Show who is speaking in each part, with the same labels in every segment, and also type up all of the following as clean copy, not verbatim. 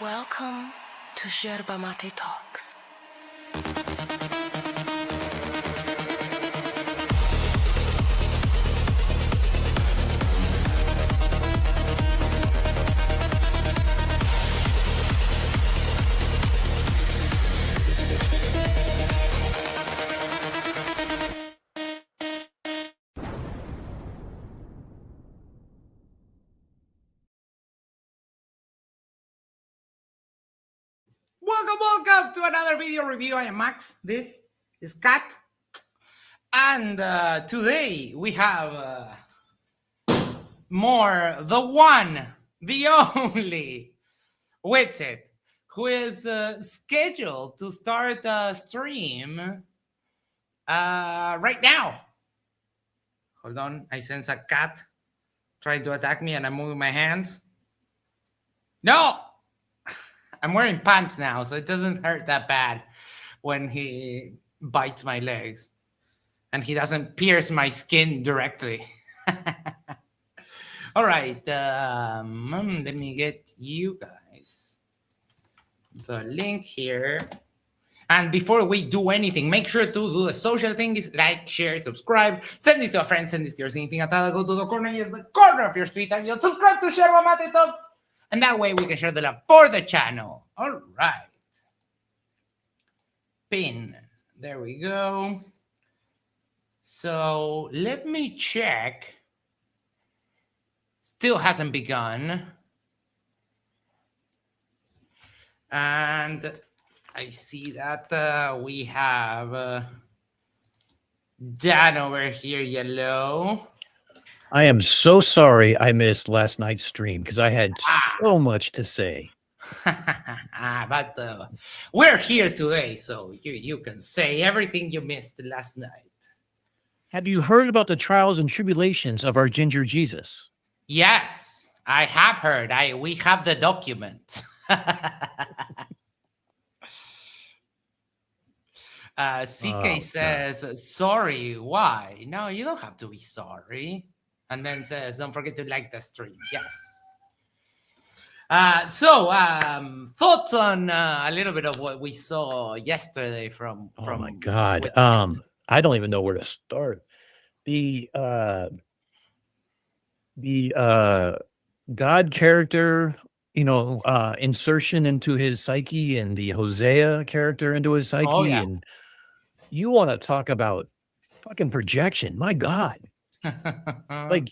Speaker 1: Welcome to Yerba Talks.
Speaker 2: Welcome to another video review. I am Max. This is Kat. And today we have the one, the only Widget, who is scheduled to start a stream right now. Hold on, I sense a cat trying to attack me and I'm moving my hands. No! I'm wearing pants now, so it doesn't hurt that bad when he bites my legs. And he doesn't pierce my skin directly. All right, let me get you guys the link here. And before we do anything, make sure to do the social things, like, share, subscribe, send this to a friend, send this to your significant other, go to the corner, yes, the corner of your street, and you'll subscribe to Yerba Talks. And that way we can share the love for the channel. All right. Pin. There we go. So let me check. Still hasn't begun. And I see that we have Dan over here, yellow.
Speaker 3: I am so sorry I missed last night's stream because I had so much to say.
Speaker 2: But we're here today, so you can say everything you missed last night.
Speaker 3: Have you heard about the trials and tribulations of our ginger Jesus?
Speaker 2: Yes, I have heard. We have the document. CK says, sorry, why? No, you don't have to be sorry. And then says, don't forget to like the stream. Yes. So thoughts on a little bit of what we saw yesterday from
Speaker 3: oh my God. I don't even know where to start. The God character, insertion into his psyche, and the Hosea character into his psyche.
Speaker 2: Oh, yeah.
Speaker 3: And you want to talk about fucking projection. My God. Like,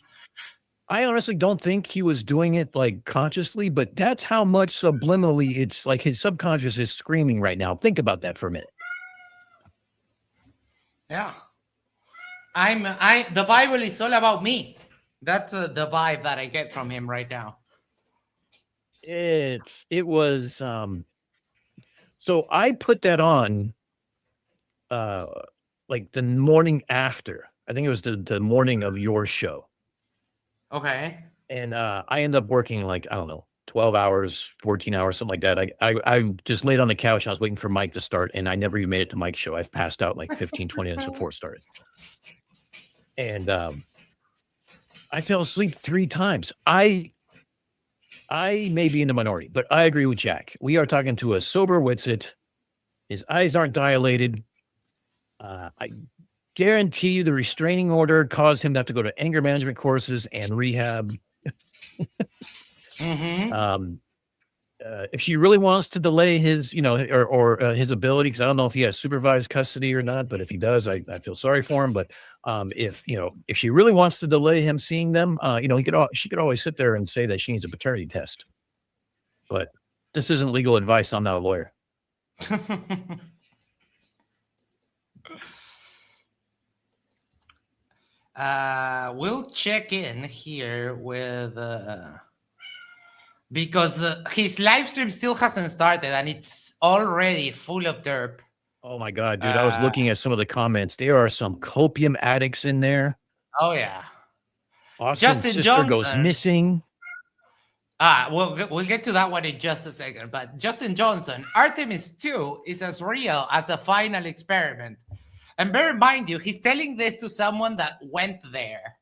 Speaker 3: I honestly don't think he was doing it like consciously, but that's how much subliminally it's like his subconscious is screaming right now. Think about that for a minute.
Speaker 2: Yeah. The Bible is all about me. That's the vibe that I get from him right now.
Speaker 3: It was so I put that on like the morning after. I think it was the morning of your show.
Speaker 2: Okay.
Speaker 3: And I ended up working like, I don't know, 12 hours, 14 hours, something like that. I just laid on the couch and I was waiting for Mike to start, and I never even made it to Mike's show. I've passed out like 15, 20 minutes before it started. And I fell asleep 3 times. I may be in the minority, but I agree with Jack. We are talking to a sober Witsit. His eyes aren't dilated. I guarantee you the restraining order caused him to have to go to anger management courses and rehab. If she really wants to delay his, or his ability, because I don't know if he has supervised custody or not, but if he does, I feel sorry for him. But if she really wants to delay him seeing them, she could always sit there and say that she needs a paternity test. But this isn't legal advice. I'm not a lawyer.
Speaker 2: We'll check in here with because his live stream still hasn't started and it's already full of derp.
Speaker 3: Oh my God, dude! I was looking at some of the comments. There are some copium addicts in there.
Speaker 2: Oh yeah.
Speaker 3: Austin's
Speaker 2: Justin
Speaker 3: sister
Speaker 2: Johnson
Speaker 3: goes missing.
Speaker 2: We'll get to that one in just a second. But Justin Johnson, Artemis 2 is as real as a final experiment. And bear in mind he's telling this to someone that went there.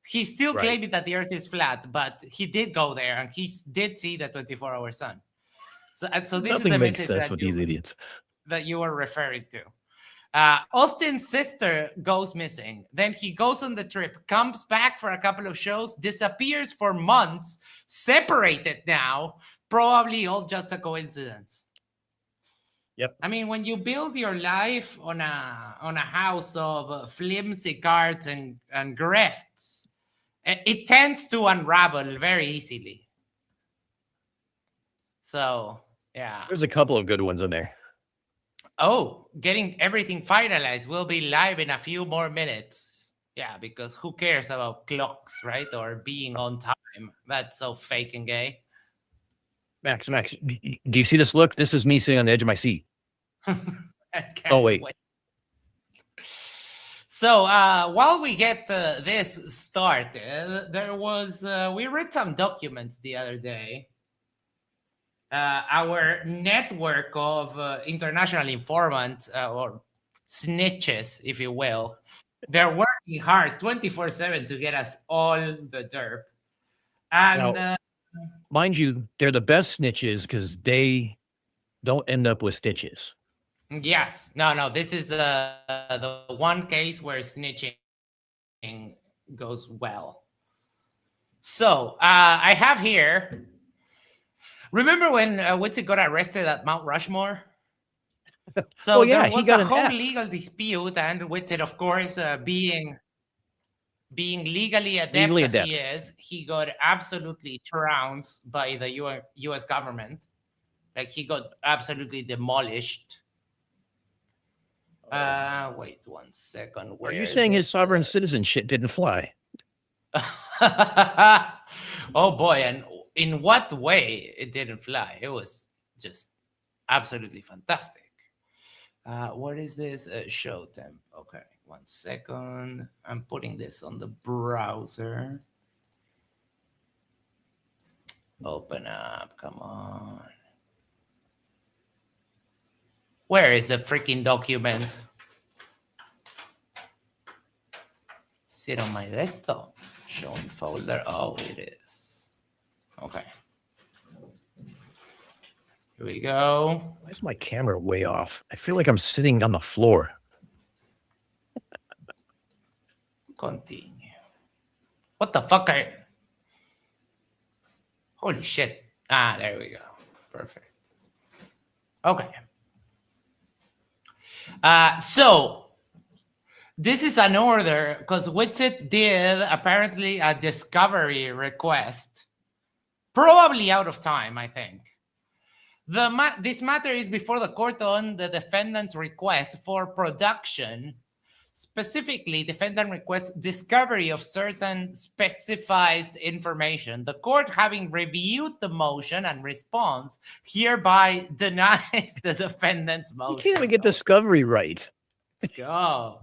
Speaker 2: He's still claiming that the Earth is flat, but he did go there and he did see the 24-hour sun. So this is
Speaker 3: Nothing
Speaker 2: the
Speaker 3: makes
Speaker 2: message
Speaker 3: sense with these idiots.
Speaker 2: that you were referring to. Austin's sister goes missing. Then he goes on the trip, comes back for a couple of shows, disappears for months, separated now, probably all just a coincidence.
Speaker 3: Yep.
Speaker 2: I mean, when you build your life on a house of flimsy cards and grifts, it tends to unravel very easily. So, yeah.
Speaker 3: There's a couple of good ones in there.
Speaker 2: Oh, getting everything finalized. We'll be live in a few more minutes. Yeah, because who cares about clocks, right? Or being on time. That's so fake and gay.
Speaker 3: Max, do you see this look? This is me sitting on the edge of my seat. Oh, wait.
Speaker 2: So while we get this started, there was, we read some documents the other day. Our network of international informants or snitches, if you will, they're working hard 24/7 to get us all the derp. And
Speaker 3: now, mind you, they're the best snitches because they don't end up with stitches.
Speaker 2: Yes. No. This is the one case where snitching goes well. So I have here. Remember when Witzy got arrested at Mount Rushmore? So
Speaker 3: yeah,
Speaker 2: there was
Speaker 3: he got
Speaker 2: a
Speaker 3: an
Speaker 2: whole
Speaker 3: F.
Speaker 2: legal dispute, and Witzy, of course, being legally adept
Speaker 3: Legally
Speaker 2: as
Speaker 3: adept.
Speaker 2: he is, he got absolutely trounced by the U.S. government. Like, he got absolutely demolished. Wait 1 second.
Speaker 3: Are you saying his sovereign citizenship didn't fly?
Speaker 2: Oh boy, and in what way it didn't fly? It was just absolutely fantastic. What is this? Show temp. Okay, 1 second. I'm putting this on the browser. Open up. Come on. Where is the freaking document? Sit on my desktop. Showing folder. Oh, it is. Okay. Here we go.
Speaker 3: Why is my camera way off? I feel like I'm sitting on the floor.
Speaker 2: Continue. What the fuck are you? Holy shit. There we go. Perfect. Okay. So this is an order because Witsit did apparently a discovery request, probably out of time, I think. This matter is before the court on the defendant's request for production. Specifically, defendant requests discovery of certain specified information. The court, having reviewed the motion and response, hereby denies the defendant's motion.
Speaker 3: You can't even get discovery right.
Speaker 2: Let's go.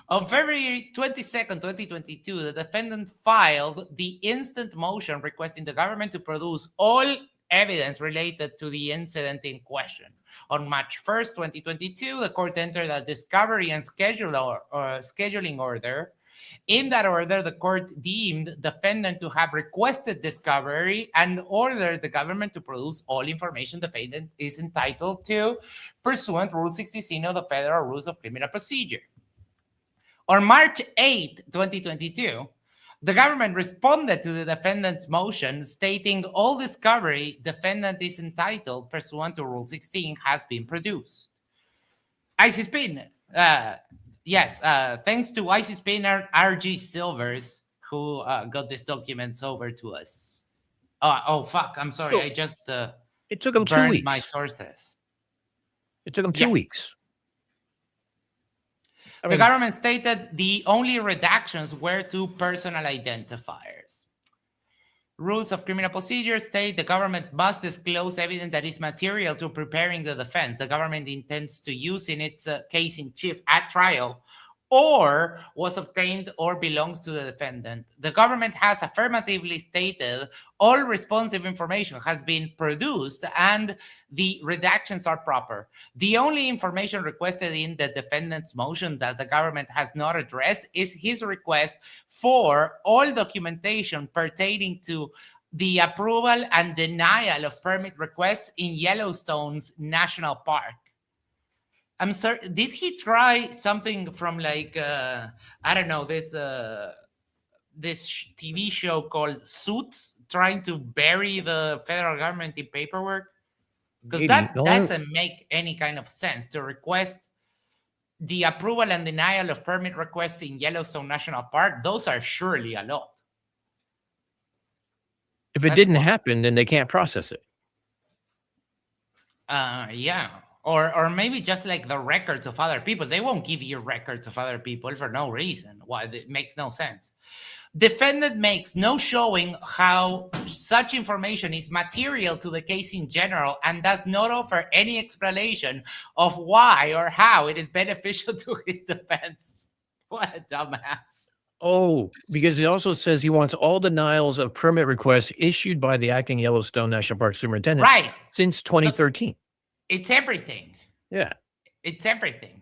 Speaker 2: On February 22nd, 2022, the defendant filed the instant motion requesting the government to produce all evidence related to the incident in question. On March 1st, 2022, the court entered a discovery and scheduling order. In that order, the court deemed defendant to have requested discovery and ordered the government to produce all information defendant is entitled to pursuant Rule 60C of the Federal Rules of Criminal Procedure. On March 8, 2022, the government responded to the defendant's motion stating all discovery defendant is entitled pursuant to Rule 16 has been produced. ICSPIN, yes, thanks to ICSPIN RG Silvers who got these documents over to us. Oh fuck, I'm sorry, I just
Speaker 3: it took them 2
Speaker 2: burned
Speaker 3: weeks.
Speaker 2: my sources.
Speaker 3: It took them 2 weeks.
Speaker 2: The government stated the only redactions were to personal identifiers. Rules of criminal procedure state the government must disclose evidence that is material to preparing the defense the government intends to use in its case in chief at trial or was obtained or belongs to the defendant. The government has affirmatively stated all responsive information has been produced and the redactions are proper. The only information requested in the defendant's motion that the government has not addressed is his request for all documentation pertaining to the approval and denial of permit requests in Yellowstone's National Park. I'm sorry, did he try something from like I don't know, this TV show called Suits, trying to bury the federal government in paperwork? Because
Speaker 3: Maybe.
Speaker 2: that
Speaker 3: The only-
Speaker 2: doesn't make any kind of sense to request the approval and denial of permit requests in Yellowstone National Park. Those are surely a lot.
Speaker 3: If it
Speaker 2: That's
Speaker 3: didn't
Speaker 2: what-
Speaker 3: happen, then they can't process it.
Speaker 2: Yeah. Or maybe just like the records of other people. They won't give you records of other people for no reason. Why? It makes no sense. Defendant makes no showing how such information is material to the case in general and does not offer any explanation of why or how it is beneficial to his defense. What a dumbass.
Speaker 3: Oh, because it also says he wants all denials of permit requests issued by the acting Yellowstone National Park superintendent
Speaker 2: Right.
Speaker 3: since 2013.
Speaker 2: It's everything.
Speaker 3: Yeah.
Speaker 2: It's everything.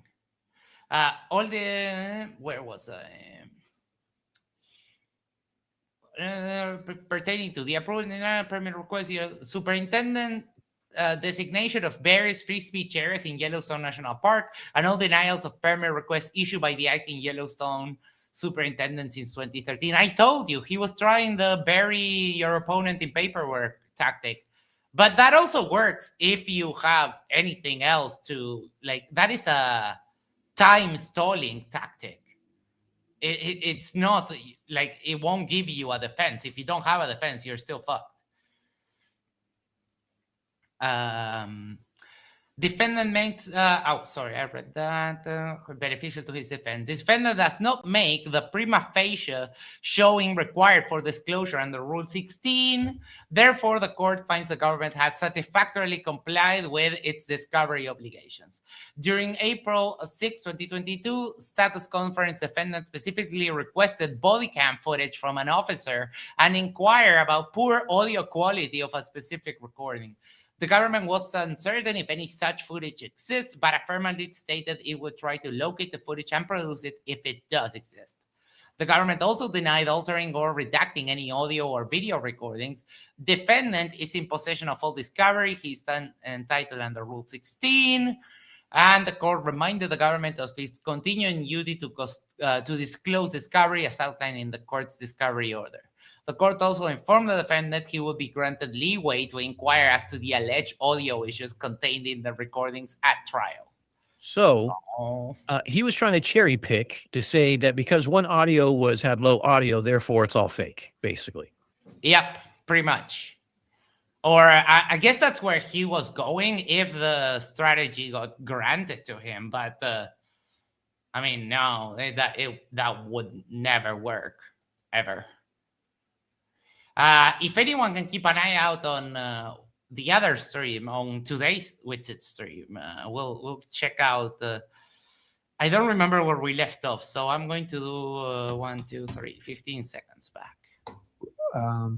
Speaker 2: All the where was I? Pertaining to the approval and denial permit request, superintendent designation of various free speech areas in Yellowstone National Park, and all denials of permit requests issued by the acting Yellowstone superintendent since 2013. I told you he was trying the bury your opponent in paperwork tactic. But that also works if you have anything else to, like, that is a time stalling tactic. It's not like it won't give you a defense. If you don't have a defense, you're still fucked. Defendant makes, sorry, I read that. Beneficial to his defense. Defendant does not make the prima facie showing required for disclosure under Rule 16. Therefore, the court finds the government has satisfactorily complied with its discovery obligations. During April 6, 2022, status conference defendant specifically requested body cam footage from an officer and inquire about poor audio quality of a specific recording. The government was uncertain if any such footage exists, but affirmatively stated it would try to locate the footage and produce it if it does exist. The government also denied altering or redacting any audio or video recordings. Defendant is in possession of full discovery. He's entitled under Rule 16. And the court reminded the government of its continuing duty to disclose discovery as outlined in the court's discovery order. The court also informed the defendant he would be granted leeway to inquire as to the alleged audio issues contained in the recordings at trial.
Speaker 3: So he was trying to cherry pick to say that because one audio had low audio, therefore it's all fake, basically.
Speaker 2: Yep, pretty much. Or I guess that's where he was going if the strategy got granted to him. But I mean, no, that would never work, ever. If anyone can keep an eye out on the other stream, on today's Widget stream, we'll check out. I don't remember where we left off, so I'm going to do 15 seconds back.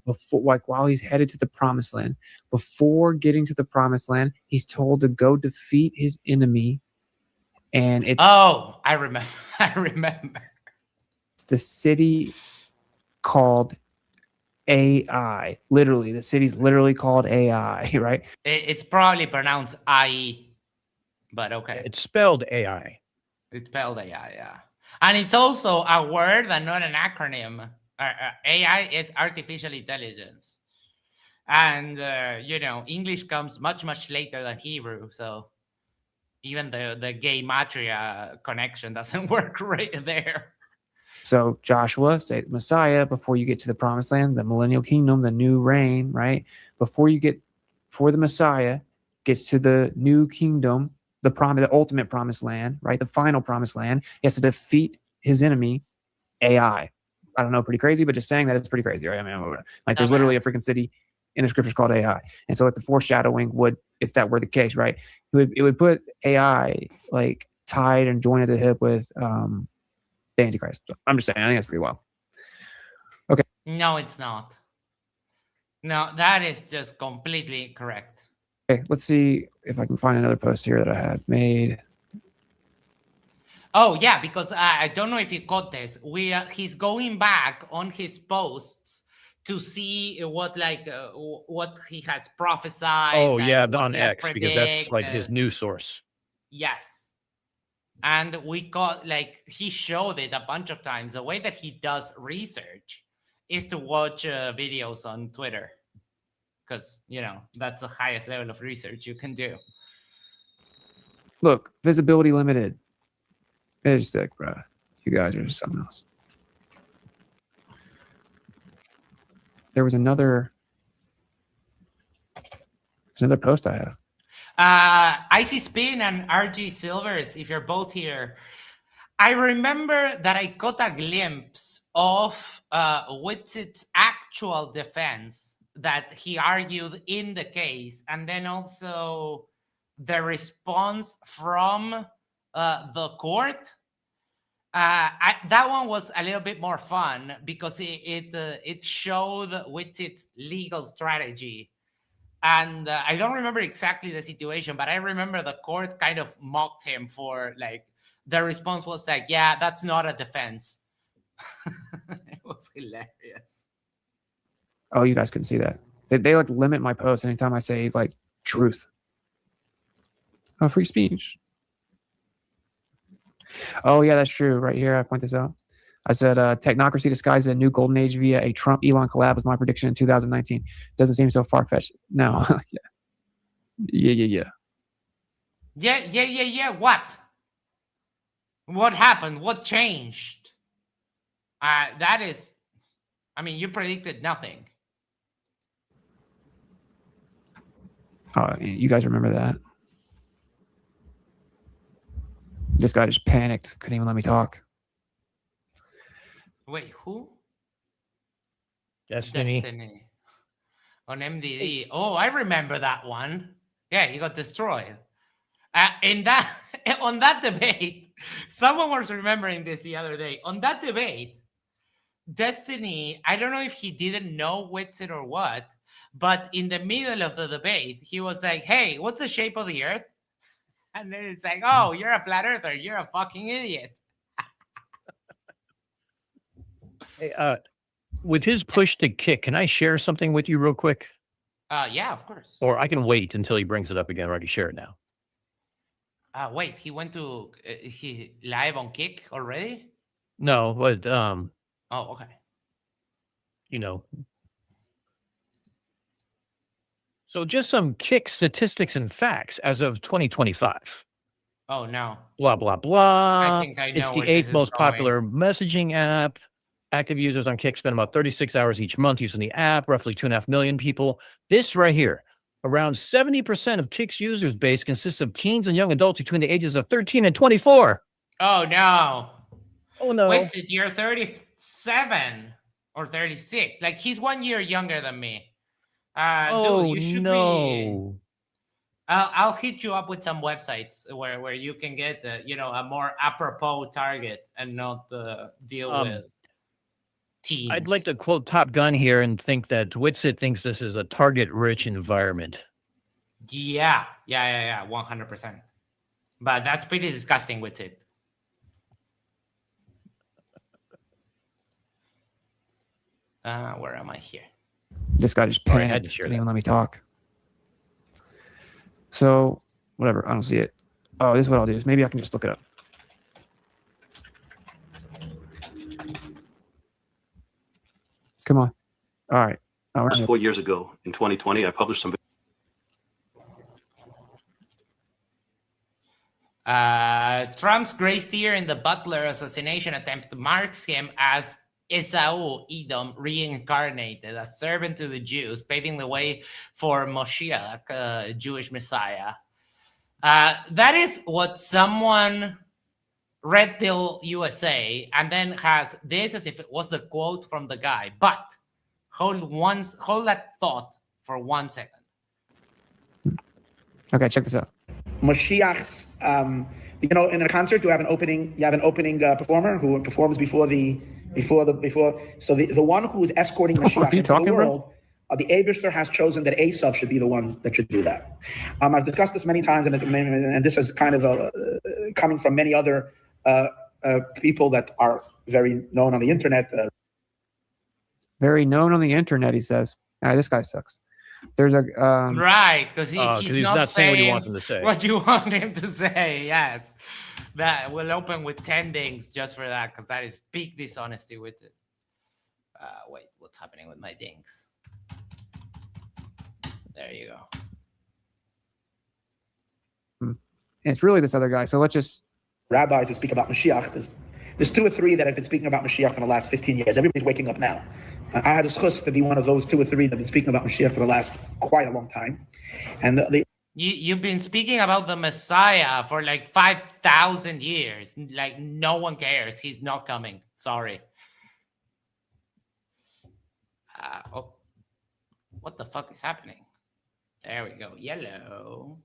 Speaker 4: Before, like, while he's headed to the promised land, before getting to the promised land, he's told to go defeat his enemy, and it's
Speaker 2: I remember. I remember.
Speaker 4: It's the city called AI. Literally, the city's literally called AI, right?
Speaker 2: It's probably pronounced IE, but okay.
Speaker 3: It's spelled AI.
Speaker 2: It's spelled AI, yeah. And it's also a word and not an acronym. AI is artificial intelligence. And, English comes much, much later than Hebrew. So even the gay matria connection doesn't work right there.
Speaker 4: So Joshua, say Messiah, before you get to the promised land, the millennial kingdom, the new reign, right? Before the Messiah gets to the new kingdom, the ultimate promised land, right? The final promised land, he has to defeat his enemy, AI. I don't know, pretty crazy, but just saying that it's pretty crazy, right? I mean, like there's literally a freaking city in the scriptures called AI. And so like the foreshadowing would, if that were the case, right? It would put AI like tied and joined at the hip with the Antichrist. So I'm just saying, I think that's pretty wild. Okay.
Speaker 2: No, it's not. No, that is just completely correct.
Speaker 4: Okay, let's see if I can find another post here that I had made.
Speaker 2: Oh, yeah, because I don't know if you caught this. He's going back on his posts to see what he has prophesied.
Speaker 3: Oh
Speaker 2: and
Speaker 3: yeah,
Speaker 2: what
Speaker 3: on
Speaker 2: he has
Speaker 3: X, because that's like his
Speaker 2: predicted.
Speaker 3: news source.
Speaker 2: Yes. And we got he showed it a bunch of times. The way that he does research is to watch videos on Twitter, because that's the highest level of research you can do.
Speaker 4: Look, visibility limited. It's thick, bro. You guys are something else. There was another post I have.
Speaker 2: Icy Spin and RG Silvers, if you're both here, I remember that I got a glimpse of Whitsit's actual defense that he argued in the case, and then also the response from the court. That one was a little bit more fun because it showed Whitsit's legal strategy. And I don't remember exactly the situation, but I remember the court kind of mocked him for the response was yeah, that's not a defense. It was hilarious.
Speaker 4: Oh, you guys couldn't see that. They limit my posts anytime I say truth. Oh, free speech. Oh yeah, that's true. Right here, I point this out. I said technocracy disguised as a new golden age via a Trump-Elon collab was my prediction in 2019. Doesn't seem so far-fetched. No. Yeah.
Speaker 2: What happened? What changed? That is, you predicted nothing.
Speaker 4: You guys remember that? This guy just panicked. Couldn't even let me talk.
Speaker 2: Wait, who?
Speaker 3: Destiny.
Speaker 2: On MDD. Oh, I remember that one. Yeah, he got destroyed. On that debate, someone was remembering this the other day. On that debate, Destiny, I don't know if he didn't know Whitsit or what, but in the middle of the debate, he was like, hey, what's the shape of the earth? And then it's like, oh, you're a flat earther. You're a fucking idiot.
Speaker 3: Hey, with his push to kick, can I share something with you real quick?
Speaker 2: Yeah, of course.
Speaker 3: Or I can wait until he brings it up again, or I can share it now.
Speaker 2: Wait, he went to he live on Kick already?
Speaker 3: No, but
Speaker 2: Oh, okay.
Speaker 3: So just some Kick statistics and facts as of 2025.
Speaker 2: Oh no.
Speaker 3: Blah blah blah.
Speaker 2: I think I know
Speaker 3: it's the
Speaker 2: where this
Speaker 3: 8th
Speaker 2: is
Speaker 3: most
Speaker 2: going.
Speaker 3: popular messaging app. Active users on Kick spend about 36 hours each month using the app, roughly 2.5 million people. This right here, around 70% of Kick's users base consists of teens and young adults between the ages of 13 and 24.
Speaker 2: Oh no.
Speaker 3: Oh no.
Speaker 2: Wait, you're 37 or 36. He's 1 year younger than me.
Speaker 3: Oh
Speaker 2: dude, you should
Speaker 3: no.
Speaker 2: I'll hit you up with some websites where you can get a more apropos target and not deal with teens.
Speaker 3: I'd like to quote Top Gun here and think that Whitsit thinks this is a target-rich environment.
Speaker 2: Yeah, 100%. But that's pretty disgusting, Whitsit. Where am I here?
Speaker 4: This guy just panicked. Couldn't even let me talk. So, whatever. I don't see it. Oh, this is what I'll do. Maybe I can just look it up. Come on. All right.
Speaker 5: 4 years ago, in 2020, I published some.
Speaker 2: Trump's grace tier in the Butler assassination attempt marks him as Esau Edom reincarnated, a servant to the Jews, paving the way for Moshiach, Jewish Messiah. That is what someone Red Pill USA, and then has this as if it was a quote from the guy. But hold that thought for 1 second.
Speaker 4: Okay, check this out.
Speaker 6: Moshiach's, in a concert, you have an opening performer who performs before the one who is escorting Mashiach into the world. The Eibishter has chosen that Esav should be the one that should do that. I've discussed this many times, and this is kind of coming from many other people that are very known on the internet.
Speaker 4: very known on the internet. He says, "All right, this guy sucks." There's a
Speaker 2: Right, because he's not
Speaker 3: saying what he
Speaker 2: saying
Speaker 3: wants him to say.
Speaker 2: what you want him to say. Yes, that will open with 10 dings just for that, because that is big dishonesty with it. Wait, what's happening with my dings? There you go.
Speaker 4: and it's really this other guy. So let's just
Speaker 6: rabbis who speak about Mashiach. There's 2 or 3 that have been speaking about Mashiach for the last 15 years. Everybody's waking up now. I had a schus to be one of those 2 or 3 that have been speaking about Mashiach for the last quite a long time. And
Speaker 2: You've been speaking about the Messiah for like 5,000 years. Like, no one cares. He's not coming. Sorry. Oh, what the fuck is happening? There we go. Yellow.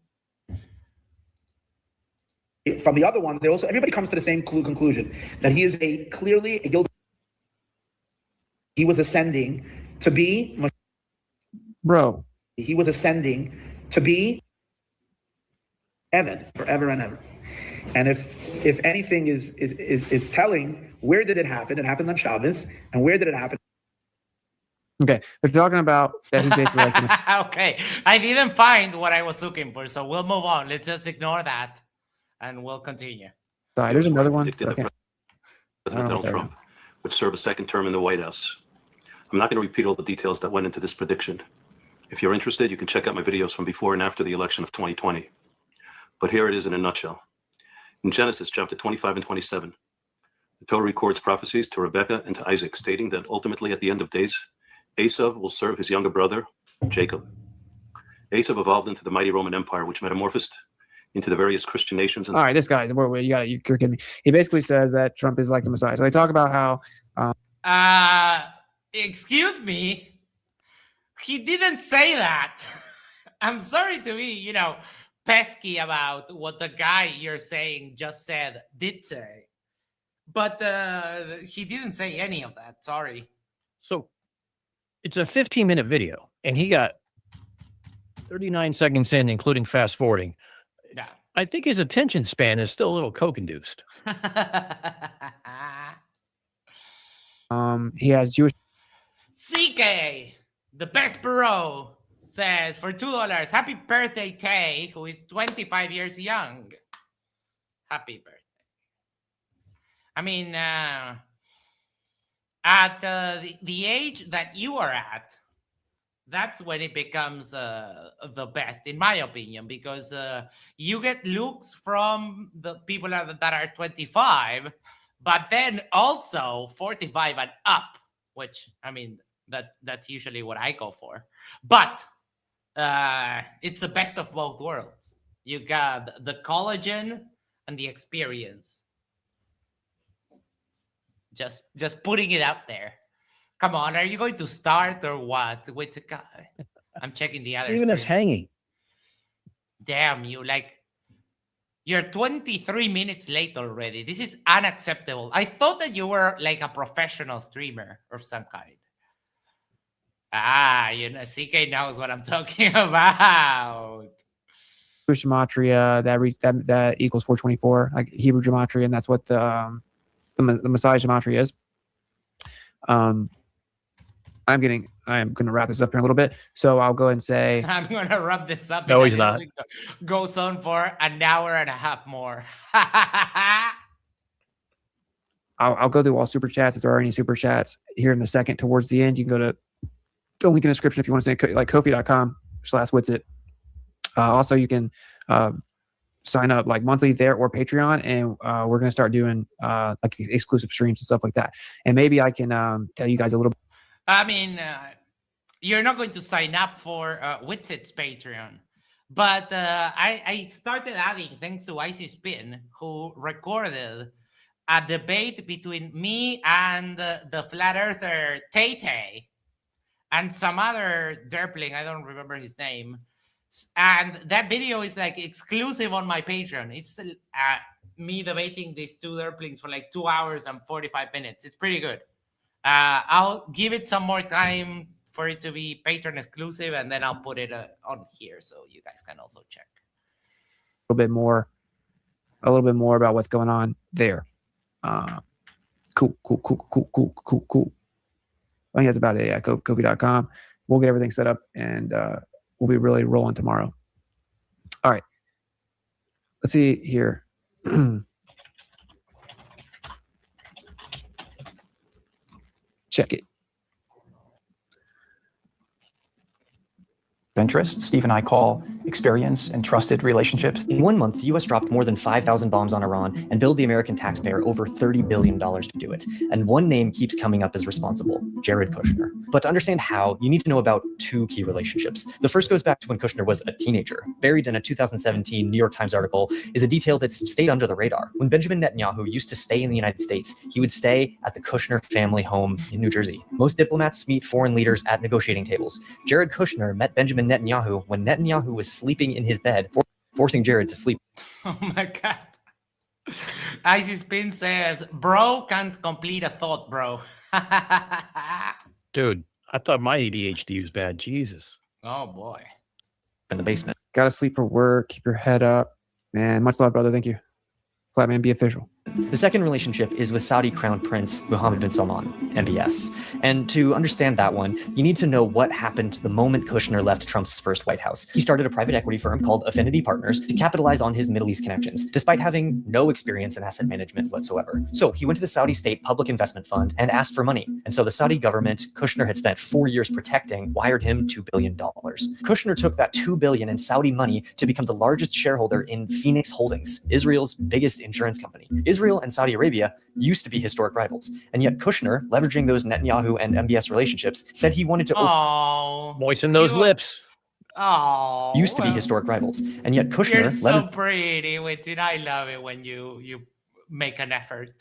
Speaker 6: from the other ones, everybody comes to the same conclusion that he is clearly a guilty. He was ascending to be,
Speaker 4: bro.
Speaker 6: He was ascending to be Eved forever and ever. And if anything is telling, where did it happen? It happened on Shabbos. And where did it happen?
Speaker 4: Okay, they're talking about that he's basically like
Speaker 2: okay, I didn't find what I was looking for, so we'll move on. Let's just ignore that, and we'll continue.
Speaker 4: Sorry, there's another one.
Speaker 5: President Donald Trump would serve a second term in the White House. I'm not going to repeat all the details that went into this prediction. If you're interested, you can check out my videos from before and after the election of 2020. But here it is in a nutshell. In Genesis chapter 25 and 27, the Torah records prophecies to Rebekah and to Isaac, stating that ultimately at the end of days, Esav will serve his younger brother, Jacob. Esav evolved into the mighty Roman Empire, which metamorphosed into the various Christian nations. And
Speaker 4: all right, this guy's where you're kidding me. He basically says that Trump is like the Messiah. So they talk about how.
Speaker 2: Excuse me. He didn't say that. I'm sorry to be, pesky about what the guy you're saying just did say. But he didn't say any of that. Sorry.
Speaker 3: So it's a 15-minute video, and he got 39 seconds in, including fast forwarding.
Speaker 2: Yeah.
Speaker 3: I think his attention span is still a little coke-induced.
Speaker 4: He has Jewish.
Speaker 2: CK, the best bro, says for $2, happy birthday, Tay, who is 25 years young. Happy birthday. I mean, at the age that you are at, that's when it becomes the best, in my opinion, because you get looks from the people that are 25, but then also 45 and up, which, I mean, that's usually what I go for. But it's the best of both worlds. You got the collagen and the experience. Just putting it out there. Come on, are you going to start or what? Wait a guy. I'm checking the other.
Speaker 3: Even us hanging.
Speaker 2: Damn you! You're 23 minutes late already. This is unacceptable. I thought that you were like a professional streamer of some kind. CK knows what I'm talking about.
Speaker 4: Jewish gematria that equals 424, like Hebrew gematria, and that's what the Messiah gematria is. I am going to wrap this up here a little bit. So I'll go and say
Speaker 2: I'm going to wrap this up.
Speaker 3: No, he's not.
Speaker 2: Goes on for an hour and a half more.
Speaker 4: I'll go through all super chats. If there are any super chats here in a second, towards the end, you can go to the link in the description if you want to say like kofi.com/witsit. Also, you can sign up like monthly there or Patreon, and we're going to start doing like exclusive streams and stuff like that. And maybe I can tell you guys a little.
Speaker 2: I mean, you're not going to sign up for Witsit's Patreon, but I started adding, thanks to Icy Spin, who recorded a debate between me and the flat earther Tay and some other derpling, I don't remember his name. And that video is like exclusive on my Patreon. It's me debating these two derplings for like 2 hours and 45 minutes. It's pretty good. I'll give it some more time for it to be Patreon exclusive, and then I'll put it on here so you guys can also check.
Speaker 4: A little bit more about what's going on there. Cool. I think that's about it. Yeah, Kofi.com. We'll get everything set up, and we'll be really rolling tomorrow. All right. Let's see here. Check it.
Speaker 7: Interest, Steve and I call experience and trusted relationships.
Speaker 8: In 1 month, the US dropped more than 5,000 bombs on Iran and billed the American taxpayer over $30 billion to do it. And one name keeps coming up as responsible, Jared Kushner. But to understand how, you need to know about 2 key relationships. The first goes back to when Kushner was a teenager. Buried in a 2017 New York Times article is a detail that's stayed under the radar. When Benjamin Netanyahu used to stay in the United States, he would stay at the Kushner family home in New Jersey. Most diplomats meet foreign leaders at negotiating tables. Jared Kushner met Benjamin Netanyahu when Netanyahu was sleeping in his bed, forcing Jared to sleep.
Speaker 2: Oh my God. Isis Spin says, bro can't complete a thought, bro.
Speaker 3: Dude, I thought my ADHD was bad. Jesus.
Speaker 2: Oh boy.
Speaker 8: In the basement.
Speaker 4: Gotta sleep for work. Keep your head up. Man, much love, brother. Thank you. Flatman, be official.
Speaker 8: The second relationship is with Saudi Crown Prince Mohammed bin Salman, MBS. And to understand that one, you need to know what happened the moment Kushner left Trump's first White House. He started a private equity firm called Affinity Partners to capitalize on his Middle East connections, despite having no experience in asset management whatsoever. So he went to the Saudi State Public Investment Fund and asked for money. And so the Saudi government Kushner had spent 4 years protecting wired him $2 billion. Kushner took that $2 billion in Saudi money to become the largest shareholder in Phoenix Holdings, Israel's biggest insurance company. Israel and Saudi Arabia used to be historic rivals, and yet Kushner, leveraging those Netanyahu and MBS relationships, said he wanted to
Speaker 3: moisten those lips.
Speaker 2: Oh,
Speaker 8: used to be historic rivals, and yet Kushner,
Speaker 2: you're so pretty, Winston. I love it when you make an effort.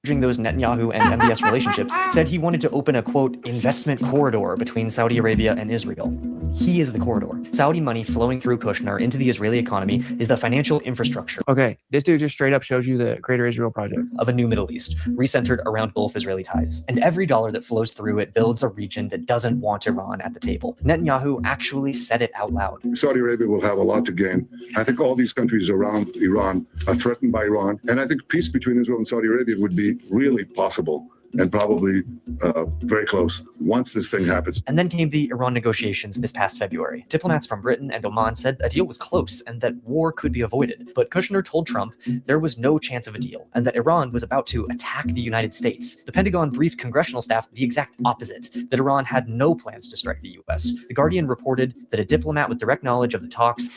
Speaker 8: Leveraging those Netanyahu and MBS relationships, said he wanted to open a, quote, investment corridor between Saudi Arabia and Israel. He is the corridor. Saudi money flowing through Kushner into the Israeli economy is the financial infrastructure.
Speaker 4: Okay, this dude just straight up shows you the Greater Israel Project
Speaker 8: of a new Middle East, recentered around Gulf Israeli ties. And every dollar that flows through it builds a region that doesn't want Iran at the table. Netanyahu actually said it out loud.
Speaker 9: Saudi Arabia will have a lot to gain. I think all these countries around Iran are threatened by Iran. And I think peace between Israel and Saudi Arabia would be really possible and probably very close once this thing happens.
Speaker 8: And then came the Iran negotiations this past February. Diplomats from Britain and Oman said a deal was close and that war could be avoided. But Kushner told Trump there was no chance of a deal and that Iran was about to attack the United States. The Pentagon briefed congressional staff the exact opposite, that Iran had no plans to strike the US. The Guardian reported that a diplomat with direct knowledge of the talks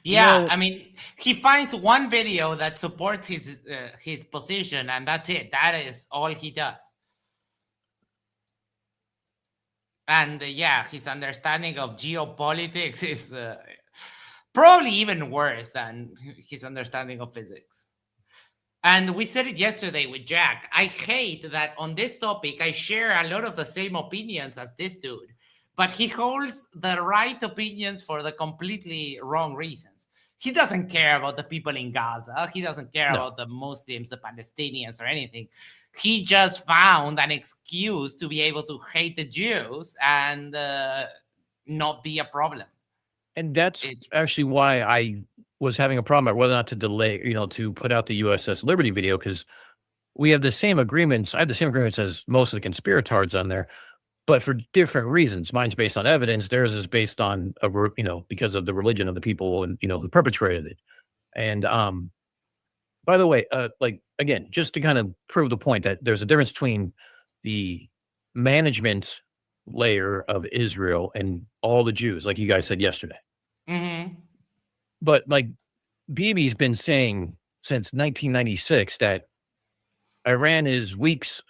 Speaker 2: yeah, I mean, he finds one video that supports his position, and that's it. That is all he does. And yeah, his understanding of geopolitics is probably even worse than his understanding of physics. And we said it yesterday with Jack. I hate that on this topic, I share a lot of the same opinions as this dude. But he holds the right opinions for the completely wrong reasons. He doesn't care about the people in Gaza. He doesn't care about the Muslims, the Palestinians, or anything. He just found an excuse to be able to hate the Jews and not be a problem.
Speaker 3: And that's actually why I was having a problem about whether or not to delay, to put out the USS Liberty video, because we have the same agreements. I have the same agreements as most of the conspirators on there, but for different reasons. Mine's based on evidence. Theirs is based on, because of the religion of the people and, who perpetrated it. And by the way, again, just to kind of prove the point that there's a difference between the management layer of Israel and all the Jews, like you guys said yesterday.
Speaker 2: Mm-hmm.
Speaker 3: But like Bibi's been saying since 1996 that Iran is weeks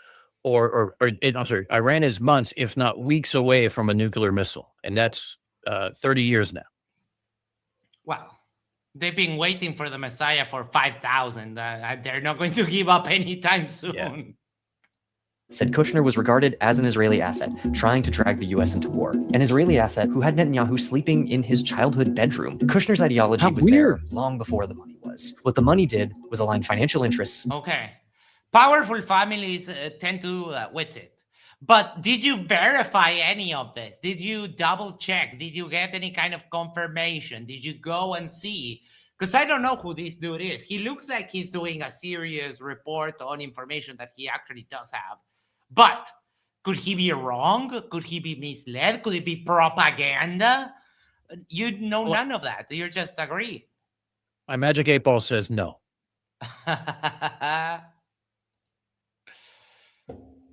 Speaker 3: Iran is months, if not weeks away from a nuclear missile. And that's 30 years now.
Speaker 2: Well, they've been waiting for the Messiah for 5,000. They're not going to give up anytime soon. Yeah.
Speaker 8: Said Kushner was regarded as an Israeli asset, trying to drag the U.S. into war. An Israeli asset who had Netanyahu sleeping in his childhood bedroom. Kushner's ideology was there long before the money was. What the money did was align financial interests.
Speaker 2: Okay. Powerful families tend to with it. But did you verify any of this? Did you double check? Did you get any kind of confirmation? Did you go and see? Because I don't know who this dude is. He looks like he's doing a serious report on information that he actually does have. But Could he be wrong? Could he be misled? Could it be propaganda? You know none of that. You just agree.
Speaker 3: My magic 8 ball says no.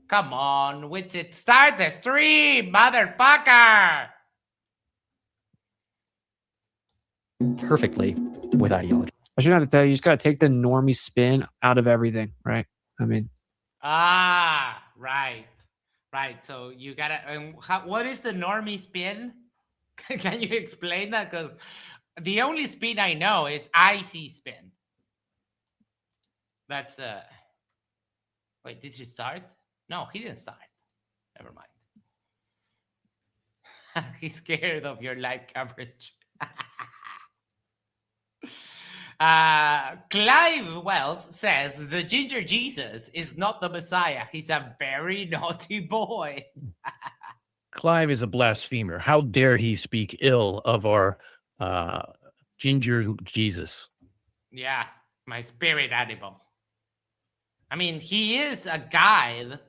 Speaker 2: Come on, with it. Start the stream, motherfucker.
Speaker 8: Perfectly with ideology.
Speaker 4: I should have to tell you, you just got to take the normie spin out of everything, right? I mean,
Speaker 2: right. So you gotta. What is the normie spin? Can you explain that? Because the only spin I know is icy spin. That's Wait, did he start? No, he didn't start. Never mind. He's scared of your live coverage. Clive Wells says the Ginger Jesus is not the Messiah. He's a very naughty boy.
Speaker 3: Clive is a blasphemer. How dare he speak ill of our ginger Jesus?
Speaker 2: Yeah, my spirit animal. I mean, he is a guide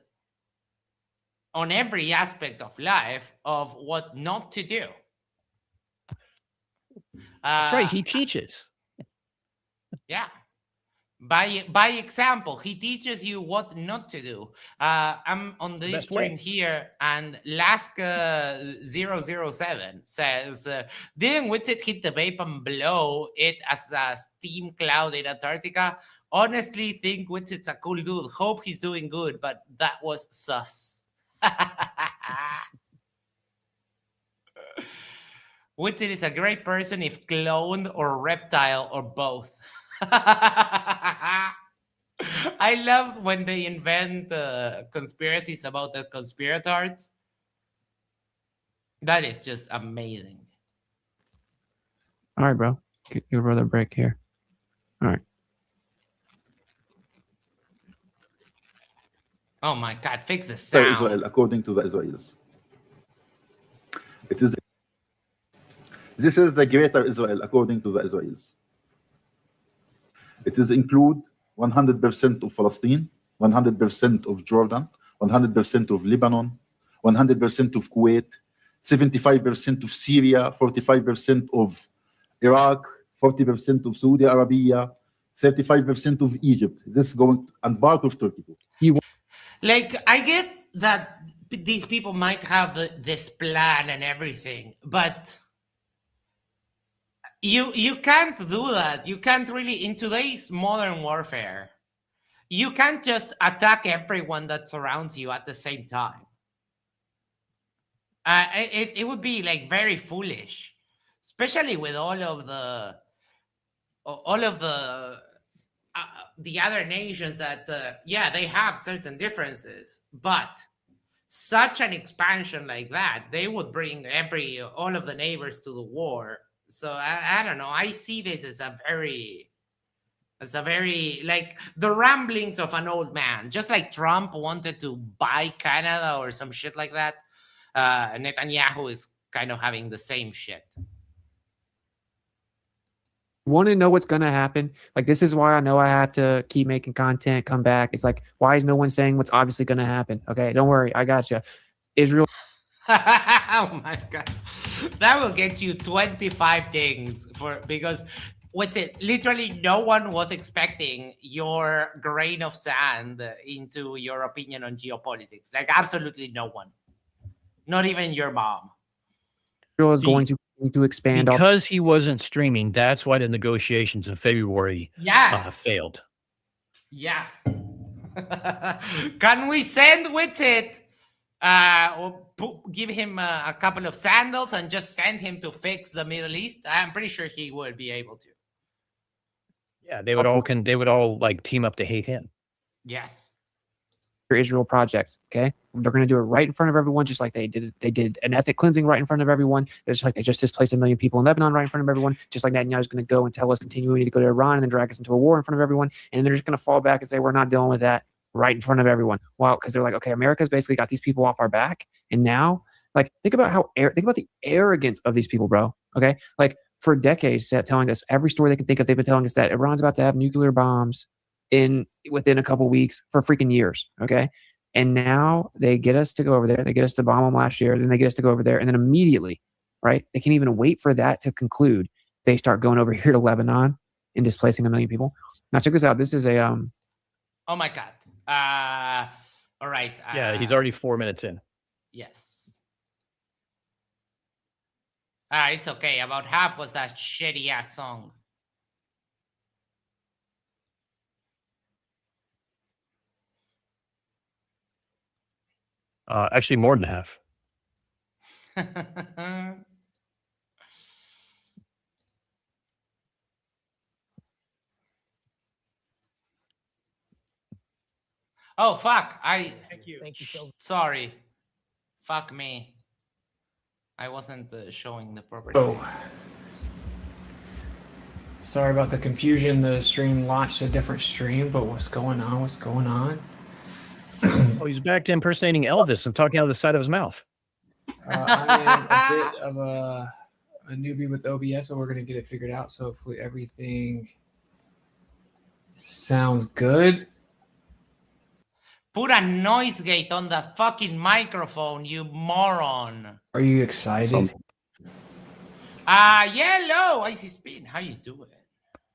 Speaker 2: on every aspect of life of what not to do.
Speaker 3: That's right. He teaches.
Speaker 2: Yeah. By example, he teaches you what not to do. I'm on this stream here, and Laska007 says, didn't Witsit hit the vape and blow it as a steam cloud in Antarctica? Honestly, think Witsit's a cool dude. Hope he's doing good, but that was sus. Witsit is a great person if cloned or reptile or both. I love when they invent conspiracies about the conspirators. That is just amazing.
Speaker 4: all right, bro. Give your brother a break here. All right.
Speaker 2: Oh my God, fix the sound.
Speaker 10: Israel, according to the Israelis. This is the greater Israel, according to the Israelis. It is include 100% of Palestine, 100% of Jordan, 100% of Lebanon, 100% of Kuwait, 75% of Syria, 45% of Iraq, 40% of Saudi Arabia, 35% of Egypt. This is going, and part of Turkey.
Speaker 2: Like, I get that these people might have this plan and everything, but you can't do that. You can't really, in today's modern warfare, you can't just attack everyone that surrounds you at the same time. It would be like very foolish, especially with all of the other nations that they have certain differences, but such an expansion like that, they would bring all of the neighbors to the war. So I don't know. I see this as a very like the ramblings of an old man, just like Trump wanted to buy Canada or some shit like that. Netanyahu is kind of having the same shit.
Speaker 4: Want to know what's going to happen? Like, this is why I know I have to keep making content, come back. It's like, why is no one saying what's obviously going to happen? Okay, don't worry. I got you. Israel.
Speaker 2: Oh my God. That will get you 25 things because what's it? Literally no one was expecting your grain of sand into your opinion on geopolitics. Like, absolutely no one. Not even your mom.
Speaker 4: Israel is going to expand
Speaker 3: because he wasn't streaming. That's why the negotiations in February failed.
Speaker 2: Yes. Can we send with it? Give him a couple of sandals and just send him to fix the Middle East. I'm pretty sure he would be able to.
Speaker 3: Yeah, they would all like team up to hate him.
Speaker 2: Yes.
Speaker 4: Israel projects. Okay, they're going to do it right in front of everyone, just like they did an ethnic cleansing right in front of everyone. It's like they just displaced 1 million people in Lebanon right in front of everyone. Just like Netanyahu is going to go and tell us continuing to go to Iran and then drag us into a war in front of everyone, and they're just going to fall back and say we're not dealing with that right in front of everyone. Wow, because they're like, okay, America's basically got these people off our back, and now like think about the arrogance of these people, bro. Okay, like for decades, telling us every story they can think of, they've been telling us that Iran's about to have nuclear bombs within a couple weeks for freaking years. Okay. And now they get us to go over there. They get us to bomb them last year. Then they get us to go over there. And then immediately, right? They can't even wait for that to conclude. They start going over here to Lebanon and displacing 1 million people. Now check this out. This is a
Speaker 2: Oh my God. All right.
Speaker 3: Yeah, he's already 4 minutes in.
Speaker 2: Yes. It's okay. About half was that shitty ass song.
Speaker 3: Actually, more than half.
Speaker 2: Oh fuck!
Speaker 3: Thank you.
Speaker 2: Sorry. Fuck me. I wasn't showing the proper.
Speaker 4: Oh. Sorry about the confusion. The stream launched a different stream, but what's going on? What's going on?
Speaker 3: Oh, he's back to impersonating Elvis and talking out of the side of his mouth.
Speaker 4: I am a bit of a newbie with OBS, but we're going to get it figured out. So hopefully everything sounds good.
Speaker 2: Put a noise gate on the fucking microphone, you moron.
Speaker 4: Are you excited?
Speaker 2: Hello, Icy Spin. How you doing?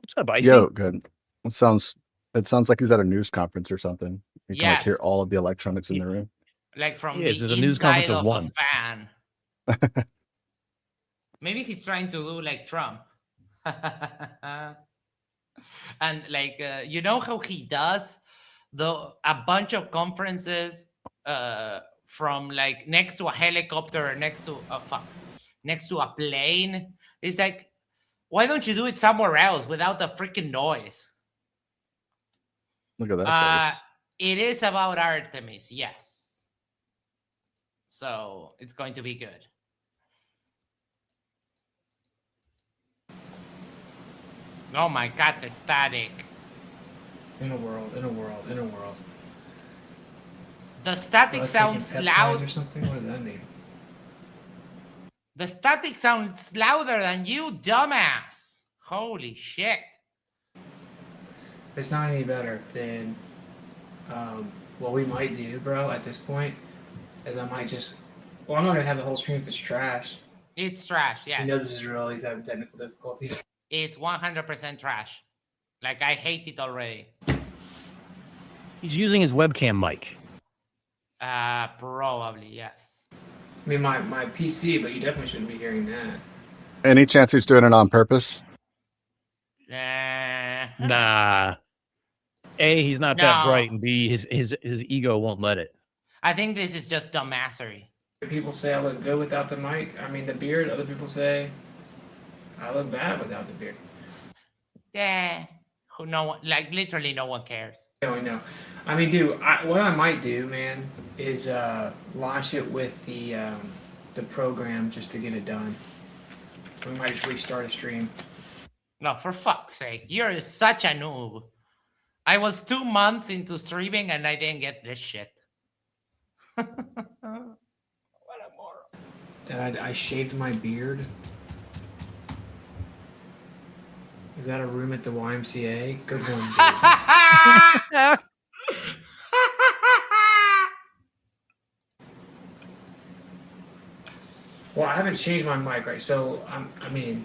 Speaker 3: What's up, Icy?
Speaker 11: Yo, good. It sounds like he's at a news conference or something. You can like hear
Speaker 2: Yes.
Speaker 11: all of the electronics in the room.
Speaker 2: Like from
Speaker 3: Yes,
Speaker 2: the
Speaker 3: there's a news conference
Speaker 2: inside
Speaker 3: of
Speaker 2: of
Speaker 3: one.
Speaker 2: a fan. Maybe he's trying to do like Trump. And like, you know how he does a bunch of conferences from like next to a helicopter or next to a plane. It's like, why don't you do it somewhere else without the freaking noise?
Speaker 11: Look at that face.
Speaker 2: It is about Artemis, yes. So it's going to be good. Oh my God, the static.
Speaker 4: In a world.
Speaker 2: The static sounds loud.
Speaker 4: Or something? What does that mean?
Speaker 2: The static sounds louder than you, dumbass. Holy shit.
Speaker 4: It's not any better than what we might do, bro, at this point, is I might just... Well, I'm not going to have the whole stream if it's trash.
Speaker 2: It's trash, yes.
Speaker 4: You know this is real. He's having technical difficulties.
Speaker 2: It's 100% trash. Like, I hate it already.
Speaker 3: He's using his webcam mic.
Speaker 2: Probably, yes.
Speaker 4: I mean, my PC, but you definitely shouldn't be hearing that.
Speaker 11: Any chance he's doing it on purpose?
Speaker 3: Nah. A, he's not that bright, and B, his ego won't let it.
Speaker 2: I think this is just dumbassery.
Speaker 4: People say I look good without the mic. I mean, the beard. Other people say I look bad without the beard.
Speaker 2: Yeah. No one, like, literally no one cares.
Speaker 4: No, I know. I mean, dude, what I might do, man, is launch it with the program just to get it done. We might just restart a stream.
Speaker 2: No, for fuck's sake. You're such a noob. I was 2 months into streaming and I didn't get this shit. What a moron.
Speaker 4: That I shaved my beard. Is that a room at the YMCA? Good one, dude. Well, I haven't changed my mic, right? So, I mean...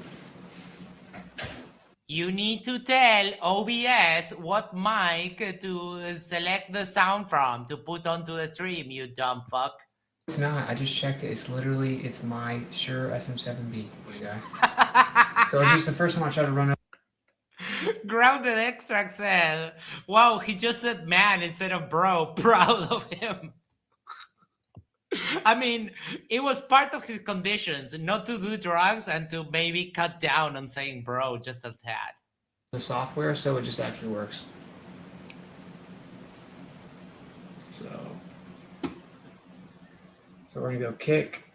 Speaker 2: You need to tell OBS what mic to select the sound from to put onto the stream, you dumb fuck.
Speaker 4: It's not. I just checked it. It's literally, it's my Shure SM7B, my guy. So it's just the first time I tried to run it.
Speaker 2: Grounded Extract said, wow, he just said man instead of bro. Proud of him. I mean, it was part of his conditions not to do drugs and to maybe cut down on saying bro just a tad.
Speaker 4: The software, so it just actually works. So we're gonna go kick.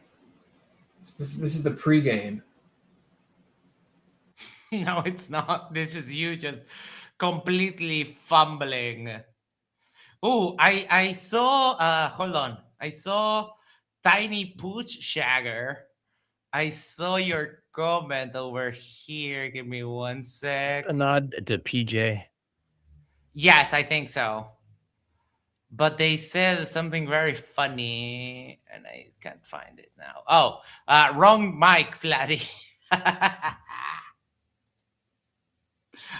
Speaker 4: This is the pregame.
Speaker 2: No, it's not. This is you just completely fumbling. Oh, I saw, hold on. I saw Tiny Pooch Shagger. I saw your comment over here. Give me 1 sec.
Speaker 3: A nod to PJ.
Speaker 2: Yes, I think so. but they said something very funny, and I can't find it now. Oh, wrong mic, Flatty.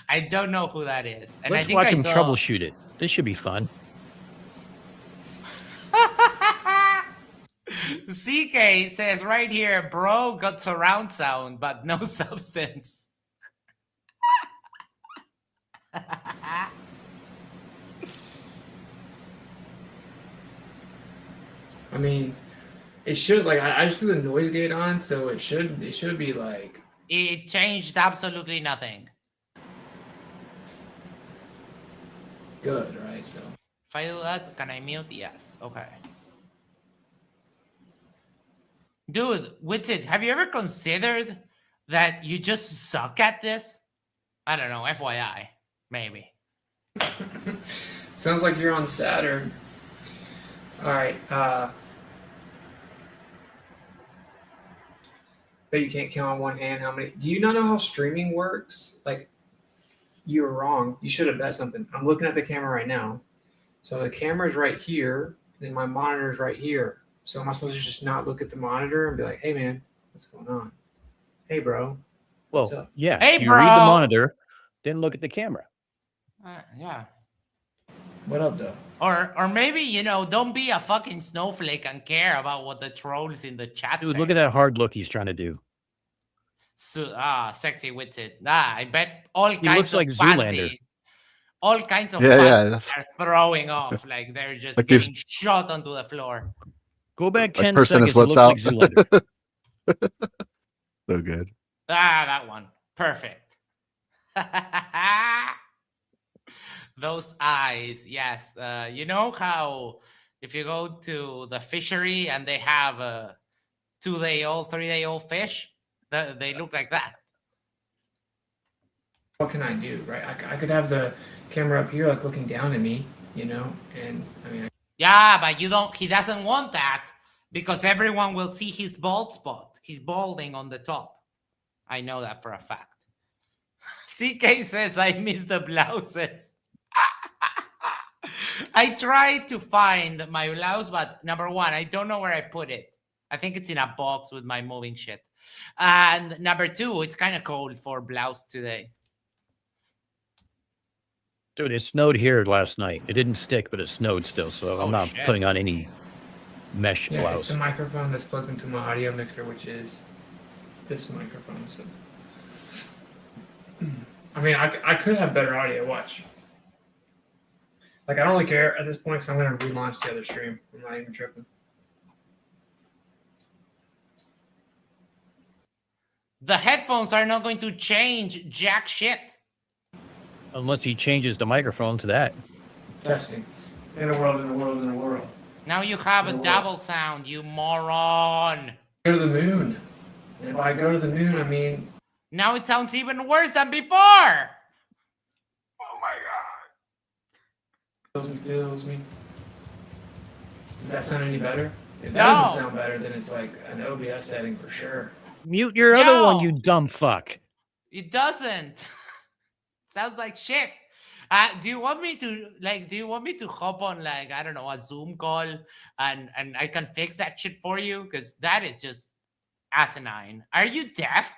Speaker 2: I don't know who that is. And
Speaker 3: Let's
Speaker 2: I think
Speaker 3: watch
Speaker 2: I
Speaker 3: him
Speaker 2: saw...
Speaker 3: troubleshoot it. This should be fun.
Speaker 2: CK says right here, bro got surround sound, but no substance.
Speaker 4: I mean, it should like I just threw the noise gate on, so it should be like
Speaker 2: It changed absolutely nothing.
Speaker 4: good, right? So
Speaker 2: If I do that, can I mute? Yes. Okay. Dude, Witted, have you ever considered that you just suck at this? I don't know, FYI, maybe.
Speaker 4: sounds like you're on Saturn. All right. Bet you can't count on one hand how many. Do you not know how streaming works? Like, you were wrong. You should have bet something. I'm looking at the camera right now. So the camera's right here, and my monitor's right here. So am I supposed to just not look at the monitor and be like, hey, man, what's going on? Hey, bro. What's
Speaker 3: Well,
Speaker 4: up?
Speaker 3: yeah.
Speaker 2: Hey,
Speaker 3: you
Speaker 2: bro.
Speaker 3: read the monitor, then look at the camera.
Speaker 2: Yeah.
Speaker 4: What up, though?
Speaker 2: Or maybe, you know, don't be a fucking snowflake and care about what the trolls in the chat
Speaker 3: Dude,
Speaker 2: say.
Speaker 3: look at that hard look he's trying to do.
Speaker 2: So, sexy Witted. I bet all
Speaker 3: He
Speaker 2: kinds
Speaker 3: looks
Speaker 2: of
Speaker 3: like Zoolander.
Speaker 2: panties, all kinds of
Speaker 11: Yeah,
Speaker 2: panties
Speaker 11: that's
Speaker 2: are throwing off. Like they're just
Speaker 11: like he's-
Speaker 2: getting shot onto the floor.
Speaker 3: Go back
Speaker 11: like
Speaker 3: 10
Speaker 11: pursing his
Speaker 3: seconds. It
Speaker 11: lips
Speaker 3: looks
Speaker 11: out.
Speaker 3: like Zoolander.
Speaker 11: So good.
Speaker 2: That one. Perfect. Those eyes, yes. You know how if you go to the fishery and they have a 2-day-old, 3-day-old fish, they look like that.
Speaker 4: What can I do, right? I could have the camera up here, like looking down at me, you know, and I mean,
Speaker 2: Yeah, but he doesn't want that because everyone will see his bald spot. He's balding on the top. I know that for a fact. CK says I miss the blouses. I tried to find my blouse, but number one, I don't know where I put it. I think it's in a box with my moving shit. And number two, it's kind of cold for blouse today.
Speaker 3: Dude, it snowed here last night. It didn't stick, but it snowed still, so I'm not
Speaker 2: shit.
Speaker 3: putting on any mesh
Speaker 4: yeah, it's
Speaker 3: blouse.
Speaker 4: the microphone that's plugged into my audio mixer, which is this microphone. So, I mean, I could have better audio. Watch. Like, I don't really care at this point because I'm going to relaunch the other stream. I'm not even tripping.
Speaker 2: The headphones are not going to change jack shit.
Speaker 3: Unless he changes the microphone to that.
Speaker 4: Testing. In a world, in a world, in a world.
Speaker 2: Now you have a
Speaker 4: Oh.
Speaker 2: double sound, you moron.
Speaker 4: Go to the moon. And if I go to the moon, I mean,
Speaker 2: Now it sounds even worse than before. Oh my god.
Speaker 4: feels me. Does that sound any better? If that
Speaker 2: No.
Speaker 4: doesn't sound better, then it's like an OBS setting for sure.
Speaker 3: Mute your other one,
Speaker 2: No.
Speaker 3: you dumb fuck.
Speaker 2: It doesn't. Sounds like shit. Do you want me to hop on like, I don't know, a Zoom call and I can fix that shit for you? Because that is just asinine. Are you deaf?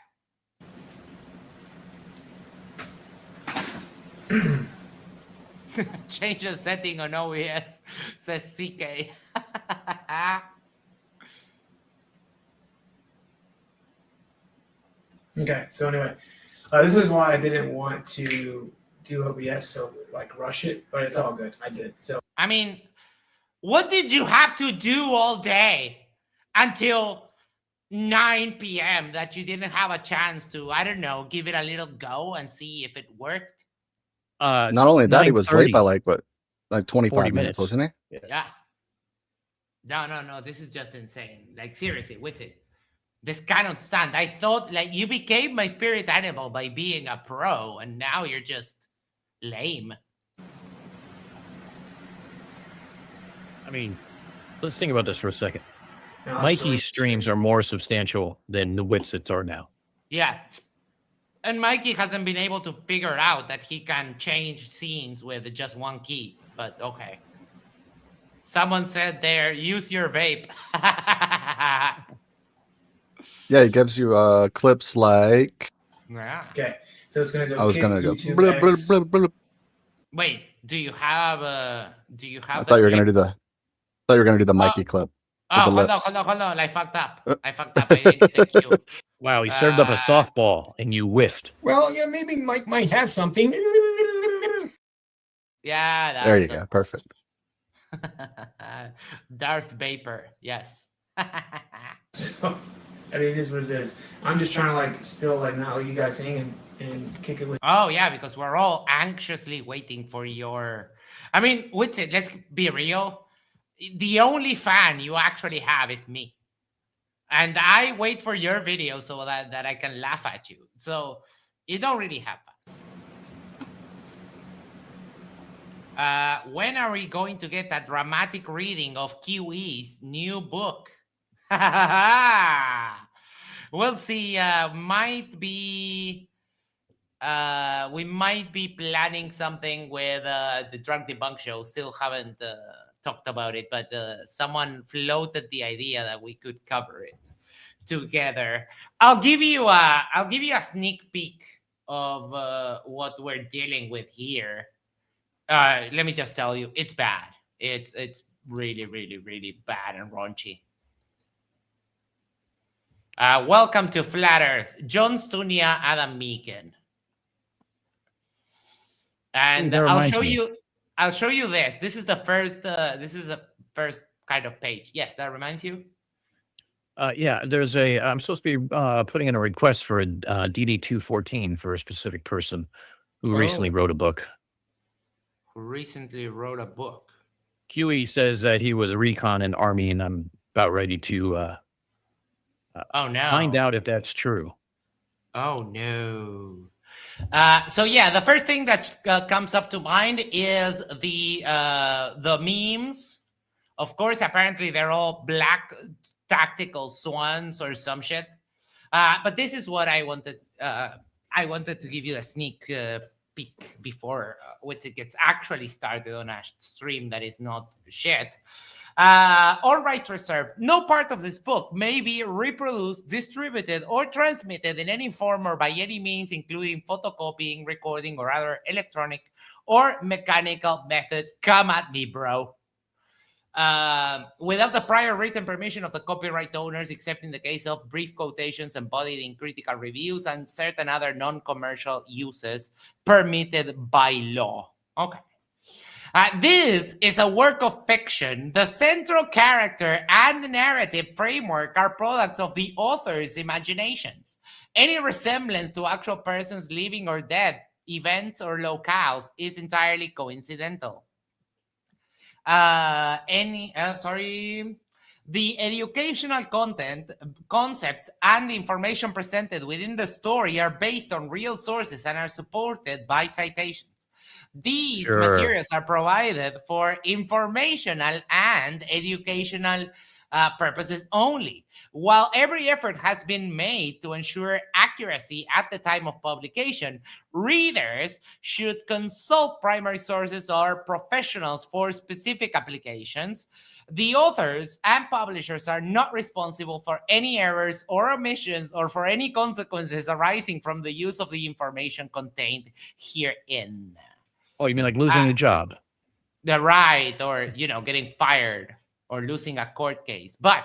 Speaker 2: Change the setting on OBS, says CK.
Speaker 4: Okay, so anyway, this is why I didn't want to do OBS, so like rush it, but it's all good. I did. So
Speaker 2: I mean, what did you have to do all day until 9 p.m. that you didn't have a chance to, I don't know, give it a little go and see if it worked?
Speaker 11: Not only that, he was
Speaker 3: 9:30.
Speaker 11: late by like 25
Speaker 3: 40
Speaker 11: minutes,
Speaker 3: minutes.
Speaker 11: wasn't he?
Speaker 2: Yeah. No. This is just insane. Like, seriously, with it. This cannot stand. I thought, like, you became my spirit animal by being a pro, and now you're just lame.
Speaker 3: I mean, let's think about this for a second.
Speaker 4: I'll
Speaker 3: Mikey's
Speaker 4: show
Speaker 3: streams are more substantial than the Witsits are now.
Speaker 2: Yeah. And Mikey hasn't been able to figure out that he can change scenes with just one key, but okay. Someone said there, use your vape.
Speaker 11: Yeah, it gives you clips like.
Speaker 2: Yeah.
Speaker 4: Okay, so it's gonna go.
Speaker 11: I was
Speaker 4: kick
Speaker 11: gonna go.
Speaker 4: YouTube
Speaker 11: Blip, blip,
Speaker 4: X.
Speaker 11: blip, blip.
Speaker 2: Wait, do you have
Speaker 11: I
Speaker 2: the
Speaker 11: thought you were gonna
Speaker 2: clip?
Speaker 11: do the. Thought you were gonna do the Mikey clip with
Speaker 2: Oh,
Speaker 11: the
Speaker 2: hold on,
Speaker 11: lips.
Speaker 2: hold on, hold on. I fucked up. I fucked up. I didn't hit you.
Speaker 3: Wow, he served up a softball and you whiffed.
Speaker 12: Well, yeah, maybe Mike might have something.
Speaker 2: Yeah, that's
Speaker 11: There you go. Perfect.
Speaker 2: Darth Vapor. Yes.
Speaker 4: So, I mean, it is what it is. I'm just trying to like still like not let you guys hang and kick it with.
Speaker 2: Oh yeah, because we're all anxiously waiting for your. I mean, with it, let's be real. The only fan you actually have is me, and I wait for your video so that I can laugh at you. So you don't really have fans. When are we going to get a dramatic reading of QE's new book? We'll see. We might be planning something with the Drunk Debunk Show. Still haven't talked about it, but someone floated the idea that we could cover it together. I'll give you a sneak peek of what we're dealing with here. Let me just tell you, it's bad. It's really, really, really bad and raunchy. Welcome to Flat Earth, John Stunia, Adam Meakin. And I'll show you this. This is the first kind of page. Yes, that reminds you?
Speaker 3: Yeah, I'm supposed to be putting in a request for a DD-214 for a specific person who recently wrote a book. QE says that he was a recon in Army, and I'm about ready to find out if that's true.
Speaker 2: Oh, no. So yeah, the first thing that comes up to mind is the memes. Of course, apparently they're all black tactical swans or some shit. But this is what I wanted. I wanted to give you a sneak peek before it gets actually started on a stream that is not shit. All rights reserved. No part of this book may be reproduced, distributed, or transmitted in any form or by any means, including photocopying, recording, or other electronic or mechanical method. Come at me, bro. Without the prior written permission of the copyright owners, except in the case of brief quotations embodied in critical reviews and certain other non-commercial uses permitted by law. Okay. This is a work of fiction. The central character and the narrative framework are products of the author's imaginations. Any resemblance to actual persons living or dead, events or locales is entirely coincidental. The educational concepts, and the information presented within the story are based on real sources and are supported by citations. These materials are provided for informational and educational purposes only. While every effort has been made to ensure accuracy at the time of publication, readers should consult primary sources or professionals for specific applications. The authors and publishers are not responsible for any errors or omissions or for any consequences arising from the use of the information contained herein.
Speaker 3: Oh, you mean like losing a job?
Speaker 2: The right, or getting fired or losing a court case. But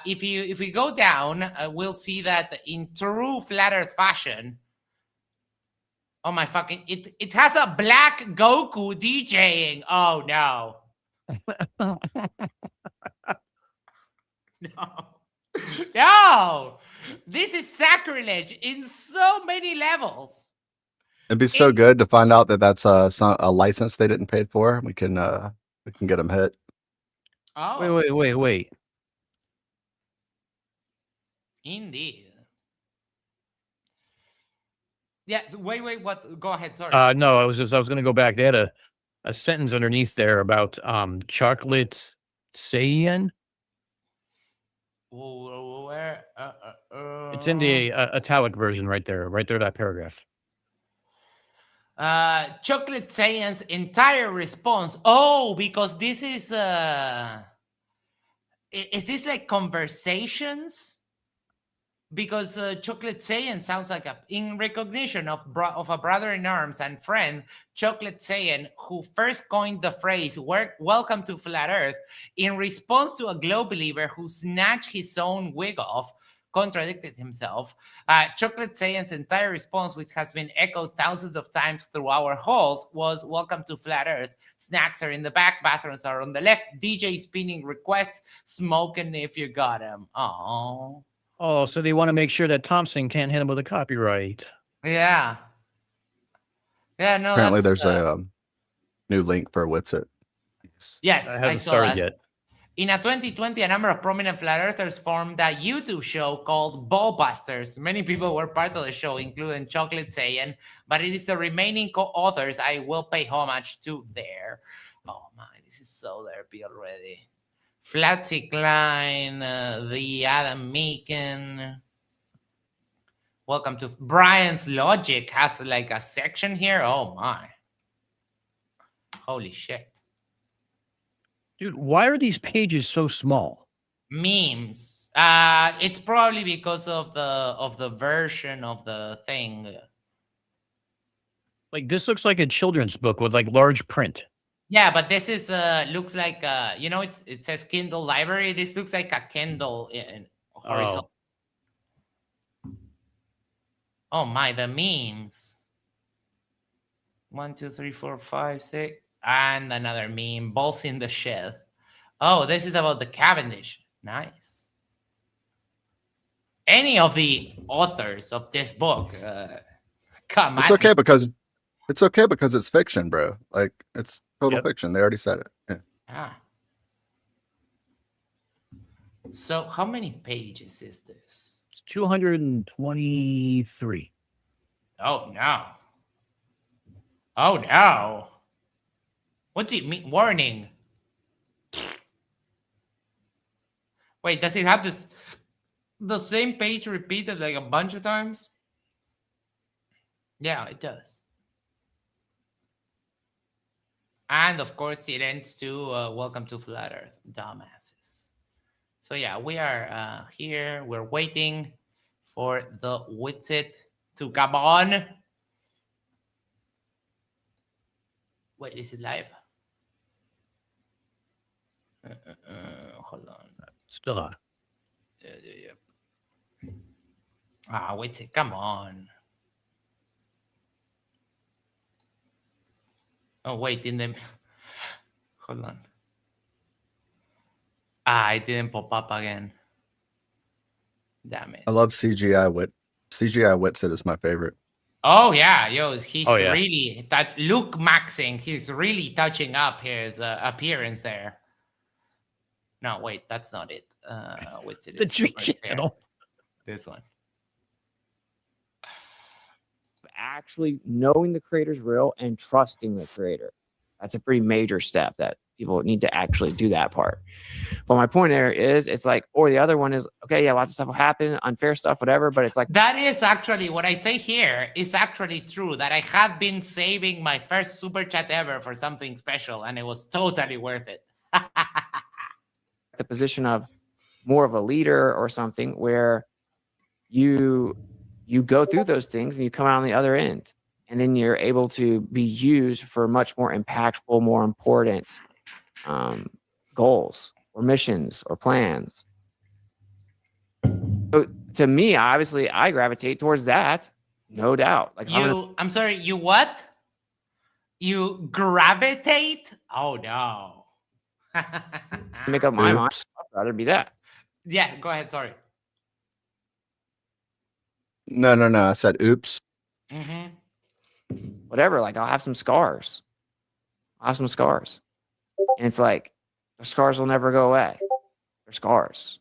Speaker 2: if we go down, we'll see that in true Flat Earth fashion. Oh my fucking! It has a black Goku DJing. Oh no! No! This is sacrilege in so many levels.
Speaker 11: It'd be so good to find out that that's a license they didn't pay for. We can get them hit.
Speaker 2: Oh.
Speaker 3: Wait.
Speaker 2: Indeed. Yeah. Wait. What? Go ahead. Sorry.
Speaker 3: No, I was going to go back. They had a sentence underneath there about chocolate Saiyan.
Speaker 2: Where?
Speaker 3: It's in the italic version right there. That paragraph.
Speaker 2: Chocolate Saiyan's entire response. Oh, because this is this like conversations? Because Chocolate Saiyan sounds like in recognition of a brother in arms and friend, Chocolate Saiyan, who first coined the phrase "Welcome to Flat Earth," in response to a globe believer who snatched his own wig off, contradicted himself. Chocolate Saiyan's entire response, which has been echoed thousands of times through our halls, was "Welcome to Flat Earth." Snacks are in the back, bathrooms are on the left. DJ spinning request, smoking if you got him. Oh.
Speaker 3: Oh, so they want to make sure that Thompson can't hit him with a copyright.
Speaker 2: Yeah. Yeah, no.
Speaker 11: Apparently, there's a new link for Witsit.
Speaker 2: Yes,
Speaker 3: I haven't
Speaker 2: saw
Speaker 3: started
Speaker 2: that.
Speaker 3: yet.
Speaker 2: In a 2020, a number of prominent flat earthers formed a YouTube show called Ballbusters. Many people were part of the show, including Chocolate Saiyan, but it is the remaining co-authors I will pay homage to there. Oh my, this is so derpy already. Flatsy Klein, the Adam Meakin. Welcome to Brian's Logic has like a section here. Oh my. Holy shit.
Speaker 3: Dude, why are these pages so small?
Speaker 2: Memes. It's probably because of the version of the thing.
Speaker 3: Like this looks like a children's book with like large print.
Speaker 2: Yeah, but this is looks like you know, it says Kindle library. This looks like a Kindle in horizontal. Oh my, the memes. 1, 2, 3, 4, 5, 6, and another meme. Balls in the shed. Oh, this is about the Cavendish. Nice. Any of the authors of this book, come.
Speaker 11: It's okay because it's fiction, bro. Like it's total fiction. They already said it. Yeah.
Speaker 2: Ah. So how many pages is this?
Speaker 3: It's 223.
Speaker 2: Oh no. Oh no. What do you mean? Warning. Wait, does it have the same page repeated like a bunch of times? Yeah, it does. And of course, it ends to "Welcome to Flat Earth, dumbasses." So yeah, we are here. We're waiting for the Witsit to come on. Wait, is it live? Hold on.
Speaker 3: Still on.
Speaker 2: Yep. Witsit, come on. Oh, wait, hold on. It didn't pop up again. Damn it.
Speaker 11: I love CGI Witsit is my favorite.
Speaker 2: Oh yeah, yo, he's
Speaker 3: Oh, yeah.
Speaker 2: really that Luke Maxing. He's really touching up his appearance there. No, wait, that's not it. Witsit
Speaker 3: The
Speaker 2: is
Speaker 3: G
Speaker 2: right there.
Speaker 3: channel.
Speaker 2: This one.
Speaker 4: Actually knowing the creator's real and trusting the creator. That's a pretty major step that people need to actually do that part. But my point there is it's like, or the other one is, okay, yeah, lots of stuff will happen, unfair stuff, whatever, but it's like
Speaker 2: That is actually what I say here is actually true, that I have been saving my first super chat ever for something special and it was totally worth it.
Speaker 4: the position of more of a leader or something where you go through those things and you come out on the other end, and then you're able to be used for much more impactful, more important goals or missions or plans. So to me, obviously, I gravitate towards that, no doubt. Like
Speaker 2: I'm sorry, you what? You gravitate? Oh no.
Speaker 4: make up my mind. I'd rather be that.
Speaker 2: Yeah, go ahead. Sorry.
Speaker 11: No. I said oops.
Speaker 4: Whatever. Like I'll have some scars. And it's like the scars will never go away. They're scars.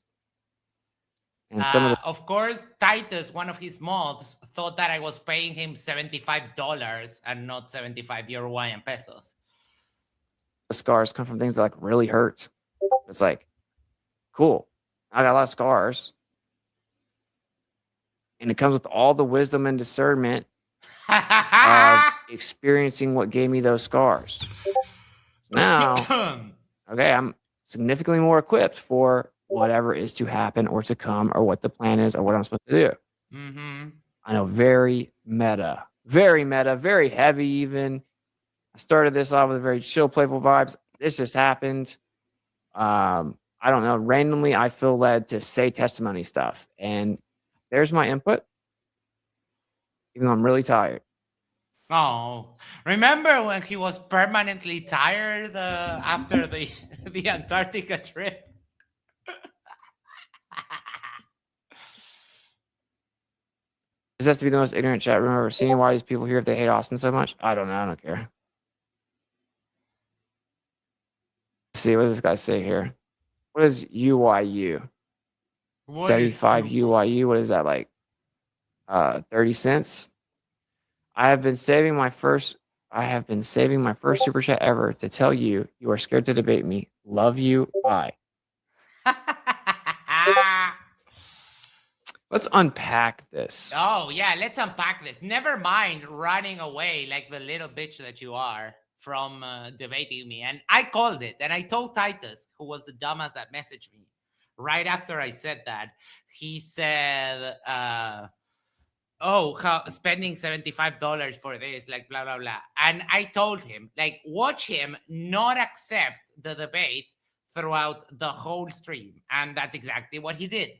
Speaker 4: And some
Speaker 2: of course, Titus, one of his mods, thought that I was paying him $75 and not 75 Uruguayan pesos.
Speaker 4: the scars come from things that like really hurt. It's like, cool. I got a lot of scars. And it comes with all the wisdom and discernment of experiencing what gave me those scars. Now, okay, I'm significantly more equipped for whatever is to happen or to come or what the plan is or what I'm supposed to do.
Speaker 2: Mm-hmm.
Speaker 4: I know, very meta, very heavy even. I started this off with very chill, playful vibes. This just happened. I don't know. Randomly, I feel led to say testimony stuff. And there's my input, even though I'm really tired.
Speaker 2: Oh, remember when he was permanently tired after the the Antarctica trip?
Speaker 4: This has to be the most ignorant chat room I've ever seen. Why these people here if they hate Austin so much? I don't know. I don't care. Let's see, what does this guy say here? What is UYU? 75 UYU. What is that, like 30 cents? I have been saving my first super chat ever to tell you you are scared to debate me. Love you. Bye. Let's unpack this.
Speaker 2: Oh, yeah, let's unpack this. Never mind running away like the little bitch that you are from debating me. And I called it. And I told Titus, who was the dumbass that messaged me, right after I said that. He said, spending $75 for this, like, blah, blah, blah. And I told him, like, watch him not accept the debate throughout the whole stream. And that's exactly what he did.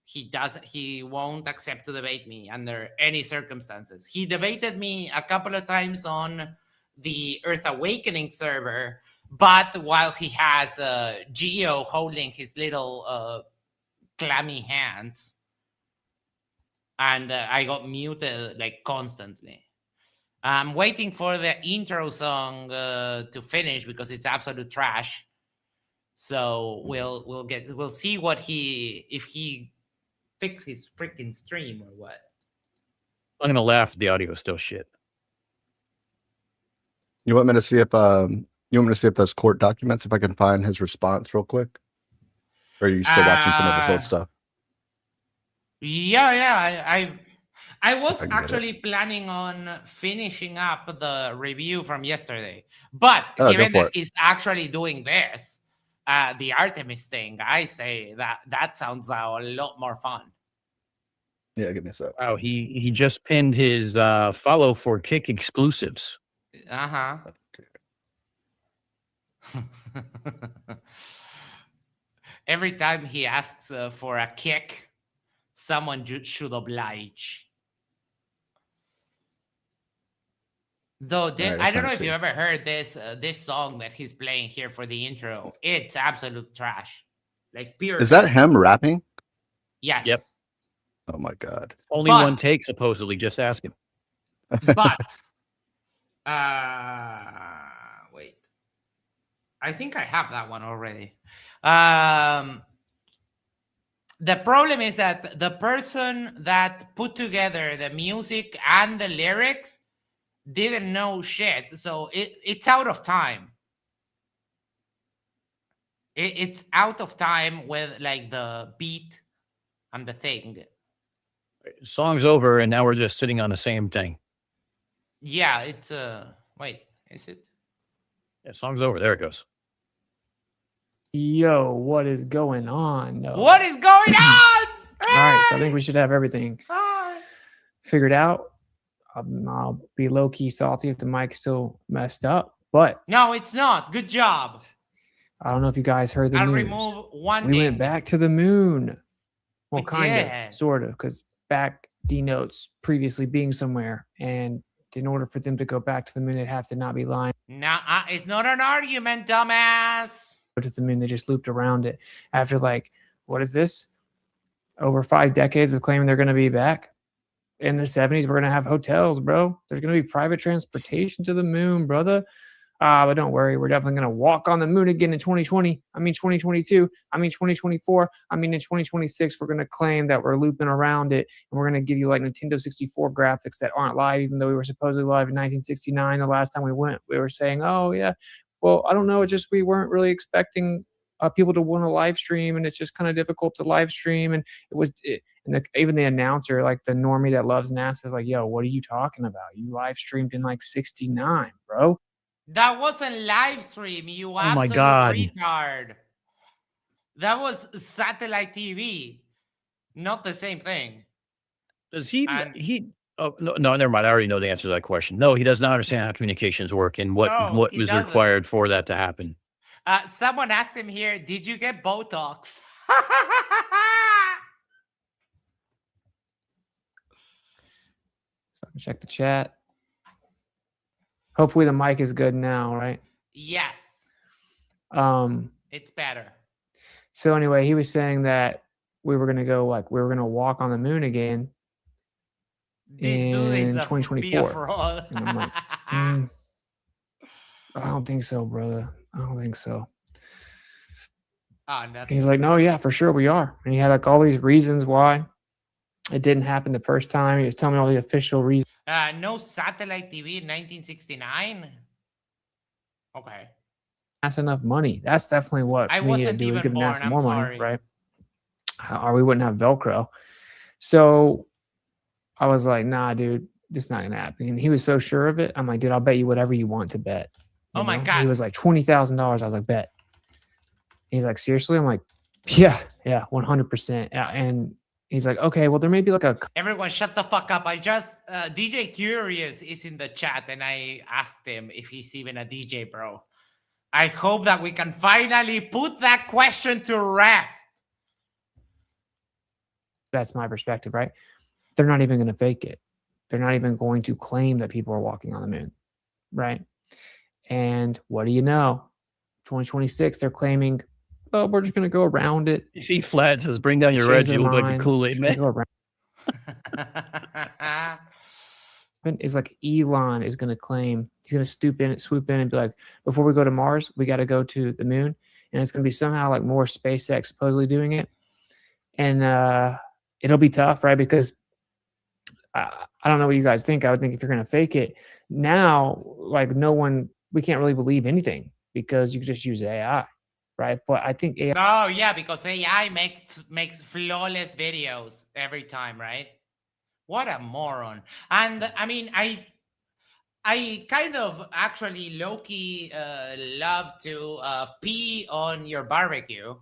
Speaker 2: He won't accept to debate me under any circumstances. He debated me a couple of times on the Earth Awakening server, but while he has Geo holding his little clammy hands, and I got muted like constantly. I'm waiting for the intro song to finish because it's absolute trash. So we'll see if he fix his freaking stream or what.
Speaker 3: I'm gonna laugh. The audio is still shit.
Speaker 11: You want me to see if those court documents, if I can find his response real quick? Or are you still watching some of his old stuff?
Speaker 2: Yeah. I was actually planning on finishing up the review from yesterday, but given that he's actually doing this, the Artemis thing, I say that sounds a lot more fun.
Speaker 11: Yeah, give me a sec.
Speaker 3: Wow, he just pinned his follow for kick exclusives.
Speaker 2: Uh-huh. Every time he asks for a kick, someone should oblige. Though I don't know if you ever heard this song that he's playing here for the intro. It's absolute trash. Like pure.
Speaker 11: Is that him rapping?
Speaker 2: Yes.
Speaker 3: Yep.
Speaker 11: Oh my god.
Speaker 3: Only one take, supposedly. Just ask him.
Speaker 2: But wait. I think I have that one already. The problem is that the person that put together the music and the lyrics didn't know shit, so it's out of time. It's out of time with like the beat and the thing.
Speaker 3: Song's over, and now we're just sitting on the same thing.
Speaker 2: Yeah, it's wait, is it?
Speaker 3: Yeah, song's over. There it goes.
Speaker 4: Yo, what is going on? No.
Speaker 2: What is going on?
Speaker 4: All right, so I think we should have everything figured out. I'll be low-key salty if the mic's still messed up, but
Speaker 2: no, it's not. Good job.
Speaker 4: I don't know if you guys heard the
Speaker 2: I'll
Speaker 4: news.
Speaker 2: remove one
Speaker 4: We
Speaker 2: thing.
Speaker 4: went back to the moon. Well,
Speaker 2: We
Speaker 4: kind
Speaker 2: did.
Speaker 4: of, sort of, because back denotes previously being somewhere, and in order for them to go back to the moon, they'd have to not be lying.
Speaker 2: Nah, it's not an argument, dumbass.
Speaker 4: Go to the moon, they just looped around it after, like, what is this? Over 5 decades of claiming they're going to be back. In the 70s, we're going to have hotels, bro. There's going to be private transportation to the moon, brother. But don't worry, we're definitely going to walk on the moon again in 2020. I mean, 2022. I mean, 2024. I mean, in 2026, we're going to claim that we're looping around it. And we're going to give you like Nintendo 64 graphics that aren't live, even though we were supposedly live in 1969. The last time we went, we were saying, oh, yeah, well, I don't know. It's just we weren't really expecting people to want to live stream, and it's just kind of difficult to live stream. And even the announcer, like the normie that loves NASA, is like, yo, what are you talking about? You live streamed in like 69, bro.
Speaker 2: That wasn't live stream, you
Speaker 3: Oh my
Speaker 2: absolute
Speaker 3: God.
Speaker 2: retard. That was satellite TV, not the same thing.
Speaker 3: Does he? Oh no, never mind. I already know the answer to that question. No, he does not understand how communications work and what
Speaker 2: he
Speaker 3: was
Speaker 2: doesn't.
Speaker 3: required for that to happen.
Speaker 2: Someone asked him here, did you get Botox?
Speaker 4: So I can check the chat. Hopefully the mic is good now, right?
Speaker 2: Yes. It's better.
Speaker 4: So anyway, he was saying that we were gonna walk on the moon again in 2024. And I'm like, I don't think so, brother. I don't think so. He's like, no, yeah, for sure we are. And he had like all these reasons why it didn't happen the first time. He was telling me all the official reasons.
Speaker 2: No satellite TV in 1969. Okay.
Speaker 4: That's enough money. That's definitely what we need to do, is give NASA more money, right? Or we wouldn't have Velcro. So I was like, nah, dude, this is not gonna happen. And he was so sure of it. I'm like, dude, I'll bet you whatever you want to bet.
Speaker 2: Oh my God.
Speaker 4: He was like $20,000. I was like, bet. He's like, seriously? I'm like, yeah, 100%. And he's like, okay, well, there may be like a...
Speaker 2: Everyone shut the fuck up. I just, DJ Curious is in the chat, and I asked him if he's even a DJ, bro. I hope that we can finally put that question to rest.
Speaker 4: That's my perspective, right? They're not even going to fake it. They're not even going to claim that people are walking on the moon, right? And what do you know? 2026, they're claiming, oh, we're just going to go around it.
Speaker 3: You see Flat says, bring down your red, you look like a Kool-Aid man.
Speaker 4: Is like Elon is going to claim, he's going to swoop in and be like, before we go to Mars, we got to go to the moon. And it's going to be somehow like more SpaceX supposedly doing it. And it'll be tough, right? Because I don't know what you guys think. I would think if you're going to fake it now, like we can't really believe anything because you can just use AI, right? But I think AI.
Speaker 2: Oh yeah, because AI makes flawless videos every time, right? What a moron. And I mean, I kind of actually low-key love to pee on your barbecue.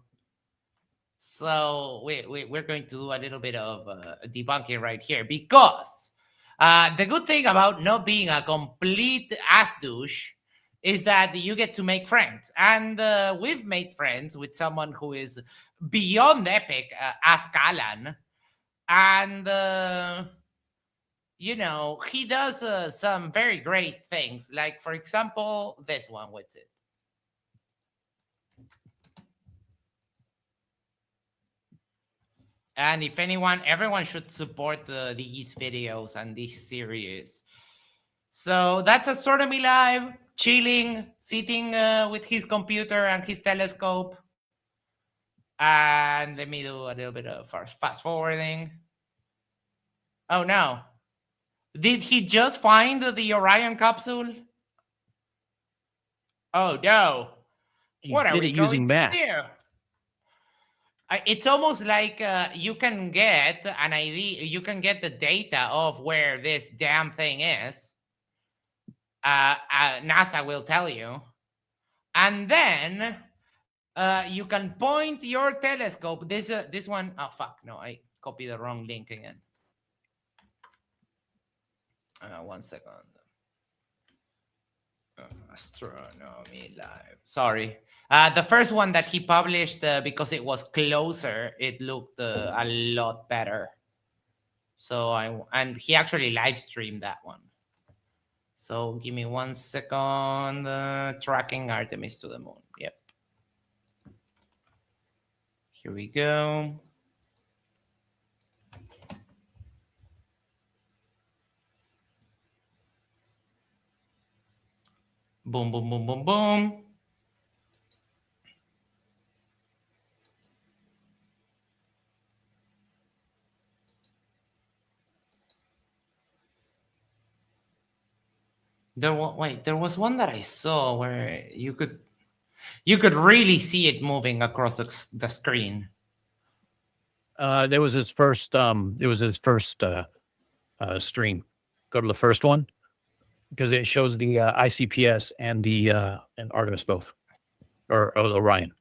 Speaker 2: So we're going to do a little bit of debunking right here, because the good thing about not being a complete ass douche is that you get to make friends. And we've made friends with someone who is beyond epic, Ask Alan. And, you know, he does some very great things. Like, for example, this one with it. And if everyone should support these videos and this series. So that's Astronomy Live, chilling, sitting with his computer and his telescope. And let me do a little bit of fast forwarding. Oh no. Did he just find the Orion capsule? Oh no. What are we going to do? It's almost like you can get an idea, you can get the data of where this damn thing is. NASA will tell you. And then you can point your telescope. This one, oh fuck, no, I copied the wrong link again. 1 second. Astronomy Live. Sorry. The first one that he published, because it was closer, it looked a lot better. So and he actually live streamed that one. So give me 1 second. Tracking Artemis to the moon. Yep. Here we go. Boom, boom, boom, boom, boom. There was one that I saw where you could You could really see it moving across the screen.
Speaker 3: There was his first. It was his first stream. Go to the first one because it shows the ICPS and the and Artemis both, or Orion.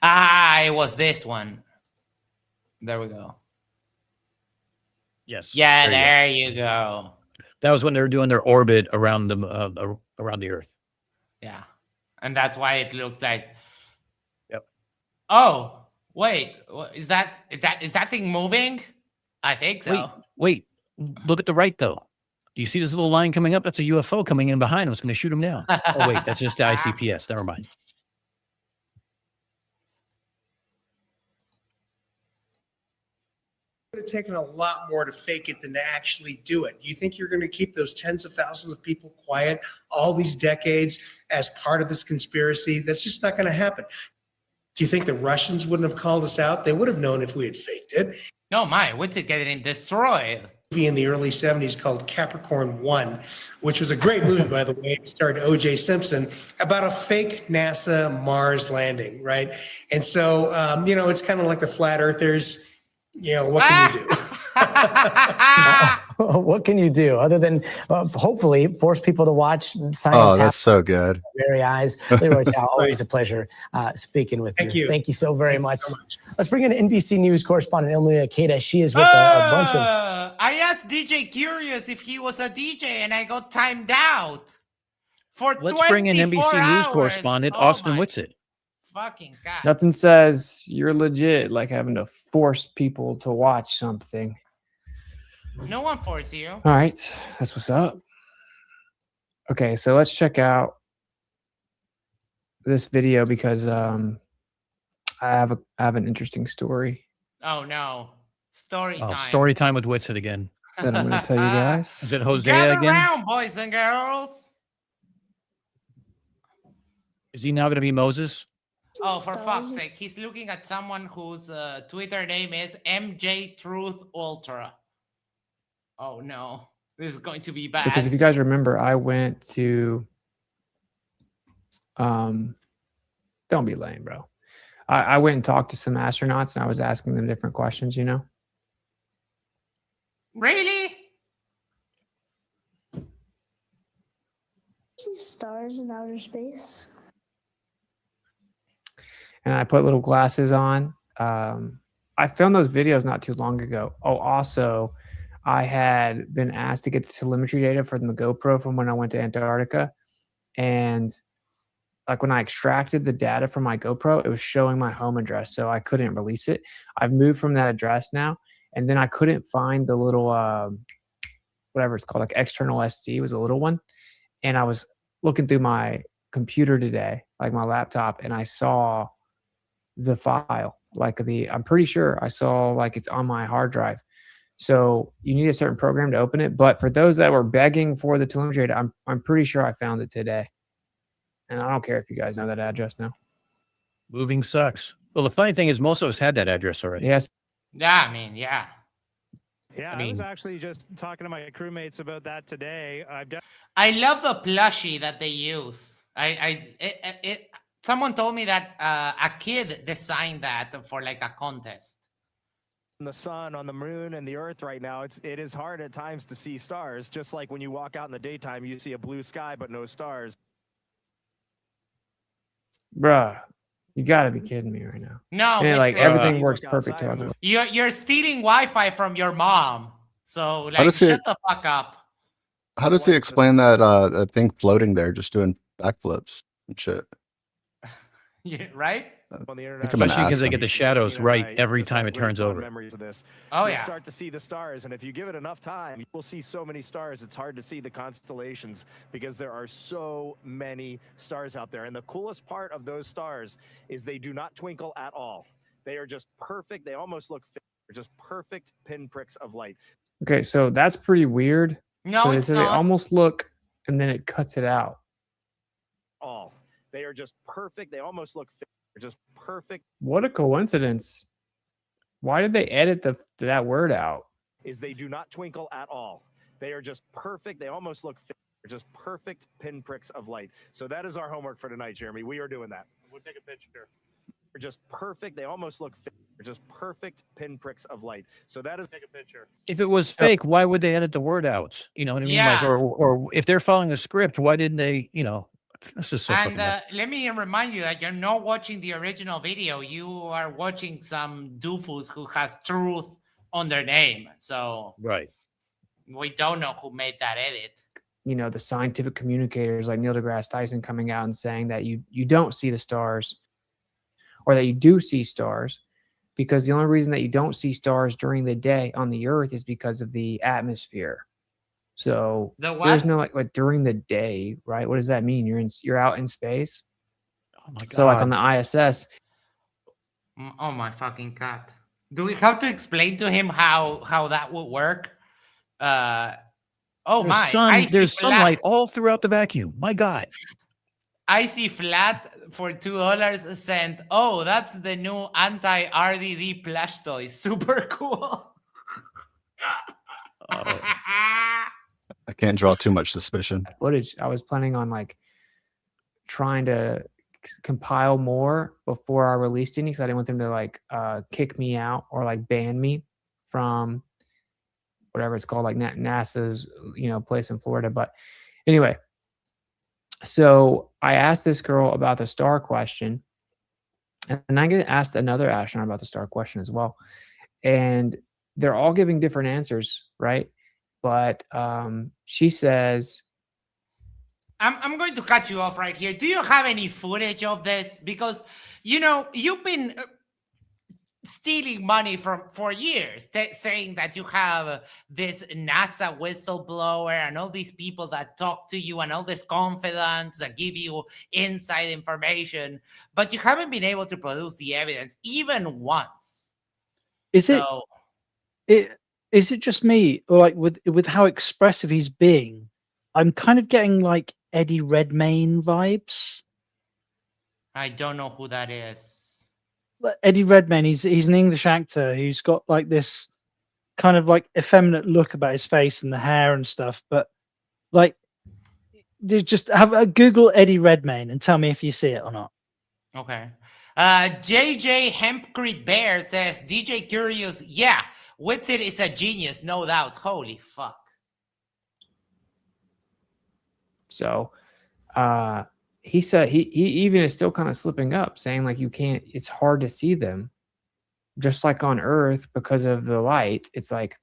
Speaker 2: Ah, it was this one. There we go.
Speaker 3: Yes.
Speaker 2: Yeah, there you go.
Speaker 3: That was when they were doing their orbit around the around the Earth.
Speaker 2: Yeah, and that's why it looks like.
Speaker 3: Yep.
Speaker 2: Oh wait, is that thing moving? I think so.
Speaker 3: Wait, look at the right though. Do you see this little line coming up? That's a UFO coming in behind him. It's going to shoot him down. Oh wait, that's just the ICPS. Never mind.
Speaker 13: It would have taken a lot more to fake it than to actually do it. You think you're going to keep those tens of thousands of people quiet all these decades as part of this conspiracy? That's just not going to happen. Do you think the Russians wouldn't have called us out? They would have known if we had faked it.
Speaker 2: No, my, what's it getting destroyed?
Speaker 13: Movie in the early 70s called Capricorn 1, which was a great movie, by the way. It starred O.J. Simpson, about a fake NASA Mars landing, right? And so, it's kind of like the flat earthers. What can you do?
Speaker 14: What can you do other than hopefully force people to watch science?
Speaker 11: Oh, that's so good.
Speaker 14: Very eyes. Leroy Chow, always a pleasure speaking with you. Thank you so very much. Let's bring in NBC News correspondent Ilya Keda. She is with a bunch of.
Speaker 2: I asked DJ Curious if he was a DJ, and I got timed out for 24
Speaker 3: Let's bring in NBC
Speaker 2: hours.
Speaker 3: News correspondent Austin Whitsitt.
Speaker 2: Fucking God.
Speaker 4: Nothing says you're legit like having to force people to watch something.
Speaker 2: No one forced you.
Speaker 4: All right, that's what's up. Okay, so let's check out this video because I have an interesting story
Speaker 2: Oh no. Story time.
Speaker 3: Story time with Whitsitt again.
Speaker 4: that I'm going to tell you guys.
Speaker 3: Is it Hosea
Speaker 2: Gather
Speaker 3: again?
Speaker 2: around, boys and girls.
Speaker 3: Is he now going to be Moses?
Speaker 2: Oh, for fuck's sake. He's looking at someone whose Twitter name is MJ Truth Ultra. Oh no. This is going to be bad.
Speaker 4: Because if you guys remember, I went to don't be lame, bro. I went and talked to some astronauts and I was asking them different questions,
Speaker 2: Really?
Speaker 15: Stars in outer space.
Speaker 4: And I put little glasses on. I filmed those videos not too long ago. Oh, also, I had been asked to get the telemetry data from the GoPro from when I went to Antarctica. And like when I extracted the data from my GoPro, it was showing my home address, so I couldn't release it. I've moved from that address now. And then I couldn't find the little, whatever it's called, like external SD was a little one. And I was looking through my computer today, like my laptop, and I saw the file, I'm pretty sure I saw like it's on my hard drive. So you need a certain program to open it. But for those that were begging for the telemetry data, I'm pretty sure I found it today. And I don't care if you guys know that address now.
Speaker 3: Moving sucks. Well, the funny thing is most of us had that address already.
Speaker 4: Yes.
Speaker 2: Yeah, I mean, yeah.
Speaker 16: Yeah, I was actually just talking to my crewmates about that today.
Speaker 2: I love the plushie that they use. Someone told me that a kid designed that for like a contest.
Speaker 16: The sun, on the moon, and the earth right now, it is hard at times to see stars. Just like when you walk out in the daytime, you see a blue sky but no stars.
Speaker 4: Bruh, you gotta be kidding me right now.
Speaker 2: No,
Speaker 4: man, like everything works perfect.
Speaker 2: You're stealing Wi-Fi from your mom, so like shut the fuck up.
Speaker 11: How does he explain that thing floating there, just doing backflips and shit?
Speaker 2: Yeah, right?
Speaker 3: Especially because they get the shadows right every time it turns over.
Speaker 16: Memories of this.
Speaker 2: Oh
Speaker 16: You'll
Speaker 2: yeah.
Speaker 16: Start to see the stars, and if you give it enough time, you will see so many stars. It's hard to see the constellations because there are so many stars out there. And the coolest part of those stars is they do not twinkle at all. They are just perfect. They almost look they're just perfect pinpricks of light.
Speaker 4: Okay, so that's pretty weird.
Speaker 2: No,
Speaker 4: so
Speaker 2: it's
Speaker 4: they
Speaker 2: not.
Speaker 4: almost look, and then it cuts it out.
Speaker 16: All. They are just perfect. They almost look they're just perfect.
Speaker 4: What a coincidence! Why did they edit that word out?
Speaker 16: Is they do not twinkle at all. They are just perfect. They almost look Just perfect pinpricks of light. So that is our homework for tonight, Jeremy. We are doing that. We'll take a picture. They're just perfect. They almost look fake. They're just perfect pinpricks of light. So that is take a picture.
Speaker 3: If it was fake, why would they edit the word out? You know what I mean? Like,
Speaker 2: Yeah.
Speaker 3: or if they're following the script, why didn't they? You know, this is so fucking.
Speaker 2: And let me remind you that you're not watching the original video. You are watching some doofus who has truth on their name. So
Speaker 3: right,
Speaker 2: we don't know who made that edit.
Speaker 4: You know, the scientific communicators like Neil deGrasse Tyson coming out and saying that you don't see the stars, or that you do see stars, because the only reason that you don't see stars during the day on the Earth is because of the atmosphere. So there's no like during the day, right? What does that mean? You're out in space.
Speaker 3: Oh my god!
Speaker 4: So like on the ISS.
Speaker 2: Oh my fucking god! Do we have to explain to him how that would work? Oh
Speaker 3: there's sunlight all throughout the vacuum. My god!
Speaker 2: Icy Flat for $2 sent. Oh, that's the new anti-RDD plush toy. Super cool.
Speaker 11: I can't draw too much suspicion.
Speaker 4: Footage. I was planning on like trying to compile more before I released any, because I didn't want them to like kick me out or like ban me from whatever it's called, like NASA's place in Florida. But anyway, so I asked this girl about the star question, and I get asked another astronaut about the star question as well, and they're all giving different answers, right? But she says,
Speaker 2: I'm going to cut you off right here. Do you have any footage of this? Because, you've been stealing money for years, saying that you have this NASA whistleblower and all these people that talk to you and all this confidence that give you inside information, but you haven't been able to produce the evidence even once.
Speaker 17: Is it just me, or like with how expressive he's being? I'm kind of getting like Eddie Redmayne vibes.
Speaker 2: I don't know who that is.
Speaker 17: Eddie Redmayne, he's an English actor who's got like this kind of like effeminate look about his face and the hair and stuff. But like, just have a Google Eddie Redmayne and tell me if you see it or not.
Speaker 2: Okay. JJ Hempcrete Bear says DJ Curious. Yeah, Whitsitt is a genius, no doubt. Holy fuck.
Speaker 4: So he said he even is still kind of slipping up, saying like it's hard to see them, just like on Earth because of the light. It's like,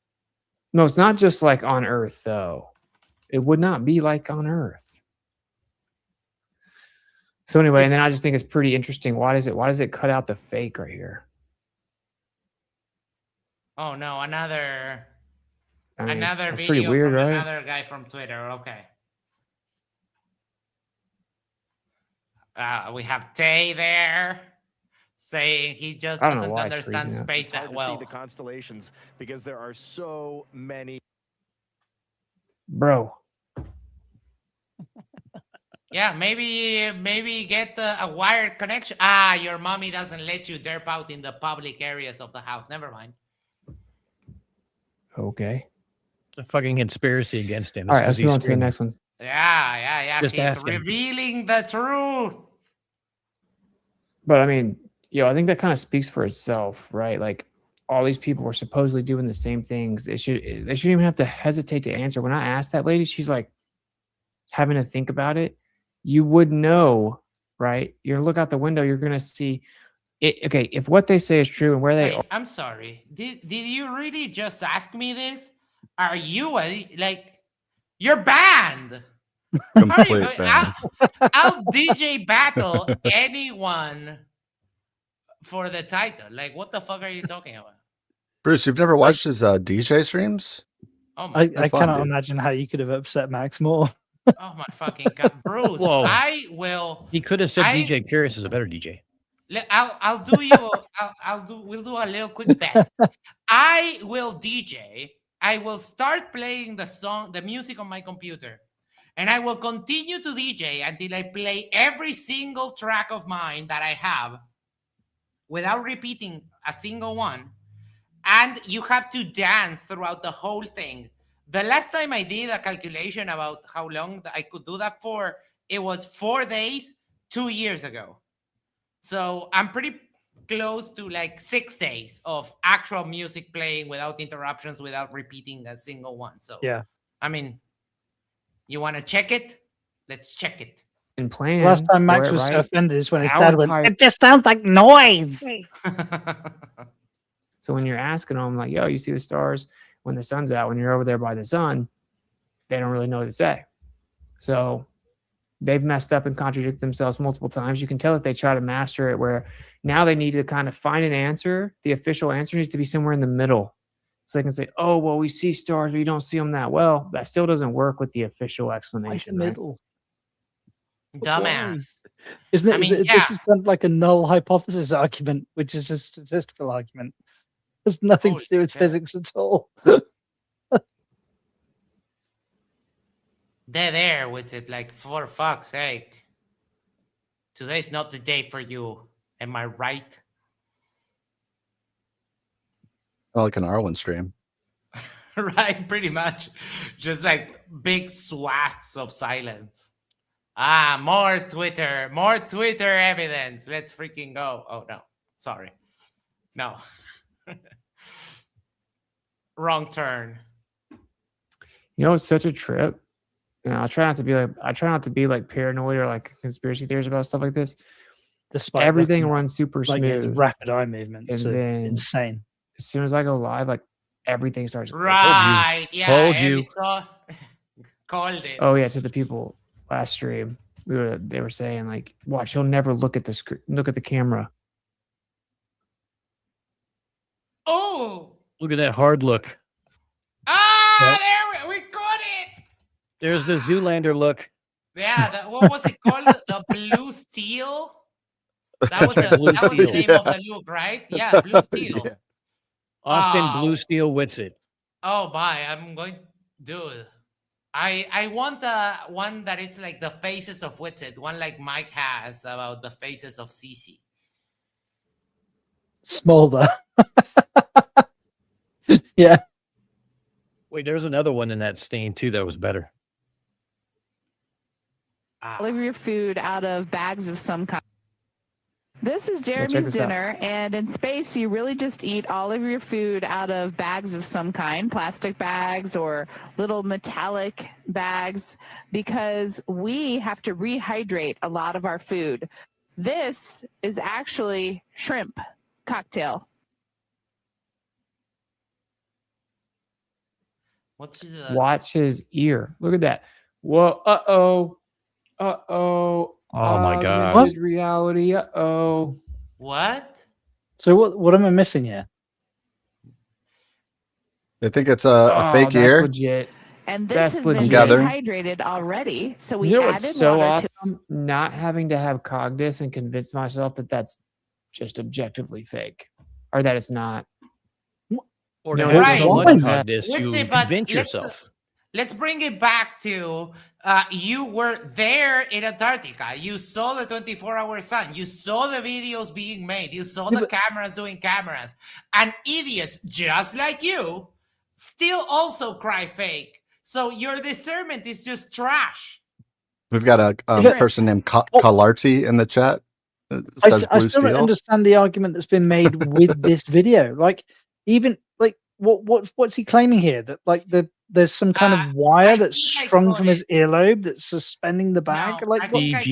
Speaker 4: no, it's not just like on Earth though. It would not be like on Earth. So anyway, and then I just think it's pretty interesting. Why does it cut out the fake right here?
Speaker 2: Oh no, another
Speaker 4: that's
Speaker 2: video
Speaker 4: pretty weird,
Speaker 2: from
Speaker 4: right?
Speaker 2: another guy from Twitter. Okay. We have Tay there saying he just doesn't understand space that well.
Speaker 16: See the constellations because there are so many.
Speaker 4: Bro.
Speaker 2: Yeah, maybe get a wired connection. Your mommy doesn't let you derp out in the public areas of the house. Never mind.
Speaker 4: Okay.
Speaker 3: It's a fucking conspiracy against him.
Speaker 4: All right, let's move on to the next one.
Speaker 2: Yeah.
Speaker 3: Just
Speaker 2: He's
Speaker 3: ask him.
Speaker 2: revealing the truth.
Speaker 4: But I mean, I think that kind of speaks for itself, right? Like all these people were supposedly doing the same things. They shouldn't even have to hesitate to answer. When I asked that lady, she's like having to think about it. You would know, right? You look out the window, you're gonna see it. Okay, if what they say is true and where they are.
Speaker 2: I'm sorry. Did you really just ask me this? Are you you're banned?
Speaker 11: Complete ban.
Speaker 2: I'll DJ battle anyone for the title. Like, what the fuck are you talking about?
Speaker 11: Bruce, you've never watched his DJ streams?
Speaker 2: Oh my
Speaker 17: I cannot imagine how you could have upset Max more.
Speaker 2: Oh my fucking god, Bruce!
Speaker 3: Whoa.
Speaker 2: I will.
Speaker 3: He could have said DJ Curious is a better DJ.
Speaker 2: I'll do you. We'll do a little quick bet. I will DJ. I will start playing the music on my computer, and I will continue to DJ until I play every single track of mine that I have, without repeating a single one. And you have to dance throughout the whole thing. The last time I did a calculation about how long I could do that for, it was 4 days, 2 years ago. So I'm pretty close to like 6 days of actual music playing without interruptions, without repeating a single one. So
Speaker 17: yeah,
Speaker 2: I mean, you want to check it? Let's check it.
Speaker 4: And plan.
Speaker 17: Last time Max
Speaker 4: for it,
Speaker 17: was so
Speaker 4: right?
Speaker 17: offended is when his
Speaker 4: Our
Speaker 17: dad went,
Speaker 4: entire-
Speaker 17: "It just sounds like noise."
Speaker 4: So when you're asking them, like, yo, you see the stars when the sun's out, when you're over there by the sun, they don't really know what to say. So they've messed up and contradicted themselves multiple times. You can tell that they try to master it, where now they need to kind of find an answer. The official answer needs to be somewhere in the middle. So they can say, oh, well, we see stars, but you don't see them that well. That still doesn't work with the official explanation.
Speaker 17: the
Speaker 4: Right?
Speaker 17: middle.
Speaker 2: Dumbass.
Speaker 17: Isn't it?
Speaker 2: I mean,
Speaker 17: This
Speaker 2: yeah.
Speaker 17: is kind of like a null hypothesis argument, which is a statistical argument. There's nothing to do with physics at all.
Speaker 2: They're there with it, like, for fuck's sake. Today's not the day for you. Am I right?
Speaker 11: Like an Arwen stream.
Speaker 2: Right, pretty much. Just like big swaths of silence. Ah, more Twitter evidence. Let's freaking go. Oh, no. Sorry. No. Wrong turn.
Speaker 4: You know, it's such a trip. And I try not to be like paranoid or like conspiracy theories about stuff like this.
Speaker 17: Despite
Speaker 4: everything
Speaker 17: looking
Speaker 4: runs super
Speaker 17: like his
Speaker 4: smooth,
Speaker 17: rapid eye movements,
Speaker 4: and
Speaker 17: so
Speaker 4: then
Speaker 17: insane.
Speaker 4: as soon as I go live, like everything starts.
Speaker 2: Right. Yeah.
Speaker 4: Told you.
Speaker 2: Called it.
Speaker 4: Oh yeah, to the people last stream, they were saying like, watch, he'll never look at the screen, look at the camera.
Speaker 2: Oh.
Speaker 3: Look at that hard look.
Speaker 2: Ah, there we got it.
Speaker 3: There's the Zoolander look.
Speaker 2: Yeah, what was it called? The blue steel? That was the name of the look, right? Yeah, blue steel.
Speaker 3: Yeah. Austin Blue Steel Whitsett.
Speaker 2: Oh, bye. I'm going, dude. I want the one that it's like the faces of Whitsett, one like Mike has about the faces of Cece.
Speaker 17: Smolder. Yeah.
Speaker 3: Wait, there's another one in that stain too that was better.
Speaker 18: All of your food out of bags of some kind. This is
Speaker 4: check
Speaker 18: Jeremy's
Speaker 4: this out.
Speaker 18: dinner, and in space, you really just eat all of your food out of bags of some kind, plastic bags or little metallic bags, because we have to rehydrate a lot of our food. This is actually shrimp cocktail.
Speaker 2: What's
Speaker 4: Watch his ear. Look at that. Whoa. Uh-oh. Uh-oh.
Speaker 3: Oh my God.
Speaker 4: Augmented reality. Uh-oh.
Speaker 2: What?
Speaker 17: So what am I missing here?
Speaker 11: They think it's a fake
Speaker 4: that's
Speaker 11: ear.
Speaker 4: legit.
Speaker 18: And this
Speaker 4: That's
Speaker 18: has been
Speaker 4: legit.
Speaker 11: gathering.
Speaker 18: rehydrated already, so we
Speaker 4: You know
Speaker 18: added
Speaker 4: what's so
Speaker 18: water to
Speaker 4: awesome? Not having to have Cognis and convince myself that that's just objectively fake, or that it's not.
Speaker 3: Or
Speaker 4: No,
Speaker 3: to have
Speaker 2: right.
Speaker 3: so much
Speaker 4: Why?
Speaker 3: of this,
Speaker 2: Let's
Speaker 3: you
Speaker 2: say, but
Speaker 3: convince
Speaker 2: let's-
Speaker 3: yourself.
Speaker 2: Let's bring it back to you were there in Antarctica. You saw the 24-hour sun. You saw the videos being made. You saw the cameras doing cameras. And idiots just like you still also cry fake. So your discernment is just trash.
Speaker 11: We've got a person named Kalarti in the chat.
Speaker 17: I
Speaker 11: Says
Speaker 17: I
Speaker 11: Blue
Speaker 17: still don't
Speaker 11: Steel.
Speaker 17: understand the argument that's been made with this video. Like, even like what's he claiming here? That like there's some kind of wire that's strung from his earlobe that's suspending the bag.
Speaker 2: No,
Speaker 17: like
Speaker 2: I think I got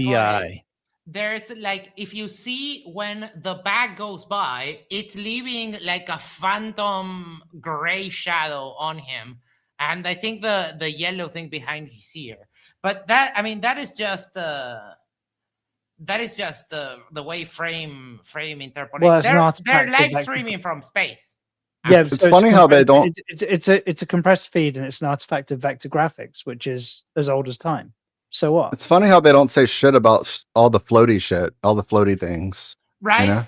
Speaker 2: it.
Speaker 3: CGI.
Speaker 2: There's like, if you see when the bag goes by, it's leaving like a phantom gray shadow on him. And I think the yellow thing behind his ear. But that, I mean, that is just the way frame interpolate.
Speaker 17: Well, it's
Speaker 2: they're
Speaker 17: not
Speaker 2: they're
Speaker 17: factored
Speaker 2: live
Speaker 17: back-
Speaker 2: streaming from space.
Speaker 17: Yeah,
Speaker 11: It's funny how they don't-
Speaker 17: It's a compressed feed, and it's an artifact of vector graphics, which is as old as time. So what?
Speaker 11: It's funny how they don't say shit about all the floaty shit, all the floaty things,
Speaker 2: Right?
Speaker 11: You know,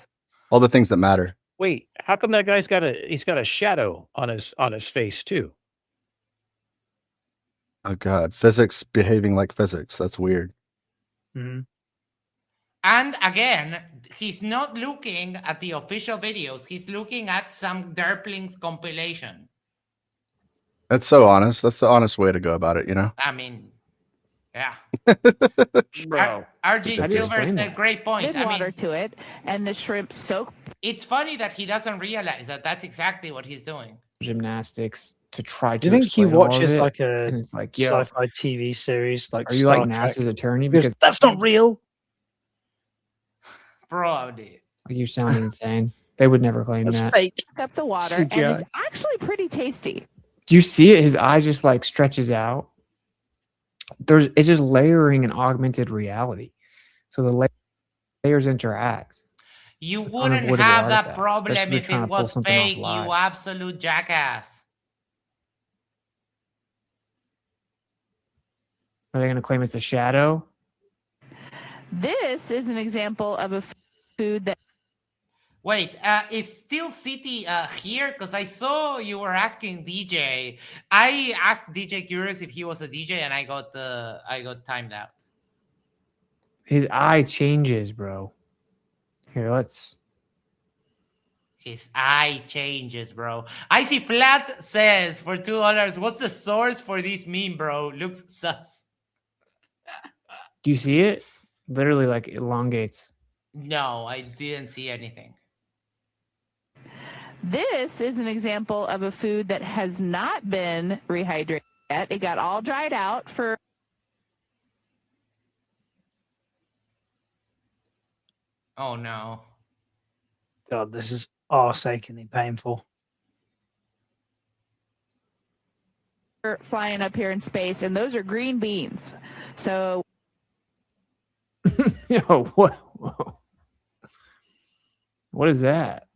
Speaker 11: all the things that matter.
Speaker 3: Wait, how come that guy's got a shadow on his face too?
Speaker 11: Oh God, physics behaving like physics. That's weird.
Speaker 17: Mm-hmm.
Speaker 2: And again, he's not looking at the official videos. He's looking at some Derplings compilation.
Speaker 11: That's so honest. That's the honest way to go about it, you know?
Speaker 2: I mean, yeah.
Speaker 4: Bro,
Speaker 2: RG
Speaker 4: how do you
Speaker 2: Silver
Speaker 4: explain
Speaker 2: said
Speaker 4: that?
Speaker 2: great point.
Speaker 18: Added
Speaker 2: I
Speaker 18: water
Speaker 2: mean,
Speaker 18: to it, and the shrimp soak.
Speaker 2: it's funny that he doesn't realize that that's exactly what he's doing.
Speaker 4: Gymnastics to try
Speaker 17: Do you
Speaker 4: to
Speaker 17: think he
Speaker 4: explain all of
Speaker 17: watches
Speaker 4: it,
Speaker 17: like a
Speaker 4: and it's like, yo,
Speaker 17: sci-fi TV series like
Speaker 4: are you
Speaker 17: Star
Speaker 4: like
Speaker 17: Trek?
Speaker 4: NASA's attorney?
Speaker 17: Because
Speaker 4: Because
Speaker 17: that's not real.
Speaker 2: Probably.
Speaker 4: you sound insane. They would never claim
Speaker 17: That's
Speaker 4: that.
Speaker 17: fake.
Speaker 18: Up the water, and
Speaker 17: CGI.
Speaker 18: it's actually pretty tasty.
Speaker 4: Do you see it? His eye just like stretches out. It's just layering an augmented reality. So the layers interact.
Speaker 2: You
Speaker 4: It's
Speaker 2: wouldn't
Speaker 4: unavoidable
Speaker 2: have that
Speaker 4: artifacts,
Speaker 2: problem
Speaker 4: especially if they're
Speaker 2: if
Speaker 4: trying
Speaker 2: it
Speaker 4: to pull
Speaker 2: was
Speaker 4: something off
Speaker 2: fake, you
Speaker 4: live.
Speaker 2: absolute jackass.
Speaker 4: Are they going to claim it's a shadow?
Speaker 18: This is an example of a food that.
Speaker 2: Wait, is Steel City here? Because I saw you were asking DJ. I asked DJ Curious if he was a DJ, and I got timed out.
Speaker 4: His eye changes, bro. Here, let's.
Speaker 2: His eye changes, bro. Icy Flat says for $2, what's the source for this meme, bro? Looks sus.
Speaker 4: Do you see it? Literally, like elongates.
Speaker 2: No, I didn't see anything.
Speaker 18: This is an example of a food that has not been rehydrated yet. It got all dried out for.
Speaker 2: Oh no.
Speaker 17: God, this is arse-achingly painful.
Speaker 18: Flying up here in space, and those are green beans. So.
Speaker 4: Yo, what? Whoa. What is that?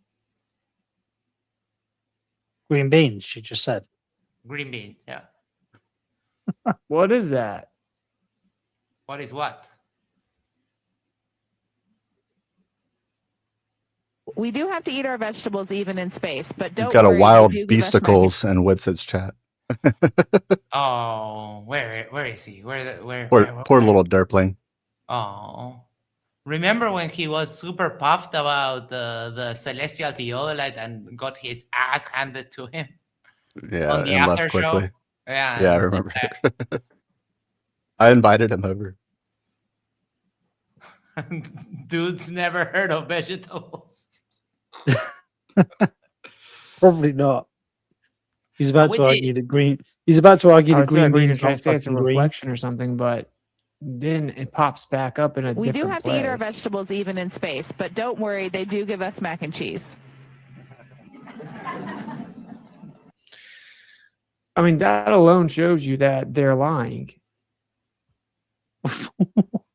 Speaker 17: Green beans, she just said.
Speaker 2: Green beans, yeah.
Speaker 4: What is that?
Speaker 2: What is what?
Speaker 18: We do have to eat our vegetables even in space, but don't
Speaker 11: You've got
Speaker 18: worry,
Speaker 11: a wild
Speaker 18: they do give us mac and
Speaker 11: beasticles and Witsit's chat.
Speaker 2: Oh, where is he?
Speaker 11: Poor little derpling.
Speaker 2: Oh, remember when he was super puffed about the celestial theodolite and got his ass handed to him?
Speaker 11: Yeah,
Speaker 2: On the
Speaker 11: and
Speaker 2: after
Speaker 11: left
Speaker 2: show?
Speaker 11: quickly.
Speaker 2: Yeah,
Speaker 11: Yeah, I remember. I invited him over.
Speaker 2: Dude's never heard of vegetables.
Speaker 17: Probably not. He's about to
Speaker 2: Wait,
Speaker 17: argue that green. He's about to argue
Speaker 4: I
Speaker 17: that
Speaker 4: was
Speaker 17: green
Speaker 4: like, we're gonna
Speaker 17: beans
Speaker 4: try
Speaker 17: not
Speaker 4: to say it's a
Speaker 17: fucking green.
Speaker 4: reflection or something, but then it pops back up in a
Speaker 18: We do
Speaker 4: different
Speaker 18: have
Speaker 4: place.
Speaker 18: to eat our vegetables even in space, but don't worry, they do give us mac and cheese.
Speaker 4: I mean, that alone shows you that they're lying.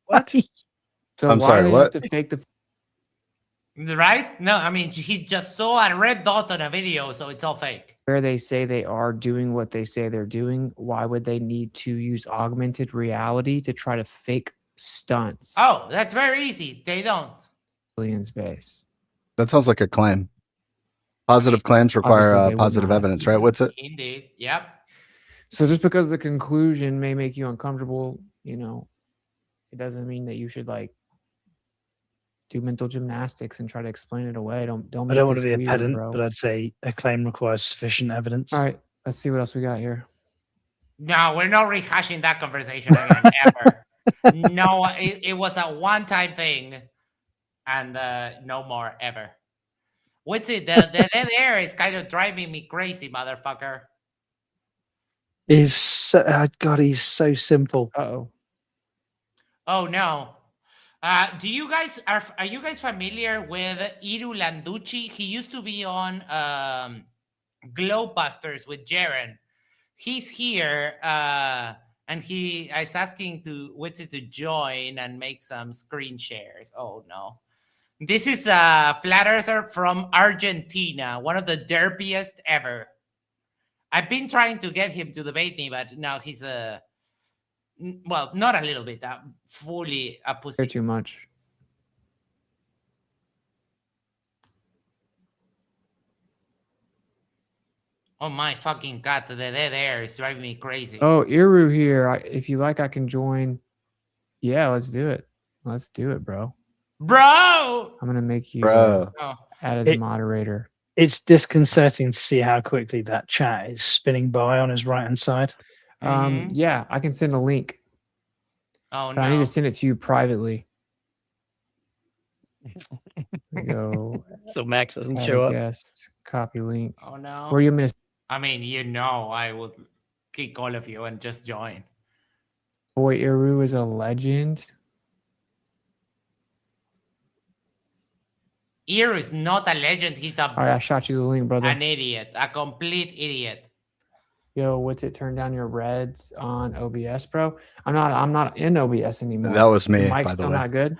Speaker 2: What?
Speaker 4: So
Speaker 11: I'm
Speaker 4: why
Speaker 11: sorry,
Speaker 4: do they
Speaker 11: what?
Speaker 4: have to fake the?
Speaker 2: Right? No, I mean, he just saw a red dot on a video, so it's all fake.
Speaker 4: Where they say they are doing what they say they're doing, why would they need to use augmented reality to try to fake stunts?
Speaker 2: Oh, that's very easy. They don't.
Speaker 4: In space.
Speaker 11: That sounds like a claim. Positive claims require
Speaker 4: Obviously, they would
Speaker 11: positive
Speaker 4: not.
Speaker 11: evidence, right? What's it?
Speaker 2: Indeed. Yep.
Speaker 4: So just because the conclusion may make you uncomfortable, you know, it doesn't mean that you should like do mental gymnastics and try to explain it away. Don't
Speaker 17: I
Speaker 4: make
Speaker 17: don't want to
Speaker 4: this
Speaker 17: be a
Speaker 4: weird,
Speaker 17: pedant,
Speaker 4: bro.
Speaker 17: but I'd say a claim requires sufficient evidence.
Speaker 4: All right, let's see what else we got here.
Speaker 2: No, we're not rehashing that conversation again, ever. No, it was a one-time thing, and no more, ever. What's it? The dead air is kind of driving me crazy, motherfucker.
Speaker 17: Is so, God, he's so simple.
Speaker 4: Uh-oh.
Speaker 2: Oh, no. Do you guys, are you guys familiar with Iru Landucci? He used to be on Glowbusters with Jaren. He's here, and he is asking Witzy to join and make some screen shares. Oh, no. This is a flat earther from Argentina, one of the derpiest ever. I've been trying to get him to debate me, but no, he's well, not a little bit, fully a pussy.
Speaker 4: They're too much.
Speaker 2: Oh my fucking god, the dead air is driving me crazy.
Speaker 4: Oh, Iru here. If you like, I can join. Yeah, let's do it. Let's do it, bro.
Speaker 2: Bro!
Speaker 4: I'm gonna make you
Speaker 11: Bro.
Speaker 4: add as a moderator.
Speaker 17: it's disconcerting to see how quickly that chat is spinning by on his right hand side.
Speaker 4: Yeah, I can send a link.
Speaker 2: Oh
Speaker 4: But I need to send it to you privately. Go.
Speaker 3: So Max doesn't
Speaker 4: add
Speaker 3: show
Speaker 4: a
Speaker 3: up.
Speaker 4: Guest, copy link.
Speaker 2: Oh no.
Speaker 4: Where you want me to?
Speaker 2: I mean, I would kick all of you and just join.
Speaker 4: Boy, Iru is a legend.
Speaker 2: Ear is not a legend. He's
Speaker 4: All right, I shot you the link, brother.
Speaker 2: an idiot, a complete idiot.
Speaker 4: Yo, what's it? Turn down your reds on OBS, bro. I'm not in OBS anymore.
Speaker 11: That was me,
Speaker 4: The
Speaker 11: by
Speaker 4: mic's
Speaker 11: the
Speaker 4: still
Speaker 11: way.
Speaker 4: not good.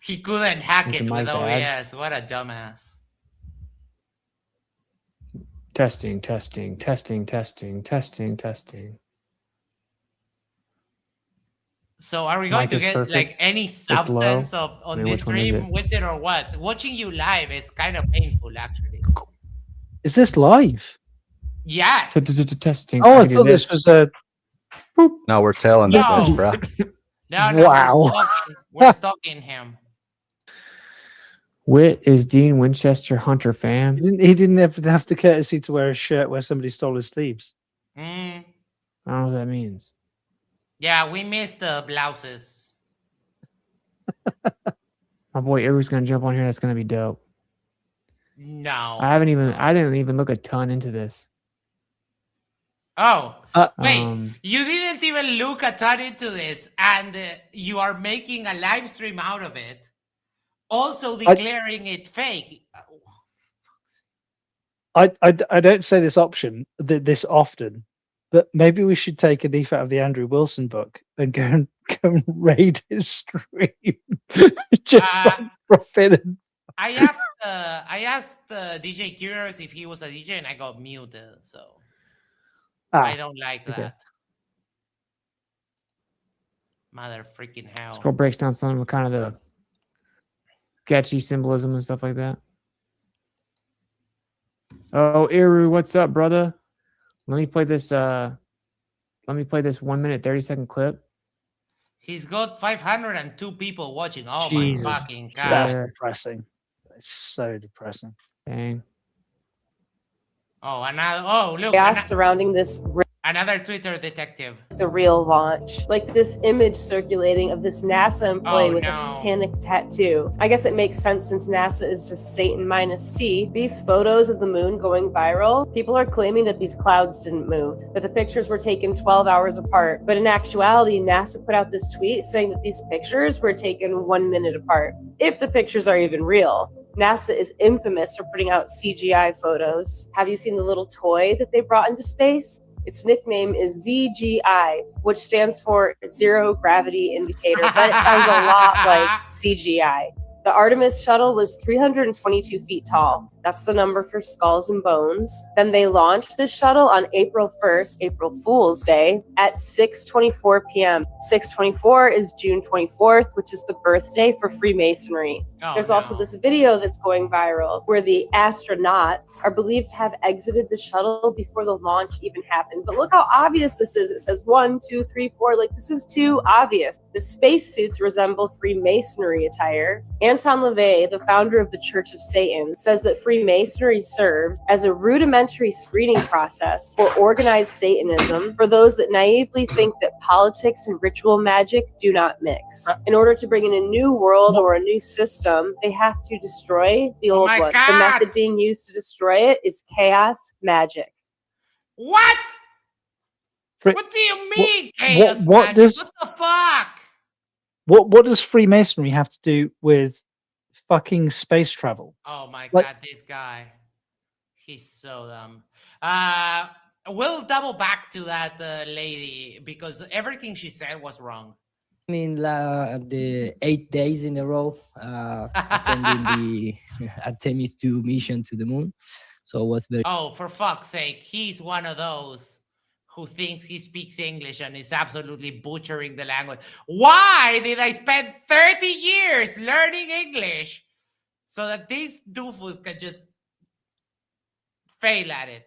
Speaker 2: He couldn't hack
Speaker 4: Is
Speaker 2: it
Speaker 4: the
Speaker 2: with
Speaker 4: mic bad?
Speaker 2: OBS. What a dumbass.
Speaker 4: Testing.
Speaker 2: So are we going
Speaker 4: Mic
Speaker 2: to
Speaker 4: is
Speaker 2: get like
Speaker 4: perfect.
Speaker 2: any
Speaker 4: It's low.
Speaker 2: substance of
Speaker 4: I
Speaker 2: on
Speaker 4: mean,
Speaker 2: this
Speaker 4: which one is
Speaker 2: stream
Speaker 4: it?
Speaker 2: with it or what? Watching you live is kind of painful, actually.
Speaker 17: Is this live?
Speaker 2: Yes.
Speaker 4: Testing.
Speaker 17: Oh, I
Speaker 4: can do
Speaker 17: thought this was a.
Speaker 11: No, we're tailing this bitch, bro.
Speaker 2: No,
Speaker 17: Wow.
Speaker 2: we're stalking him.
Speaker 4: Wit is Dean Winchester Hunter fan.
Speaker 17: He didn't have the courtesy to wear a shirt where somebody stole his sleeves.
Speaker 2: Mm.
Speaker 4: I don't know what that means.
Speaker 2: Yeah, we missed the blouses.
Speaker 4: My boy Iru's gonna jump on here. That's gonna be dope.
Speaker 2: No.
Speaker 4: I didn't even look a ton into this.
Speaker 2: Oh, wait.
Speaker 4: Um,
Speaker 2: You didn't even look a ton into this, and you are making a live stream out of it, also declaring it fake.
Speaker 17: I don't say this this often, but maybe we should take a leaf out of the Andrew Wilson book and go and raid his stream. Just like drop in and
Speaker 2: I asked DJ Curious if he was a DJ, and I got muted. So I don't like that. Mother freaking hell.
Speaker 4: Scroll breaks down some of kind of the sketchy symbolism and stuff like that. Oh, Iru, what's up, brother? Let me play this 1 minute 30-second clip.
Speaker 2: He's got 502 people watching. Oh
Speaker 17: Jesus,
Speaker 2: my fucking god.
Speaker 17: that's depressing. It's so depressing.
Speaker 4: Dang.
Speaker 2: Oh, another. Oh, look.
Speaker 19: Chaos surrounding this.
Speaker 2: Another Twitter detective.
Speaker 19: The real launch. Like this image circulating of this NASA employee with a
Speaker 2: no.
Speaker 19: satanic tattoo. I guess it makes sense since NASA is just Satan minus T. These photos of the moon going viral, people are claiming that these clouds didn't move, that the pictures were taken 12 hours apart. But in actuality, NASA put out this tweet saying that these pictures were taken 1 minute apart, if the pictures are even real. NASA is infamous for putting out CGI photos. Have you seen the little toy that they brought into space? Its nickname is ZGI, which stands for Zero Gravity Indicator, but it sounds a lot like CGI. The Artemis shuttle was 322 feet tall. That's the number for skulls and bones. Then they launched this shuttle on April 1st, April Fool's Day, at 6:24 p.m. 6:24 is June 24th, which is the birthday for Freemasonry. There's also this video that's going viral where the astronauts are believed to have exited the shuttle before the launch even happened. But look how obvious this is. It says 1, 2, 3, 4. Like, this is too obvious. The spacesuits resemble Freemasonry attire. Anton LaVey, the founder of the Church of Satan, says that Freemasonry served as a rudimentary screening process for organized Satanism for those that naively think that politics and ritual magic do not mix. In order to bring in a new world or a new system, they have to destroy the old one. The method being used to destroy it is chaos magic.
Speaker 2: What? What do you mean, chaos
Speaker 17: what
Speaker 2: magic?
Speaker 17: does-
Speaker 2: What the fuck?
Speaker 17: What does Freemasonry have to do with fucking space travel?
Speaker 2: Oh my
Speaker 17: Like-
Speaker 2: god, this guy. He's so dumb. We'll double back to that lady because everything she said was wrong.
Speaker 20: I mean, the 8 days in a row attending the Artemis 2 mission to the moon. So it was very.
Speaker 2: Oh, for fuck's sake. He's one of those who thinks he speaks English and is absolutely butchering the language. Why did I spend 30 years learning English so that these doofus can just fail at it?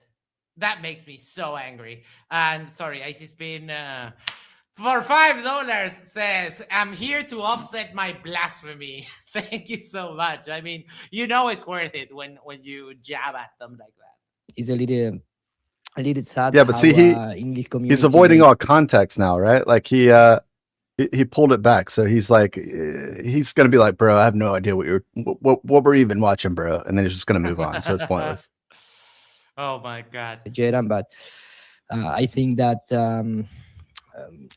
Speaker 2: That makes me so angry. And sorry, Isis Spin, For $5 says, I'm here to offset my blasphemy. Thank you so much. I mean, you know it's worth it when you jab at them like that.
Speaker 20: It's a little sad.
Speaker 11: Yeah, but see,
Speaker 20: English
Speaker 11: he's
Speaker 20: community
Speaker 11: avoiding all context now, right? Like he pulled it back, so he's like, he's gonna be like, bro, I have no idea what we're even watching, bro, and then he's just gonna move on. So it's pointless.
Speaker 2: Oh my God,
Speaker 20: Jerem, but I think that a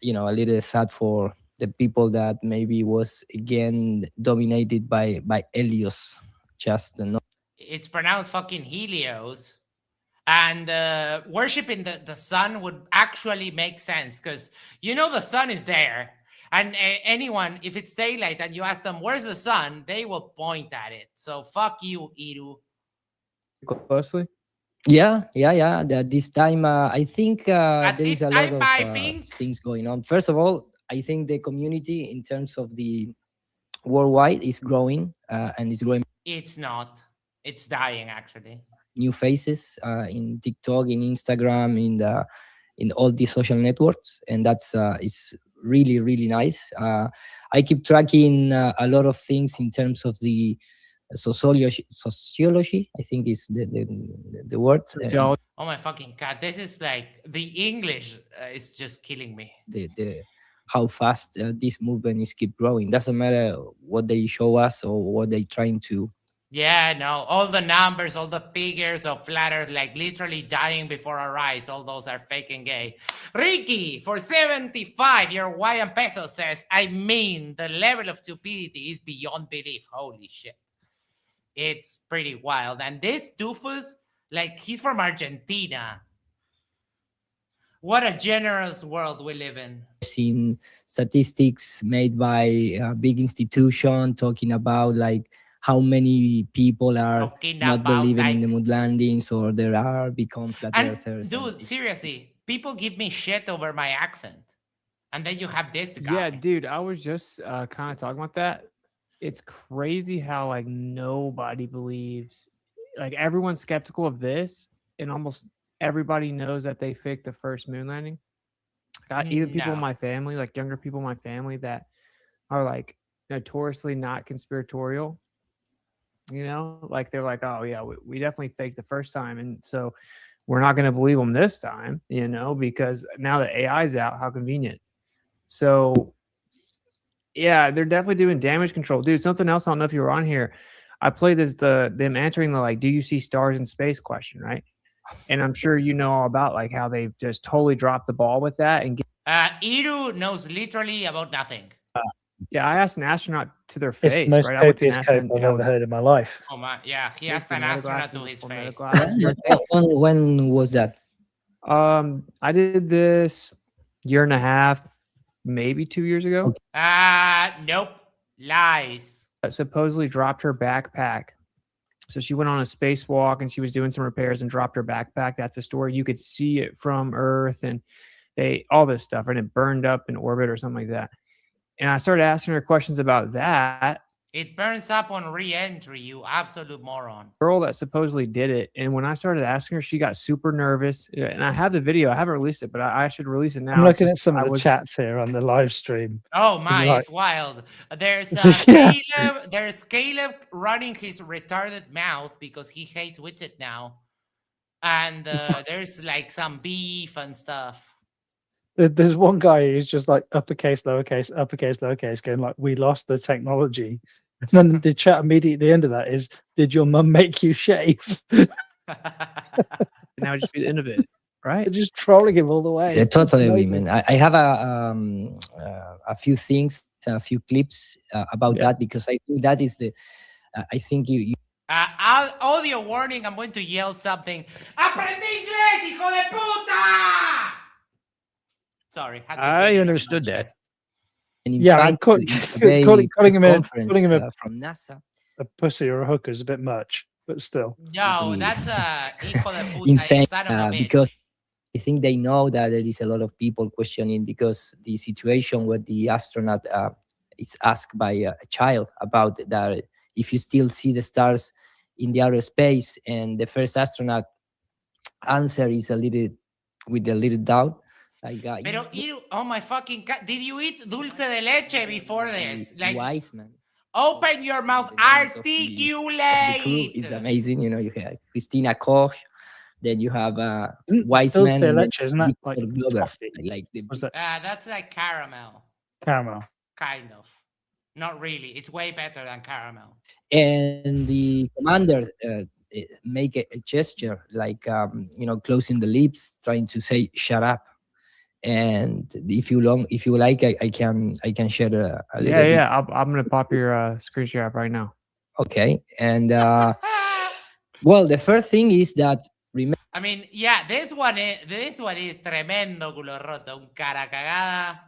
Speaker 20: little sad for the people that maybe was again dominated by Helios. Just
Speaker 2: it's pronounced fucking Helios. And worshiping the sun would actually make sense because the sun is there, and anyone, if it's daylight and you ask them where's the sun, they will point at it. So fuck you, Iru.
Speaker 4: Closely.
Speaker 20: Yeah. This time, I think there is a lot of things going on. First of all, I think the community in terms of the worldwide is growing, and it's growing.
Speaker 2: It's not. It's dying, actually.
Speaker 20: New faces in TikTok, in Instagram, in all the social networks, and that's is really, really nice. I keep tracking a lot of things in terms of the sociology, I think is the word.
Speaker 2: Oh my fucking God, this is like the English is just killing me.
Speaker 20: The how fast this movement is keep growing. Doesn't matter what they show us or what they trying to.
Speaker 2: Yeah, no, all the numbers, all the figures of flat Earth, like literally dying before our eyes, all those are fake and gay. Ricky, for 75, your Hawaiian peso says, I mean, the level of stupidity is beyond belief. Holy shit. It's pretty wild. And this doofus, like, he's from Argentina. What a generous world we live in.
Speaker 20: Seen statistics made by a big institution talking about, like, how many people are not believing in the moon landings, or there are become flat earthers.
Speaker 2: Dude, seriously, people give me shit over my accent. And then you have this guy.
Speaker 4: Yeah, dude, I was just kind of talking about that. It's crazy how like nobody believes, like everyone's skeptical of this, and almost everybody knows that they faked the first moon landing. Even people in my family, like younger people in my family that are like notoriously not conspiratorial. Like they're like, oh yeah, we definitely faked the first time, and so we're not going to believe them this time, because now that AI's out, how convenient. So yeah, they're definitely doing damage control, dude. Something else, I don't know if you were on here, I played them answering the like, do you see stars in space question, right? And I'm sure you know all about like how they've just totally dropped the ball with that. And
Speaker 2: Iru knows literally about nothing.
Speaker 4: Yeah, I asked an astronaut to their face.
Speaker 17: It's the most
Speaker 4: right?
Speaker 17: copious cope I've ever heard in my life.
Speaker 2: Oh my, yeah, he asked an astronaut to his face.
Speaker 20: When was that?
Speaker 4: I did this year and a half, maybe 2 years ago.
Speaker 2: Nope, lies.
Speaker 4: Supposedly dropped her backpack. So she went on a spacewalk and she was doing some repairs and dropped her backpack. That's a story. You could see it from Earth and all this stuff, and it burned up in orbit or something like that. And I started asking her questions about that.
Speaker 2: It burns up on re-entry, you absolute moron.
Speaker 4: Girl that supposedly did it. And when I started asking her, she got super nervous. And I have the video. I haven't released it, but I should release it now.
Speaker 17: I'm looking at some of the chats here on the live stream.
Speaker 2: Oh my,
Speaker 17: Like,
Speaker 2: it's wild. There's
Speaker 17: Yeah.
Speaker 2: There's Caleb running his retarded mouth because he hates Widget now. And there's like some beef and stuff.
Speaker 17: There's one guy who's just like uppercase, lowercase, going like, we lost the technology. And then the chat immediately at the end of that is, did your mum make you shave?
Speaker 4: And that would just be the end of it, right?
Speaker 17: They're just trolling him all the way.
Speaker 20: Yeah, totally agree, man. I have a few things, a few clips about that, because I think that is I think you
Speaker 2: Audio warning, I'm going to yell something. ¡Aprende inglés, hijo de puta! Sorry.
Speaker 3: I understood that.
Speaker 17: Yeah, I'm calling him
Speaker 20: from NASA.
Speaker 17: A pussy or a hooker is a bit much, but still.
Speaker 2: No, that's hijo de puta,
Speaker 20: insane,
Speaker 2: son of a bitch.
Speaker 20: because I think they know that there is a lot of people questioning, because the situation where the astronaut is asked by a child about that, if you still see the stars in the outer space, and the first astronaut answer is with a little doubt.
Speaker 2: Pero oh my fucking god, did you eat dulce de leche before this? Like,
Speaker 20: wise man.
Speaker 2: open your mouth,
Speaker 20: The crew is
Speaker 2: articulate.
Speaker 20: amazing. You know, you have Christina Koch, then you have wise
Speaker 17: Dulce
Speaker 20: man,
Speaker 17: de
Speaker 20: and then
Speaker 17: leche, isn't that like
Speaker 20: Victor Glover,
Speaker 17: toffee?
Speaker 20: like the
Speaker 17: Was that
Speaker 2: That's like caramel.
Speaker 17: caramel?
Speaker 2: Kind of. Not really. It's way better than caramel.
Speaker 20: and the commander make a gesture like closing the lips, trying to say "shut up." And if you like, I can share a little bit.
Speaker 4: Yeah. I'm gonna pop your screen share up right now.
Speaker 20: Okay, and well, the first thing is that
Speaker 2: I mean, yeah, this one is tremendo culo roto, un cara cagada.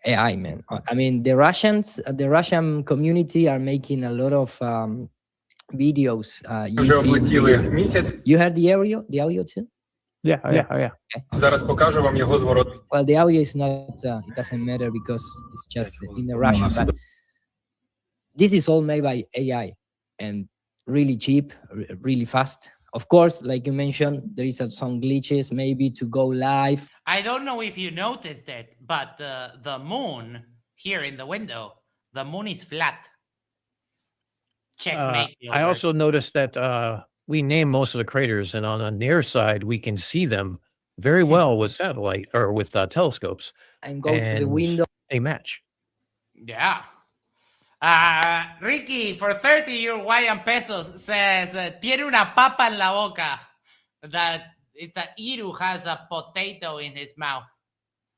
Speaker 20: AI, man. I mean, the Russian community are making a lot of videos using. You heard the audio too?
Speaker 4: Yeah.
Speaker 20: Okay. Well, the audio is not. It doesn't matter because it's just in the Russian. But this is all made by AI and really cheap, really fast. Of course, like you mentioned, there is some glitches maybe to go live.
Speaker 2: I don't know if you noticed it, but the moon here in the window, the moon is flat. Checkmate.
Speaker 3: I also noticed that we name most of the craters, and on the near side, we can see them very well with satellite or with telescopes.
Speaker 20: And go to the window.
Speaker 3: They match.
Speaker 2: Yeah. Ricky, for 30 Uruguayan pesos, says, tiene una papa en la boca. That is that Iru has a potato in his mouth.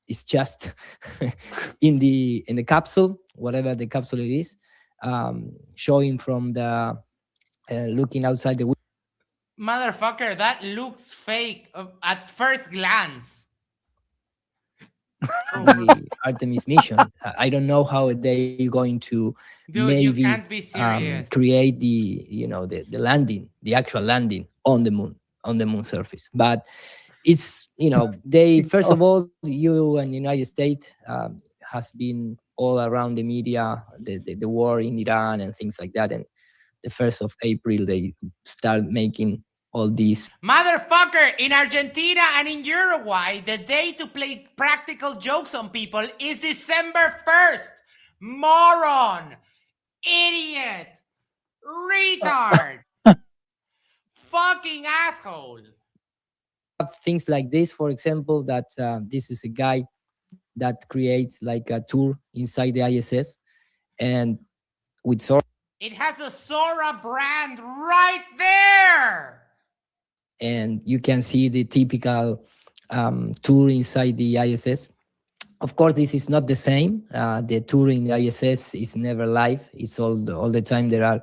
Speaker 20: It's just in the capsule, whatever the capsule it is, showing from the looking outside the window.
Speaker 2: Motherfucker, that looks fake at first glance.
Speaker 20: The Artemis mission. I don't know how they going to maybe
Speaker 2: you can't be serious.
Speaker 20: Create the landing, the actual landing on the moon surface. But it's they first of all, you and United States has been all around the media, the war in Iran and things like that. And the 1st of April they start making all these.
Speaker 2: Motherfucker, in Argentina and in Uruguay, the day to play practical jokes on people is December 1st. Moron, idiot, retard, fucking asshole.
Speaker 20: Things like this, for example, that this is a guy that creates like a tour inside the ISS, and with Sora.
Speaker 2: It has a Sora brand right there.
Speaker 20: And you can see the typical tour inside the ISS. Of course, this is not the same. The tour in the ISS is never live. It's all the time there are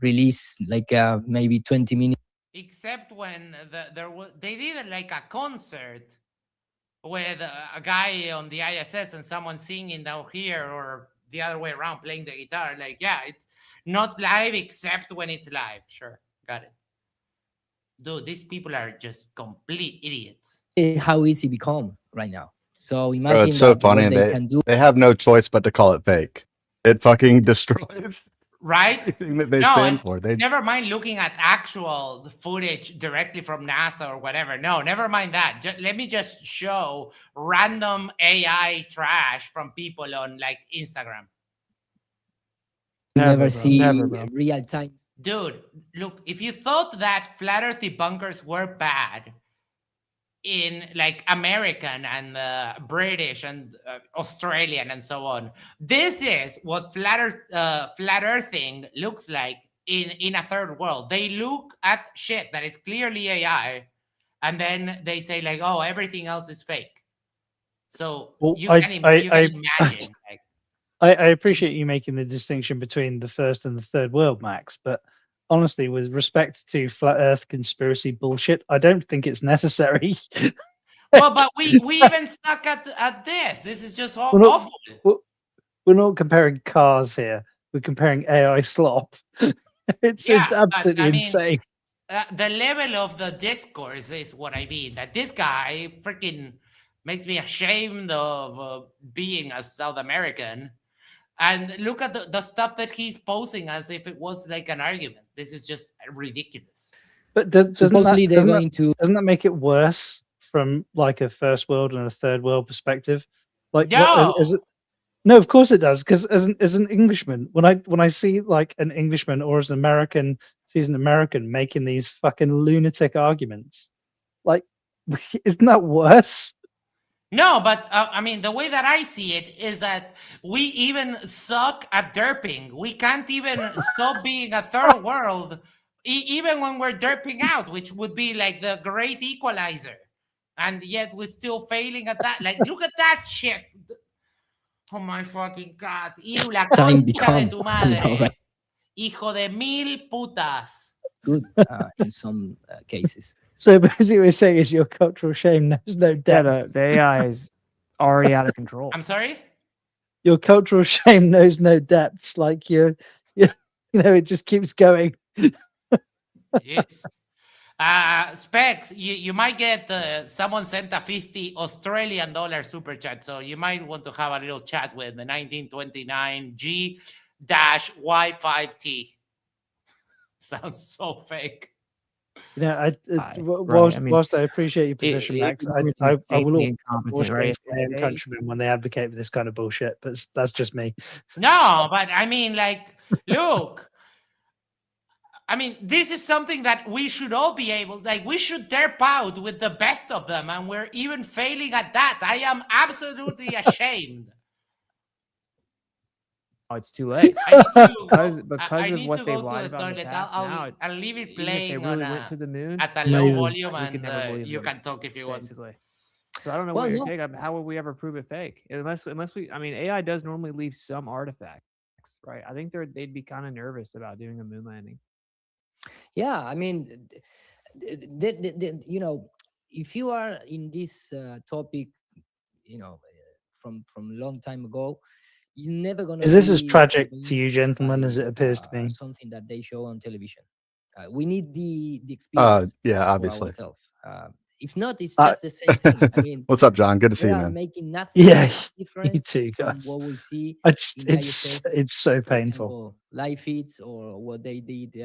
Speaker 20: release like maybe 20 minutes.
Speaker 2: Except when they did like a concert with a guy on the ISS and someone singing down here, or the other way around, playing the guitar. Like, yeah, it's not live except when it's live. Sure, got it. Dude, these people are just complete idiots.
Speaker 20: How easy become right now. So imagine.
Speaker 11: Bro, it's so funny. They have no choice but to call it fake. It fucking destroys
Speaker 2: right?
Speaker 11: everything that they stand for. They
Speaker 2: never mind looking at actual footage directly from NASA or whatever. No, never mind that. Let me just show random AI trash from people on like Instagram.
Speaker 20: Never see real time.
Speaker 2: Dude, look, if you thought that flat earth debunkers were bad in like American and British and Australian and so on, this is what flat earthing looks like in a third world. They look at shit that is clearly AI, and then they say like, oh, everything else is fake. So you can imagine. Like,
Speaker 17: I appreciate you making the distinction between the first and the third world, Max, but honestly, with respect to flat earth conspiracy bullshit, I don't think it's necessary.
Speaker 2: Well, but we even stuck at this. This is just awful.
Speaker 17: We're not comparing cars here. We're comparing AI slop. It's absolutely insane.
Speaker 2: The level of the discourse is what I mean. That this guy freaking makes me ashamed of being a South American. And look at the stuff that he's posting as if it was like an argument. This is just ridiculous.
Speaker 17: But doesn't
Speaker 20: Supposedly they're going to.
Speaker 17: doesn't that make it worse from like a first world and a third world perspective? Like,
Speaker 2: No.
Speaker 17: what is it? No, of course it does. Because as an Englishman, when I see like an Englishman or as an American sees an American making these fucking lunatic arguments, like, isn't that worse?
Speaker 2: No, but I mean, the way that I see it is that we even suck at derping. We can't even stop being a third world, even when we're derping out, which would be like the great equalizer. And yet we're still failing at that. Like, look at that shit. Oh my fucking God. Iru, la
Speaker 20: Time
Speaker 2: concha de
Speaker 20: become,
Speaker 2: tu madre.
Speaker 20: right?
Speaker 2: Hijo de mil putas.
Speaker 20: Good in some cases.
Speaker 17: So basically, what we're saying is your cultural shame knows no depth.
Speaker 4: Yeah, the AI is already out of control.
Speaker 2: I'm sorry?
Speaker 17: Your cultural shame knows no depths. Like you know, it just keeps going.
Speaker 2: Yes. Specs, you might get someone sent a 50 Australian dollar super chat, so you might want to have a little chat with the 1929 G-Y5T. Sounds so fake.
Speaker 17: Whilst I appreciate your position, Max, I will always
Speaker 4: right?
Speaker 17: my own countrymen when they advocate for this kind of bullshit, but that's just me.
Speaker 2: No, but I mean, like, look, I mean, this is something that we should all be able, like, we should derp out with the best of them, and we're even failing at that. I am absolutely ashamed.
Speaker 4: Oh, it's too late. because of what they've lied about in the past.
Speaker 2: I'll leave it
Speaker 4: Even if
Speaker 2: playing
Speaker 4: they really went to the moon
Speaker 2: at a low volume, and you can talk if you want.
Speaker 4: Basically. So I don't know what your take on how would we ever prove it fake? Unless we, I mean, AI does normally leave some artifacts, right? I think they'd be kind of nervous about doing a moon landing.
Speaker 20: Yeah, I mean, you know, if you are in this topic, you know, from a long time ago, you're never gonna.
Speaker 17: Is this as tragic to you, gentlemen, as it appears to me?
Speaker 20: Something that they show on television. We need the experience.
Speaker 11: Yeah, obviously.
Speaker 20: If not, it's just the same thing. I mean,
Speaker 11: what's up, John? Good to see you, man.
Speaker 20: Making nothing different.
Speaker 17: You too, guys.
Speaker 20: What we see.
Speaker 17: It's so painful.
Speaker 20: Live feeds or what they did.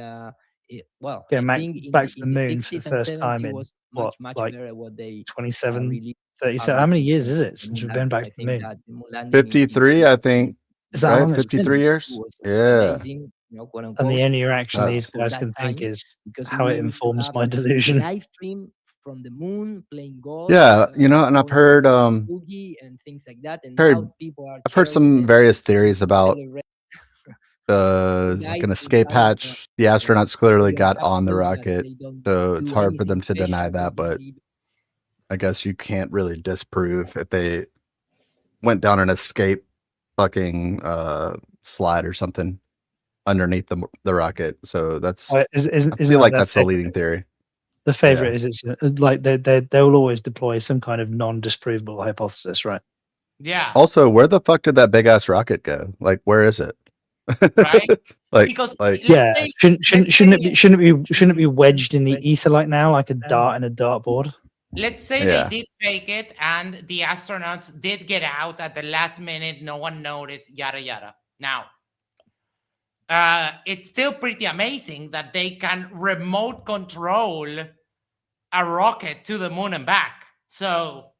Speaker 20: Well,
Speaker 17: yeah,
Speaker 20: I think
Speaker 17: back to the
Speaker 20: in
Speaker 17: moon for the first time in
Speaker 20: was
Speaker 17: what,
Speaker 20: much
Speaker 17: like
Speaker 20: better what they
Speaker 17: 27, 37. How many years is it since we've been back to the moon?
Speaker 11: 53, I think.
Speaker 17: Is that
Speaker 11: right?
Speaker 17: long?
Speaker 11: 53 years? Yeah.
Speaker 20: Amazing, you know, quote
Speaker 17: And
Speaker 20: unquote.
Speaker 17: the only reaction these guys can think is how it informs my delusion.
Speaker 20: Live stream from the moon playing golf.
Speaker 11: Yeah, you know, and I've heard
Speaker 20: boogie and things like that. And now people are
Speaker 11: I've heard some various theories about like an escape hatch. The astronauts clearly got on the rocket, so it's hard for them to deny that. But I guess you can't really disprove if they went down an escape fucking slide or something underneath the rocket. So that's I feel like that's the leading theory.
Speaker 17: The favorite is it's like they will always deploy some kind of non-disprovable hypothesis, right?
Speaker 2: Yeah.
Speaker 11: Also, where the fuck did that big ass rocket go? Like, where is it?
Speaker 2: Right?
Speaker 11: Because
Speaker 17: yeah, shouldn't it be wedged in the ether like now, like a dart in a dartboard?
Speaker 2: Let's say they did fake it and the astronauts did get out at the last minute, no one noticed, yada yada. Now, it's still pretty amazing that they can remote control a rocket to the moon and back. So,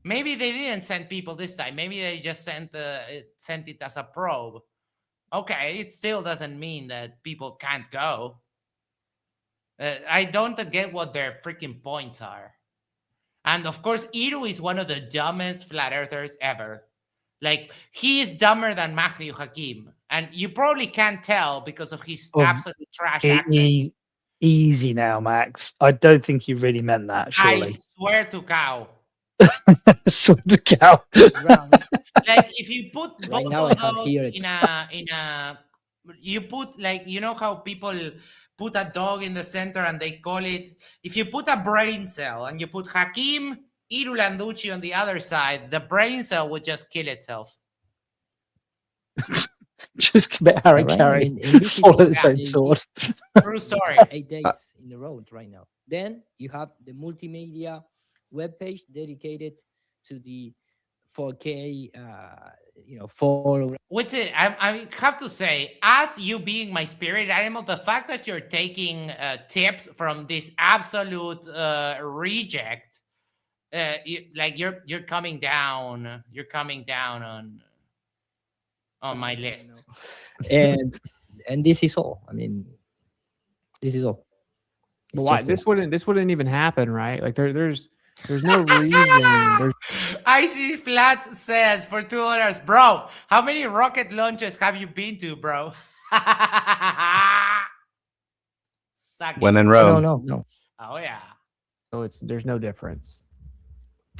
Speaker 2: maybe they didn't send people this time. Maybe they just sent it as a probe. Okay, it still doesn't mean that people can't go. I don't get what their freaking points are. And of course, Iru is one of the dumbest flat earthers ever. Like, he is dumber than Matthew Hakim. And you probably can't tell because of his absolute trash accent.
Speaker 17: Easy now, Max. I don't think you really meant that, surely.
Speaker 2: I swear to cow.
Speaker 17: Swear to cow.
Speaker 2: Like, if you put
Speaker 20: right
Speaker 2: both
Speaker 20: now
Speaker 2: of
Speaker 20: I have
Speaker 2: those
Speaker 20: here
Speaker 2: in a you put, like, you know how people put a dog in the center and they call it, if you put a brain cell and you put Hakim Iru Landucci on the other side, the brain cell would just kill itself.
Speaker 17: Just commit Harry Carey. Follow its own sword.
Speaker 2: True story.
Speaker 20: 8 days in the road right now. Then you have the multimedia webpage dedicated to the 4K, for
Speaker 2: What's it? I have to say, as you being my spirit animal, the fact that you're taking tips from this absolute reject, you're coming down. You're coming down on my list.
Speaker 20: and this is all. I mean, this is all.
Speaker 4: But why this wouldn't even happen, right? Like there's no reason. There's
Speaker 2: Icy Flat says for $2, bro. How many rocket launches have you been to, bro?
Speaker 11: When in Rome.
Speaker 20: No.
Speaker 2: Oh yeah.
Speaker 4: So there's no difference.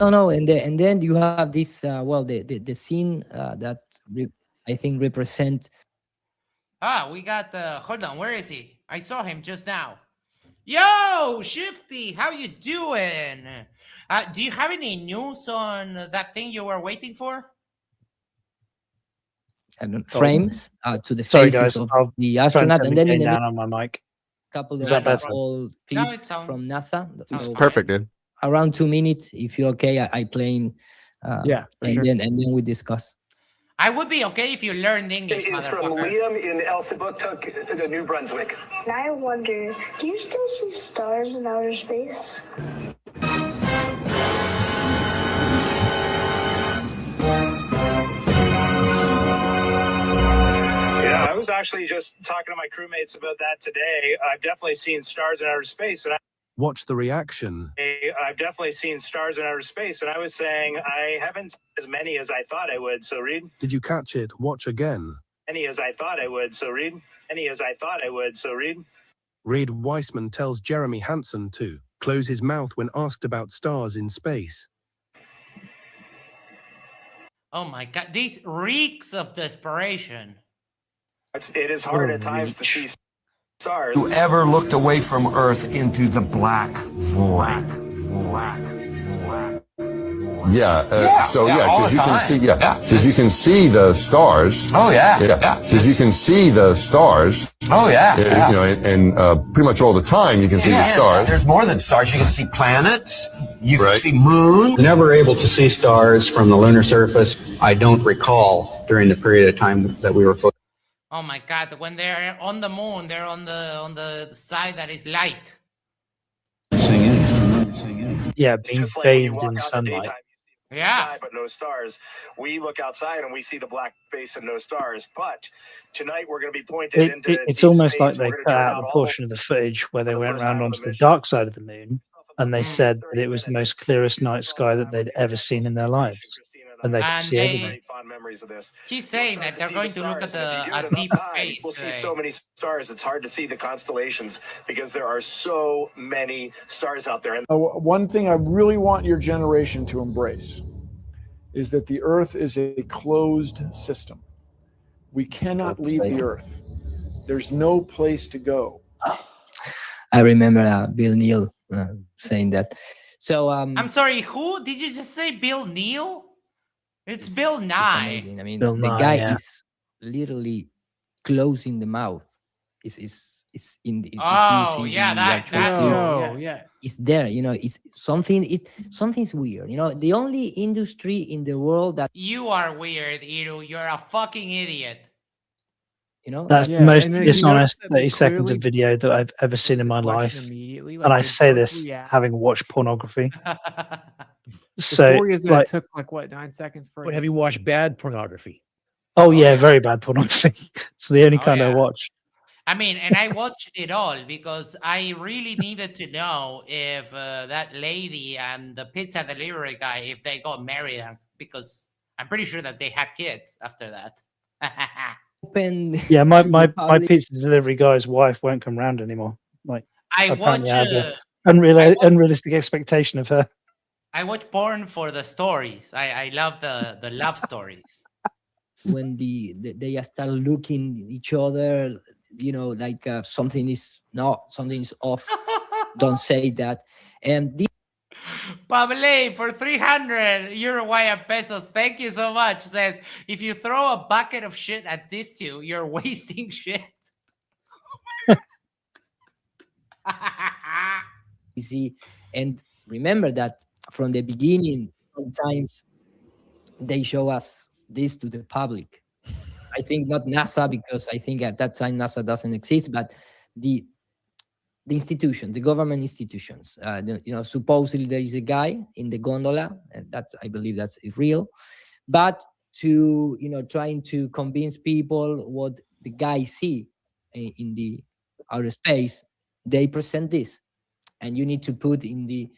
Speaker 20: No, and then you have this the scene that I think represent.
Speaker 2: We got hold on, where is he? I saw him just now. Yo, Shifty, how you doing? Do you have any news on that thing you were waiting for?
Speaker 20: Frames to the
Speaker 17: Sorry,
Speaker 20: faces
Speaker 17: guys,
Speaker 20: of the astronaut, and then in the
Speaker 17: down on my mic.
Speaker 20: couple
Speaker 17: Is
Speaker 20: of
Speaker 17: that better?
Speaker 20: old clips from NASA. So
Speaker 11: Perfect, dude.
Speaker 20: around 2 minutes, if you're okay, I playing.
Speaker 4: Yeah, for
Speaker 20: and
Speaker 4: sure.
Speaker 20: then we discuss.
Speaker 2: I would be okay if you learned English,
Speaker 21: Is from
Speaker 2: motherfucker.
Speaker 21: Liam in Elsipogtog, New Brunswick.
Speaker 15: And I wonder, do you still see stars in outer space?
Speaker 22: Yeah, I was actually just talking to my crewmates about that today. I've definitely seen stars in outer space, and
Speaker 23: Watch the reaction.
Speaker 22: I've definitely seen stars in outer space, and I was saying I haven't seen as many as I thought I would. So read.
Speaker 23: Did you catch it? Watch again.
Speaker 22: Any as I thought I would. So read. Any as I thought I would. So read.
Speaker 23: Reed Weissman tells Jeremy Hansen to close his mouth when asked about stars in space.
Speaker 2: Oh my god, this reeks of desperation.
Speaker 22: It is hard at times to see stars.
Speaker 24: You ever looked away from Earth into the black void?
Speaker 25: Yeah.
Speaker 24: all
Speaker 25: Because
Speaker 24: the
Speaker 25: you can
Speaker 24: time.
Speaker 25: see.
Speaker 24: Yeah.
Speaker 25: Because you can see the stars.
Speaker 24: Oh yeah.
Speaker 25: Because you can see the stars.
Speaker 24: Oh yeah.
Speaker 25: You know, and pretty much all the time you can see the stars.
Speaker 24: There's more than stars. You can see planets. You can see moon.
Speaker 26: Never able to see stars from the lunar surface. I don't recall during the period of time that we were floating.
Speaker 2: Oh my god, when they're on the moon, they're on the side that is light.
Speaker 17: Yeah, being
Speaker 22: Just like when you
Speaker 17: bathed
Speaker 22: walk
Speaker 17: in
Speaker 22: out in the
Speaker 17: sunlight.
Speaker 22: daytime,
Speaker 2: Yeah.
Speaker 22: but no stars. We look outside and we see the black space and no stars. But tonight we're going to be pointed into.
Speaker 17: It's
Speaker 22: deep
Speaker 17: almost
Speaker 22: space.
Speaker 17: like they
Speaker 22: We're gonna
Speaker 17: cut
Speaker 22: turn
Speaker 17: out the
Speaker 22: all
Speaker 17: portion of the footage where they went around onto the dark side of the moon, and they said that it was the most clearest night sky that they'd ever seen in their lives, and they could
Speaker 2: And
Speaker 17: see everything.
Speaker 22: fond memories of this.
Speaker 2: He's saying that they're going to look at the deep space.
Speaker 22: We'll see so many stars. It's hard to see the constellations because there are so many stars out there. And
Speaker 27: One thing I really want your generation to embrace is that the Earth is a closed system. We cannot leave the Earth. There's no place to go.
Speaker 20: I remember Bill Neal saying that. So
Speaker 2: I'm sorry, who did you just say? Bill Neal? It's Bill Nye.
Speaker 20: amazing. I mean,
Speaker 17: Bill
Speaker 20: the
Speaker 17: Nye,
Speaker 20: guy
Speaker 17: yeah.
Speaker 20: is literally closing the mouth. Is in the. if you
Speaker 2: Oh
Speaker 20: see
Speaker 2: yeah,
Speaker 20: the
Speaker 2: that
Speaker 20: actual
Speaker 2: that.
Speaker 20: clip,
Speaker 2: Oh, yeah.
Speaker 20: it's there. You know, it's something's weird. You know, the only industry in the world that
Speaker 2: You are weird, Iru. You're a fucking idiot.
Speaker 17: That's
Speaker 4: Yeah,
Speaker 17: the most
Speaker 4: and then he
Speaker 17: dishonest
Speaker 4: noticed that they
Speaker 17: 30 seconds of
Speaker 4: clearly
Speaker 17: video that I've ever seen in my life.
Speaker 4: immediately, like,
Speaker 17: And I
Speaker 4: they
Speaker 17: say
Speaker 4: took
Speaker 17: this
Speaker 4: react-
Speaker 17: having watched pornography.
Speaker 4: The
Speaker 17: So,
Speaker 4: story is that
Speaker 17: like,
Speaker 4: it took like what 9 seconds for.
Speaker 3: But have you watched bad pornography?
Speaker 17: oh yeah, very bad pornography. It's the only kind I watch.
Speaker 2: I mean, and I watched it all because I really needed to know if that lady and the pizza delivery guy, if they got married, because I'm pretty sure that they had kids after that.
Speaker 20: open.
Speaker 17: Yeah, my
Speaker 20: public-
Speaker 17: pizza delivery guy's wife won't come round anymore. Like
Speaker 2: I
Speaker 17: apparently
Speaker 2: watch,
Speaker 17: I have an unrealistic expectation of her.
Speaker 2: I watch porn for the stories. I love the love stories.
Speaker 20: when they start looking each other, you know, like something is off. Don't say that. And this
Speaker 2: Pable for 300 Uruguayan pesos. Thank you so much. Says if you throw a bucket of shit at these two, you're wasting shit.
Speaker 20: easy. And remember that from the beginning, sometimes they show us this to the public. I think not NASA, because I think at that time NASA doesn't exist, but the institution, the government institutions. Supposedly there is a guy in the gondola, and I believe that's real. But to trying to convince people what the guy see in the outer space, they present this, and you need to put in the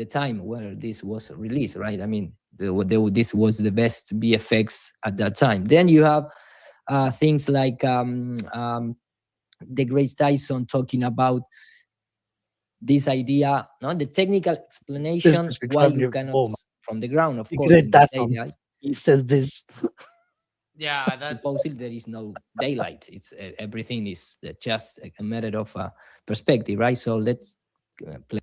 Speaker 20: time where this was released, right? I mean, this was the best VFX at that time. Then you have things like the great Tyson talking about this idea, the technical explanation why you cannot from the ground, of course.
Speaker 17: He says this.
Speaker 2: Yeah, that
Speaker 20: supposedly there is no daylight. It's everything is just a matter of perspective, right? So let's play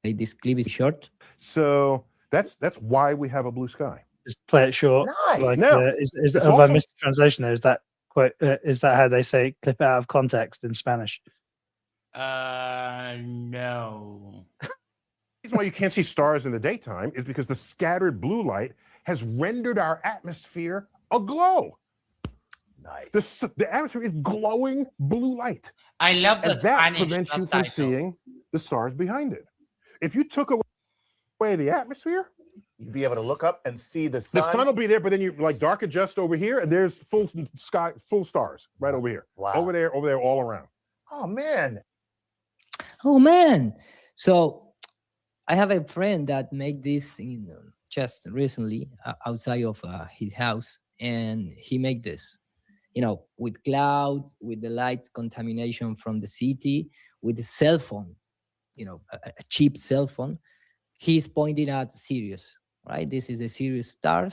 Speaker 20: this clip. Is short.
Speaker 1: So that's why we have a blue sky.
Speaker 17: Just play it short.
Speaker 1: Nice.
Speaker 17: Like,
Speaker 1: Now,
Speaker 17: have I missed the translation there? Is that quite? Is that how they say clip it out of context in Spanish?
Speaker 2: No.
Speaker 1: The reason why you can't see stars in the daytime is because the scattered blue light has rendered our atmosphere aglow.
Speaker 11: Nice.
Speaker 1: The atmosphere is glowing blue light.
Speaker 2: I love the
Speaker 1: and that
Speaker 2: Spanish
Speaker 1: prevents you from
Speaker 2: subtitle.
Speaker 1: seeing the stars behind it. If you took away the atmosphere,
Speaker 11: you'd be able to look up and see the sun.
Speaker 1: The sun will be there, but then you like dark adjust over here, and there's full sky, full stars right over here.
Speaker 11: Wow.
Speaker 1: Over there, all around.
Speaker 11: Oh man.
Speaker 20: So I have a friend that made this just recently outside of his house, and he made this, with clouds, with the light contamination from the city, with the cell phone, a cheap cell phone. He's pointing at Sirius, right? This is a Sirius star,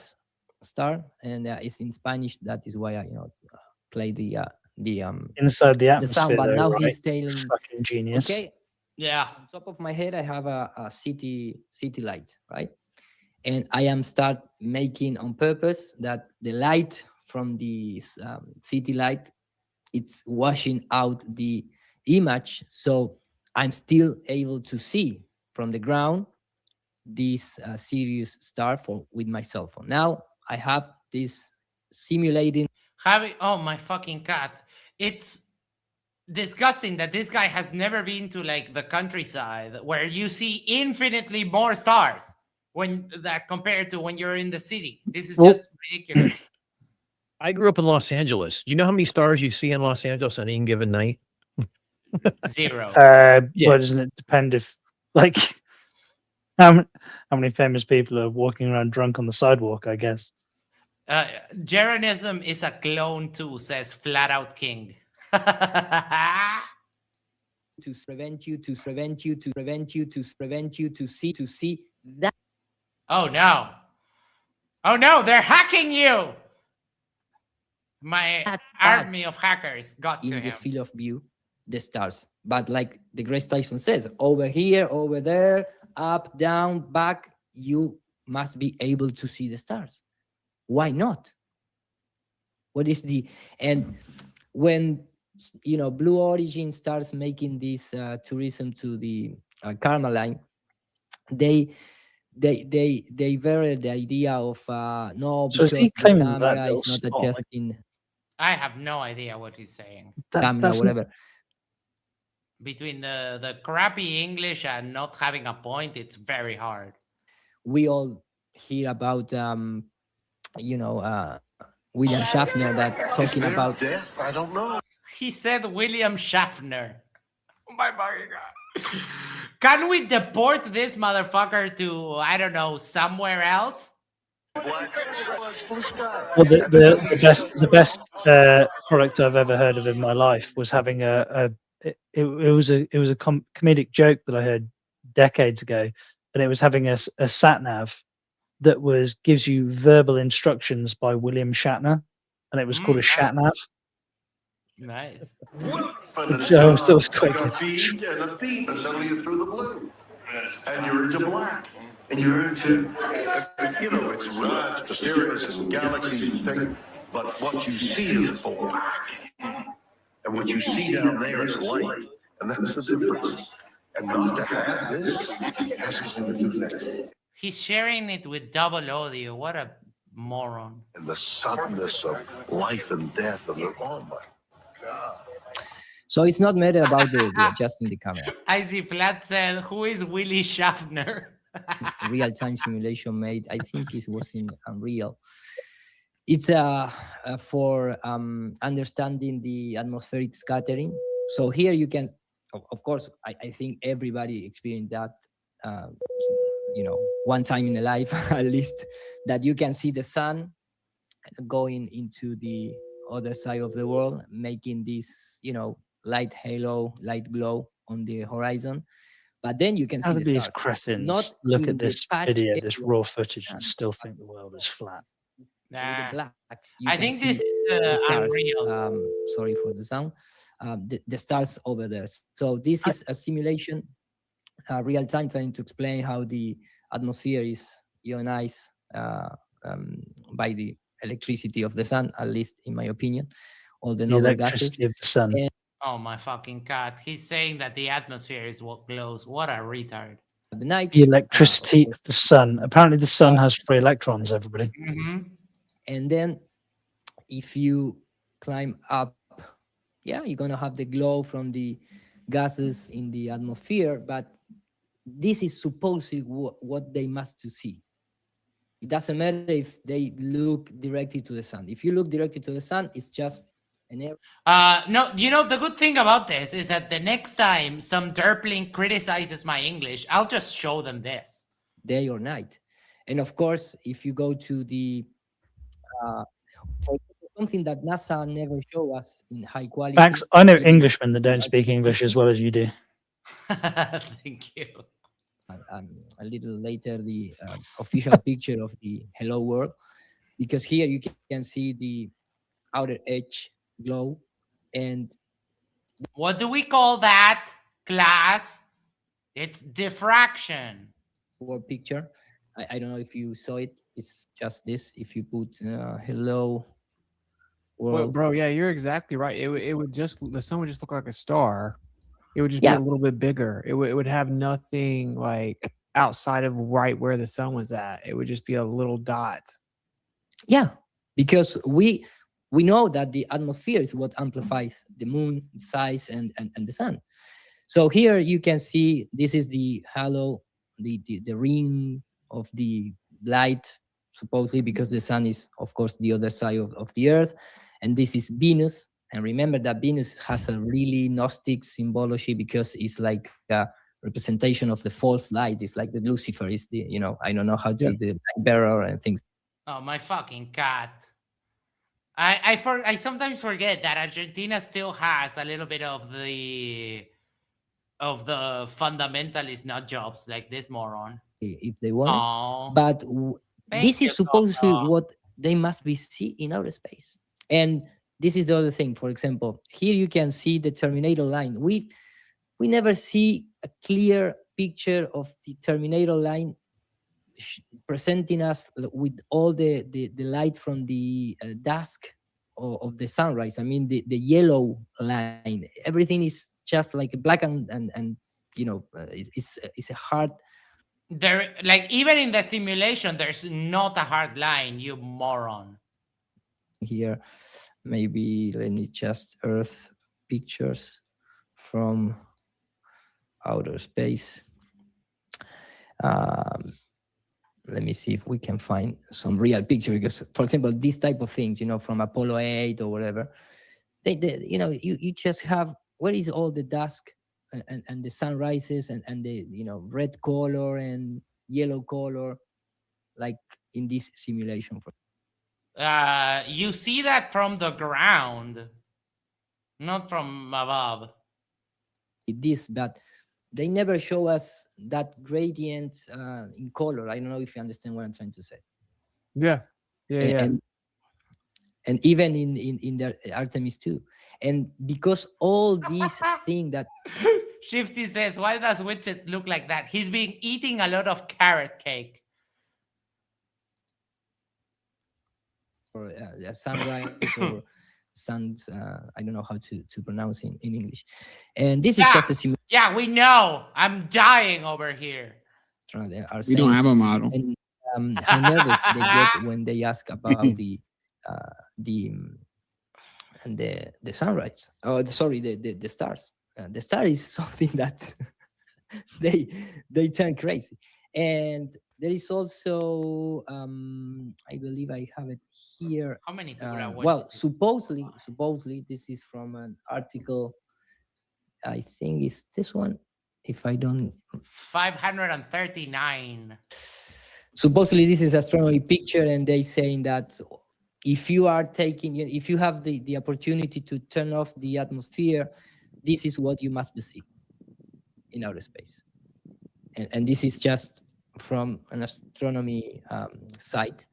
Speaker 20: and it's in Spanish. That is why I play the
Speaker 17: inside the atmosphere.
Speaker 20: The sound, but now he's telling
Speaker 17: fucking genius.
Speaker 20: Okay.
Speaker 2: Yeah.
Speaker 20: On top of my head, I have a city light, right? And I am start making on purpose that the light from the city light, it's washing out the image, so I'm still able to see from the ground this Sirius star with my cell phone. Now I have this simulating.
Speaker 2: Oh my fucking cat! It's disgusting that this guy has never been to like the countryside where you see infinitely more stars compared to when you're in the city. This is just ridiculous.
Speaker 3: I grew up in Los Angeles. You know how many stars you see in Los Angeles on any given night?
Speaker 2: 0.
Speaker 17: Well, doesn't it depend if like how many famous people are walking around drunk on the sidewalk? I guess.
Speaker 2: Jeranism is a clone too, says Flat Out King.
Speaker 20: to prevent you to see that.
Speaker 2: Oh no! Oh no! They're hacking you! My army of hackers got to
Speaker 20: in
Speaker 2: him.
Speaker 20: the field of view the stars, but like the great Tyson says, over here, over there, up, down, back, you must be able to see the stars. Why not? What is and when Blue Origin starts making this tourism to the Carmeline, they varied the idea of no,
Speaker 17: So
Speaker 20: because the camera is not
Speaker 17: spot,
Speaker 20: adjusting.
Speaker 2: I have no idea what he's saying.
Speaker 20: Camera, whatever.
Speaker 2: Between the crappy English and not having a point, it's very hard.
Speaker 20: We all hear about William Schaffner that talking about
Speaker 21: death. I don't know.
Speaker 2: He said William Schaffner. Oh my God. Can we deport this motherfucker to, I don't know, somewhere else?
Speaker 17: Well, the best product I've ever heard of in my life was having it was a comedic joke that I heard decades ago, and it was having a sat nav that gives you verbal instructions by William Shatner, and it was called a shat nav.
Speaker 2: Nice.
Speaker 21: Which
Speaker 17: was quite
Speaker 21: good. A beat and a beat, and suddenly you're through the blue, and you're into black, and you're into, it's mysterious and galaxies and things, but what you see is black, and what you see down there is light, and that's the difference. And not to have this has to do with that.
Speaker 2: He's sharing it with double audio. What a moron.
Speaker 21: And the suddenness of life and death of the, oh my God.
Speaker 20: So it's not matter about the adjusting the camera.
Speaker 2: I see Flat said, who is Willie Schaffner?
Speaker 20: Real-time simulation made, I think it was in Unreal. It's for understanding the atmospheric scattering. So here you can, of course, I think everybody experienced that, one time in a life at least, that you can see the sun going into the other side of the world, making this, light halo, light glow on the horizon. But then you can
Speaker 17: How
Speaker 20: see
Speaker 17: do
Speaker 20: the
Speaker 17: these
Speaker 20: stars.
Speaker 17: cretins
Speaker 20: Not
Speaker 17: look
Speaker 20: in
Speaker 17: at
Speaker 20: the
Speaker 17: this
Speaker 20: patch
Speaker 17: video, this
Speaker 20: area
Speaker 17: raw
Speaker 20: of the
Speaker 17: footage,
Speaker 20: sun.
Speaker 17: and still think the world is flat?
Speaker 20: With
Speaker 2: Nah.
Speaker 20: the black, you
Speaker 2: I
Speaker 20: can
Speaker 2: think
Speaker 20: see
Speaker 2: this is
Speaker 20: the stars.
Speaker 2: Unreal.
Speaker 20: Sorry for the sound. The stars over there. So this is a simulation, real time, trying to explain how the atmosphere is ionized by the electricity of the sun, at least in my opinion, all the
Speaker 17: The
Speaker 20: noble gases.
Speaker 17: electricity of the sun.
Speaker 20: And
Speaker 2: Oh my fucking God. He's saying that the atmosphere is what glows. What a retard.
Speaker 20: the night,
Speaker 17: The electricity of the sun. Apparently, the sun has free electrons, everybody.
Speaker 20: and then if you climb up, you're gonna have the glow from the gases in the atmosphere, but this is supposedly what they must to see. It doesn't matter if they look directly to the sun. If you look directly to the sun, it's just an error.
Speaker 2: No, the good thing about this is that the next time some derpling criticizes my English, I'll just show them this.
Speaker 20: Day or night. And of course, if you go to the for something that NASA never show us in high quality.
Speaker 17: Max, I know Englishmen that don't speak English as well as you do.
Speaker 2: Thank you.
Speaker 20: A little later, the official picture of the Hello World, because here you can see the outer edge glow. And
Speaker 2: what do we call that, class? It's diffraction.
Speaker 20: World picture. I don't know if you saw it. It's just this. If you put hello world.
Speaker 4: Well, bro, yeah, you're exactly right. It would just, the sun would just look like a star. It would just be a little bit bigger. It would have nothing like outside of right where the sun was at. It would just be a little dot.
Speaker 20: Yeah, because we know that the atmosphere is what amplifies the moon size and the sun. So here you can see this is the halo, the ring of the light, supposedly, because the sun is, of course, the other side of the earth. And this is Venus. And remember that Venus has a really Gnostic symbology because it's like a representation of the false light. It's like the Lucifer is the, I don't know how to, the light bearer and things.
Speaker 2: Oh, my fucking cat. I sometimes forget that Argentina still has a little bit of the fundamentalist nut jobs like this moron.
Speaker 20: If they want it. But this is supposedly what they must be see in outer space. And this is the other thing. For example, here you can see the Terminator line. We never see a clear picture of the Terminator line presenting us with all the light from the dusk of the sunrise. I mean, the yellow line. Everything is just like black and it's a hard.
Speaker 2: There, like even in the simulation, there's not a hard line, you moron.
Speaker 20: Here, maybe let me just Earth pictures from outer space. Let me see if we can find some real picture, because, for example, these type of things, from Apollo 8 or whatever, you just have, where is all the dusk and the sunrises and the red color and yellow color, like in this simulation.
Speaker 2: You see that from the ground, not from above.
Speaker 20: This, but they never show us that gradient in color. I don't know if you understand what I'm trying to say.
Speaker 4: Yeah.
Speaker 20: And even in the Artemis 2. And because all these things that
Speaker 2: Shifty says, why does Witsit look like that? He's been eating a lot of carrot cake.
Speaker 20: Or sunrise or suns, I don't know how to pronounce in English. And this is just a simulation.
Speaker 2: Yeah, we know. I'm dying over here.
Speaker 20: astronauts are
Speaker 5: We
Speaker 20: saying.
Speaker 5: don't have a model.
Speaker 20: And how nervous they get when they ask about the sunrise. Oh, sorry, the stars. The star is something that they turn crazy. And there is also, I believe I have it here.
Speaker 2: How many people are watching?
Speaker 20: Well, supposedly, this is from an article. I think it's this one. If I don't,
Speaker 2: 539.
Speaker 20: supposedly this is astronomy picture, and they saying that if you are taking, if you have the opportunity to turn off the atmosphere, this is what you must see in outer space. And this is just from an astronomy site,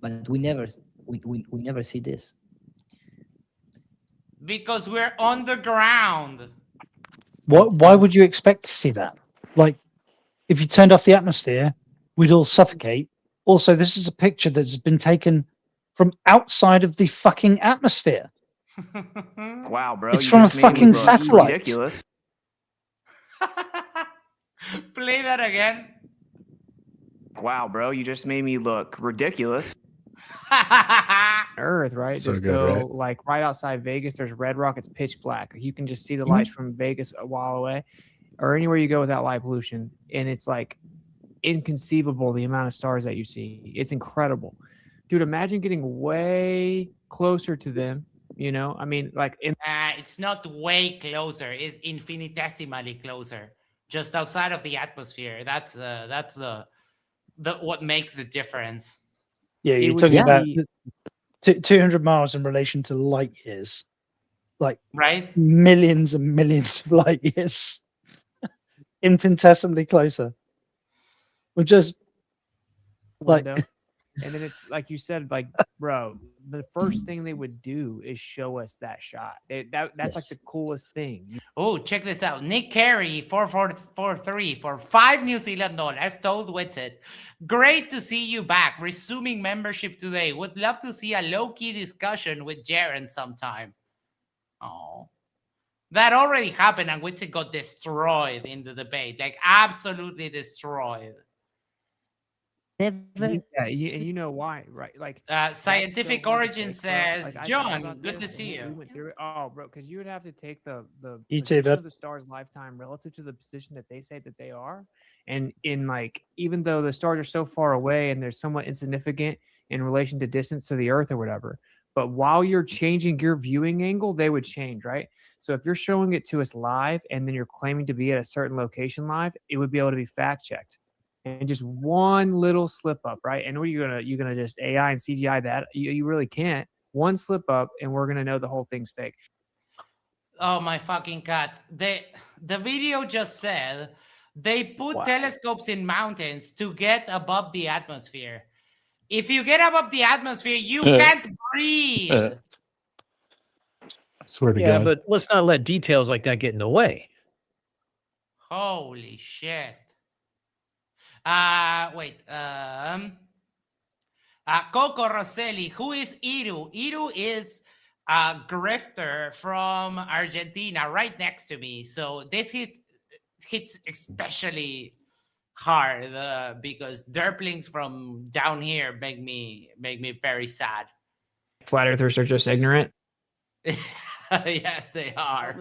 Speaker 20: but we never see this
Speaker 2: because we're on the ground.
Speaker 17: Why would you expect to see that? Like, if you turned off the atmosphere, we'd all suffocate. Also, this is a picture that's been taken from outside of the fucking atmosphere.
Speaker 6: Wow, bro.
Speaker 17: It's
Speaker 6: you
Speaker 17: from a
Speaker 6: just made me
Speaker 17: fucking
Speaker 6: look
Speaker 17: satellite.
Speaker 6: Ridiculous.
Speaker 2: Play that again.
Speaker 6: Wow, bro. You just made me look ridiculous.
Speaker 4: Earth, right?
Speaker 11: So
Speaker 4: Just
Speaker 11: good,
Speaker 4: go
Speaker 11: right?
Speaker 4: like right outside Vegas. There's Red Rock. It's pitch black. You can just see the lights from Vegas a while away, or anywhere you go without light pollution, and it's like inconceivable the amount of stars that you see. It's incredible, dude. Imagine getting way closer to them. You know, I mean, like
Speaker 2: it's not way closer. It's infinitesimally closer, just outside of the atmosphere. That's the what makes the difference.
Speaker 17: Yeah, you're talking about 200 miles in relation to light years, like
Speaker 2: right,
Speaker 17: millions and millions of light years, infinitesimally closer. We're just like,
Speaker 4: window. And then it's like you said, like, bro, the first thing they would do is show us that shot. That's like the coolest thing.
Speaker 2: Oh, check this out. Nick Carey, 4443 for $5 New Zealand dollars, told Witsit, great to see you back. Resuming membership today. Would love to see a low-key discussion with Jaren sometime. Oh. That already happened, and Witsit got destroyed in the debate. Like, absolutely destroyed.
Speaker 4: You know why, right? Like
Speaker 2: Scientific Origin says,
Speaker 4: like,
Speaker 2: John, good to see you.
Speaker 4: We went through it. Oh, bro, because you would have to take the
Speaker 17: You too,
Speaker 4: position
Speaker 17: bud.
Speaker 4: of the star's lifetime relative to the position that they say that they are, and in like even though the stars are so far away and they're somewhat insignificant in relation to distance to the Earth or whatever, but while you're changing your viewing angle, they would change, right? So if you're showing it to us live and then you're claiming to be at a certain location live, it would be able to be fact checked. And just one little slip up, right? And you're gonna just AI and CGI that? You really can't. One slip up, and we're gonna know the whole thing's fake.
Speaker 2: Oh my fucking God! The video just said they put telescopes in mountains to get above the atmosphere. If you get above the atmosphere, you can't breathe.
Speaker 3: I
Speaker 7: swear to
Speaker 3: yeah,
Speaker 7: God.
Speaker 3: but let's not let details like that get in the way.
Speaker 2: Holy shit. Coco Rosselli, who is Iru? Iru is a grifter from Argentina, right next to me. So this hits especially hard because derplings from down here make me very sad.
Speaker 4: Flat earthers are just ignorant.
Speaker 2: Yes, they are.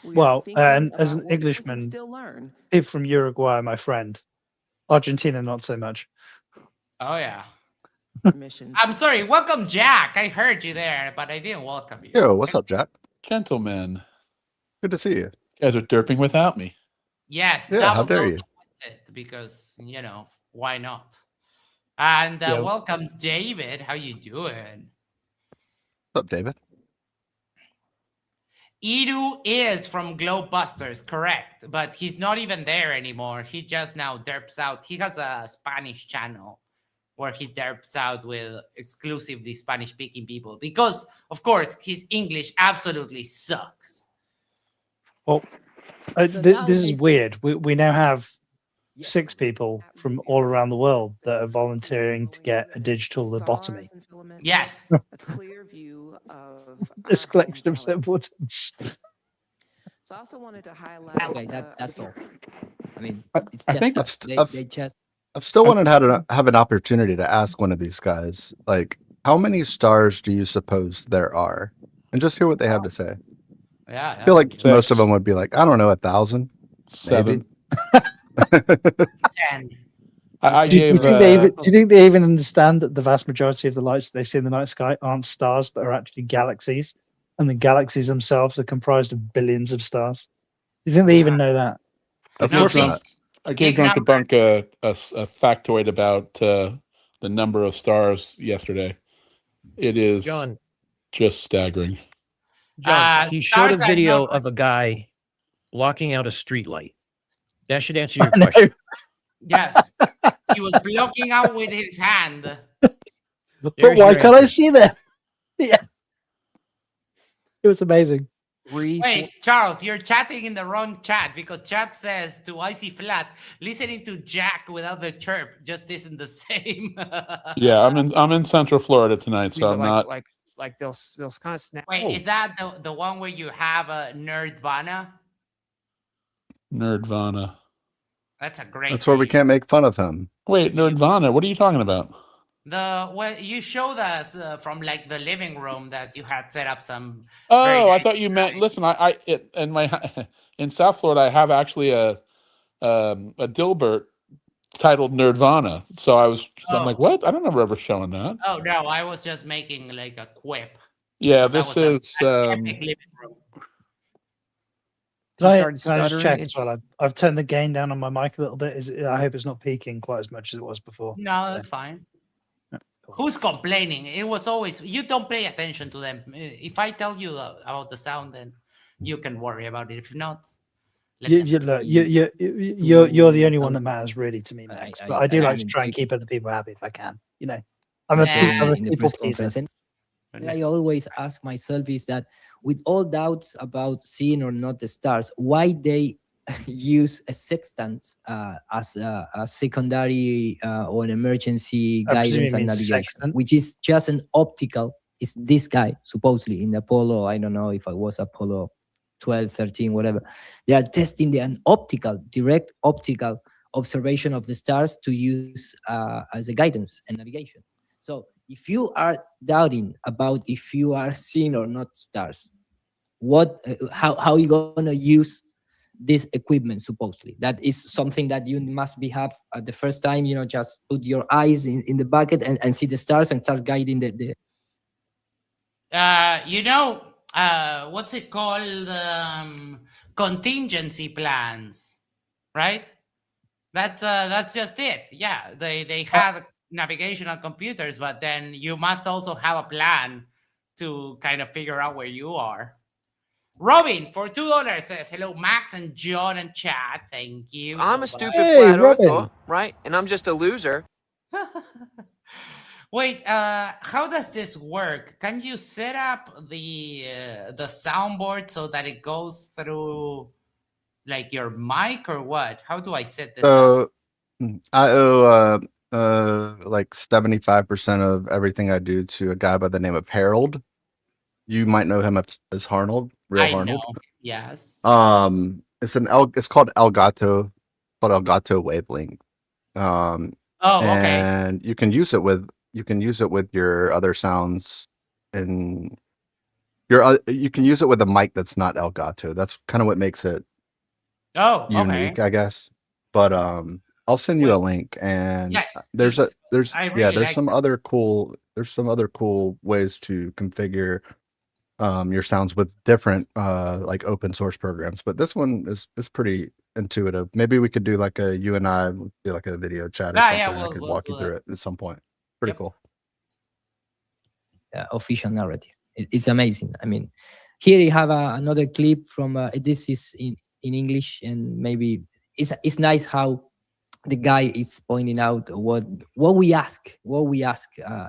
Speaker 17: well, and as an Englishman, people from Uruguay, my friend. Argentina, not so much.
Speaker 2: Oh yeah. I'm sorry. Welcome, Jack. I heard you there, but I didn't welcome you.
Speaker 11: Yo, what's up, Jack?
Speaker 7: Gentlemen.
Speaker 11: Good to see you.
Speaker 7: You guys are derping without me.
Speaker 2: Yes.
Speaker 11: Yeah, how dare you?
Speaker 2: With it because why not? And welcome, David. How you doing?
Speaker 11: What's up, David?
Speaker 2: Edu is from Globebusters, correct, but he's not even there anymore. He just now derps out. He has a Spanish channel where he derps out with exclusively Spanish-speaking people because, of course, his English absolutely sucks.
Speaker 17: Well, this is weird. We now have 6 people from all around the world that are volunteering to get a digital lobotomy.
Speaker 2: Yes.
Speaker 17: This collection of importance.
Speaker 5: So I also wanted to highlight.
Speaker 20: Okay, that's all. I mean, it's
Speaker 7: I
Speaker 20: just
Speaker 7: think
Speaker 20: they just.
Speaker 11: I've still wanted to have an opportunity to ask one of these guys, like, how many stars do you suppose there are? And just hear what they have to say.
Speaker 2: Yeah.
Speaker 11: I feel like
Speaker 7: 6.
Speaker 11: most of them would be like, I don't know, 1,000,
Speaker 7: 7.
Speaker 11: maybe.
Speaker 2: 10.
Speaker 7: I
Speaker 17: Do you
Speaker 7: gave.
Speaker 17: think they even understand that the vast majority of the lights that they see in the night sky aren't stars, but are actually galaxies, and the galaxies themselves are comprised of billions of stars? Do you think they even know that?
Speaker 11: Of
Speaker 7: I
Speaker 11: course
Speaker 7: gave
Speaker 11: not.
Speaker 7: Drunk to bunk a factoid about the number of stars yesterday. It is
Speaker 3: John.
Speaker 7: just staggering.
Speaker 3: John, he showed a
Speaker 2: stars are
Speaker 3: video
Speaker 2: not-
Speaker 3: of a guy blocking out a street light. That should answer your question.
Speaker 2: Yes. He was blocking out with his hand.
Speaker 17: But why can't I see that? Yeah. It was amazing.
Speaker 2: Wait, Charles, you're chatting in the wrong chat because chat says to Icy Flat, listening to Jack without the chirp just isn't the same.
Speaker 7: Yeah, I'm in Central Florida tonight, so I'm not.
Speaker 4: Like they'll kind of snap.
Speaker 2: Wait, is that the one where you have a Nerdvana?
Speaker 7: Nerdvana.
Speaker 2: That's a great.
Speaker 11: That's where we can't make fun of him.
Speaker 7: Wait, Nerdvana. What are you talking about?
Speaker 2: You showed us from like the living room that you had set up some.
Speaker 7: Oh, I thought you meant. Listen, in South Florida, I have actually a Dilbert titled Nerdvana. So I'm like, what? I don't remember ever showing that.
Speaker 2: Oh no, I was just making like a quip.
Speaker 7: Yeah,
Speaker 2: Because
Speaker 7: this
Speaker 2: that was
Speaker 7: is.
Speaker 2: an epic living room.
Speaker 17: Can I
Speaker 4: started
Speaker 17: just check
Speaker 4: stuttering
Speaker 17: as well? I've turned the gain down on my mic a little bit. I hope it's not peaking quite as much as it was before.
Speaker 2: No, that's fine. Who's complaining? It was always you don't pay attention to them. If I tell you about the sound, then you can worry about it. If not,
Speaker 17: You're the only one that matters really to me, Max. But I do like to try and keep other people happy if I can. You know, I'm a people pleaser.
Speaker 20: I always ask myself is that with all doubts about seeing or not the stars, why they use a sextant as a secondary or an emergency guidance and navigation, which is just an optical. Is this guy supposedly in Apollo? I don't know if I was Apollo 12, 13, whatever. They are testing an direct optical observation of the stars to use as a guidance and navigation. So if you are doubting about if you are seeing or not stars, how are you going to use this equipment supposedly? That is something that you must have at the first time, just put your eyes in the bucket and see the stars and start guiding the
Speaker 2: what's it called? Contingency plans, right? That's just it. Yeah, they have navigational computers, but then you must also have a plan to kind of figure out where you are. Robin for $2 says hello, Max and John and chat. Thank you.
Speaker 5: I'm a stupid flat earther, right? And I'm just a loser.
Speaker 2: Wait, how does this work? Can you set up the soundboard so that it goes through like your mic or what? How do I set this up?
Speaker 11: So I owe like 75% of everything I do to a guy by the name of Harold. You might know him as Harnold, Arnold.
Speaker 2: know. Yes.
Speaker 11: It's called Elgato, wavelength.
Speaker 2: Okay.
Speaker 11: And you can use it with your other sounds, and you can use it with a mic that's not Elgato. That's kind of what makes it unique, I guess. But I'll send you a link, and there's some other cool ways to configure your sounds with different like open source programs. But this one is pretty intuitive. Maybe we could do like you and I do like a video chat or something. I could walk you through it at some point. Pretty cool.
Speaker 20: Official narrative. It's amazing. I mean, here you have another clip from this is in English, and maybe it's nice how the guy is pointing out what we ask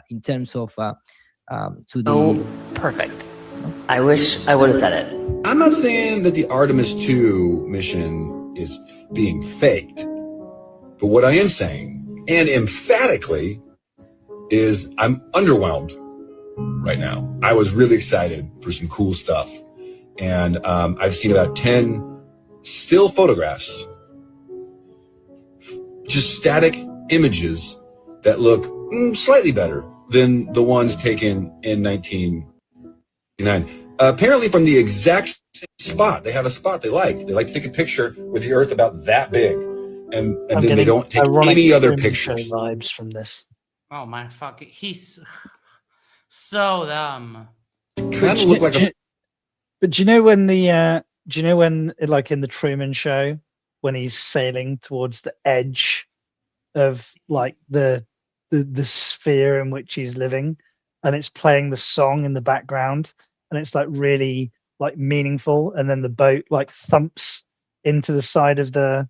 Speaker 20: in terms of to the
Speaker 8: perfect. I wish I would have said it.
Speaker 9: I'm not saying that the Artemis 2 mission is being faked, but what I am saying, and emphatically, is I'm underwhelmed right now. I was really excited for some cool stuff, And I've seen about 10 still photographs, just static images that look slightly better than the ones taken in 1999. Apparently from the exact same spot. They have a spot they like. They like to take a picture with the Earth about that big, and then they don't take any other pictures.
Speaker 17: Vibes from this.
Speaker 2: Oh my fuck! He's so dumb.
Speaker 9: Kind of look like a.
Speaker 17: But do you know when like in the Truman Show, when he's sailing towards the edge of like the sphere in which he's living, and it's playing the song in the background, and it's like really like meaningful, and then the boat like thumps into the side of the.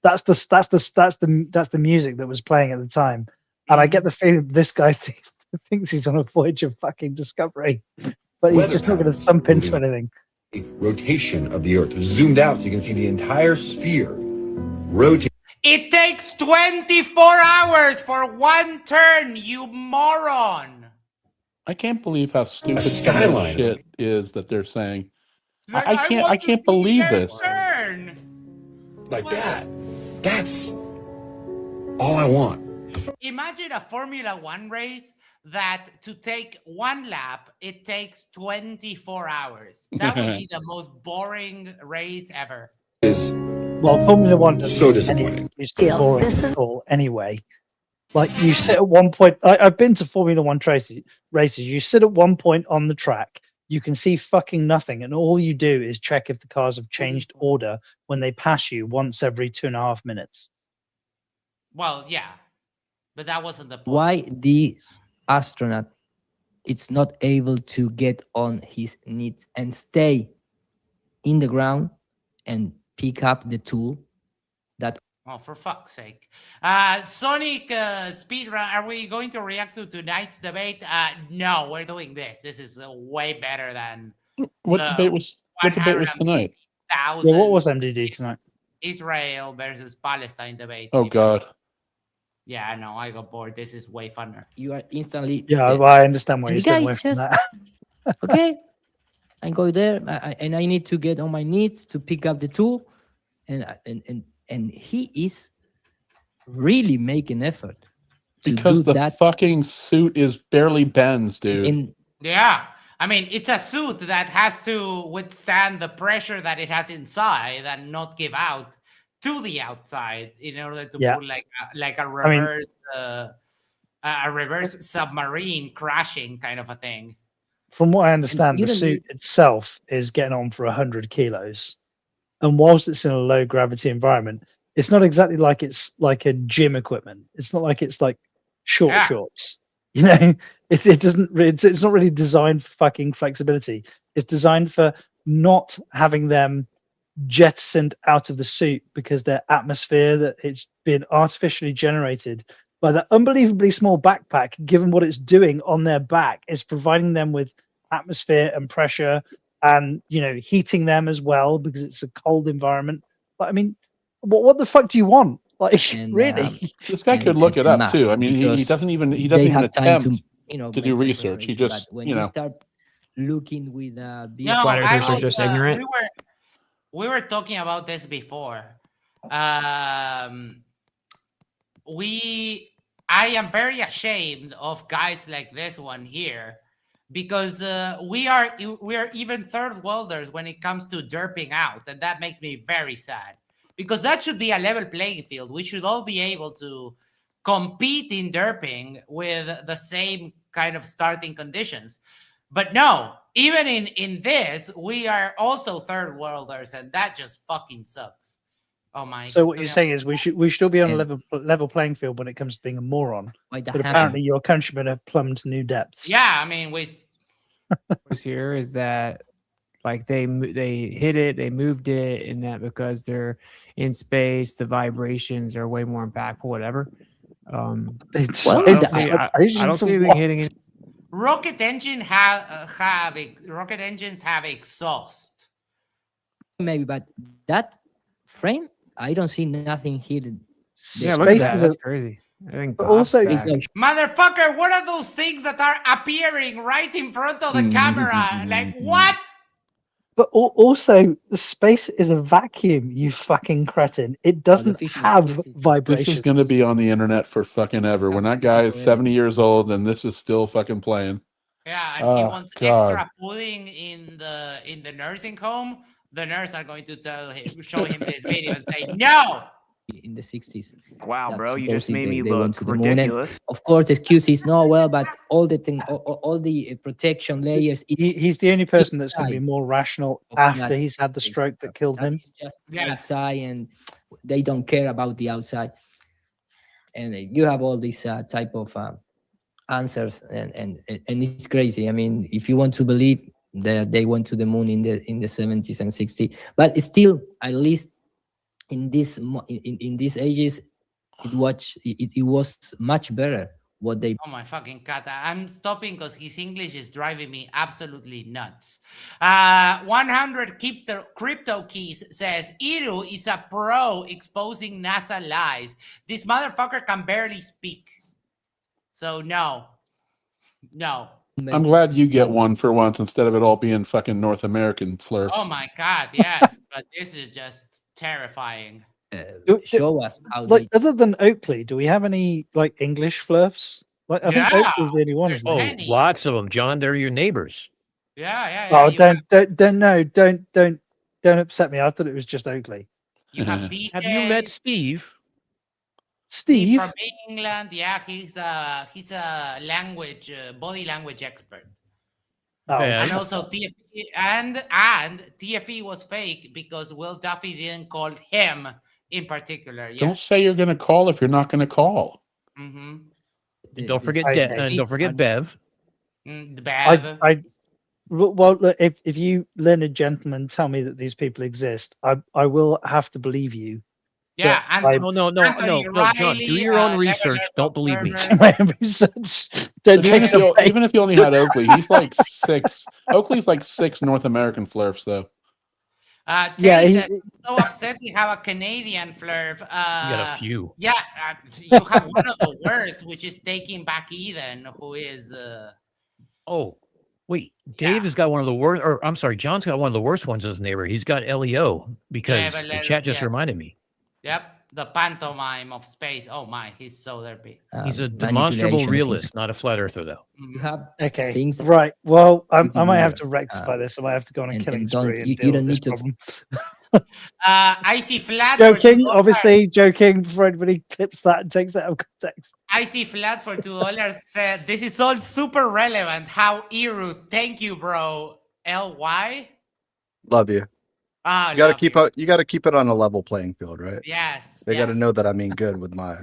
Speaker 17: That's the music that was playing at the time, and I get the feeling this guy thinks he's on a voyage of fucking discovery, but he's just not going to thump into anything.
Speaker 9: Rotation of the Earth zoomed out, so you can see the entire sphere rotate.
Speaker 2: It takes 24 hours for one turn, you moron!
Speaker 7: I can't believe how stupid some of the shit is that they're saying. I can't believe this.
Speaker 2: Turn.
Speaker 9: Like that. That's all I want.
Speaker 2: Imagine a Formula One race that to take one lap, it takes 24 hours. That would be the most boring race ever.
Speaker 17: Well, Formula One doesn't
Speaker 9: so disappointing.
Speaker 17: It's boring at all anyway. Like you sit at one point, I've been to Formula One races. You sit at one point on the track, you can see fucking nothing, and all you do is check if the cars have changed order when they pass you once every 2.5 minutes.
Speaker 2: Well, yeah, but that wasn't the point.
Speaker 20: Why this astronaut is not able to get on his knees and stay in the ground and pick up the tool that.
Speaker 2: Oh, for fuck's sake. Sonic Speedrun, are we going to react to tonight's debate? No, we're doing this. This is way better than...
Speaker 7: What debate was tonight?
Speaker 17: Yeah, what was MDD tonight?
Speaker 2: Israel versus Palestine debate.
Speaker 7: Oh, God.
Speaker 2: Yeah, I know. I got bored. This is way funner.
Speaker 20: You are instantly...
Speaker 17: Yeah, well, I understand why you're staying away from
Speaker 20: just,
Speaker 17: that.
Speaker 20: Okay, I go there, and I need to get on my knees to pick up the tool, and he is really making effort
Speaker 7: because the fucking suit is barely bends, dude.
Speaker 2: Yeah, I mean, it's a suit that has to withstand the pressure that it has inside and not give out to the outside in order to put like a reverse reverse submarine crashing kind of a thing.
Speaker 17: From what I understand, the suit itself is getting on for 100 kilos. And whilst it's in a low gravity environment, it's not exactly like it's like a gym equipment. It's not like it's like shorts. You know, it's not really designed for fucking flexibility. It's designed for not having them jettisoned out of the suit because their atmosphere that it's been artificially generated by that unbelievably small backpack, given what it's doing on their back, is providing them with atmosphere and pressure and, you know, heating them as well because it's a cold environment. But I mean, what the fuck do you want? Like, really?
Speaker 7: This guy could look it up too. I mean, he doesn't even attempt to do research. He just,
Speaker 20: when you start looking with
Speaker 4: flat earthers are just ignorant.
Speaker 2: We were talking about this before. I am very ashamed of guys like this one here because we are even third worlders when it comes to derping out, and that makes me very sad because that should be a level playing field. We should all be able to compete in derping with the same kind of starting conditions. But no, even in this, we are also third worlders, and that just fucking sucks. Oh my!
Speaker 17: So what you're saying is we should be on a level playing field when it comes to being a moron. But apparently your countrymen have plumbed new depths.
Speaker 2: Yeah, I mean
Speaker 4: what's here is that like they hit it, they moved it, and that because they're in space, the vibrations are way more impactful. Whatever. I don't see anything hitting it.
Speaker 2: Rocket engines have exhaust.
Speaker 20: Maybe, but that frame, I don't see nothing hidden.
Speaker 4: Yeah, look at that. That's crazy. I think
Speaker 17: also,
Speaker 2: motherfucker, what are those things that are appearing right in front of the camera? Like what?
Speaker 17: But also, the space is a vacuum, you fucking cretin. It doesn't have
Speaker 7: This
Speaker 17: vibration.
Speaker 7: is going to be on the internet for fucking ever. When that guy is 70 years old and this is still fucking playing.
Speaker 2: Yeah, and he
Speaker 7: Oh,
Speaker 2: wants
Speaker 7: God.
Speaker 2: extra pudding in the nursing home. The nurse are going to show him this video and say no.
Speaker 20: In the 60s.
Speaker 6: Wow,
Speaker 20: that
Speaker 6: bro, you just
Speaker 20: supposedly
Speaker 6: made me
Speaker 20: they went
Speaker 6: look
Speaker 20: to the moon. And
Speaker 6: ridiculous.
Speaker 20: of course, the excuse is no, well, but all the thing, all the protection layers.
Speaker 17: He's the only person that's going to be more rational after
Speaker 20: that
Speaker 17: he's had the stroke that killed him.
Speaker 20: It's just outside, and they don't care about the outside. And you have all these type of answers, and it's crazy. I mean, if you want to believe that they went to the moon in the 70s and 60s, but still, at least in this in these ages, it was much better what they.
Speaker 2: Oh my fucking god! I'm stopping because his English is driving me absolutely nuts. 100 crypto keys says Iru is a pro exposing NASA lies. This motherfucker can barely speak. So no.
Speaker 7: I'm glad you get one for once instead of it all being fucking North American flirts.
Speaker 2: Oh my god, yes, but this is just terrifying.
Speaker 20: Show us how.
Speaker 17: Like, other than Oakley, do we have any like English flirts? Like, I think Oakley's the only one. Isn't
Speaker 3: Oh,
Speaker 17: it?
Speaker 3: lots of them, John. They're your neighbors.
Speaker 2: Yeah.
Speaker 17: Oh, don't upset me. I thought it was just Oakley.
Speaker 2: You have BK.
Speaker 3: Have you met Steve?
Speaker 17: Steve
Speaker 2: from England. Yeah, he's a language body language expert.
Speaker 17: Oh,
Speaker 2: and also TFE and TFE was fake because Will Duffy didn't call him in particular. Yeah.
Speaker 7: Don't say you're going to call if you're not going to call.
Speaker 2: Mm-hmm.
Speaker 3: Don't forget don't forget Bev.
Speaker 2: Bev.
Speaker 17: Well, look, if you learned gentlemen tell me that these people exist, I will have to believe you.
Speaker 2: Yeah,
Speaker 3: no, John, do your own research. Don't believe me.
Speaker 17: Research.
Speaker 7: Even if you only had Oakley, he's like 6. Oakley's like 6 North American flirts, though.
Speaker 2: Said, so upset we have a Canadian flirt. You
Speaker 3: got a few.
Speaker 2: Yeah, you have one of the worst, which is Taking Back Eden, who is.
Speaker 3: Oh, wait. Dave has got one of the worst, or I'm sorry, John's got one of the worst ones as a neighbor. He's got LEO because the chat just reminded me.
Speaker 2: Yep, the pantomime of space. Oh my, he's so derpy.
Speaker 3: He's a demonstrable realist, not a flat earther, though.
Speaker 20: You have
Speaker 17: okay, right. Well, I might have to rectify this. I might have to go on a killing spree.
Speaker 20: You don't need to.
Speaker 2: I see flat.
Speaker 17: Joking, obviously joking. Before anybody clips that and takes that out of context.
Speaker 2: I see flat for $2. Said this is all super relevant. How Iru? Thank you, bro. LY.
Speaker 11: Love you. You got to keep it on a level playing field, right?
Speaker 2: Yes.
Speaker 11: They got to know that I mean good with my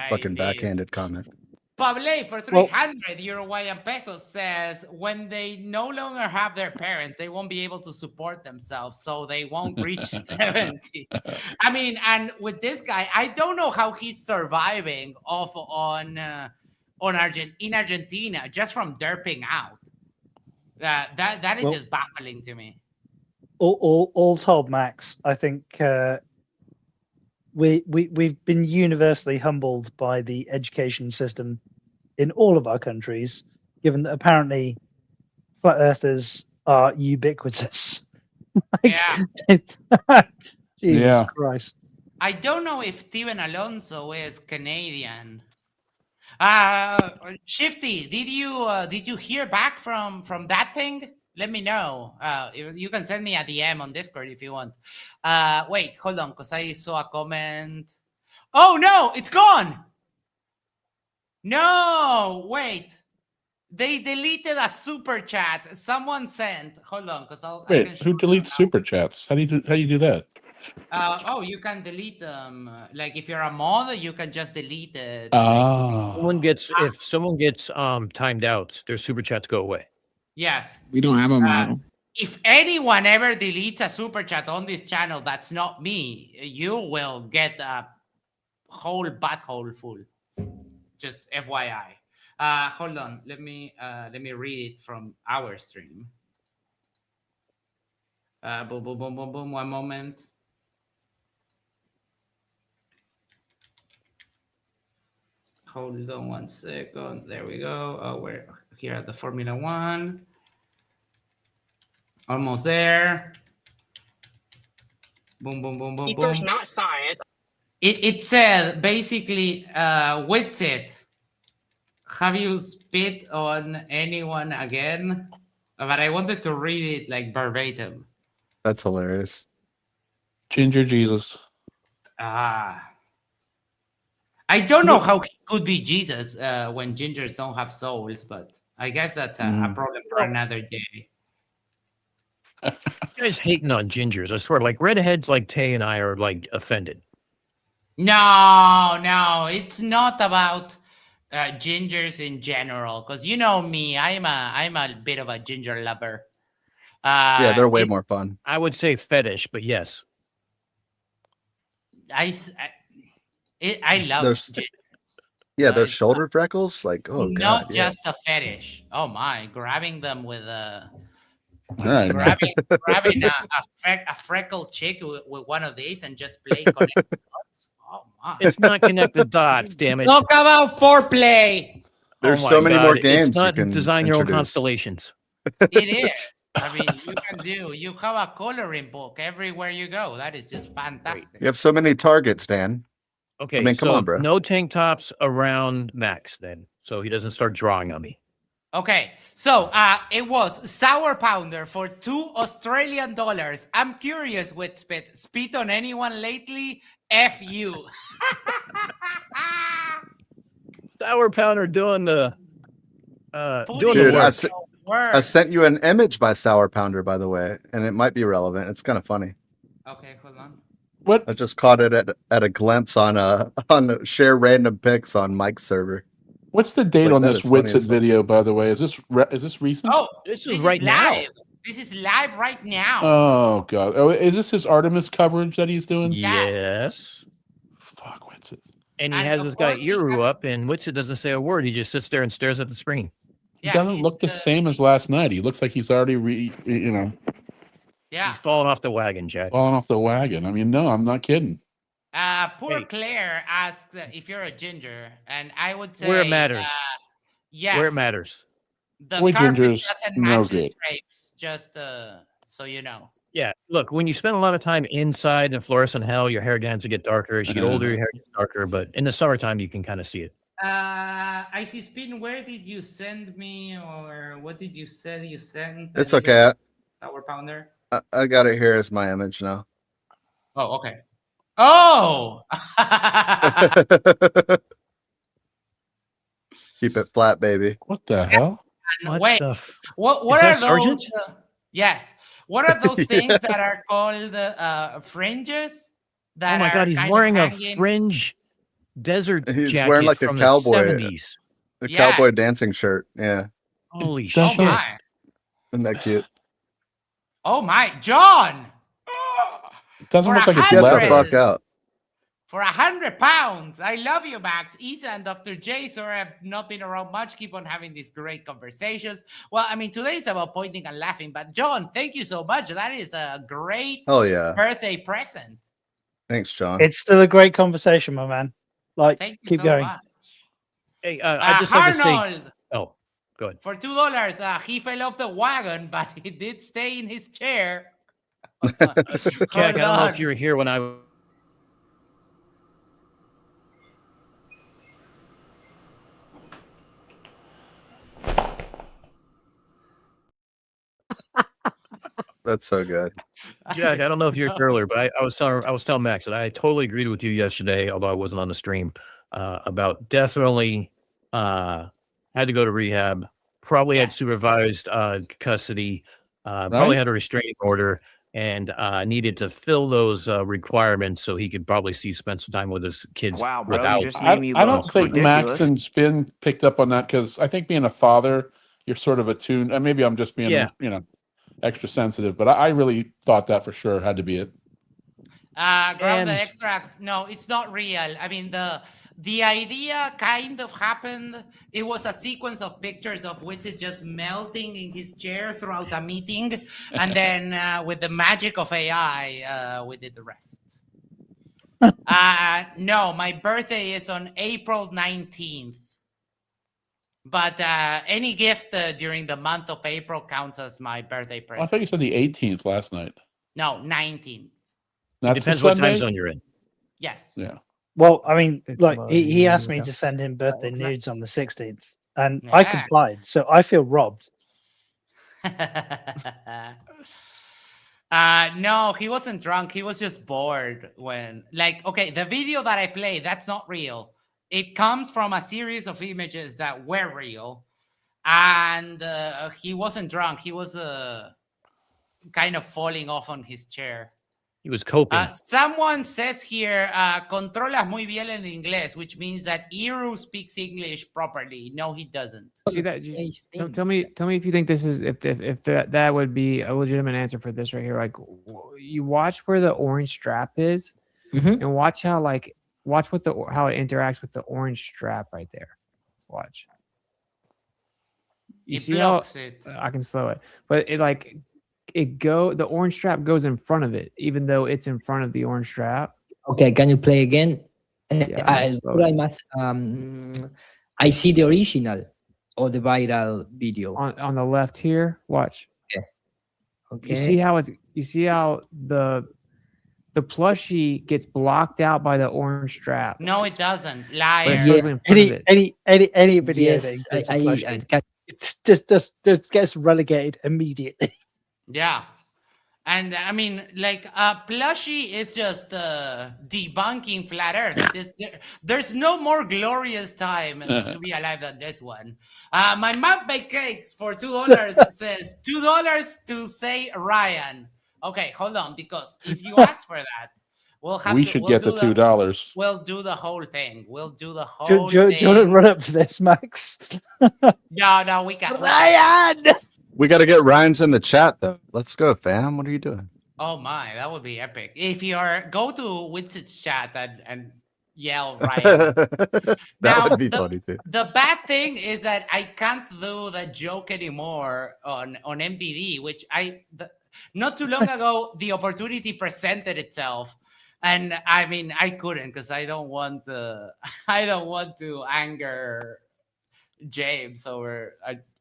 Speaker 11: fucking backhanded comment.
Speaker 2: Pable for 300 Uruguayan pesos says when they no longer have their parents, they won't be able to support themselves, so they won't reach 70. I mean, and with this guy, I don't know how he's surviving in Argentina just from derping out. That is just baffling to me.
Speaker 17: All told, Max, I think we've been universally humbled by the education system in all of our countries, given that apparently flat earthers are ubiquitous. Jesus Christ.
Speaker 2: I don't know if Steven Alonso is Canadian. Shifty, did you hear back from that thing? Let me know. You can send me a DM on Discord if you want. Wait, hold on, because I saw a comment. Oh, no, it's gone. No, wait. They deleted a super chat. Someone sent. Hold on, because
Speaker 7: Wait, who deletes super chats? How do you do that?
Speaker 2: You can delete them. Like if you're a mod, you can just delete it.
Speaker 3: If someone gets timed out, their super chats go away.
Speaker 2: Yes.
Speaker 10: We don't have a model.
Speaker 2: If anyone ever deletes a super chat on this channel, that's not me. You will get a whole butthole full. Just FYI. Hold on. Let me read it from our stream. Boom, boom, boom, boom, boom. One moment. Hold on 1 second. There we go. We're here at the Formula One. Almost there. Boom, boom, boom, boom,
Speaker 5: Ether's
Speaker 2: boom.
Speaker 5: not science.
Speaker 2: It said basically, with it. Have you spit on anyone again? But I wanted to read it like verbatim.
Speaker 11: That's hilarious.
Speaker 7: Ginger Jesus.
Speaker 2: Ah. I don't know how he could be Jesus when gingers don't have souls, but I guess that's a problem for another day.
Speaker 3: You guys hating on gingers. I swear, like redheads like Tay and I are like offended.
Speaker 2: No, it's not about gingers in general, because you know me, I'm a bit of a ginger lover.
Speaker 11: Yeah, they're way more fun.
Speaker 3: I would say fetish, but yes.
Speaker 2: I love gingers.
Speaker 11: Yeah, those shoulder freckles, like, oh god,
Speaker 2: Not just a fetish. Oh my, grabbing them with a
Speaker 7: All right, man.
Speaker 2: grabbing a freckled chick with one of these and just play connected dots. Oh my!
Speaker 3: It's not connected dots, damn it.
Speaker 2: Talk about foreplay.
Speaker 11: There's
Speaker 3: Oh
Speaker 11: so
Speaker 3: my
Speaker 11: many
Speaker 3: God,
Speaker 11: more games
Speaker 3: It's not
Speaker 11: you can
Speaker 3: design your own
Speaker 11: introduce.
Speaker 3: constellations.
Speaker 2: It is. I mean, you have a coloring book everywhere you go. That is just fantastic.
Speaker 11: You have so many targets, Dan.
Speaker 3: Okay,
Speaker 11: I mean, come
Speaker 3: so
Speaker 11: on, bro.
Speaker 3: no tank tops around Max then, so he doesn't start drawing on me.
Speaker 2: Okay, so it was Sour Pounder for $2 Australian. I'm curious with spit on anyone lately? F you.
Speaker 3: Sour Pounder doing the
Speaker 11: Dude,
Speaker 2: work.
Speaker 11: I sent you an image by Sour Pounder, by the way, and it might be relevant. It's kind of funny.
Speaker 2: Okay, hold on.
Speaker 7: What?
Speaker 11: I just caught it at a glimpse on share random pics on Mike's server.
Speaker 7: What's the date
Speaker 11: like,
Speaker 7: on
Speaker 11: that
Speaker 7: this
Speaker 11: is funny
Speaker 7: Witsit
Speaker 11: as fuck.
Speaker 7: video, by the way? Is this recent?
Speaker 2: Oh,
Speaker 3: this
Speaker 2: is
Speaker 3: right now.
Speaker 2: live. This is live right now.
Speaker 7: Oh god. Oh, is this his Artemis coverage that he's doing?
Speaker 3: Yes.
Speaker 7: Fuck Witsit.
Speaker 3: And he
Speaker 2: And
Speaker 3: has
Speaker 2: of
Speaker 3: this guy
Speaker 2: course he
Speaker 3: Iru up, and Witsit doesn't say a word. He just sits there and stares at the screen.
Speaker 7: He doesn't look the same as last night. He looks like he's already
Speaker 2: Yeah.
Speaker 3: He's falling off the wagon, Jack.
Speaker 7: falling off the wagon. I mean, no, I'm not kidding.
Speaker 2: Poor Claire asked if you're a ginger, and I would say
Speaker 3: Where it matters.
Speaker 2: Yes.
Speaker 3: Where it matters.
Speaker 2: The
Speaker 7: Boy
Speaker 2: carpet
Speaker 7: gingers,
Speaker 2: doesn't
Speaker 7: no
Speaker 2: match the
Speaker 7: good.
Speaker 2: drapes, just so you know.
Speaker 3: Yeah, look, when you spend a lot of time inside in fluorescent hell, your hair tends to get darker. As you get older, your hair gets darker. But in the summertime, you can kind of see it.
Speaker 2: I see Spin. Where did you send me, or what did you say you sent?
Speaker 11: It's okay.
Speaker 2: Sour Pounder.
Speaker 11: I got it here as my image now.
Speaker 2: Oh, okay. Oh.
Speaker 11: Keep it flat, baby.
Speaker 7: What the hell?
Speaker 2: And wait, what
Speaker 3: Is
Speaker 2: are
Speaker 3: that
Speaker 2: those?
Speaker 3: Sergeant?
Speaker 2: Yes. What are those things that are called fringes? That
Speaker 3: Oh my God,
Speaker 2: are
Speaker 3: he's
Speaker 2: kind of
Speaker 3: wearing a
Speaker 2: hanging?
Speaker 3: fringe desert
Speaker 11: He's
Speaker 3: jacket
Speaker 11: wearing like a
Speaker 3: from
Speaker 11: cowboy,
Speaker 3: the 70s.
Speaker 11: a
Speaker 2: Yeah.
Speaker 11: cowboy dancing shirt. Yeah,
Speaker 3: Holy
Speaker 7: That's
Speaker 3: shit.
Speaker 2: Oh my!
Speaker 11: isn't that cute?
Speaker 2: Oh my, John!
Speaker 7: It doesn't
Speaker 2: For
Speaker 7: look like it's
Speaker 11: Get the
Speaker 7: leather.
Speaker 11: fuck out.
Speaker 2: For 100 pounds. I love you, Max. Isa and Dr. J, sorry I've not been around much. Keep on having these great conversations. Well, I mean, today is about pointing and laughing, but John, thank you so much. That is a great
Speaker 11: Oh yeah.
Speaker 2: birthday present.
Speaker 11: Thanks, John.
Speaker 17: It's still a great conversation, my man. Like,
Speaker 2: Thank you
Speaker 17: keep
Speaker 2: so
Speaker 17: going.
Speaker 2: much.
Speaker 3: Hey, I just have to say.
Speaker 2: Arnold,
Speaker 3: Oh, go ahead.
Speaker 2: for $2, he fell off the wagon, but he did stay in his chair.
Speaker 3: Jack, I don't know
Speaker 2: on.
Speaker 3: if you were here when I.
Speaker 11: That's so good.
Speaker 3: Jack, I don't know if you're earlier, but I was telling Max that I totally agreed with you yesterday, although I wasn't on the stream, about definitely had to go to rehab, probably had supervised custody, probably
Speaker 7: Right?
Speaker 3: had a restraining order, and needed to fill those requirements so he could probably spend some time with his kids
Speaker 6: Wow, bro, you
Speaker 3: without.
Speaker 6: just
Speaker 7: I,
Speaker 6: made me
Speaker 7: I don't
Speaker 6: look
Speaker 7: think Max
Speaker 6: ridiculous.
Speaker 7: and Spin picked up on that because I think being a father, you're sort of attuned. And maybe I'm just being,
Speaker 3: Yeah.
Speaker 7: extra sensitive, but I really thought that for sure had to be it.
Speaker 2: Grab
Speaker 3: And-
Speaker 2: the extracts. No, it's not real. I mean, the idea kind of happened. It was a sequence of pictures of Witsit just melting in his chair throughout a meeting. And then with the magic of AI, we did the rest. No, my birthday is on April 19th. But any gift during the month of April counts as my birthday
Speaker 7: I
Speaker 2: present.
Speaker 7: thought you said the 18th last night.
Speaker 2: No, 19th.
Speaker 7: That's
Speaker 3: It depends
Speaker 7: the
Speaker 3: what time
Speaker 7: Sunday?
Speaker 3: zone you're in.
Speaker 2: Yes.
Speaker 7: Yeah.
Speaker 17: Well, I mean,
Speaker 4: It's
Speaker 17: like
Speaker 4: loading.
Speaker 17: he asked
Speaker 4: Here we
Speaker 17: me
Speaker 4: go.
Speaker 17: to send him birthday
Speaker 4: was that?
Speaker 17: nudes on the 16th, and I
Speaker 2: Yeah.
Speaker 17: complied. So I feel robbed.
Speaker 2: No, he wasn't drunk. He was just bored when, like, okay, the video that I played, that's not real. It comes from a series of images that were real. And he wasn't drunk. He was kind of falling off on his chair.
Speaker 3: He was coping.
Speaker 2: Someone says here, controlas muy bien en inglés, which means that Iru speaks English properly. No, he doesn't.
Speaker 4: See that? Tell me if you think this is if that would be a legitimate answer for this right here. Like, you watch where the orange strap is, and watch how how it interacts with the orange strap right there. Watch. You
Speaker 2: It
Speaker 4: see how
Speaker 2: blocks it.
Speaker 4: I can slow it, but the orange strap goes in front of it, even though it's in front of the orange strap.
Speaker 20: Okay, can you play again?
Speaker 4: Yeah,
Speaker 20: I see the original or the viral video.
Speaker 4: On the left here, watch.
Speaker 20: Okay.
Speaker 4: You see how the plushie gets blocked out by the orange strap.
Speaker 2: No, it doesn't.
Speaker 4: But
Speaker 2: Liar.
Speaker 4: it's supposedly in front of it.
Speaker 17: Any video
Speaker 20: Yes,
Speaker 17: that includes a
Speaker 20: I
Speaker 17: plushie,
Speaker 20: can.
Speaker 17: it just gets relegated immediately.
Speaker 2: Yeah. And I mean, like, plushie is just debunking flat Earth. There's no more glorious time to be alive than this one. My mom baked cakes for $2 says $2 to say Ryan. Okay, hold on, because if you ask for that, we'll
Speaker 7: get the $2.
Speaker 2: We'll do the whole thing. We'll do the
Speaker 17: Do
Speaker 2: whole
Speaker 17: you
Speaker 2: thing.
Speaker 17: want to run up for this, Max?
Speaker 2: No, we got
Speaker 17: Ryan.
Speaker 11: We got to get Ryan's in the chat though. Let's go, fam. What are you doing?
Speaker 2: Oh my, that would be epic. If go to Witzit's chat and yell Ryan.
Speaker 11: That would be funny too.
Speaker 2: The bad thing is that I can't do the joke anymore on MTV, which not too long ago the opportunity presented itself, and I mean I couldn't because I don't want to anger James over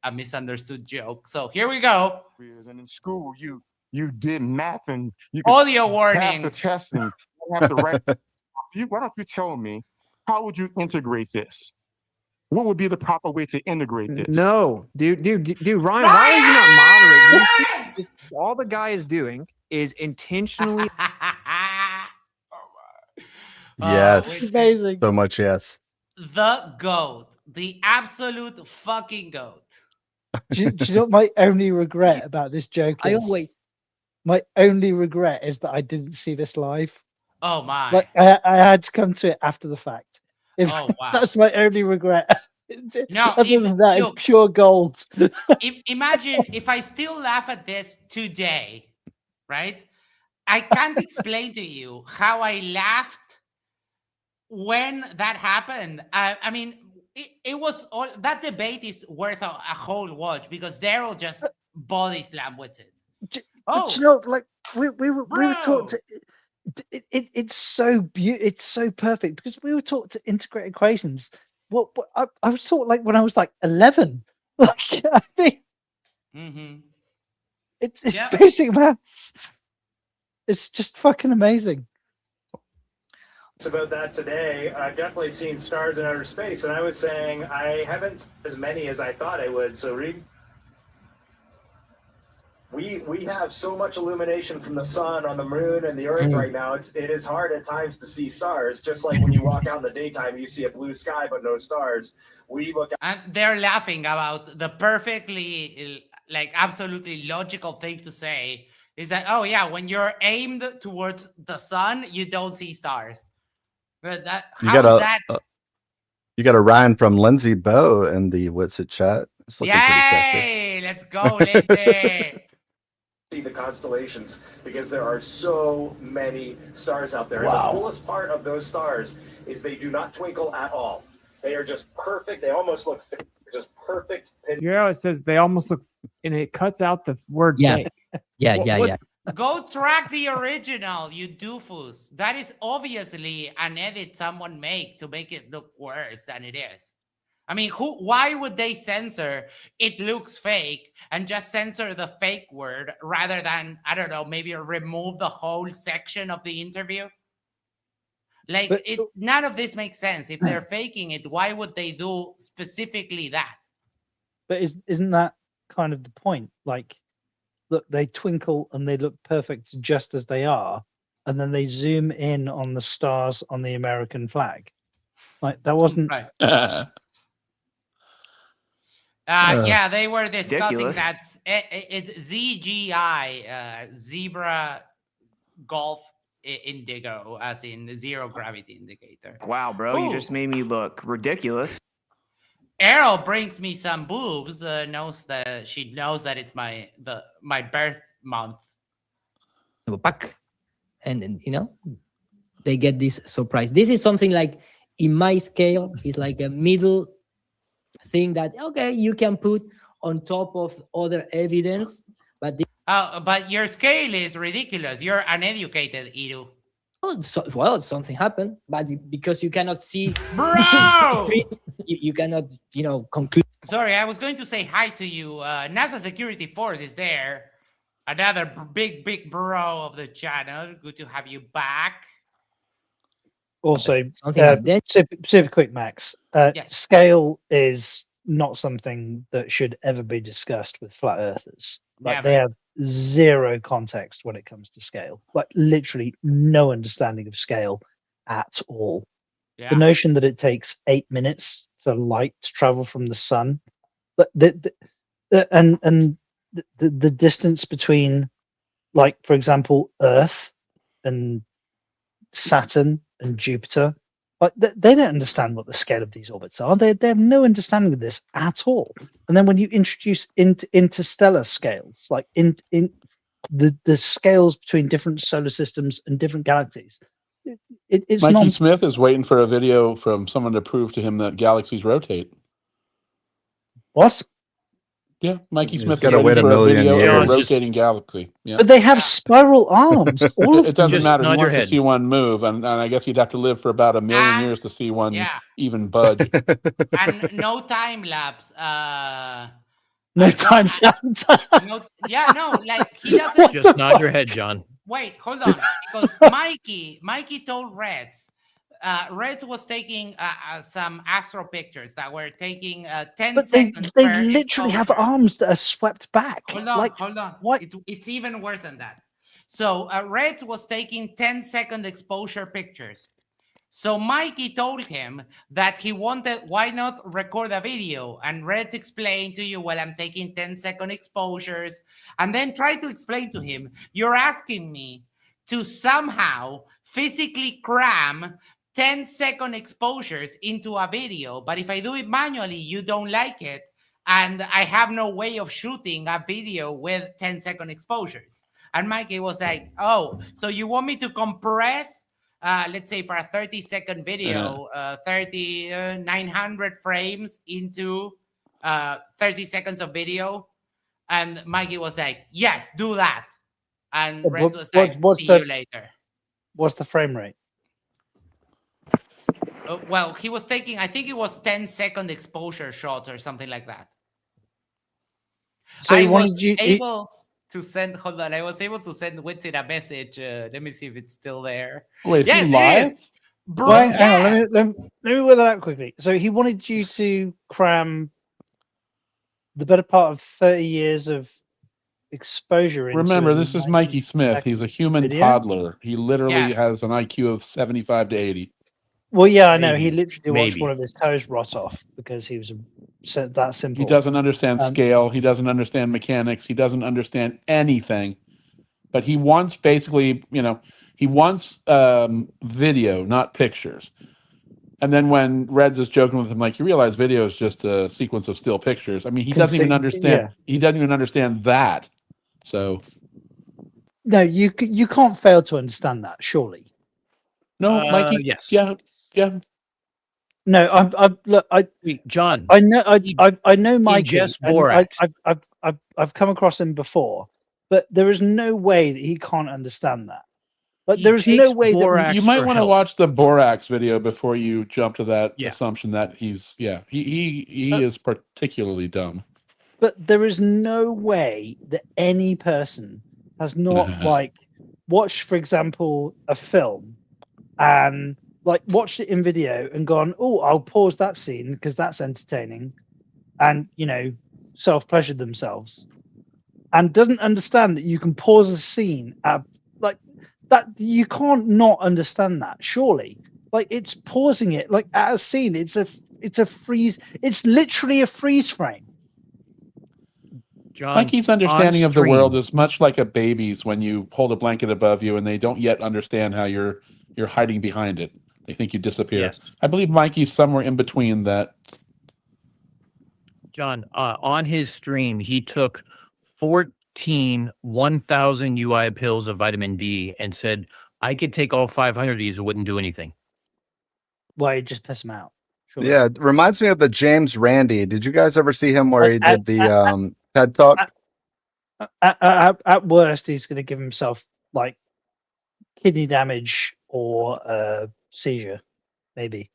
Speaker 2: a misunderstood joke. So here we go.
Speaker 10: And in school, you did math and you could
Speaker 2: Audio warning.
Speaker 10: pass the test and you have to write. Why don't you tell me how would you integrate this? What would be the proper way to integrate this?
Speaker 4: No, dude, Ryan, why are you not moderating? You see, all the guy is doing is intentionally.
Speaker 11: Yes.
Speaker 17: Amazing.
Speaker 11: So much yes.
Speaker 2: The GOAT. The absolute fucking GOAT.
Speaker 17: Do you know what my only regret about this joke is? My only regret is that I didn't see this live.
Speaker 2: Oh my.
Speaker 17: Like I had to come to it after the fact.
Speaker 2: Oh wow.
Speaker 17: That's my only regret.
Speaker 2: No,
Speaker 17: other than that, it's pure gold.
Speaker 2: Imagine if I still laugh at this today, right? I can't explain to you how I laughed when that happened. I mean, it was all that debate is worth a whole watch because Daryl just body slam with it.
Speaker 17: But you know, like we were taught to. It's so it's so perfect because we were taught to integrate equations. What I was taught like when I was like 11. Like I think it's basic maths. It's just fucking amazing.
Speaker 22: It's about that today. I've definitely seen stars in outer space, and I was saying I haven't seen as many as I thought I would. So we have so much illumination from the sun on the moon and the earth right now. It is hard at times to see stars. Just like when you walk out in the daytime, you see a blue sky but no stars. We look at
Speaker 2: and they're laughing about the perfectly like absolutely logical thing to say is that when you're aimed towards the sun, you don't see stars. But
Speaker 11: You got a Ryan from Lindsay Bow in the What's It chat. It's looking pretty sexy.
Speaker 2: Yay! Let's go, Lindsay.
Speaker 22: see the constellations because there are so many stars out there.
Speaker 11: Wow.
Speaker 22: And the coolest part of those stars is they do not twinkle at all. They are just perfect. They almost look just perfect.
Speaker 4: Yeah, it says they almost look, and it cuts out the word.
Speaker 20: Yeah.
Speaker 4: Fake.
Speaker 2: Go track the original, you doofus. That is obviously an edit someone made to make it look worse than it is. I mean, why would they censor "it looks fake" and just censor the fake word rather than, I don't know, maybe remove the whole section of the interview? Like, none of this makes sense. If they're faking it, why would they do specifically that?
Speaker 17: But isn't that kind of the point? Like, look, they twinkle and they look perfect just as they are, and then they zoom in on the stars on the American flag. Like, that wasn't
Speaker 2: right.
Speaker 17: Uh,
Speaker 2: Yeah, they were discussing
Speaker 6: Ridiculous.
Speaker 2: that it's ZGI, Zebra Golf Indigo, as in zero gravity indicator.
Speaker 6: Wow, bro, you just made me look ridiculous.
Speaker 2: Errol brings me some boobs. She knows that it's my birth month.
Speaker 20: And you know, they get this surprise. This is something like, in my scale, is like a middle thing that, okay, you can put on top of other evidence, but
Speaker 2: but your scale is ridiculous. You're uneducated, Iru.
Speaker 20: well, something happened, but because you cannot see,
Speaker 2: bro,
Speaker 20: you cannot, conclude.
Speaker 2: Sorry, I was going to say hi to you. NASA Security Force is there. Another big bro of the channel. Good to have you back.
Speaker 17: Also, super quick, Max.
Speaker 2: Yes.
Speaker 17: Scale is not something that should ever be discussed with flat earthers. Like, they have zero context when it comes to scale. Like, literally no understanding of scale at all.
Speaker 2: Yeah.
Speaker 17: The notion that it takes 8 minutes for light to travel from the sun, but the distance between, like, for example, Earth and Saturn and Jupiter, like, they don't understand what the scale of these orbits are. They have no understanding of this at all. And then when you introduce interstellar scales, like in the scales between different solar systems and different galaxies, it's
Speaker 7: Mikey Smith is waiting for a video from someone to prove to him that galaxies rotate.
Speaker 17: What?
Speaker 7: Yeah, Mikey Smith
Speaker 11: got to wait a million
Speaker 7: video
Speaker 11: years.
Speaker 7: of a rotating galaxy. Yeah.
Speaker 17: But they have spiral arms. All of
Speaker 7: It doesn't matter. He
Speaker 3: nod your
Speaker 7: wants to
Speaker 3: head.
Speaker 7: see one move, and I guess you'd have to live for about 1 million years to see one even budge.
Speaker 2: And no time lapse.
Speaker 17: No time lapse.
Speaker 2: Like, he doesn't.
Speaker 3: Just nod your head, John.
Speaker 2: Wait, hold on, because Mikey told Reds. Reds was taking some astro pictures that were taking 10
Speaker 17: But
Speaker 2: seconds.
Speaker 17: they
Speaker 2: per
Speaker 17: literally have
Speaker 2: exposure.
Speaker 17: arms that are swept back.
Speaker 2: Hold on,
Speaker 17: Like,
Speaker 2: hold on.
Speaker 17: what?
Speaker 2: It's even worse than that. So Reds was taking 10-second exposure pictures. So Mikey told him that he wanted, why not record a video? And Reds explained to you, well, I'm taking 10-second exposures. And then try to explain to him, you're asking me to somehow physically cram 10-second exposures into a video. But if I do it manually, you don't like it. And I have no way of shooting a video with 10-second exposures. And Mikey was like, oh, so you want me to compress, let's say for a 30-second video, 900 frames into 30 seconds of video? And Mikey was like, yes, do that. And Brent was like, see you later.
Speaker 17: What's the frame rate?
Speaker 2: Well, he was taking, I think it was 10-second exposure shots or something like that.
Speaker 17: So
Speaker 2: I
Speaker 17: he
Speaker 2: was
Speaker 17: wanted you
Speaker 2: able to send, hold on, I was able to send Whitson a message. Let me see if it's still there.
Speaker 7: Wait, is
Speaker 2: yes,
Speaker 7: he live?
Speaker 2: it is. Bro,
Speaker 17: Well, hang on, let me work that out quickly. So he wanted you to cram the better part of 30 years of exposure into
Speaker 7: Remember,
Speaker 17: a
Speaker 7: this is Mikey Smith. He's a human
Speaker 17: video?
Speaker 7: toddler. He literally
Speaker 2: Yes.
Speaker 7: has an IQ of 75 to 80.
Speaker 17: Well, yeah, I know. He
Speaker 3: Maybe.
Speaker 17: literally watched
Speaker 3: Maybe.
Speaker 17: one of his toes rot off because he was that simple.
Speaker 7: He doesn't understand scale. He doesn't understand mechanics. He doesn't understand anything. But he wants basically, he wants video, not pictures. And then when Reds is joking with him, like, you realize video is just a sequence of still pictures. I mean, he doesn't even understand.
Speaker 17: Yeah.
Speaker 7: He doesn't even understand that. So
Speaker 17: No, you can't fail to understand that, surely.
Speaker 7: no, Mikey.
Speaker 3: Yes.
Speaker 7: Yeah.
Speaker 17: No,
Speaker 3: John.
Speaker 17: I know Mikey.
Speaker 3: ingests
Speaker 17: and
Speaker 3: borax.
Speaker 17: I've come across him before, but there is no way that he can't understand that. Like
Speaker 3: He
Speaker 17: there is no
Speaker 3: takes
Speaker 17: way that
Speaker 3: borax
Speaker 7: You might
Speaker 3: for
Speaker 7: want to
Speaker 3: health.
Speaker 7: watch the borax video before you jump to that
Speaker 3: Yeah.
Speaker 7: assumption that he is particularly dumb.
Speaker 17: but there is no way that any person has not like watched, for example, a film and like watched it in video and gone, oh, I'll pause that scene because that's entertaining, and self-pleasured themselves, and doesn't understand that you can pause a scene at like that. You can't not understand that, surely. Like it's pausing it like at a scene. It's a freeze. It's literally a freeze frame.
Speaker 3: John,
Speaker 7: Mikey's
Speaker 3: on
Speaker 7: understanding of the
Speaker 3: stream.
Speaker 7: world is much like a baby's when you hold a blanket above you and they don't yet understand how you're hiding behind it. They think you disappear.
Speaker 3: Yes.
Speaker 7: I believe Mikey's somewhere in between that.
Speaker 3: John, on his stream, he took 14 1,000 UI pills of vitamin D and said, I could take all 500 of these, it wouldn't do anything.
Speaker 17: Why, just piss them out. Surely.
Speaker 11: Yeah, it reminds me of the James Randi. Did you guys ever see him where he did the TED Talk?
Speaker 17: At worst, he's going to give himself like kidney damage or seizure, maybe.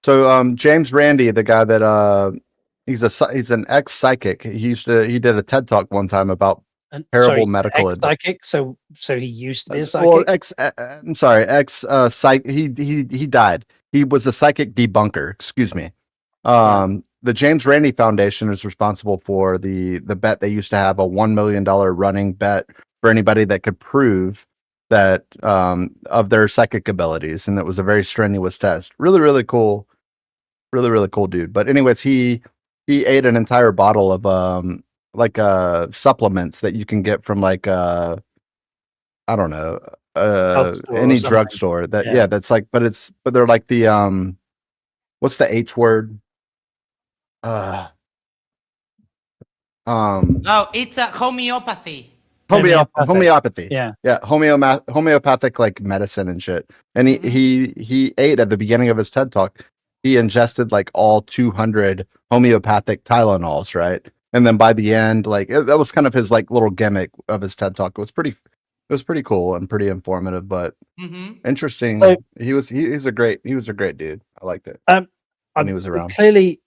Speaker 11: So James Randi, the guy that he's an ex psychic. He did a TED Talk one time about terrible medical advice.
Speaker 17: Psychic. So he used to be a psychic.
Speaker 11: Well, I'm sorry, psych. He died. He was a psychic debunker. Excuse me. The James Randi Foundation is responsible for the bet. They used to have a $1 million running bet for anybody that could prove that of their psychic abilities, and it was a very strenuous test. Really, really cool. Really, really cool dude. But anyways, he ate an entire bottle of supplements that you can get from like I don't know any drugstore. That's like, but they're like the what's the H word?
Speaker 2: Oh, it's a homeopathy.
Speaker 11: Homeopathy.
Speaker 17: Yeah.
Speaker 11: Homeopathic like medicine and shit. And he ate at the beginning of his TED Talk. He ingested like all 200 homeopathic Tylenols, right? And then by the end, like that was kind of his like little gimmick of his TED Talk. It was pretty cool and pretty informative, but interesting.
Speaker 17: So-
Speaker 11: He's a great dude. I liked it. When he was around.
Speaker 17: Clearly,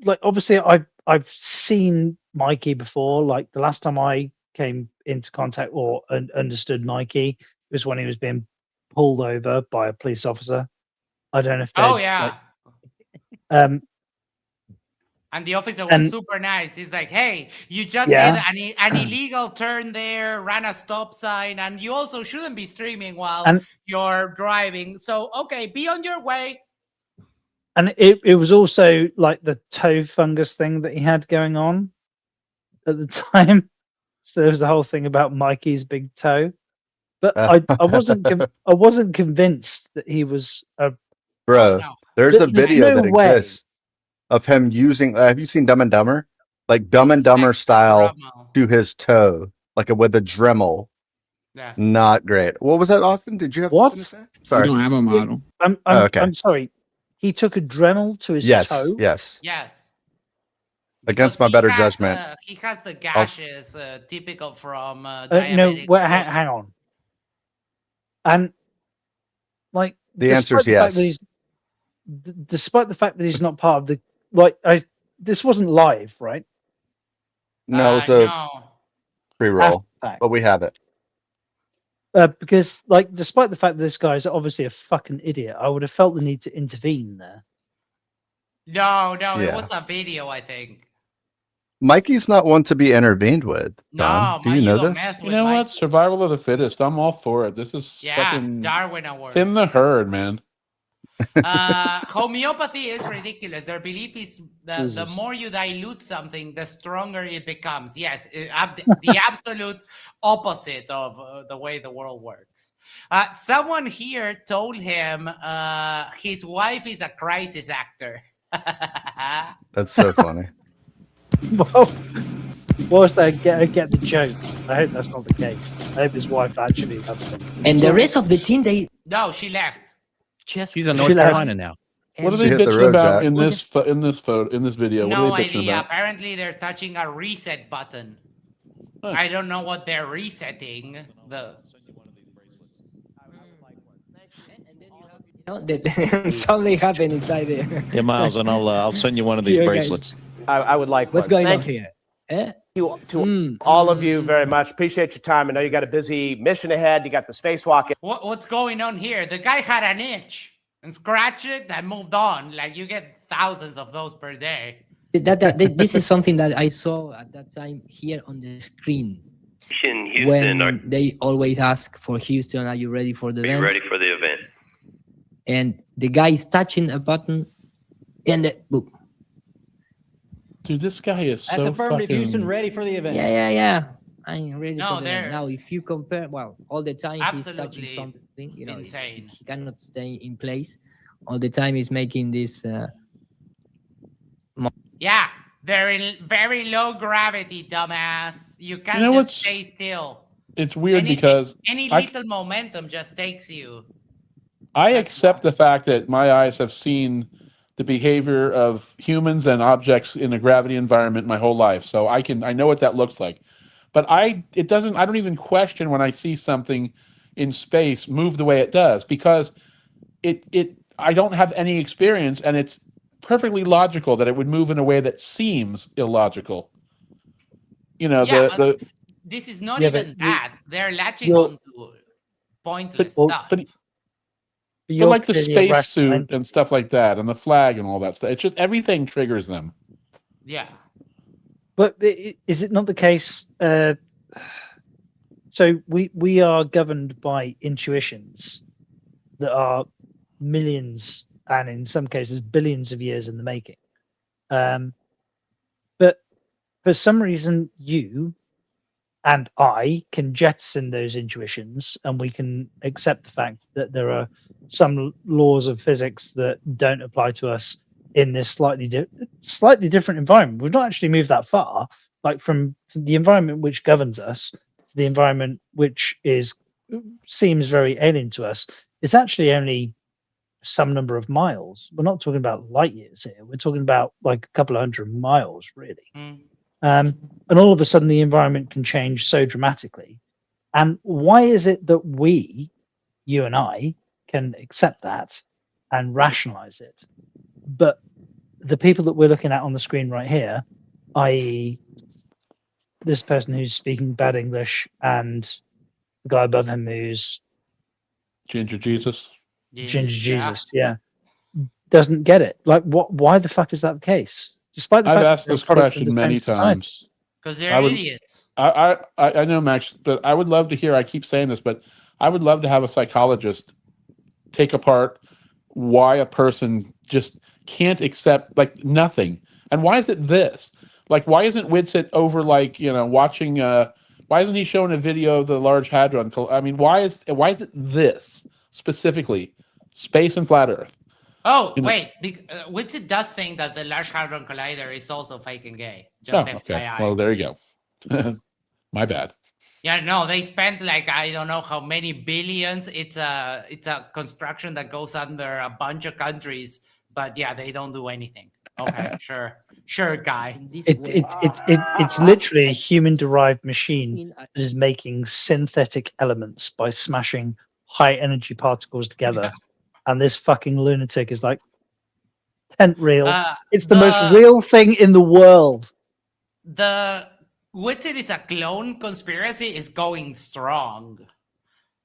Speaker 17: like obviously, I've seen Mikey before. Like the last time I came into contact or understood Mikey was when he was being pulled over by a police officer. I don't know if.
Speaker 2: Oh yeah.
Speaker 17: And
Speaker 2: the officer was super nice. He's like, "Hey, you just did an illegal turn there, ran a stop sign, and you also shouldn't be streaming while you're driving. So, okay, be on your way."
Speaker 17: And it was also like the toe fungus thing that he had going on at the time. So there was the whole thing about Mikey's big toe. But I wasn't convinced that he was a
Speaker 11: bro. There's a video
Speaker 17: no
Speaker 11: that
Speaker 17: way.
Speaker 11: exists of him using. Have you seen Dumb and Dumber? Like Dumb and Dumber style to his toe, like with a Dremel.
Speaker 2: Yes.
Speaker 11: Not great. What was that, Austin? Did you have
Speaker 17: what?
Speaker 11: something to say? Sorry,
Speaker 12: We don't have a model.
Speaker 17: I'm sorry. He took a Dremel to his toe.
Speaker 11: Yes.
Speaker 2: Because
Speaker 11: Against my better
Speaker 2: has,
Speaker 11: judgment.
Speaker 2: He has the gashes typical from
Speaker 17: No,
Speaker 2: diabetic.
Speaker 17: hang on. And like
Speaker 11: The answer is yes.
Speaker 17: Despite the fact that he's not part of the this wasn't live, right?
Speaker 11: No, it was a pre-roll, but we have it.
Speaker 17: Because like, despite the fact that this guy's obviously a fucking idiot, I would have felt the need to intervene there.
Speaker 2: No, it
Speaker 11: Yeah.
Speaker 2: was a video, I think.
Speaker 11: Mikey's not one to be intervened with. Don. Do you know this?
Speaker 7: You know what? Survival of the fittest. I'm all for it. This is fucking
Speaker 2: Darwin Award.
Speaker 7: thin the herd, man.
Speaker 2: Homeopathy is ridiculous. Their belief is the more you dilute something, the stronger it becomes. Yes, the absolute opposite of the way the world works. Someone here told him his wife is a crisis actor.
Speaker 11: That's so funny.
Speaker 17: Well, was that get the joke? I hope that's not the case. I hope his wife actually loves him.
Speaker 20: And the rest of the team, they
Speaker 2: No, she left.
Speaker 20: just
Speaker 3: She's in North Carolina now.
Speaker 7: What are
Speaker 20: and-
Speaker 7: they bitching about in this video?
Speaker 2: No
Speaker 7: What are they bitching
Speaker 2: idea.
Speaker 7: about?
Speaker 2: Apparently, they're touching a reset button. I don't know what they're resetting.
Speaker 20: That something happened inside there.
Speaker 3: Yeah, Miles, and I'll send you one of these
Speaker 20: Yeah, guys.
Speaker 3: bracelets.
Speaker 12: I would like
Speaker 20: What's
Speaker 12: one.
Speaker 20: going
Speaker 12: Thank
Speaker 20: on here? Eh?
Speaker 12: Thank you to all of you very much. Appreciate your time. I know you got a busy mission ahead. You got the spacewalk.
Speaker 2: What's going on here? The guy had an itch and scratched it and moved on. Like you get thousands of those per day.
Speaker 20: This is something that I saw at that time here on the screen.
Speaker 13: Houston,
Speaker 20: When they always ask for Houston, are you ready for the
Speaker 13: are
Speaker 20: event?
Speaker 13: you ready for the event?
Speaker 20: And the guy is touching a button, and boom.
Speaker 7: Dude, this guy is
Speaker 14: That's
Speaker 7: so
Speaker 14: affirmative.
Speaker 7: fucking...
Speaker 14: Houston, ready for the event.
Speaker 20: Yeah. I'm ready
Speaker 2: No,
Speaker 20: for the event. Now, if you compare, well, all the time he's touching
Speaker 2: Absolutely
Speaker 20: something, you know,
Speaker 2: insane.
Speaker 20: he cannot stay in place. All the time he's making this.
Speaker 2: Yeah, very low gravity, dumbass. You can't
Speaker 7: You know
Speaker 2: just
Speaker 7: what's-
Speaker 2: stay still.
Speaker 7: It's weird
Speaker 2: Any-
Speaker 7: because
Speaker 2: any
Speaker 7: I-
Speaker 2: little momentum just takes you.
Speaker 7: I accept the fact that my eyes have seen the behavior of humans and objects in a gravity environment my whole life. So I know what that looks like. But I don't even question when I see something in space move the way it does, because I don't have any experience, and it's perfectly logical that it would move in a way that seems illogical. You know,
Speaker 2: Yeah, this is not even that. They're latching on to pointless stuff.
Speaker 7: But like the space suit and stuff like that, and the flag and all that stuff. It's just everything triggers them.
Speaker 2: Yeah.
Speaker 17: But is it not the case? So we are governed by intuitions that are millions and in some cases billions of years in the making. But for some reason, you and I can jettison those intuitions, and we can accept the fact that there are some laws of physics that don't apply to us in this slightly different environment. We've not actually moved that far, like from the environment which governs us to the environment which seems very alien to us. It's actually only some number of miles. We're not talking about light years here. We're talking about like a couple of hundred miles, really. And all of a sudden, the environment can change so dramatically. And why is it that we, you and I, can accept that and rationalize it, but the people that we're looking at on the screen right here, i.e., this person who's speaking bad English and the guy above him who's
Speaker 7: Ginger Jesus.
Speaker 17: Ginger Jesus, yeah, doesn't get it. Like, what? Why the fuck is that the case? Despite the
Speaker 7: I've
Speaker 17: fact
Speaker 7: asked
Speaker 17: that
Speaker 7: this question many times.
Speaker 2: Because they're idiots.
Speaker 7: I know, Max, but I would love to hear. I keep saying this, but I would love to have a psychologist take apart why a person just can't accept like nothing, and why is it this? Like, why isn't Whitsitt over watching? Why isn't he showing a video of the Large Hadron? I mean, why is it this specifically? Space and flat Earth.
Speaker 2: Oh, wait. Whitsitt does think that the Large Hadron Collider is also fake and gay. Just FYI.
Speaker 7: Okay. Well, there you go. My bad.
Speaker 2: Yeah, no, they spent like I don't know how many billions. It's a construction that goes under a bunch of countries, but yeah, they don't do anything. Okay, sure, guy.
Speaker 17: It's literally a human-derived machine that is making synthetic elements by smashing high-energy particles together. And this fucking lunatic is like, tent real. It's the most real thing in the world.
Speaker 2: The Whitsitt is a clone conspiracy is going strong.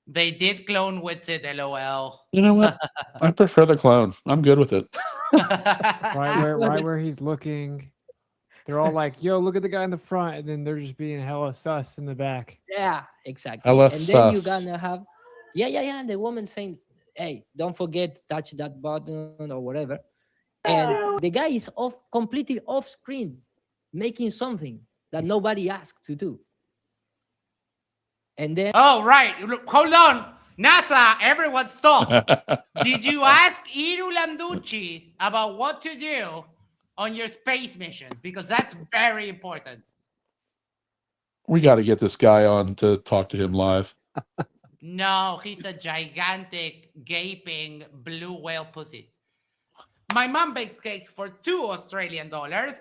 Speaker 2: They did clone Whitsitt, LOL.
Speaker 7: You know what? I prefer the clone. I'm good with it.
Speaker 4: right where he's looking. They're all like, yo, look at the guy in the front, and then they're just being hella sus in the back.
Speaker 20: Yeah, exactly.
Speaker 7: Hella
Speaker 20: and then you're
Speaker 7: sus.
Speaker 20: gonna have and the woman saying, hey, don't forget, touch that button or whatever. And the guy is completely off screen, making something that nobody asked to do. And then
Speaker 2: oh, right. Look, hold on. NASA, everyone stop. Did you ask Iru Landucci about what to do on your space missions? Because that's very important.
Speaker 7: We got to get this guy on to talk to him live.
Speaker 2: No, he's a gigantic, gaping blue whale pussy. My mom bakes cakes for $2 Australian.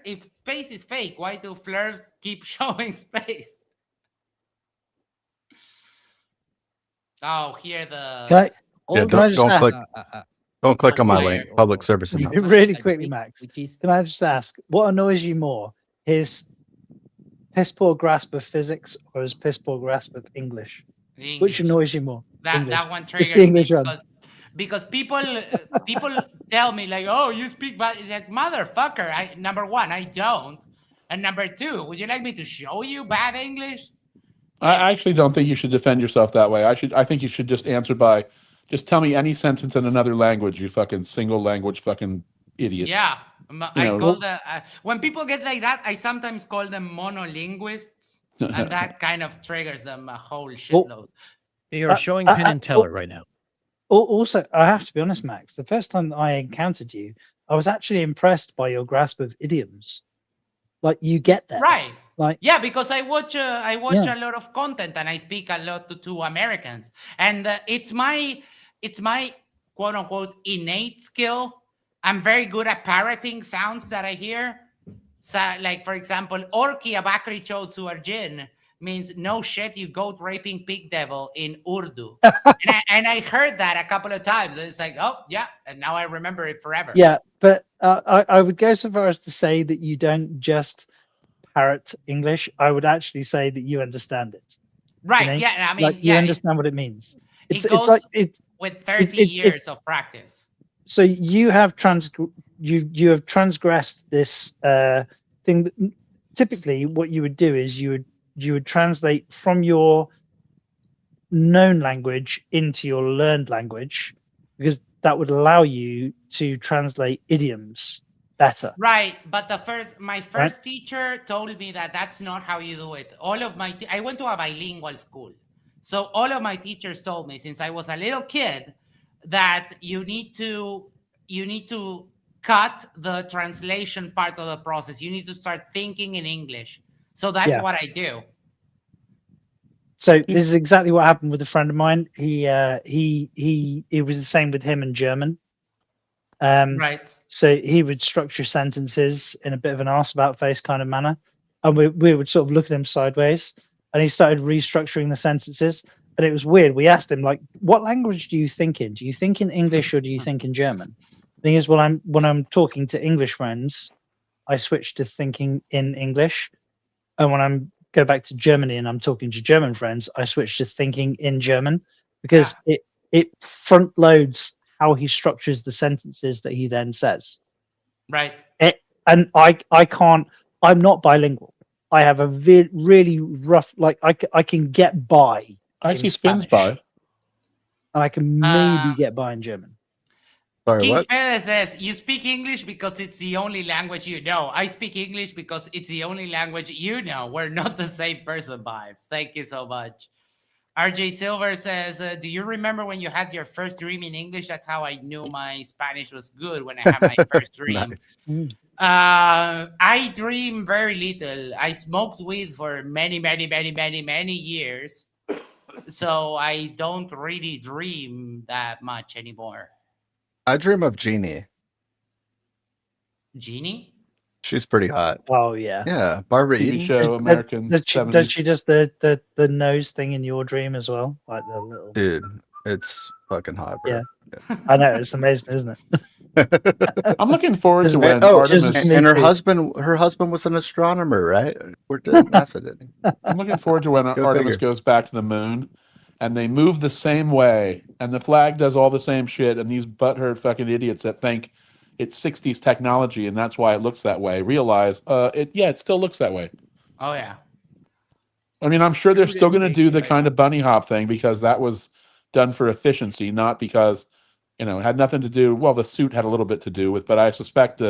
Speaker 2: If space is fake, why do flirts keep showing space? Oh, here the...
Speaker 11: Don't click. Don't click on my
Speaker 2: Fire.
Speaker 11: link. Public service announcement.
Speaker 17: Really quickly, Max. Can I just ask, what annoys you more? His piss poor grasp of physics or his piss poor grasp of English? Which annoys you more?
Speaker 2: That one
Speaker 17: It's
Speaker 2: triggers
Speaker 17: the English
Speaker 2: me
Speaker 17: one.
Speaker 2: because people tell me like, oh, you speak bad. Like, motherfucker, number one, I don't, and number two, would you like me to show you bad English?
Speaker 7: I actually don't think you should defend yourself that way. I think you should just answer by, just tell me any sentence in another language. You fucking single language fucking idiot.
Speaker 2: Yeah, I
Speaker 7: know,
Speaker 2: call when people get like that, I sometimes call them monolinguists, and that kind of triggers them a whole shitload.
Speaker 3: You are showing Penn and Teller right now.
Speaker 17: Also, I have to be honest, Max. The first time that I encountered you, I was actually impressed by your grasp of idioms. Like you get that,
Speaker 2: Right?
Speaker 17: Like
Speaker 2: yeah, because I watch a lot of content and I speak a lot to Americans, and it's my quote unquote innate skill. I'm very good at parroting sounds that I hear. So, like for example, Orki Abakri Chotu Arjin means no shit, you goat raping pig devil in Urdu, and I heard that a couple of times. It's like, oh yeah, and now I remember it forever.
Speaker 17: Yeah, but I would go so far as to say that you don't just parrot English. I would actually say that you understand it.
Speaker 2: Right?
Speaker 17: You know?
Speaker 2: Yeah, I mean,
Speaker 17: like, you understand what it means.
Speaker 2: It goes
Speaker 17: it's like
Speaker 2: with 30 years of practice.
Speaker 17: So you have you have transgressed this thing. That, typically, what you would do is you would translate from your known language into your learned language, because that would allow you to translate idioms better.
Speaker 2: Right, but my first teacher told me that that's not how you do it. All of I went to a bilingual school, so all of my teachers told me since I was a little kid that you need to cut the translation part of the process. You need to start thinking in English. So that's what I do.
Speaker 17: So this is exactly what happened with a friend of mine. It was the same with him in German.
Speaker 2: Right.
Speaker 17: So he would structure sentences in a bit of an arse about face kind of manner, and we would sort of look at him sideways, and he started restructuring the sentences, and it was weird. We asked him, like, what language do you think in? Do you think in English or do you think in German? The thing is, when I'm talking to English friends, I switch to thinking in English, and when I'm go back to Germany and I'm talking to German friends, I switch to thinking in German, because it front loads how he structures the sentences that he then says.
Speaker 2: Right.
Speaker 17: And I can't. I'm not bilingual. I have a really rough. Like I can get by.
Speaker 7: I see spins by.
Speaker 17: And I can maybe get by in German.
Speaker 11: Sorry,
Speaker 2: King
Speaker 11: what?
Speaker 2: Fede says, you speak English because it's the only language you know. I speak English because it's the only language you know. We're not the same person, Vibes. Thank you so much. RJ Silver says, do you remember when you had your first dream in English? That's how I knew my Spanish was good, when I had my first dream.
Speaker 11: Nice.
Speaker 2: I dream very little. I smoked weed for many years. So I don't really dream that much anymore.
Speaker 11: I dream of Jeannie.
Speaker 2: Jeannie?
Speaker 11: She's pretty hot.
Speaker 17: Oh yeah.
Speaker 11: Yeah, Barbara
Speaker 7: TV
Speaker 11: Eden.
Speaker 7: show, American.
Speaker 17: Does she
Speaker 7: 70s.
Speaker 17: does the nose thing in your dream as well? Like the little.
Speaker 11: Dude, it's fucking hot, bro.
Speaker 17: Yeah. I know, it's amazing, isn't it?
Speaker 7: I'm looking forward to when
Speaker 11: Oh,
Speaker 7: Artemis.
Speaker 11: and her husband was an astronomer, right? We're NASA did.
Speaker 7: I'm looking forward to when
Speaker 11: Go
Speaker 7: Artemis
Speaker 11: figure.
Speaker 7: goes back to the moon, and they move the same way, and the flag does all the same shit, and these butthurt fucking idiots that think it's 60s technology and that's why it looks that way realize it still looks that way.
Speaker 2: Oh yeah.
Speaker 7: I mean, I'm sure they're still going to do the kind of bunny hop thing because that was done for efficiency, not because, it had nothing to do. Well, the suit had a little bit to do with, but I suspect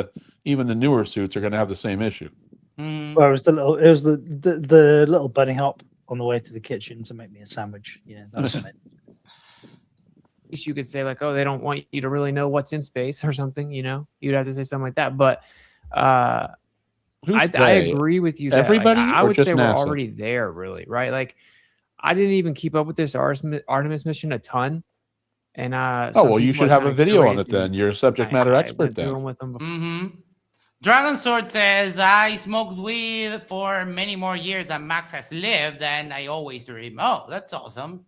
Speaker 7: even the newer suits are going to have the same issue.
Speaker 17: Well, it was the little bunny hop on the way to the kitchen to make me a sandwich. Yeah, that's it.
Speaker 13: At least you could say like, oh, they don't want you to really know what's in space or something. You'd have to say something like that. But I agree with you. That,
Speaker 7: everybody,
Speaker 13: I
Speaker 7: or
Speaker 13: would
Speaker 7: just
Speaker 13: say
Speaker 7: NASA?
Speaker 13: we're already there, really, right? Like, I didn't even keep up with this Artemis mission a ton. And
Speaker 7: you should have a video on it then. You're a subject matter expert then.
Speaker 13: With them before.
Speaker 2: Mm-hmm. Dragon Sword says, I smoked weed for many more years than Max has lived, and I always dream. Oh, that's awesome.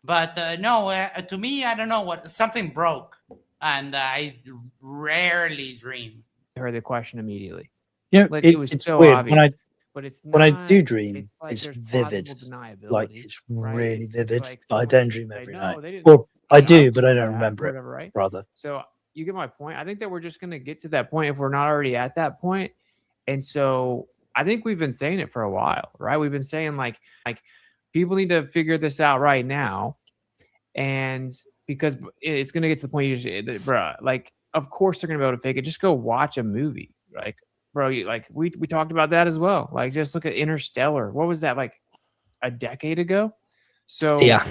Speaker 2: But no, to me, I don't know something broke. and I rarely dream.
Speaker 13: I heard the question immediately.
Speaker 17: You know,
Speaker 13: Like it was
Speaker 17: it's
Speaker 13: so
Speaker 17: weird
Speaker 13: obvious, but it's
Speaker 17: when I do
Speaker 13: not.
Speaker 17: dream,
Speaker 13: It's like
Speaker 17: it's
Speaker 13: there's
Speaker 17: vivid,
Speaker 13: plausible deniability.
Speaker 17: like it's
Speaker 13: right?
Speaker 17: really
Speaker 13: It's
Speaker 17: vivid.
Speaker 13: like
Speaker 17: But I
Speaker 13: someone
Speaker 17: don't
Speaker 13: could
Speaker 17: dream
Speaker 13: say,
Speaker 17: every
Speaker 13: no,
Speaker 17: night.
Speaker 13: they didn't.
Speaker 17: Well, I
Speaker 13: they
Speaker 17: do, but I
Speaker 13: told
Speaker 17: don't
Speaker 13: that," or
Speaker 17: remember it,
Speaker 13: whatever, right?
Speaker 17: rather.
Speaker 13: So you get my point. I think that we're just gonna get to that point if we're not already at that point. And so I think we've been saying it for a while, right? We've been saying like people need to figure this out right now, and because it's gonna get to the point, bruh, like of course they're gonna be able to fake it. Just go watch a movie, like bro. We talked about that as well. Like just look at Interstellar. What was that like a decade ago? So
Speaker 20: Yeah.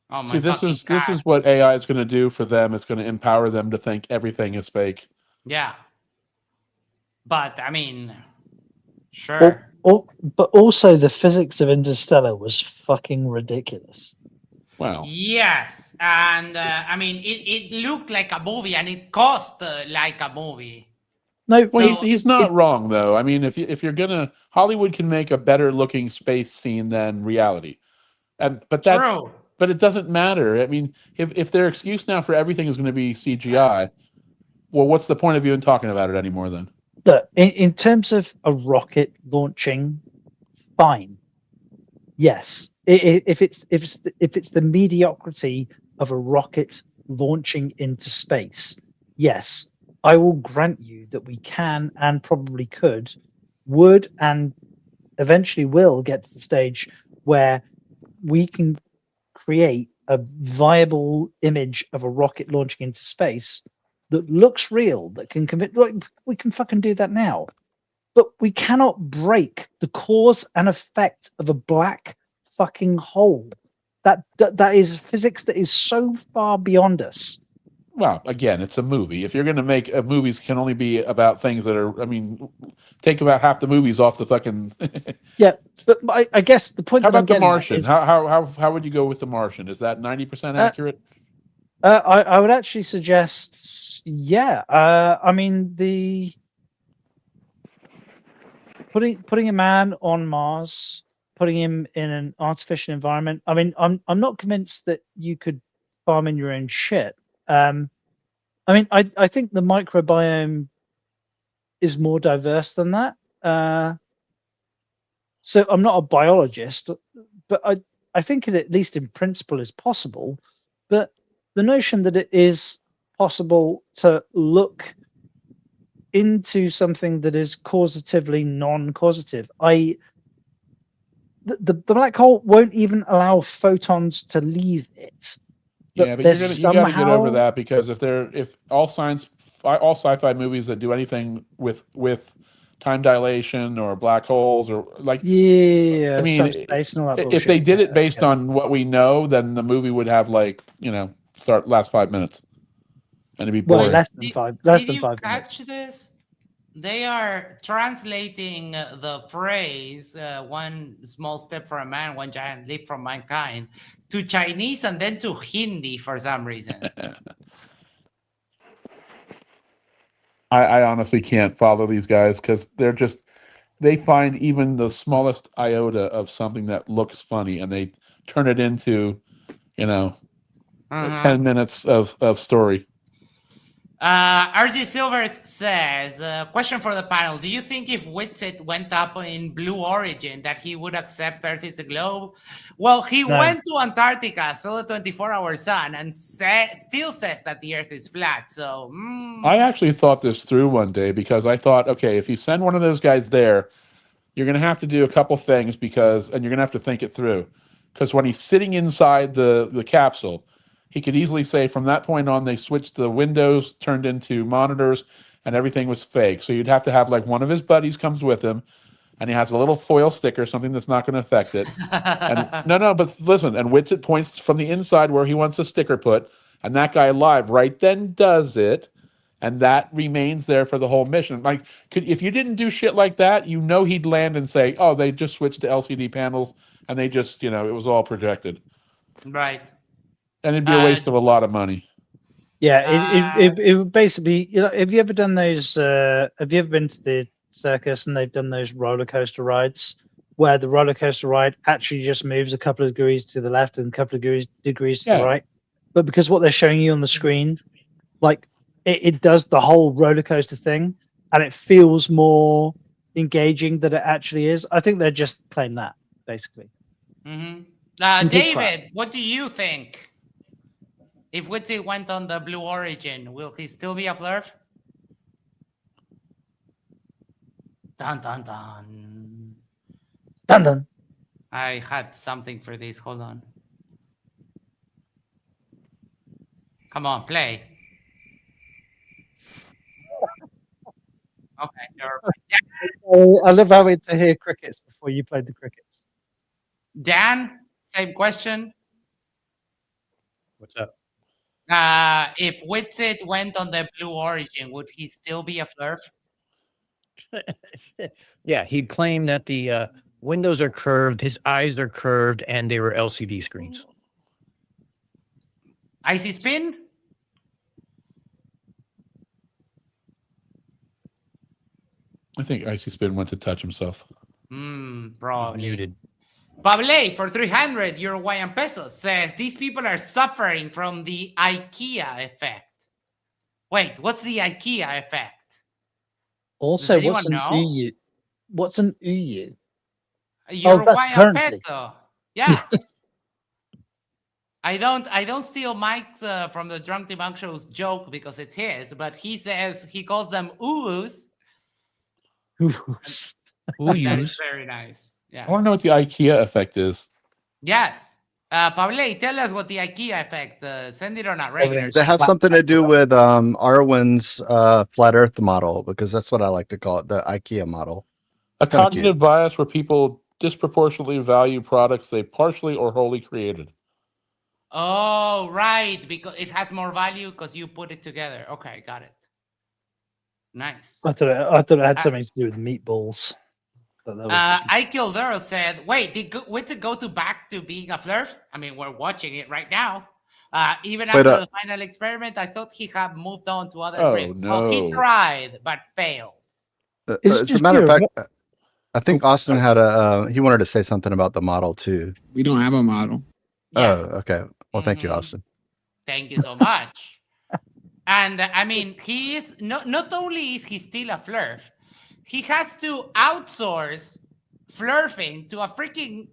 Speaker 2: Oh my
Speaker 7: See, this
Speaker 2: fucking
Speaker 7: is
Speaker 2: God.
Speaker 7: what AI is going to do for them. It's going to empower them to think everything is fake.
Speaker 2: Yeah. But I mean, sure.
Speaker 17: But also the physics of Interstellar was fucking ridiculous.
Speaker 7: Wow.
Speaker 2: Yes, and I mean, it looked like a movie, and it cost like a movie.
Speaker 17: No,
Speaker 7: Well,
Speaker 2: So-
Speaker 7: he's not wrong though. I mean, if you're gonna, Hollywood can make a better looking space scene than reality, but that's
Speaker 2: True.
Speaker 7: but it doesn't matter. I mean, if their excuse now for everything is going to be CGI, well, what's the point of even talking about it anymore then?
Speaker 17: Look, in terms of a rocket launching, fine. Yes, if it's the mediocrity of a rocket launching into space, yes, I will grant you that we can and probably would and eventually will get to the stage where we can create a viable image of a rocket launching into space that looks real, that can commit. Like we can fucking do that now, but we cannot break the cause and effect of a black fucking hole. That is physics that is so far beyond us.
Speaker 7: Well, again, it's a movie. If you're going to make movies, can only be about things that are. I mean, take about half the movies off the fucking.
Speaker 17: Yeah, but I guess the point.
Speaker 7: How
Speaker 17: that I'm
Speaker 7: about The
Speaker 17: getting at
Speaker 7: Martian?
Speaker 17: is,
Speaker 7: How would you go with The Martian? Is that 90% accurate?
Speaker 17: I would actually suggest, yeah. I mean, the putting a man on Mars, putting him in an artificial environment. I mean, I'm not convinced that you could farm in your own shit. I mean, I think the microbiome is more diverse than that. So I'm not a biologist, but I think it, at least in principle, is possible. But the notion that it is possible to look into something that is causatively non-causative, the black hole won't even allow photons to leave it.
Speaker 7: Yeah, but you got to get over that, because if all sci-fi movies that do anything with time dilation or black holes or like,
Speaker 17: yeah,
Speaker 7: I mean,
Speaker 17: subspace and all that
Speaker 7: if
Speaker 17: bullshit,
Speaker 7: they did
Speaker 17: yeah,
Speaker 7: it based on what we know, then the movie would have like last 5 minutes, and it'd be boring.
Speaker 17: Well, less than five minutes.
Speaker 2: Catch this? They are translating the phrase "one small step for a man, one giant leap for mankind" to Chinese and then to Hindi for some reason.
Speaker 7: I honestly can't follow these guys, because they find even the smallest iota of something that looks funny and they turn it into 10 minutes of story.
Speaker 2: RG Silvers says, question for the panel. Do you think if Whitsitt went up in Blue Origin that he would accept Earth is a globe? Well, he went to Antarctica, saw the 24-hour sun, and still says that the Earth is flat. So,
Speaker 7: I actually thought this through one day, because I thought, okay, if you send one of those guys there, you're going to have to do a couple things, and you're going to have to think it through. Because when he's sitting inside the capsule, he could easily say from that point on, they switched the windows, turned into monitors, and everything was fake. So you'd have to have like one of his buddies comes with him, and he has a little foil sticker, something that's not going to affect it. And no, but listen, and Whitsitt points from the inside where he wants a sticker put, and that guy live right then does it, and that remains there for the whole mission. Like, if you didn't do shit like that, he'd land and say, "Oh, they just switched to LCD panels, and they just, it was all projected."
Speaker 2: Right.
Speaker 7: And it'd be a waste of a lot of money.
Speaker 17: Yeah, it would basically, have you ever done those? Have you ever been to the circus and they've done those roller coaster rides where the roller coaster ride actually just moves a couple of degrees to the left and a couple of degrees to the right? But because what they're showing you on the screen like it does the whole roller coaster thing, and it feels more engaging than it actually is. I think they're just playing that basically.
Speaker 2: Mm-hmm.
Speaker 17: Complete crap.
Speaker 2: David, what do you think? If Witty went on the Blue Origin, will he still be a flirt? Dun dun dun.
Speaker 17: Dun dun.
Speaker 2: I had something for this. Hold on. Come on, play. Okay, never mind.
Speaker 17: I live out to hear crickets before you played the crickets.
Speaker 2: Dan, same question.
Speaker 3: What's up?
Speaker 2: If Witsit went on the Blue Origin, would he still be a flirt?
Speaker 3: Yeah, he claimed that the windows are curved, his eyes are curved, and they were LCD screens.
Speaker 2: Icy Spin?
Speaker 7: I think Icy Spin went to touch himself.
Speaker 2: Probably.
Speaker 3: Muted.
Speaker 2: Pable for 300 Uruguayan pesos says these people are suffering from the IKEA effect. Wait, what's the IKEA effect?
Speaker 17: Also,
Speaker 2: Does
Speaker 17: what's an
Speaker 2: anyone know?
Speaker 17: EU? What's an EU?
Speaker 2: Uruguayan
Speaker 17: currency.
Speaker 2: peso. Yeah. I don't steal Mike's from the Drunk Debunk Show's joke because it's his, but he says he calls them oohs.
Speaker 17: Oohs.
Speaker 2: That is very nice.
Speaker 7: I want to know what the IKEA effect is.
Speaker 2: Yes. Pable, tell us what the IKEA effect. Send it on a regular.
Speaker 11: They have something to do with Arwen's flat Earth model, because that's what I like to call it, the IKEA model.
Speaker 7: A
Speaker 11: Kinda
Speaker 7: cognitive
Speaker 11: cute.
Speaker 7: bias where people disproportionately value products they partially or wholly created.
Speaker 2: Oh, right, because it has more value because you put it together. Okay, got it. Nice.
Speaker 17: I thought it had something to do with meatballs.
Speaker 2: I Killed Earl said, wait, did Witted go back to being a flirt? I mean, we're watching it right now. Even after the final experiment, I thought he had moved on to other rifts. Well, he tried, but failed.
Speaker 11: As a matter of fact, I think Austin had he wanted to say something about the model too.
Speaker 14: We don't have a model.
Speaker 2: Yes.
Speaker 11: Oh, okay. Well, thank you, Austin.
Speaker 2: Thank you so much. And I mean, he is not only is he still a flirt, he has to outsource flirting to a freaking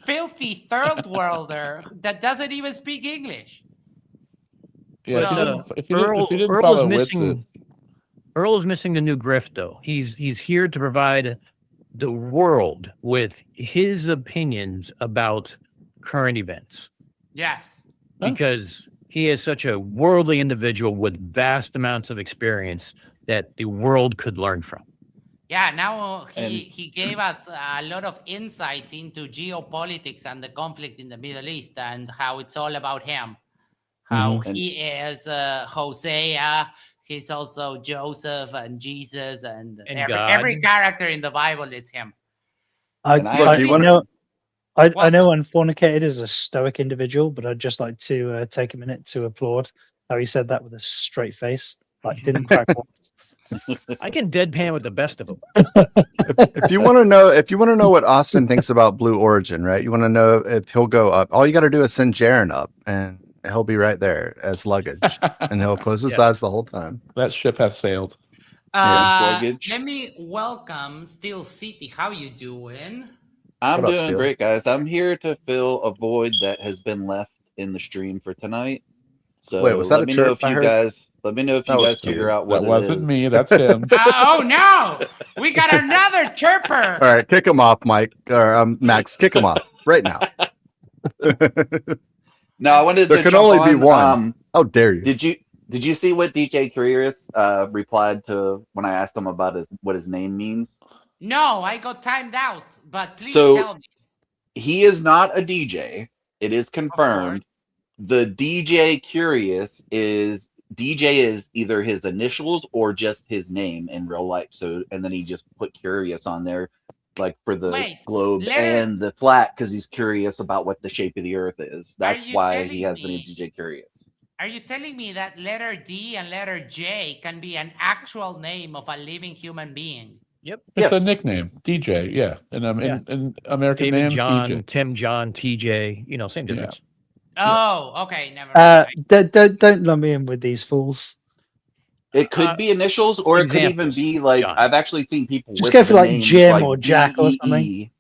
Speaker 2: filthy third worlder that doesn't even speak English.
Speaker 7: Yeah,
Speaker 2: So,
Speaker 7: if he didn't follow Witsit.
Speaker 3: Earl is missing the new grift, though. He's here to provide the world with his opinions about current events.
Speaker 2: Yes.
Speaker 3: Because he is such a worldly individual with vast amounts of experience that the world could learn from.
Speaker 2: Yeah, now he gave us a lot of insights into geopolitics and the conflict in the Middle East and how it's all about him. How he is Hosea, he's also Joseph and Jesus and every character in the Bible, it's him.
Speaker 17: I know Unfornicated is a stoic individual, but I'd just like to take a minute to applaud how he said that with a straight face. Like, didn't crack once.
Speaker 3: I can deadpan with the best of them.
Speaker 11: If you want to know what Austin thinks about Blue Origin, right? You want to know if he'll go up. All you got to do is send Jaren up, and he'll be right there as luggage, and he'll close his eyes the whole time.
Speaker 7: That ship has sailed.
Speaker 2: Let me welcome Steel City. How you doing?
Speaker 15: I'm doing great, guys. I'm here to fill a void that has been left in the stream for tonight. So
Speaker 11: wait, was that
Speaker 15: let
Speaker 11: a
Speaker 15: me know
Speaker 11: chirp?
Speaker 15: if you guys let me know if you guys figure out what
Speaker 7: that wasn't me. That's him.
Speaker 2: Oh no, we got another chirper.
Speaker 11: All right, kick him off, Mike or Max. Kick him off right now.
Speaker 15: No, I wanted
Speaker 11: there
Speaker 15: to
Speaker 11: can
Speaker 15: jump
Speaker 11: only be
Speaker 15: on,
Speaker 11: one. How dare you?
Speaker 15: Did you see what DJ Curious replied to when I asked him about what his name means?
Speaker 2: No, I got timed out, but please
Speaker 15: So
Speaker 2: tell me.
Speaker 15: he is not a DJ. It is confirmed. The DJ Curious is either his initials or just his name in real life. So and then he just put Curious on there, like for the globe and the flat, because he's curious about what the shape of the Earth is. That's why he has the name DJ Curious.
Speaker 2: Are you telling me that letter D and letter J can be an actual name of a living human being?
Speaker 3: Yep.
Speaker 7: It's a nickname, DJ. Yeah, and in American
Speaker 3: David
Speaker 7: names,
Speaker 3: John,
Speaker 7: DJ.
Speaker 3: Tim John, TJ. Same difference.
Speaker 2: Oh, okay, never mind.
Speaker 17: Don't lump me in with these fools.
Speaker 15: It could be initials, or it could even
Speaker 3: examples,
Speaker 15: be like
Speaker 3: John.
Speaker 15: I've actually seen people
Speaker 17: Just
Speaker 15: with
Speaker 17: go for
Speaker 15: the
Speaker 17: like
Speaker 15: names
Speaker 17: Jim
Speaker 15: like
Speaker 17: or Jack or something.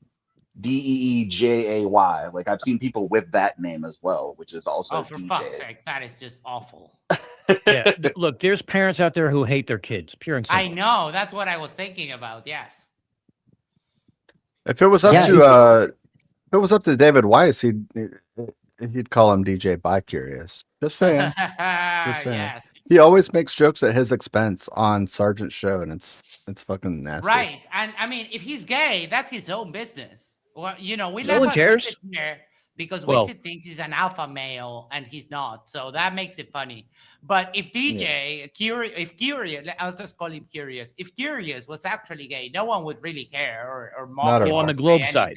Speaker 15: DEEJAY. Like I've seen people with that name as well, which is also
Speaker 2: Oh, for
Speaker 15: DJ.
Speaker 2: fuck's sake, that is just awful.
Speaker 3: Yeah, look, there's parents out there who hate their kids, pure and simple.
Speaker 2: I know. That's what I was thinking about. Yes.
Speaker 11: If it was up to if it was up to David Weiss, he'd call him DJ Bi-Curious. Just saying. Just saying.
Speaker 2: Yes.
Speaker 11: He always makes jokes at his expense on Sergeant's show, and it's fucking nasty.
Speaker 2: Right. And I mean, if he's gay, that's his own business. Well, you know, we
Speaker 3: No one
Speaker 2: left
Speaker 3: cares.
Speaker 2: Witzit here because
Speaker 3: Well-
Speaker 2: Witzit thinks he's an alpha male and he's not. So that makes it funny. But if DJ, Curious, I'll just call him Curious. If Curious was actually gay, no one would really care or mock
Speaker 11: Not at
Speaker 2: him
Speaker 11: all.
Speaker 2: or
Speaker 3: On the
Speaker 2: say
Speaker 3: globe
Speaker 2: anything.
Speaker 3: side.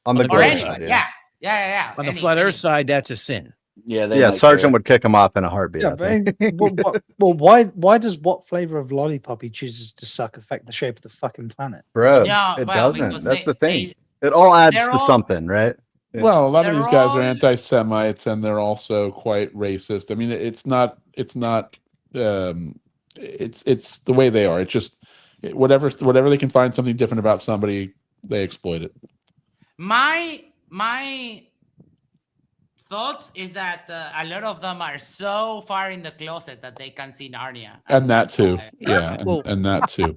Speaker 11: On the
Speaker 2: Or
Speaker 11: globe
Speaker 2: anyone.
Speaker 11: side,
Speaker 2: Yeah.
Speaker 3: On the
Speaker 2: Any-
Speaker 3: flat
Speaker 2: any-
Speaker 3: Earth side, that's a sin.
Speaker 15: Yeah,
Speaker 11: Yeah, Sergeant would kick him off in a heartbeat.
Speaker 17: Yeah,
Speaker 11: I
Speaker 17: but
Speaker 11: think.
Speaker 17: well, why does what flavor of lollipop he chooses to suck affect the shape of the fucking planet?
Speaker 11: Bro,
Speaker 2: No,
Speaker 11: it
Speaker 2: well,
Speaker 11: doesn't.
Speaker 2: because
Speaker 11: That's the thing.
Speaker 2: they-
Speaker 11: It all adds
Speaker 2: they're
Speaker 11: to
Speaker 2: all-
Speaker 11: something, right? Yeah.
Speaker 7: Well, a lot of
Speaker 2: They're
Speaker 7: these guys
Speaker 2: all-
Speaker 7: are anti-Semites, and they're also quite racist. I mean, it's not. It's the way they are. It's just whatever they can find something different about somebody, they exploit it.
Speaker 2: My thoughts is that a lot of them are so far in the closet that they can see Narnia.
Speaker 7: And that too. Yeah, and that too.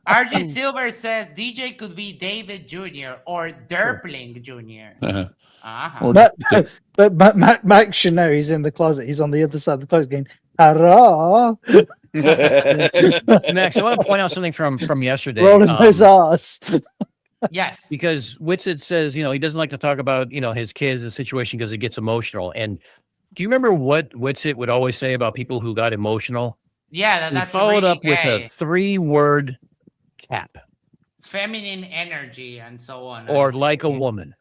Speaker 2: RG Silver says DJ could be David Jr. or Derpling Jr.
Speaker 7: Uh-huh.
Speaker 2: Uh-huh.
Speaker 17: But Max should know he's in the closet. He's on the other side of the closet going, hurrah!
Speaker 3: Max, I want to point out something from yesterday.
Speaker 17: Rolling his ass.
Speaker 2: Yes.
Speaker 3: Because Whitsitt says, he doesn't like to talk about, his kids and situation because it gets emotional. And do you remember what Whitsitt would always say about people who got emotional?
Speaker 2: Yeah,
Speaker 3: He
Speaker 2: that's
Speaker 3: followed
Speaker 2: really
Speaker 3: up with
Speaker 2: gay.
Speaker 3: a 3-word cap
Speaker 2: Feminine energy and so on.
Speaker 3: or like a woman.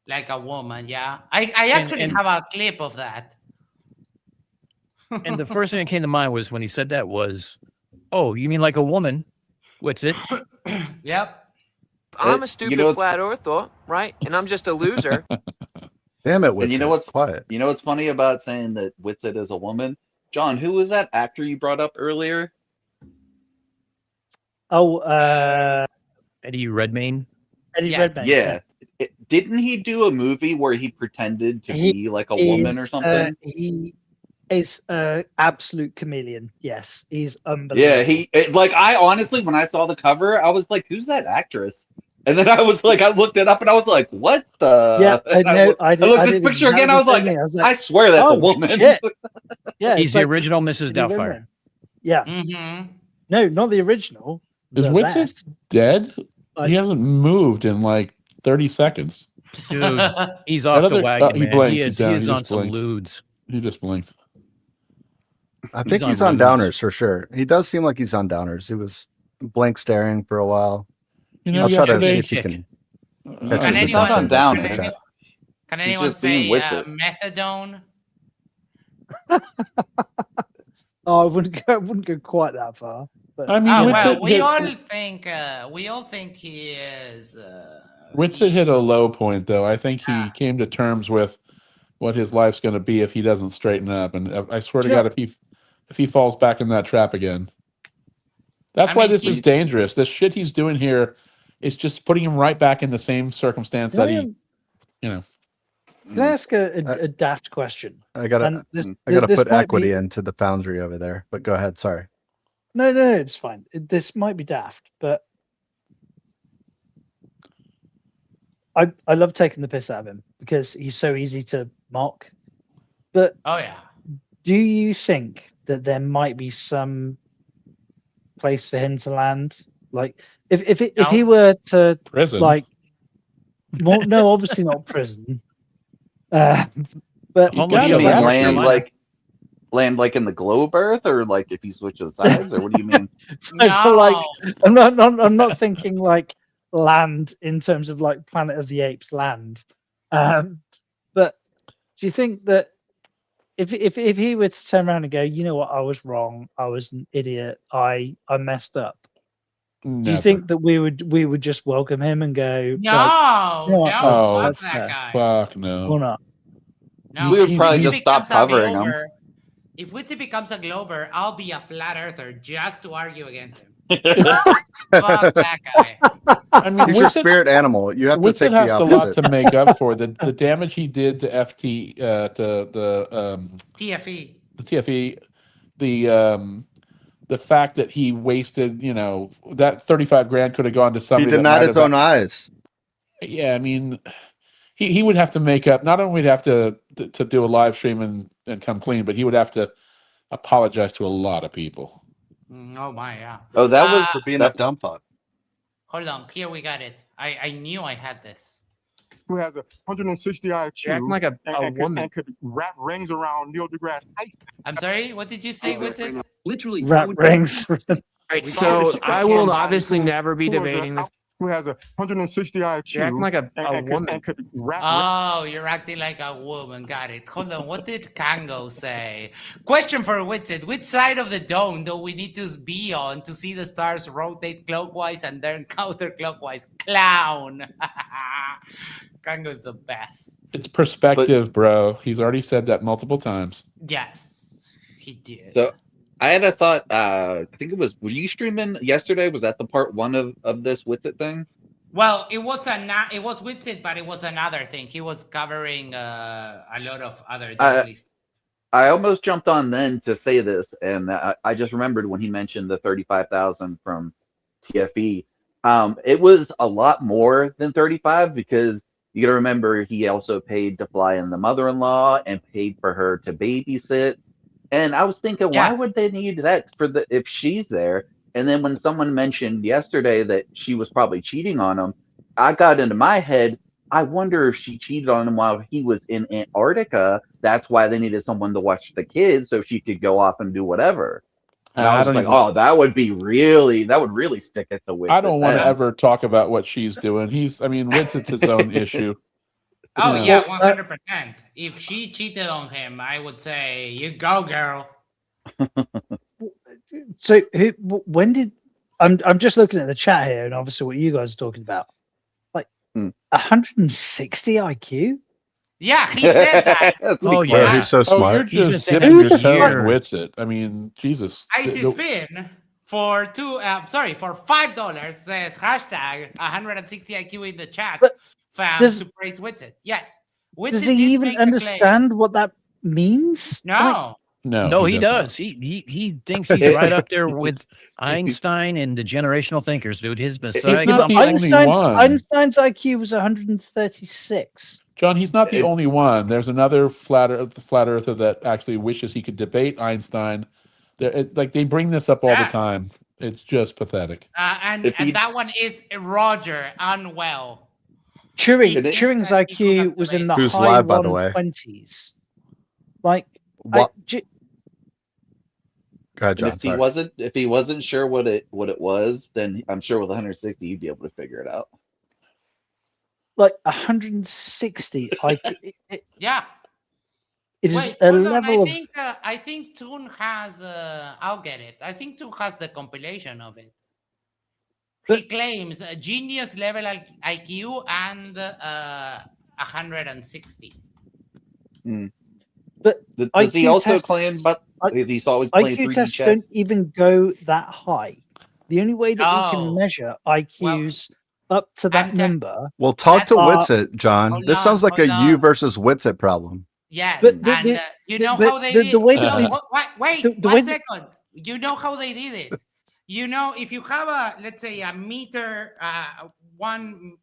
Speaker 2: Like a woman, yeah. I actually
Speaker 3: and-
Speaker 2: have a clip of that.
Speaker 3: And the first thing that came to mind was when he said that was, oh, you mean like a woman? Whitsitt?
Speaker 2: Yep.
Speaker 5: I'm a stupid flat earther, right? And I'm just a loser.
Speaker 11: Damn it, Whitsitt.
Speaker 15: And you know what's
Speaker 11: quiet?
Speaker 15: You know what's funny about saying that Whitsitt is a woman? John, who was that actor you brought up earlier?
Speaker 17: Oh,
Speaker 3: Eddie Redmayne?
Speaker 17: Eddie
Speaker 2: Yeah.
Speaker 17: Redmayne.
Speaker 15: Yeah. Didn't he do a movie where he pretended to be like a woman or something?
Speaker 17: He is an absolute chameleon. Yes, he's unbelievable.
Speaker 15: Yeah, I honestly, when I saw the cover, I was like, who's that actress? And then I looked it up and I was like, what the?
Speaker 17: Yeah,
Speaker 15: And
Speaker 17: I
Speaker 15: looked at this picture again. I was like, I swear that's a woman.
Speaker 17: Shit. Yeah,
Speaker 3: He's
Speaker 17: it's
Speaker 3: the
Speaker 17: like
Speaker 3: original Mrs.
Speaker 17: Eddie
Speaker 3: Doubtfire.
Speaker 17: Redmayne. Yeah.
Speaker 2: Mm-hmm.
Speaker 17: No, not the original.
Speaker 7: Is
Speaker 17: the
Speaker 7: Whitsitt
Speaker 17: best.
Speaker 7: dead?
Speaker 17: Like-
Speaker 7: He hasn't moved in like 30 seconds.
Speaker 3: Dude, he's off the wagon,
Speaker 7: he
Speaker 3: man.
Speaker 7: blinked.
Speaker 3: He
Speaker 7: He's
Speaker 3: is, he
Speaker 7: down.
Speaker 3: is
Speaker 7: He
Speaker 3: on
Speaker 7: just
Speaker 3: some
Speaker 7: blinked.
Speaker 3: lewds.
Speaker 7: He just blinked.
Speaker 11: I think
Speaker 3: on
Speaker 11: he's on
Speaker 3: women's.
Speaker 11: downers for sure. He does seem like he's on downers. He was blank staring for a while.
Speaker 7: You know,
Speaker 11: I'll try to
Speaker 7: yesterday-
Speaker 11: see if he can. catch
Speaker 2: Can
Speaker 11: his
Speaker 2: anyone,
Speaker 11: attention
Speaker 15: on down,
Speaker 11: in the
Speaker 15: man.
Speaker 11: chat.
Speaker 2: can
Speaker 15: He's
Speaker 2: anyone
Speaker 15: just being
Speaker 2: say
Speaker 15: Whitsitt.
Speaker 2: methadone?
Speaker 17: Oh, I wouldn't go quite that far. But
Speaker 7: I mean,
Speaker 2: Oh,
Speaker 7: Whitsitt
Speaker 2: well,
Speaker 7: hit-
Speaker 2: we all think he is.
Speaker 7: Whitsitt hit a low point, though. I think he came to terms with what his life's going to be if he doesn't straighten up. And I swear to
Speaker 17: Yeah.
Speaker 7: God, if he falls back in that trap again, that's
Speaker 2: I
Speaker 7: why
Speaker 2: mean,
Speaker 7: this is dangerous. This shit he's doing here is just putting him right back in the same circumstance that he,
Speaker 17: Can I ask a daft question?
Speaker 11: I gotta
Speaker 17: And this
Speaker 11: put
Speaker 17: might
Speaker 11: equity
Speaker 17: be-
Speaker 11: into the foundry over there. But go ahead. Sorry.
Speaker 17: No, it's fine. This might be daft, but I love taking the piss out of him because he's so easy to mock. But
Speaker 2: Oh yeah.
Speaker 17: do you think that there might be some place for him to land? Like, if he were to
Speaker 7: prison.
Speaker 17: like, well, no, obviously not prison. But
Speaker 7: He's
Speaker 15: What
Speaker 7: got
Speaker 15: do you
Speaker 7: to
Speaker 15: mean,
Speaker 7: land
Speaker 15: land like in the globe Earth, or like if he switches sides, or what do you mean?
Speaker 17: So, like, I'm not thinking like land in terms of like Planet of the Apes land. But do you think that if he were to turn around and go, you know what, I was wrong, I was an idiot, I messed up. Do you
Speaker 7: Never.
Speaker 17: think that we would just welcome him and go,
Speaker 2: No,
Speaker 17: like, you know what,
Speaker 2: no,
Speaker 17: that's
Speaker 2: fuck
Speaker 17: fair.
Speaker 2: that guy.
Speaker 7: Fuck no.
Speaker 17: Or not?
Speaker 2: No,
Speaker 15: We would
Speaker 2: if
Speaker 15: probably
Speaker 2: he
Speaker 15: just stop
Speaker 2: becomes a
Speaker 15: covering him.
Speaker 2: viewer- If Witty becomes a Glober, I'll be a flat earther just to argue against him. Fuck that guy.
Speaker 7: I mean,
Speaker 11: He's your spirit animal. You have to
Speaker 7: Witsit
Speaker 11: take the
Speaker 7: has a lot
Speaker 11: opposite.
Speaker 7: to make up for the damage he did to FT to
Speaker 2: TFE.
Speaker 7: the TFE, the fact that he wasted, that 35 grand could have gone to
Speaker 11: He
Speaker 7: somebody that
Speaker 11: denied
Speaker 7: might
Speaker 11: his
Speaker 7: have.
Speaker 11: own eyes.
Speaker 7: Yeah, I mean, he would have to make up. Not only would he have to do a live stream and come clean, but he would have to apologize to a lot of people.
Speaker 2: Oh my, yeah.
Speaker 15: Oh, that was
Speaker 11: For being
Speaker 15: that,
Speaker 11: a dumb fuck.
Speaker 2: Hold on, here we got it. I knew I had this.
Speaker 10: Who has 160 IQ
Speaker 13: You're acting like a woman.
Speaker 10: and could wrap rings around Neil deGrasse Tyson.
Speaker 2: I'm sorry, what did you say with it?
Speaker 14: Literally,
Speaker 17: Wrap rings.
Speaker 13: Right, so I will obviously never be
Speaker 10: Who was
Speaker 13: debating this.
Speaker 10: Who has 160 IQ
Speaker 13: You're acting like a woman.
Speaker 10: and could wrap
Speaker 2: Oh, you're acting like a woman. Got it. Hold on. What did Kango say? Question for Witsit. Which side of the dome do we need to be on to see the stars rotate clockwise and then counterclockwise? Clown. Kango's the best.
Speaker 7: It's perspective, bro. He's already said that multiple times.
Speaker 2: Yes, he did.
Speaker 15: So I had a thought. I think it was. Were you streaming yesterday? Was that the part one of this Witsit thing?
Speaker 2: Well, it was Witsit, but it was another thing. He was covering a lot of other dailies.
Speaker 15: I almost jumped on then to say this, and I just remembered when he mentioned the 35,000 from TFE. It was a lot more than 35 because you got to remember he also paid to fly in the mother-in-law and paid for her to babysit. And I was thinking, why would they need that if she's there? And then when someone mentioned yesterday that she was probably cheating on him, I got into my head, I wonder if she cheated on him while he was in Antarctica. That's why they needed someone to watch the kids so she could go off and do whatever. And I was like, oh, that would really stick at the Witsit.
Speaker 7: I don't want to ever talk about what she's doing. Witsit's his own issue.
Speaker 2: Oh, yeah, 100%. If she cheated on him, I would say, you go, girl.
Speaker 17: So when did I'm just looking at the chat here and obviously what you guys are talking about. Like 160 IQ?
Speaker 2: Yeah, he said that.
Speaker 11: Oh, yeah. He's so smart.
Speaker 7: You're just dipping your toe in Witsit. I mean, Jesus.
Speaker 2: Icy Spin for $5 says hashtag 160 IQ in the chat. Found to praise Witsit. Yes. Witsit
Speaker 17: does he even understand what that means?
Speaker 2: No.
Speaker 3: No, he does. He thinks he's right up there with Einstein and the generational thinkers, dude. His Messiah.
Speaker 7: He's not the only one.
Speaker 17: Einstein's IQ was 136.
Speaker 7: John, he's not the only one. There's another flat earther that actually wishes he could debate Einstein. They bring this up all the time. It's just pathetic.
Speaker 2: And that one is Roger Unwell.
Speaker 17: Turing's IQ was in the
Speaker 11: Who's
Speaker 17: high
Speaker 11: live, by the way?
Speaker 17: 120s. Like,
Speaker 11: What? Go ahead, John.
Speaker 15: If he wasn't sure what it was, then I'm sure with 160 you'd be able to figure it out.
Speaker 17: Like 160 IQ.
Speaker 2: Yeah.
Speaker 17: It is
Speaker 2: Wait,
Speaker 17: a
Speaker 2: hold on.
Speaker 17: level of.
Speaker 2: I think Toon has. I'll get it. I think Toon has the compilation of it. He claims a genius level IQ and 160.
Speaker 17: But
Speaker 15: does he also claim? But he's always playing
Speaker 17: IQ
Speaker 15: 3D
Speaker 17: tests
Speaker 15: chess.
Speaker 17: don't even go that high. The only way that we can measure IQs up to that number.
Speaker 11: Well, talk to Witsit, John. This sounds like a you versus Witsit problem.
Speaker 2: Yes,
Speaker 17: But
Speaker 2: and you know how they did.
Speaker 17: The way that
Speaker 2: wait, one second. You know how they did it. You know, if you have let's say a meter,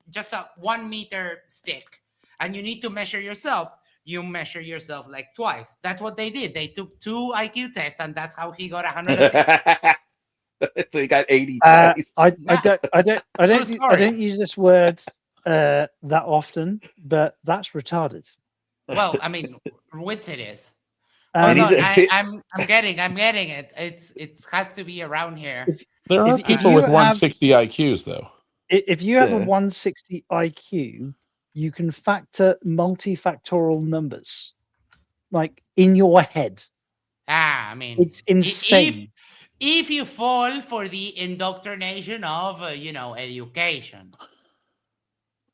Speaker 2: just a 1 meter stick, and you need to measure yourself, you measure yourself like twice. That's what they did. They took 2 IQ tests, and that's how he got 160.
Speaker 15: So he got 80 twice.
Speaker 17: I don't use this word that often, but that's retarded.
Speaker 2: Well, I mean, which it is. I'm getting it. It has to be around here.
Speaker 7: There are people with 160 IQs, though.
Speaker 17: If you have a 160 IQ, you can factor multifactorial numbers, like in your head.
Speaker 2: I mean,
Speaker 17: it's insane.
Speaker 2: If you fall for the indoctrination of education.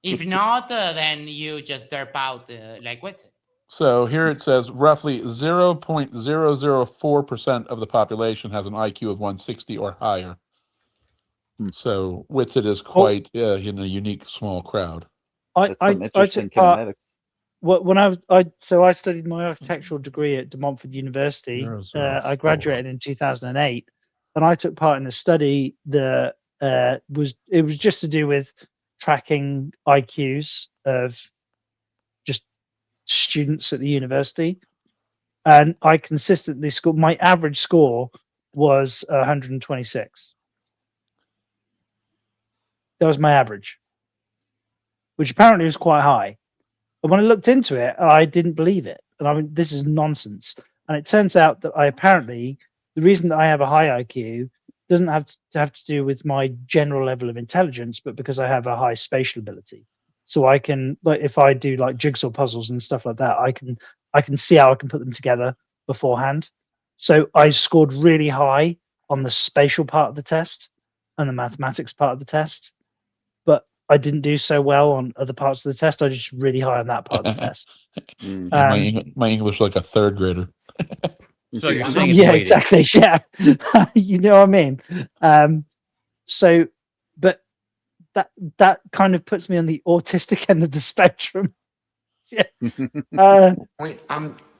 Speaker 2: If not, then you just derp out like what's it?
Speaker 7: So here it says roughly 0.004% of the population has an IQ of 160 or higher. So Whitsett is quite in a unique small crowd.
Speaker 17: I took part. When I studied my architectural degree at De Montfort University. I graduated in 2008, and I took part in a study that was just to do with tracking IQs of just students at the university, and I consistently scored. My average score was 126. That was my average, which apparently was quite high. But when I looked into it, I didn't believe it. And I mean, this is nonsense. And it turns out that the reason that I have a high IQ doesn't have to do with my general level of intelligence, but because I have a high spatial ability. So I can, like, if I do like jigsaw puzzles and stuff like that, I can see how I can put them together beforehand. So I scored really high on the spatial part of the test and the mathematics part of the test, but I didn't do so well on other parts of the test. I just really high on that part of the test.
Speaker 7: My English like a third grader.
Speaker 3: So you're saying it's
Speaker 17: yeah,
Speaker 3: weighted.
Speaker 17: exactly. Yeah, you know what I mean. But that kind of puts me on the autistic end of the spectrum. Yeah.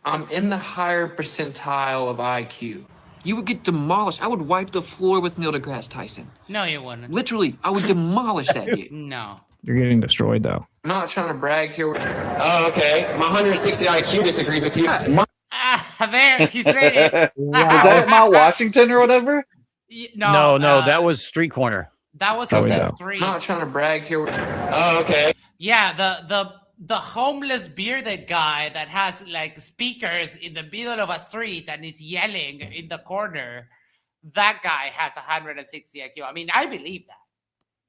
Speaker 5: I'm in the higher percentile of IQ. You would get demolished. I would wipe the floor with Neil deGrasse Tyson.
Speaker 2: No, you wouldn't.
Speaker 5: Literally, I would demolish that dude.
Speaker 2: No.
Speaker 13: You're getting destroyed though.
Speaker 5: I'm not trying to brag here. Oh, okay. My 160 IQ disagrees with you.
Speaker 2: There, he said it.
Speaker 15: Is that Mount Washington or whatever?
Speaker 2: No,
Speaker 3: that was Street Corner.
Speaker 2: That was on the street.
Speaker 5: I'm not trying to brag here. Oh, okay.
Speaker 2: Yeah, the homeless bearded guy that has like speakers in the middle of a street and is yelling in the corner. That guy has 160 IQ. I mean, I believe that.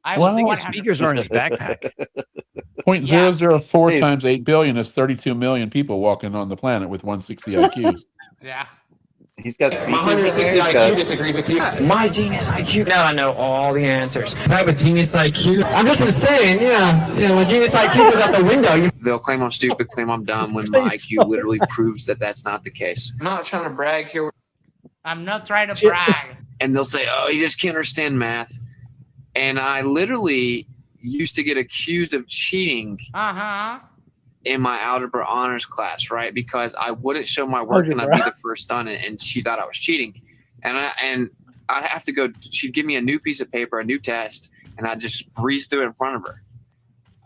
Speaker 2: I
Speaker 3: Well,
Speaker 2: think
Speaker 3: speakers are in his backpack.
Speaker 7: 0.004 times 8 billion is 32 million people walking on the planet with 160 IQs.
Speaker 2: Yeah.
Speaker 15: He's got
Speaker 5: My 160 IQ disagrees with you. My genius IQ. Now I know all the answers. I have a genius IQ. I'm just saying, my genius IQ goes out the window. They'll claim I'm stupid, claim I'm dumb, when my IQ literally proves that that's not the case. I'm not trying to brag here.
Speaker 2: I'm not trying to brag.
Speaker 5: And they'll say, oh, you just can't understand math. And I literally used to get accused of cheating in my algebra honors class, right? Because I wouldn't show my work and I'd be the first done it, and she thought I was cheating. And I'd have to go, she'd give me a new piece of paper, a new test, and I'd just breeze through it in front of her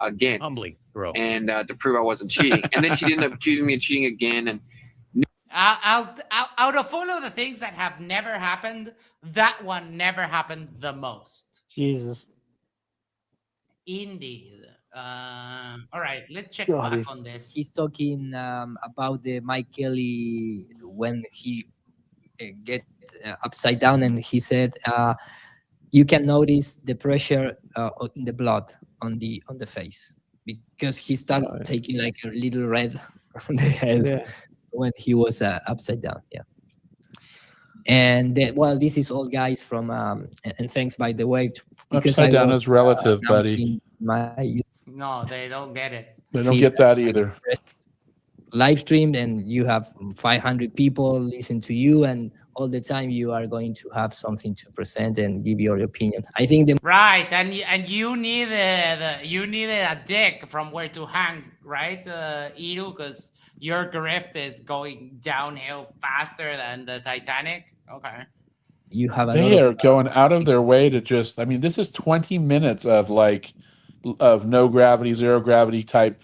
Speaker 5: again.
Speaker 3: Humbly, bro.
Speaker 5: And to prove I wasn't cheating. And then she'd end up accusing me of cheating again. And
Speaker 2: out of all of the things that have never happened, that one never happened the most.
Speaker 17: Jesus.
Speaker 2: Indeed. All right, let's check
Speaker 20: God,
Speaker 2: back on this.
Speaker 20: He's talking about the Mike Kelly when he get upside down, and he said you can notice the pressure in the blood on the face because he started taking like a little red on the head when he was upside down. Yeah. And this is all, guys, from and thanks, by the way, because
Speaker 7: Upside down is relative, buddy.
Speaker 2: No, they don't get it.
Speaker 7: They don't get that either.
Speaker 20: Live streamed, and you have 500 people listen to you, and all the time you are going to have something to present and give your opinion. I think
Speaker 2: Right, and you needed a dick from where to hang, right, Edu, because your grift is going downhill faster than the Titanic. Okay.
Speaker 20: You have
Speaker 7: They are going out of their way to just, I mean, this is 20 minutes of no gravity, zero gravity type,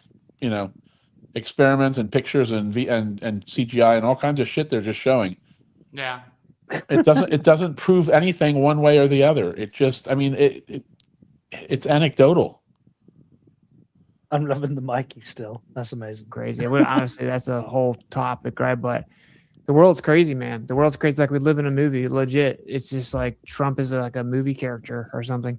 Speaker 7: experiments and pictures and CGI and all kinds of shit they're just showing.
Speaker 2: Yeah.
Speaker 7: It doesn't prove anything one way or the other. It just, I mean, it's anecdotal.
Speaker 17: I'm loving the Mikey still. That's amazing.
Speaker 13: Crazy. Honestly, that's a whole topic, right? But the world's crazy, man. The world's crazy. Like we live in a movie, legit. It's just like Trump is like a movie character or something.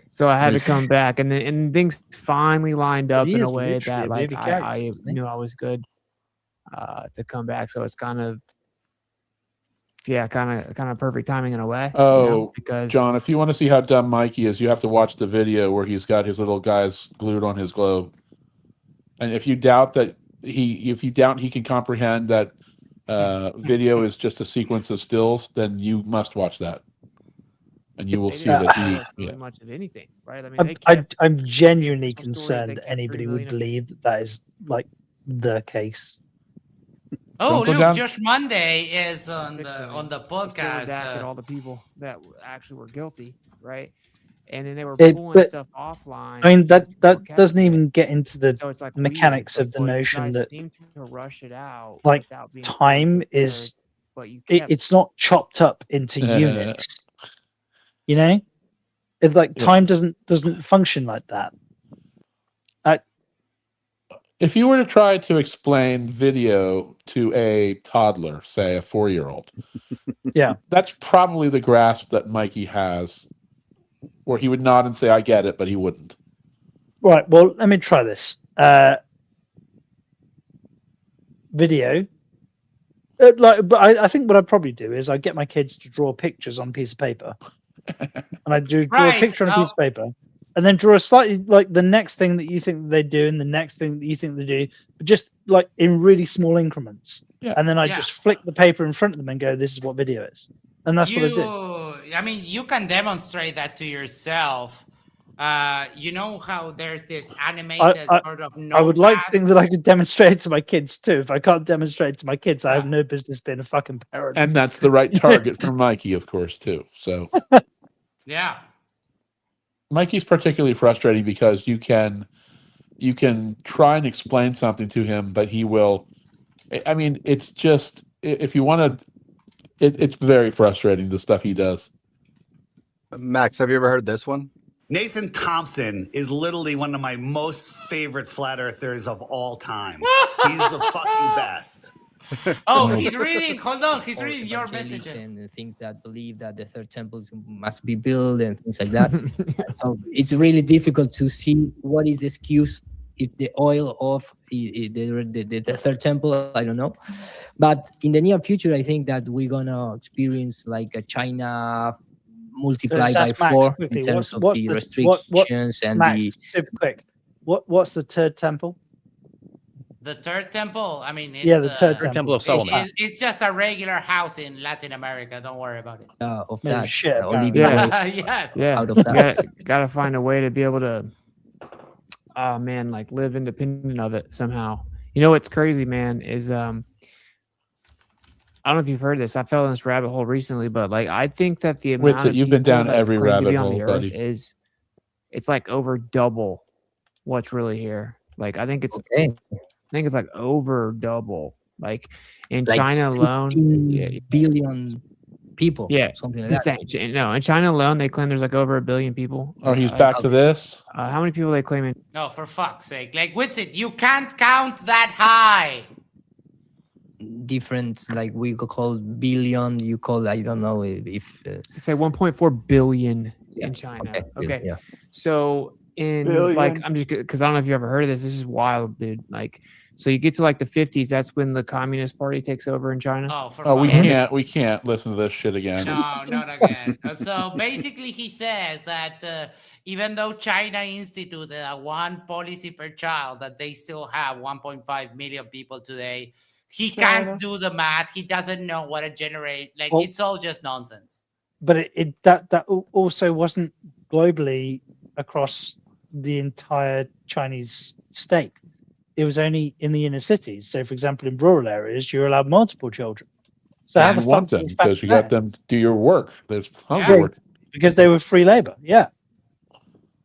Speaker 13: So I had to come back, and things finally lined up in a way that like I knew I was good to come back. So it's kind of perfect timing in a way.
Speaker 7: Oh,
Speaker 13: because
Speaker 7: John, if you want to see how dumb Mikey is, you have to watch the video where he's got his little guys glued on his globe. And if you doubt that if you doubt he can comprehend that video is just a sequence of stills, then you must watch that, and you will
Speaker 13: They
Speaker 7: see
Speaker 13: didn't
Speaker 7: that
Speaker 13: tell
Speaker 7: he.
Speaker 13: us really much of anything, right? I mean,
Speaker 17: I'm,
Speaker 13: they kept
Speaker 17: I'm genuinely
Speaker 13: some stories, they
Speaker 17: concerned
Speaker 13: kept 3
Speaker 17: anybody would
Speaker 13: million of-
Speaker 17: believe that that is like the case.
Speaker 2: Oh,
Speaker 7: go
Speaker 2: look,
Speaker 7: down.
Speaker 2: Josh Monday is on
Speaker 13: 6
Speaker 2: the
Speaker 13: million.
Speaker 2: the
Speaker 13: They still
Speaker 2: podcast.
Speaker 13: redacted all the people that actually were guilty, right? And then they were
Speaker 17: It,
Speaker 13: pulling
Speaker 17: but
Speaker 13: stuff offline.
Speaker 17: I mean
Speaker 13: because
Speaker 17: that
Speaker 13: people kept
Speaker 17: doesn't
Speaker 13: it.
Speaker 17: even get into the
Speaker 13: So it's like weird,
Speaker 17: mechanics
Speaker 13: but
Speaker 17: of the
Speaker 13: well, you
Speaker 17: notion
Speaker 13: guys
Speaker 17: that
Speaker 13: seem to rush it out
Speaker 17: like
Speaker 13: without being fully
Speaker 17: time
Speaker 13: prepared,
Speaker 17: is
Speaker 13: but you kept
Speaker 17: it's not chopped up into units. You know, it's like
Speaker 7: Yeah.
Speaker 17: time doesn't function like that.
Speaker 7: If you were to try to explain video to a toddler, say a 4-year-old,
Speaker 17: Yeah,
Speaker 7: that's probably the grasp that Mikey has, where he would nod and say, "I get it," but he wouldn't.
Speaker 17: right. Well, let me try this. Video. But I think what I'd probably do is I get my kids to draw pictures on a piece of paper, and I draw a
Speaker 2: Right.
Speaker 17: picture on a piece of paper, and then draw a slightly like the next thing that you think they do, and the next thing that you think they do, but just like in really small increments.
Speaker 7: Yeah.
Speaker 17: And then I
Speaker 2: Yeah.
Speaker 17: just flick the paper in front of them and go, "This is what video is," and that's what I do.
Speaker 2: I mean, you can demonstrate that to yourself. You know how there's this animated sort of
Speaker 17: I would like to
Speaker 2: notepad?
Speaker 17: think that I could demonstrate it to my kids too. If I can't demonstrate it to my kids, I have no business being a fucking parent.
Speaker 7: And that's the right target for Mikey, of course, too. So
Speaker 2: Yeah.
Speaker 7: Mikey's particularly frustrating because you can try and explain something to him, but he will. I mean, it's just if you want to, it's very frustrating the stuff he does.
Speaker 11: Max, have you ever heard this one?
Speaker 14: Nathan Thompson is literally one of my most favorite flat earthers of all time. He's the fucking best.
Speaker 2: Oh, he's reading. Hold on, he's
Speaker 20: Or
Speaker 2: reading your
Speaker 20: evangelics
Speaker 2: messages.
Speaker 20: and things that believe that the third temple must be built and things like that. So it's really difficult to see what is the excuse if the oil of the third temple. I don't know, but in the near future, I think that we're gonna experience like a China multiplied by
Speaker 17: Just Max,
Speaker 20: 4
Speaker 17: quickly,
Speaker 20: in terms of
Speaker 17: what's
Speaker 20: the
Speaker 17: the-
Speaker 20: restrictions and
Speaker 17: Max,
Speaker 20: the.
Speaker 17: super quick. What's the third temple?
Speaker 2: The third temple. I mean, it's,
Speaker 17: Yeah, the third temple
Speaker 3: of Solomon.
Speaker 2: It's just a regular house in Latin America. Don't worry about it.
Speaker 20: Of
Speaker 17: Made of
Speaker 20: that,
Speaker 17: shit,
Speaker 20: only
Speaker 17: apparently.
Speaker 20: be
Speaker 2: Yes.
Speaker 13: Yeah,
Speaker 20: out of that.
Speaker 13: gotta find a way to be able to, oh man, like live independent of it somehow. You know what's crazy, man, is I don't know if you've heard this. I fell in this rabbit hole recently, but like I think that the amount
Speaker 7: Witsit,
Speaker 13: of
Speaker 7: you've been
Speaker 13: people
Speaker 7: down
Speaker 13: that's
Speaker 7: every
Speaker 13: claimed to be
Speaker 7: rabbit
Speaker 13: on the
Speaker 7: hole,
Speaker 13: earth
Speaker 7: buddy.
Speaker 13: it's like over double what's really here. Like I think it's like over double. Like in
Speaker 20: Like
Speaker 13: China alone,
Speaker 20: 15 billion people.
Speaker 13: yeah,
Speaker 20: something like
Speaker 13: it's
Speaker 20: that.
Speaker 13: insane. No, in China alone, they claim there's like over 1 billion people.
Speaker 7: Oh, he's back to this.
Speaker 13: How many people they claim in?
Speaker 2: No, for fuck's sake. Like, Witsit, you can't count that high.
Speaker 20: Different, like we could call billion. You call, I don't know if
Speaker 13: Say 1.4 billion in China. Okay.
Speaker 20: yeah.
Speaker 13: So in
Speaker 20: Billion.
Speaker 13: like I'm just because I don't know if you ever heard of this. This is wild, dude. Like so you get to like the 50s. That's when the Communist Party takes over in China.
Speaker 2: Oh, for
Speaker 7: Oh, we
Speaker 2: fuck's sake.
Speaker 7: can't listen to this shit again.
Speaker 2: No, not again. So basically, he says that even though China instituted a one policy per child, that they still have 1.5 million people today. He can't do the math. He doesn't know what to generate. Like,
Speaker 17: Well-
Speaker 2: it's all just nonsense.
Speaker 17: But that also wasn't globally across the entire Chinese state. It was only in the inner cities. So, for example, in rural areas, you're allowed multiple children. So how
Speaker 7: You
Speaker 17: the fuck
Speaker 7: want
Speaker 17: do
Speaker 7: them
Speaker 17: you
Speaker 7: because you
Speaker 17: factor
Speaker 7: got
Speaker 17: that?
Speaker 7: them to do your work. There's tons
Speaker 17: Yeah.
Speaker 7: of work.
Speaker 17: Because they were free labor. Yeah.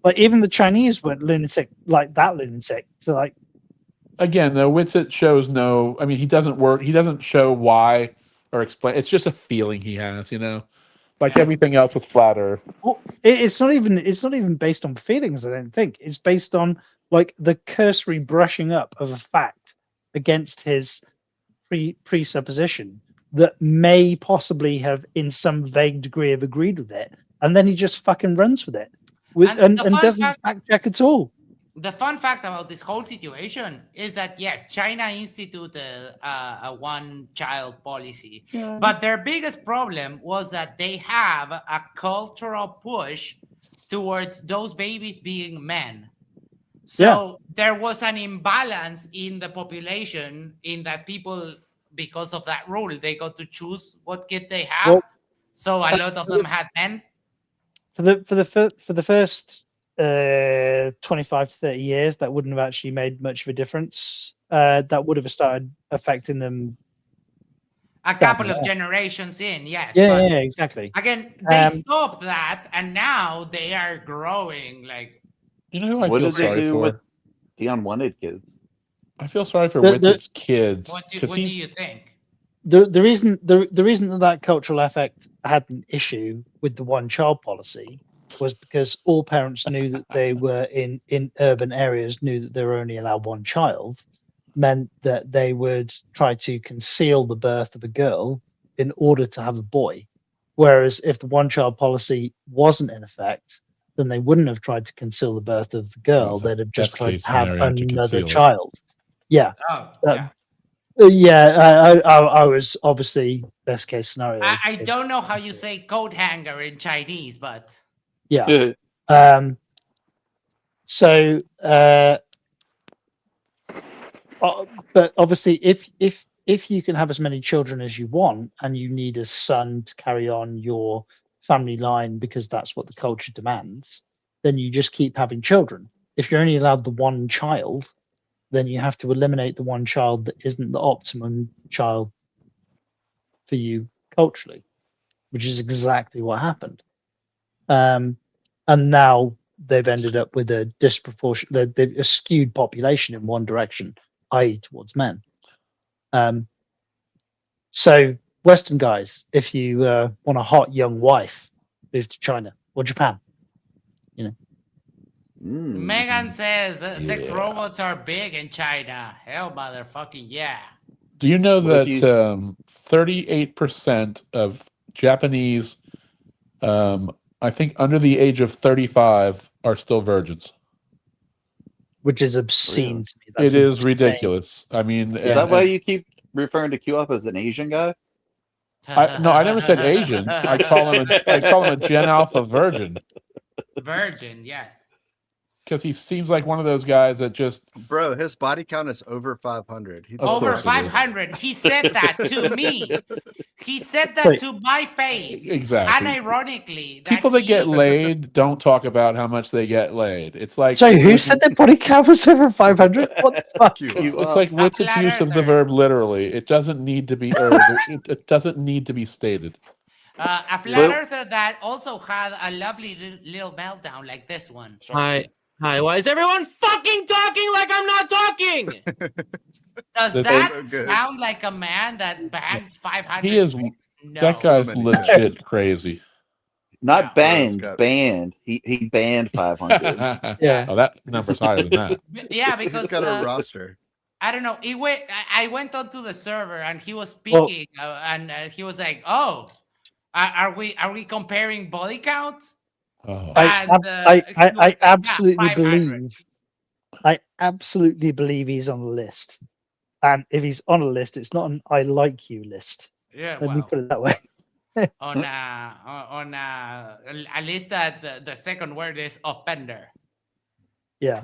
Speaker 17: Like even the Chinese weren't lunatic like that lunatic. So like
Speaker 7: Again, though, Witsit shows no. I mean, he doesn't work. He doesn't show why or explain. It's just a feeling he has, you know, like everything else with flat Earth.
Speaker 17: well, it's not even based on feelings. I don't think it's based on like the cursory brushing up of a fact against his presupposition that may possibly have, in some vague degree, have agreed with it, and then he just fucking runs with it, and
Speaker 2: the fun
Speaker 17: doesn't
Speaker 2: fact-
Speaker 17: fact check at all.
Speaker 2: The fun fact about this whole situation is that, yes, China instituted a one-child policy.
Speaker 17: Yeah.
Speaker 2: But their biggest problem was that they have a cultural push towards those babies being men. So there was an imbalance in the population in that people, because of that rule, they got to choose what kid they have.
Speaker 17: Well,
Speaker 2: so a lot of them had men.
Speaker 17: For the first 25 to 30 years, that wouldn't have actually made much of a difference. That would have started affecting them
Speaker 2: A couple of generations in, yes.
Speaker 17: Yeah,
Speaker 2: but
Speaker 17: yeah, exactly.
Speaker 2: Again, they stopped that, and now they are growing. Like,
Speaker 3: You know who I
Speaker 15: What
Speaker 3: feel
Speaker 15: did they
Speaker 3: sorry
Speaker 15: do with
Speaker 3: for?
Speaker 15: the unwanted kids?
Speaker 3: I feel sorry for
Speaker 17: The-
Speaker 3: Witted's kids
Speaker 2: what do
Speaker 3: because he's
Speaker 2: you think?
Speaker 17: The reason that cultural effect had an issue with the one child policy was because all parents knew that they were in urban areas, knew that they were only allowed one child, meant that they would try to conceal the birth of a girl in order to have a boy. Whereas if the one child policy wasn't in effect, then they wouldn't have tried to conceal the birth of the girl.
Speaker 3: It's a
Speaker 17: They'd have just
Speaker 3: best
Speaker 17: tried
Speaker 3: case
Speaker 17: to have
Speaker 3: scenario to
Speaker 17: another
Speaker 3: conceal it.
Speaker 17: child. Yeah.
Speaker 2: Oh,
Speaker 17: yeah.
Speaker 2: yeah.
Speaker 17: I was obviously best case scenario.
Speaker 2: I don't know how you say coat hanger in Chinese, but
Speaker 17: Yeah. But obviously, if you can have as many children as you want, and you need a son to carry on your family line because that's what the culture demands, then you just keep having children. If you're only allowed the one child, then you have to eliminate the one child that isn't the optimum child for you culturally, which is exactly what happened. And now they've ended up with a disproportionate, a skewed population in one direction, i.e., towards men. So, Western guys, if you want a hot young wife, move to China or Japan. You know.
Speaker 2: Megan says sex robots are big in China. Hell, motherfucking yeah.
Speaker 3: Do you know
Speaker 2: What if
Speaker 3: that 38% of Japanese, I think under the age of 35, are still virgins?
Speaker 17: Which is obscene to me.
Speaker 3: It
Speaker 17: That's
Speaker 3: is
Speaker 17: insane.
Speaker 3: ridiculous. I mean,
Speaker 15: Is that why you keep referring to Q up as an Asian guy?
Speaker 3: No, I never said Asian. I call him a Gen Alpha virgin
Speaker 2: Virgin, yes.
Speaker 3: because he seems like one of those guys that just
Speaker 11: Bro, his body count is over 500. He
Speaker 2: Over 500. He said that to me. He said that to my face.
Speaker 3: Exactly.
Speaker 2: Unironically.
Speaker 3: People that get laid don't talk about how much they get laid. It's like
Speaker 17: So who said their body count was over 500? What the fuck?
Speaker 3: It's like Witted's use of the verb literally. It doesn't need to be it doesn't need to be stated.
Speaker 2: A flat earther that also had a lovely little meltdown like this one.
Speaker 16: Hi, why is everyone fucking talking like I'm not talking?
Speaker 2: Does
Speaker 3: This-
Speaker 2: that
Speaker 3: So good.
Speaker 2: sound like a man that banged 500?
Speaker 3: He is
Speaker 2: No.
Speaker 3: that guy's legit crazy.
Speaker 15: Not banned, banned. He banned 500.
Speaker 2: Yeah.
Speaker 3: Oh, that number's higher than that.
Speaker 2: Yeah, because
Speaker 11: He's got a roster.
Speaker 2: I don't know. I went onto the server and he was speaking, and he was like, "Oh, are we comparing body counts?"
Speaker 3: Oh.
Speaker 17: I absolutely believe. I absolutely believe he's on the list. And if he's on a list, it's not an "I like you" list.
Speaker 2: Yeah,
Speaker 17: Let me
Speaker 2: well.
Speaker 17: put it that way.
Speaker 2: on a list that the second word is offender.
Speaker 17: Yeah.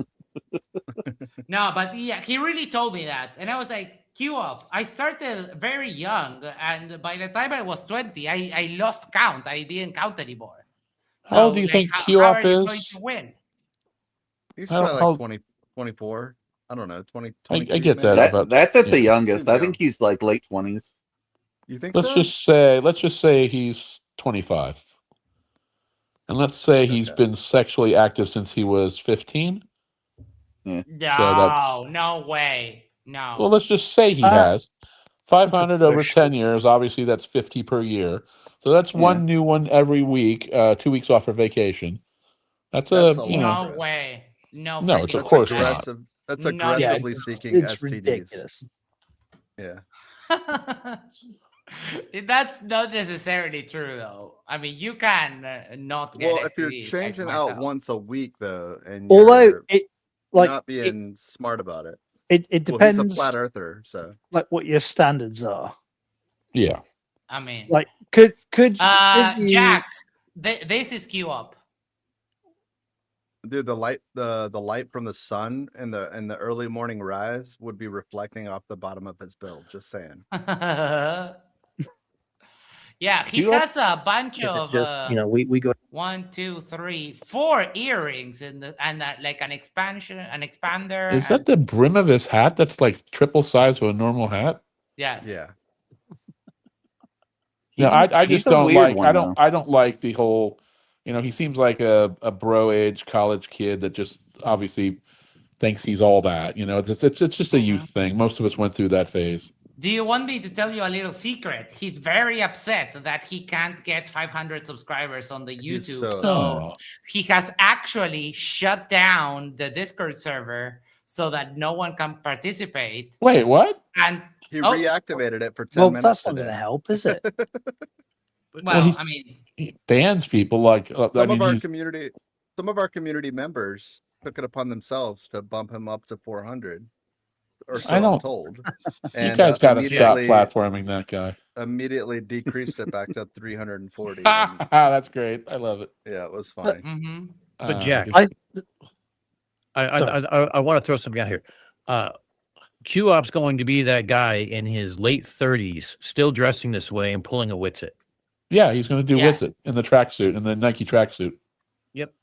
Speaker 2: No, but yeah, he really told me that, and I was like, "Queue up." I started very young, and by the time I was 20, I lost count. I didn't count anymore.
Speaker 3: How old do you think
Speaker 2: how
Speaker 3: Q-Up
Speaker 2: are you going
Speaker 3: is?
Speaker 2: to win?
Speaker 11: He's
Speaker 3: I don't-
Speaker 11: probably
Speaker 3: how-
Speaker 11: like 20, 24. I don't know, 20,
Speaker 3: I
Speaker 11: 22
Speaker 3: get
Speaker 11: maybe.
Speaker 3: that.
Speaker 15: That's at the
Speaker 3: yeah.
Speaker 15: youngest.
Speaker 11: Seems
Speaker 15: I
Speaker 11: young.
Speaker 15: think he's like late 20s.
Speaker 11: You think
Speaker 3: Let's
Speaker 11: so?
Speaker 3: just say he's 25. And let's say he's been sexually active since he was 15.
Speaker 2: No,
Speaker 3: that's-
Speaker 2: no way. No.
Speaker 3: Well, let's just say he has 500 over 10 years. Obviously, that's 50 per year. So that's one new one every week. 2 weeks off for vacation. That's
Speaker 11: That's
Speaker 3: a
Speaker 11: a
Speaker 3: you
Speaker 11: lot,
Speaker 3: know.
Speaker 2: No way. No,
Speaker 3: No, it's
Speaker 2: freaking
Speaker 3: of course
Speaker 2: way.
Speaker 3: not.
Speaker 11: aggressive. That's
Speaker 2: No,
Speaker 11: aggressively
Speaker 17: it's-
Speaker 11: seeking
Speaker 17: it's
Speaker 11: STDs.
Speaker 17: ridiculous.
Speaker 11: Yeah.
Speaker 2: That's not necessarily true, though. I mean, you can not get
Speaker 11: Well, if you're
Speaker 2: STDs like
Speaker 11: changing out
Speaker 2: myself.
Speaker 11: once a week though, and
Speaker 17: Although
Speaker 11: you're
Speaker 17: it like
Speaker 11: not being smart about it.
Speaker 17: it
Speaker 11: Well, he's
Speaker 17: depends
Speaker 11: a flat earther, so
Speaker 17: like what your standards are.
Speaker 3: Yeah.
Speaker 2: I mean,
Speaker 17: Like could you,
Speaker 2: Jack, this is queue up.
Speaker 11: Dude, the light from the sun and the early morning rise would be reflecting off the bottom of his build. Just saying.
Speaker 2: Yeah, he
Speaker 3: You
Speaker 2: has a bunch
Speaker 3: If it's
Speaker 2: of
Speaker 3: just, we go.
Speaker 2: 1, 2, 3, 4 earrings and like an expander.
Speaker 7: Is that the brim of his hat? That's like triple size of a normal hat.
Speaker 2: Yes.
Speaker 11: Yeah.
Speaker 7: No, I
Speaker 15: he's
Speaker 7: just
Speaker 15: a
Speaker 7: don't
Speaker 15: weird
Speaker 7: like.
Speaker 15: one,
Speaker 7: I don't.
Speaker 15: though.
Speaker 7: I don't like the whole. He seems like a bro age college kid that just obviously thinks he's all that. It's just a youth thing. Most of us went through that phase.
Speaker 2: Do you want me to tell you a little secret? He's very upset that he can't get 500 subscribers on the YouTube. So he has actually shut down the Discord server so that no one can participate.
Speaker 7: Wait, what?
Speaker 11: And he reactivated it for 10
Speaker 17: Well,
Speaker 11: minutes.
Speaker 17: that's not going to help, is it?
Speaker 2: Well, I mean,
Speaker 7: he bans people like
Speaker 11: some of our community members took it upon themselves to bump him up to 400. Or so I'm told.
Speaker 7: You guys got to stop platforming that guy.
Speaker 11: Immediately decreased it back to 340.
Speaker 7: That's great. I love it.
Speaker 11: Yeah, it was funny.
Speaker 3: But Jack, I want to throw something out here. Q-Op's going to be that guy in his late 30s, still dressing this way and pulling a Witsit.
Speaker 7: Yeah, he's going to do Witsit in the tracksuit, in the Nike tracksuit.
Speaker 3: Yep.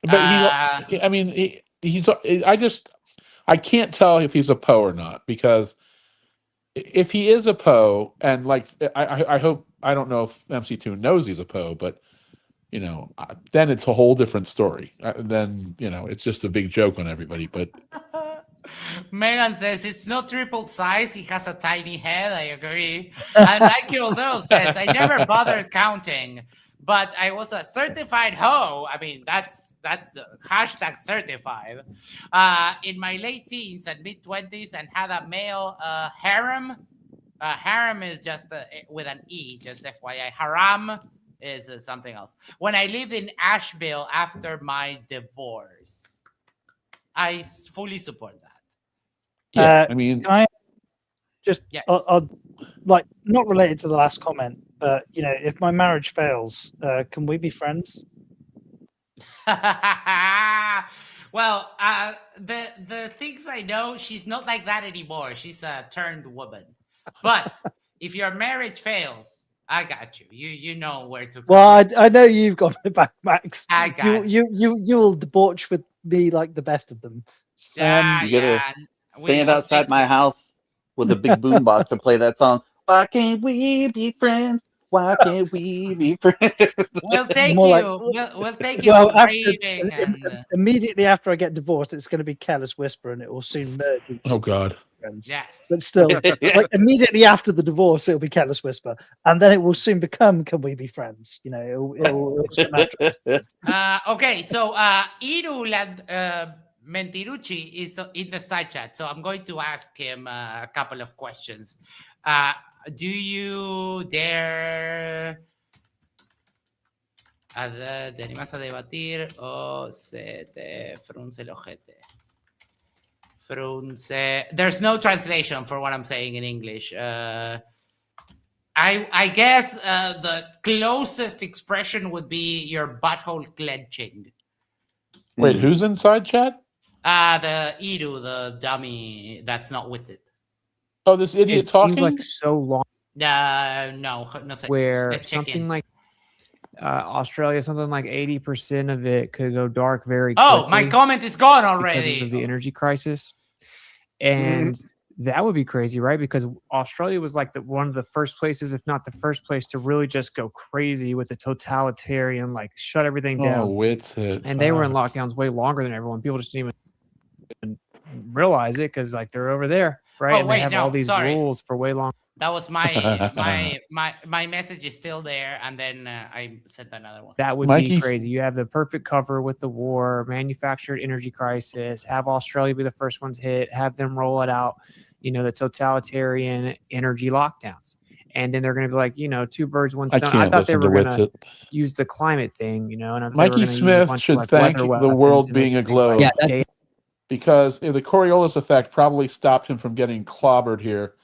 Speaker 7: But I can't tell if he's a Poe or not, because if he is a Poe, and like I hope, I don't know if MC2 knows he's a Poe, but then it's a whole different story. Then it's just a big joke on everybody. But
Speaker 2: Megan says it's not triple size. He has a tiny head. I agree. And like Little says, I never bothered counting, but I was a certified hoe. I mean, that's the hashtag certified. In my late teens and mid 20s, and had a male harem. Harem is just with an E, just FYI. Haram is something else. When I lived in Asheville after my divorce, I fully support that.
Speaker 7: Yeah,
Speaker 17: I just like, not related to the last comment, but if my marriage fails, can we be friends?
Speaker 2: Well, the things I know, she's not like that anymore. She's a turned woman. But if your marriage fails, I got you. You know where to go.
Speaker 17: Well, I know you've got my back, Max.
Speaker 2: I got
Speaker 17: you will debauch with me like the best of them.
Speaker 15: You gotta stand outside my house with a big boombox to play that song. Why can't we be friends? Why can't we be friends?
Speaker 2: We'll take
Speaker 17: More
Speaker 2: you. We'll take you for raving.
Speaker 17: Immediately after I get divorced, it's going to be Careless Whisper, and it will soon merge.
Speaker 7: Oh God.
Speaker 17: Friends.
Speaker 2: Yes.
Speaker 17: But still, like immediately after the divorce, it'll be Careless Whisper, and then it will soon become Can We Be Friends? It'll just
Speaker 2: okay, so Iru Mentirucci is in the side chat, so I'm going to ask him a couple of questions. Do you dare? ¿Te animas a debatir o se te frunce el ojete? Frunce. There's no translation for what I'm saying in English. I guess the closest expression would be your butthole clenching.
Speaker 7: Wait, who's inside chat?
Speaker 2: The Iru, the dummy that's not with it.
Speaker 7: Oh, this idiot talking?
Speaker 13: Seems like so long.
Speaker 2: No.
Speaker 13: Where something like Australia, something like 80% of it could go dark very quickly.
Speaker 2: Oh, my comment is gone already.
Speaker 13: Because of the energy crisis. And that would be crazy, right? Because Australia was like one of the first places, if not the first place, to really just go crazy with the totalitarian, like shut everything down.
Speaker 7: Oh, Witsit.
Speaker 13: And they were in lockdowns way longer than everyone. People just didn't even realize it because like they're over there, right?
Speaker 2: Oh,
Speaker 13: and they have all these rules for way long.
Speaker 2: That was my message is still there, and then I sent another one.
Speaker 13: That would be crazy. You have the perfect cover with the war, manufactured energy crisis, have Australia be the first ones hit, have them roll it out, the totalitarian energy lockdowns. And then they're going to be like, two birds, one stone. I thought they were going to use the climate thing, and
Speaker 7: Mikey Smith should thank the world being a globe.
Speaker 13: Yeah,
Speaker 7: because the Coriolis effect probably stopped him from getting clobbered here.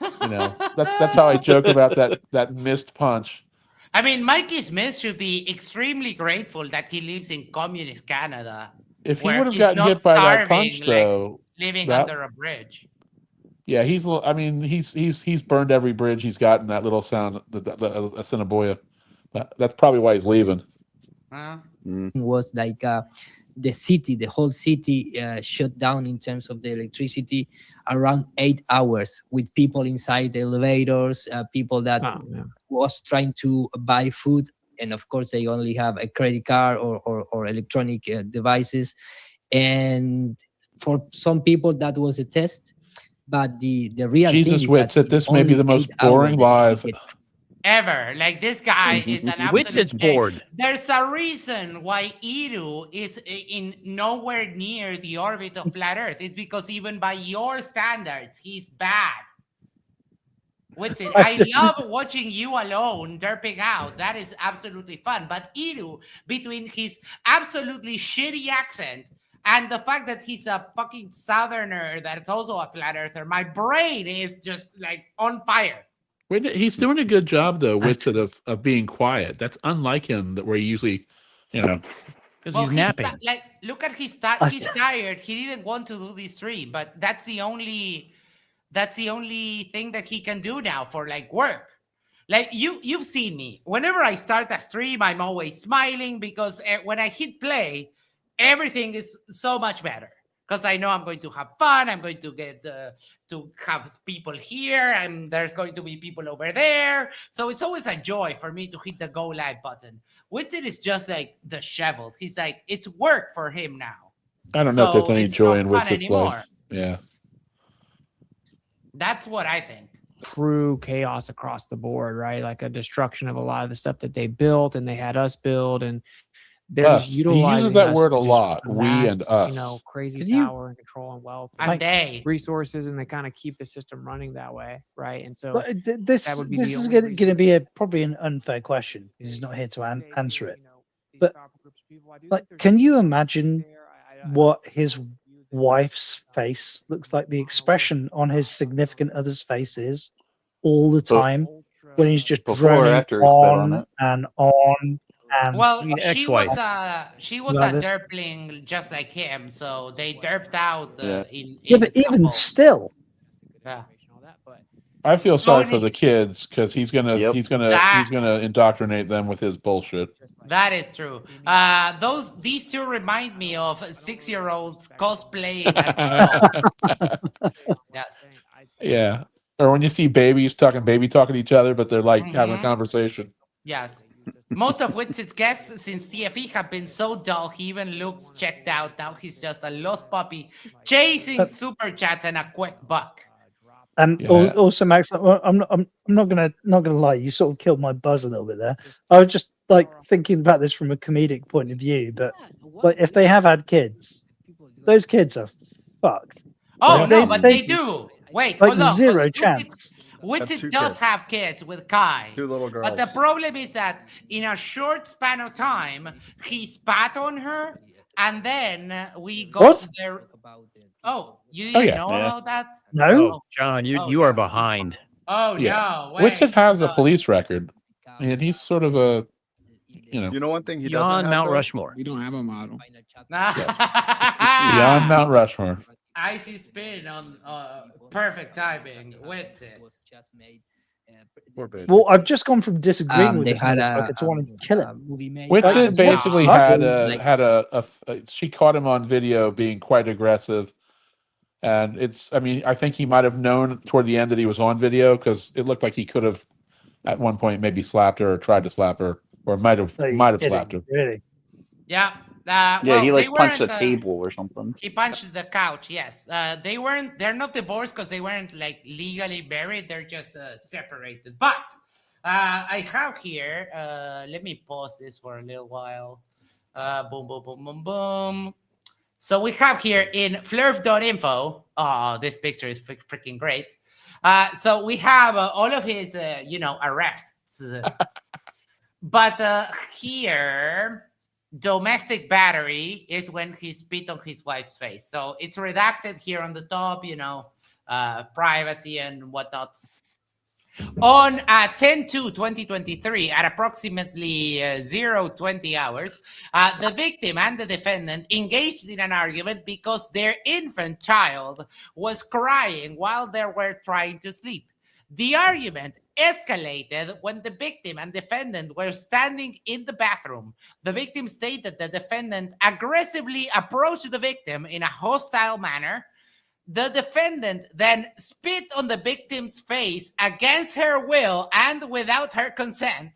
Speaker 7: That's how I joke about that missed punch.
Speaker 2: I mean, Mikey Smith should be extremely grateful that he lives in communist Canada.
Speaker 7: If he
Speaker 2: where
Speaker 7: would have
Speaker 2: he's
Speaker 7: gotten
Speaker 2: not
Speaker 7: hit by that
Speaker 2: starving,
Speaker 7: punch,
Speaker 2: like
Speaker 7: though,
Speaker 2: living
Speaker 7: that
Speaker 2: under a bridge.
Speaker 7: yeah, I mean, he's burned every bridge he's got in that little sound, the Assiniboia. That's probably why he's leaving.
Speaker 20: Was like the city, the whole city shut down in terms of the electricity around 8 hours with people inside the elevators, people that was trying to buy food. And of course, they only have a credit card or electronic devices. And for some people, that was a test. But the real
Speaker 7: Jesus
Speaker 20: thing is
Speaker 7: Witsit,
Speaker 20: that
Speaker 7: this may be
Speaker 20: only
Speaker 7: the most
Speaker 20: 8 hours
Speaker 7: boring
Speaker 20: the city
Speaker 7: live.
Speaker 20: get
Speaker 2: Ever. Like this guy is an absolute
Speaker 3: Witsit's
Speaker 2: J.
Speaker 3: bored.
Speaker 2: There's a reason why Iru is in nowhere near the orbit of flat Earth. It's because even by your standards, he's bad. Witsit, I love watching you alone derping out. That is absolutely fun. But Iru, between his absolutely shitty accent and the fact that he's a fucking southerner that's also a flat earther, my brain is just like on fire.
Speaker 7: He's doing a good job, though, Witsit, of being quiet. That's unlike him, that where he usually,
Speaker 3: because he's napping.
Speaker 2: Like, look at he's tired. He didn't want to do this stream, but that's the only thing that he can do now for like work. Like you've seen me. Whenever I start a stream, I'm always smiling because when I hit play, everything is so much better. Because I know I'm going to have fun. I'm going to get to have people here, and there's going to be people over there. So it's always a joy for me to hit the go live button. Witsit is just like disheveled. He's like, it's work for him now.
Speaker 7: I don't know if there's any
Speaker 2: it's
Speaker 7: joy in
Speaker 2: not fun
Speaker 7: Witsit's
Speaker 2: anymore.
Speaker 7: life. Yeah.
Speaker 2: That's what I think.
Speaker 13: True chaos across the board, right? Like a destruction of a lot of the stuff that they built and they had us build, and they're
Speaker 7: Us.
Speaker 13: just
Speaker 7: He
Speaker 13: utilizing
Speaker 7: uses that
Speaker 13: us
Speaker 7: word
Speaker 13: to
Speaker 7: a
Speaker 13: just
Speaker 7: lot. We
Speaker 13: amass,
Speaker 7: and us.
Speaker 13: crazy
Speaker 17: Can you-
Speaker 13: power and control and wealth
Speaker 2: And
Speaker 13: and
Speaker 2: they.
Speaker 13: resources, and they kind of keep the system running that way, right? And so
Speaker 17: But this
Speaker 13: that would be
Speaker 17: this
Speaker 13: the
Speaker 17: is
Speaker 13: only
Speaker 17: going to be probably an unfair question. He's not here to answer it. But like, can you imagine what his wife's face looks like? The expression on his significant other's face is all the time when he's just
Speaker 15: Before or
Speaker 17: droning
Speaker 15: after he spit on
Speaker 17: on
Speaker 15: it?
Speaker 17: and on and
Speaker 2: Well,
Speaker 3: I mean,
Speaker 2: she was
Speaker 3: ex-wife.
Speaker 2: a derpling just like him, so they derped out in
Speaker 17: yeah, but even
Speaker 2: couple.
Speaker 17: still,
Speaker 2: Yeah.
Speaker 7: I feel sorry for
Speaker 2: Tony-
Speaker 7: the kids because he's gonna indoctrinate them with his bullshit.
Speaker 2: That is true. These two remind me of 6-year-olds cosplaying as adults. Yes.
Speaker 7: Yeah. Or when you see baby talking to each other, but they're like having a conversation.
Speaker 2: Yes. Most of Witsit's guests since TFE have been so dull, he even looks checked out. Now he's just a lost puppy chasing super chats and a quick buck.
Speaker 17: and also Max, I'm not gonna lie, you sort of killed my buzz a little bit there. I was just like thinking about this from a comedic point of view, but like if they have had kids, those kids are fucked.
Speaker 2: Oh
Speaker 17: Like,
Speaker 2: no, but they do. Wait,
Speaker 17: like
Speaker 2: hold on.
Speaker 17: zero chance.
Speaker 2: Witsit does have kids with Kai.
Speaker 11: 2 little girls.
Speaker 2: But the problem is that in a short span of time, he spat on her, and then we got
Speaker 17: What?
Speaker 2: there. Oh, you didn't know about that?
Speaker 17: No.
Speaker 3: Oh, John, you are behind.
Speaker 2: Oh
Speaker 7: Yeah.
Speaker 2: no! Wait.
Speaker 7: Witsit has a police record, and he's sort of a,
Speaker 11: You know one thing he
Speaker 3: Beyond
Speaker 11: doesn't have,
Speaker 3: Mount
Speaker 11: though?
Speaker 3: Rushmore.
Speaker 18: We don't have a model.
Speaker 7: beyond Mount Rushmore.
Speaker 2: Icy spin on perfect timing. Witsit.
Speaker 11: Poor baby.
Speaker 17: Well, I've just gone from disagreeing with
Speaker 20: they
Speaker 17: this
Speaker 20: had
Speaker 17: motherfucker to wanting to kill him.
Speaker 7: Witsit basically
Speaker 17: Like-
Speaker 7: had a she caught him on video being quite aggressive, and I think he might have known toward the end that he was on video because it looked like he could have at one point maybe slapped her or tried to slap her or might have slapped her.
Speaker 17: Really?
Speaker 2: Yeah.
Speaker 15: Yeah,
Speaker 2: well,
Speaker 15: he
Speaker 2: they
Speaker 15: punched the
Speaker 2: weren't,
Speaker 15: table or something.
Speaker 2: He punched the couch. Yes. They're not divorced because they weren't like legally married. They're just separated. But I have here. Let me pause this for a little while. Boom, boom, boom, boom, boom. So we have here in flurf.info. Oh, this picture is freaking great. So we have all of his, arrests. But here, domestic battery is when he spit on his wife's face. So it's redacted here on the top, privacy and whatnot. On 10/2/2023, at approximately 0:20 hours, the victim and the defendant engaged in an argument because their infant child was crying while they were trying to sleep. The argument escalated when the victim and defendant were standing in the bathroom. The victim stated the defendant aggressively approached the victim in a hostile manner. The defendant then spit on the victim's face against her will and without her consent.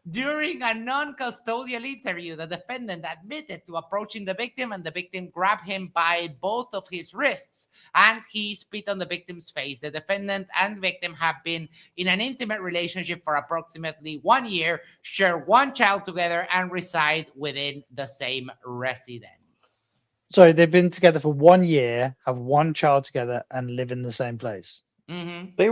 Speaker 2: During a non-custodial interview, the defendant admitted to approaching the victim, and the victim grabbed him by both of his wrists and he spit on the victim's face. The defendant and victim have been in an intimate relationship for approximately 1 year, share one child together, and reside within the same residence.
Speaker 17: So they've been together for 1 year, have one child together, and live in the same place.
Speaker 2: Mm-hmm.
Speaker 15: They've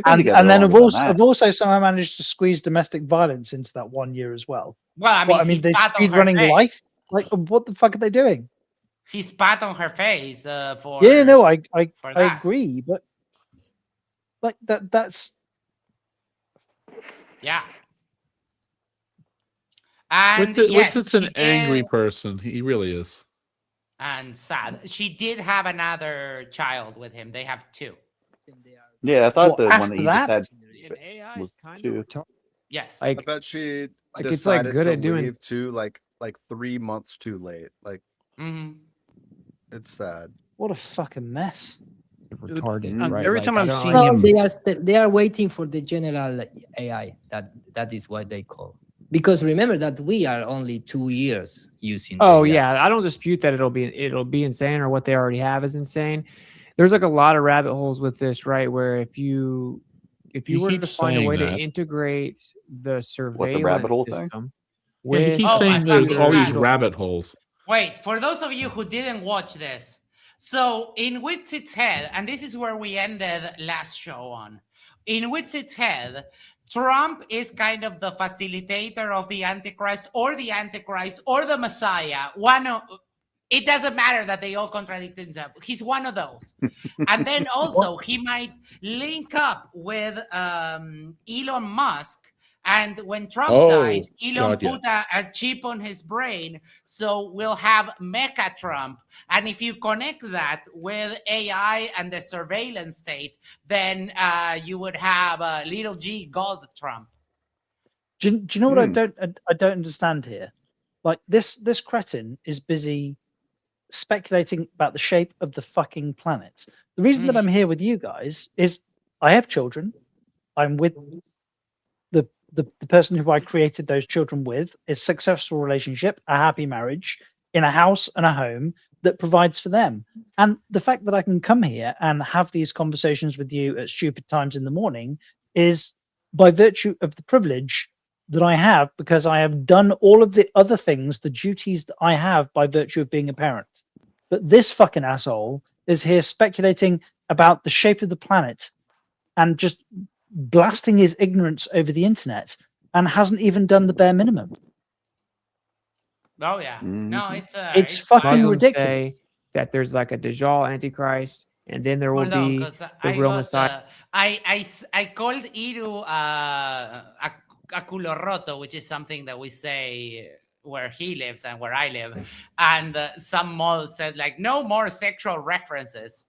Speaker 15: been together
Speaker 17: And then
Speaker 15: longer than that.
Speaker 17: have also somehow managed to squeeze domestic violence into that 1 year as well.
Speaker 2: Well, I mean,
Speaker 17: What, I
Speaker 2: he
Speaker 17: mean, they
Speaker 2: spat on
Speaker 17: speed
Speaker 2: her
Speaker 17: running
Speaker 2: face.
Speaker 17: life. Like, what the fuck are they doing?
Speaker 2: He spat on her face for.
Speaker 17: Yeah, no, I
Speaker 2: for that.
Speaker 17: agree, but like that's
Speaker 2: Yeah. And
Speaker 7: Wittset's an
Speaker 2: she
Speaker 7: angry
Speaker 2: did-
Speaker 7: person. He really is.
Speaker 2: and sad. She did have another child with him. They have two.
Speaker 15: Yeah, I thought
Speaker 17: Well,
Speaker 15: the one
Speaker 17: after
Speaker 15: that he
Speaker 17: that?
Speaker 15: just
Speaker 13: And AI
Speaker 15: had was
Speaker 13: is kind
Speaker 15: two.
Speaker 13: of
Speaker 2: Yes.
Speaker 11: I
Speaker 13: like
Speaker 11: bet she
Speaker 13: like it's like
Speaker 11: decided
Speaker 13: good
Speaker 11: to
Speaker 13: at doing.
Speaker 11: leave too, like 3 months too late. Like
Speaker 2: Mm-hmm.
Speaker 11: it's sad.
Speaker 17: what a fucking mess.
Speaker 13: Retarded,
Speaker 3: Um,
Speaker 13: right?
Speaker 3: every
Speaker 13: Like,
Speaker 3: time
Speaker 13: I
Speaker 3: I've
Speaker 13: don't
Speaker 3: seen
Speaker 13: like-
Speaker 20: Well, they are waiting for the general AI. That is what they call. Because remember that we are only 2 years using.
Speaker 13: Oh
Speaker 20: AI.
Speaker 13: yeah, I don't dispute that it'll be insane, or what they already have is insane. There's like a lot of rabbit holes with this, right? Where if you
Speaker 7: You
Speaker 13: were
Speaker 7: keep
Speaker 13: to find a
Speaker 7: saying
Speaker 13: way to
Speaker 7: that.
Speaker 13: integrate the
Speaker 15: rabbit
Speaker 13: surveillance
Speaker 15: hole thing?
Speaker 13: system
Speaker 7: Yeah, he
Speaker 13: with
Speaker 7: keeps
Speaker 2: Oh,
Speaker 7: saying
Speaker 2: I
Speaker 7: there's
Speaker 2: thought
Speaker 7: all
Speaker 2: you
Speaker 7: these
Speaker 2: had-
Speaker 7: rabbit holes.
Speaker 2: Wait, for those of you who didn't watch this, so in Wittset's head, and this is where we ended last show on. In Wittset's head, Trump is kind of the facilitator of the Antichrist or the Messiah. It doesn't matter that they all contradict themselves. He's one of those. And then also he might link up with Elon Musk. And when Trump dies, Elon
Speaker 7: God, yeah.
Speaker 2: put a chip on his brain. So we'll have Mecha Trump. And if you connect that with AI and the surveillance state, then you would have little G God Trump.
Speaker 17: Do you know what I don't understand here? Like this cretin is busy speculating about the shape of the fucking planet. The reason that I'm here with you guys is I have children. I'm with the person who I created those children with, is a successful relationship, a happy marriage, in a house and a home that provides for them. And the fact that I can come here and have these conversations with you at stupid times in the morning is by virtue of the privilege that I have, because I have done all of the other things, the duties that I have by virtue of being a parent. But this fucking asshole is here speculating about the shape of the planet and just blasting his ignorance over the internet and hasn't even done the bare minimum.
Speaker 2: Oh yeah, no,
Speaker 17: It's fucking
Speaker 13: Muslims
Speaker 17: ridiculous.
Speaker 13: say that there's like a Dajjal Antichrist, and then there will
Speaker 2: Hold on,
Speaker 13: be
Speaker 2: 'cause
Speaker 13: the
Speaker 2: I
Speaker 13: real
Speaker 2: got,
Speaker 13: Messiah.
Speaker 2: I called Iru a culo roto, which is something that we say where he lives and where I live. And some mall said like, no more sexual references.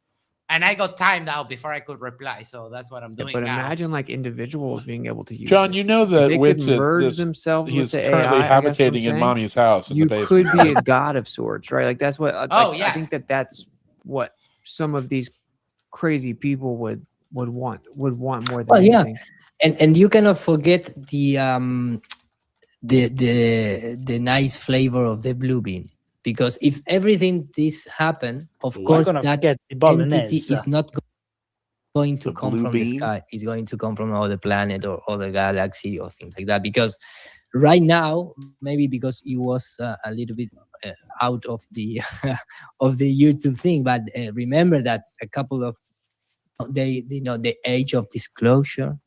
Speaker 2: And I got timed out before I could reply. So that's what I'm doing
Speaker 13: But
Speaker 2: now.
Speaker 13: imagine like individuals being able to use
Speaker 7: John,
Speaker 13: it.
Speaker 7: you know
Speaker 13: If
Speaker 7: that
Speaker 13: they could
Speaker 7: Wittset,
Speaker 13: merge themselves with
Speaker 7: he's
Speaker 13: the
Speaker 7: currently
Speaker 13: AI, I guess what I'm
Speaker 7: habitating in
Speaker 13: saying,
Speaker 7: mommy's house in
Speaker 13: you
Speaker 7: the
Speaker 13: could
Speaker 7: basement.
Speaker 13: be a god of sorts, right? Like that's what
Speaker 2: Oh,
Speaker 13: I think that's what some of these crazy people would want more than
Speaker 20: Well, yeah,
Speaker 13: anything.
Speaker 20: and you cannot forget the nice flavor of the blue bean, because if everything this happen, of
Speaker 17: We're
Speaker 20: course
Speaker 17: gonna
Speaker 20: that
Speaker 17: forget the
Speaker 20: entity
Speaker 17: bolognese.
Speaker 20: is not going to come
Speaker 15: blue
Speaker 20: from
Speaker 15: bean?
Speaker 20: the sky. It's going to come from other planet or other galaxy or things like that. Because right now, maybe because it was a little bit out of the of the YouTube thing, but remember that a couple of the age of disclosure,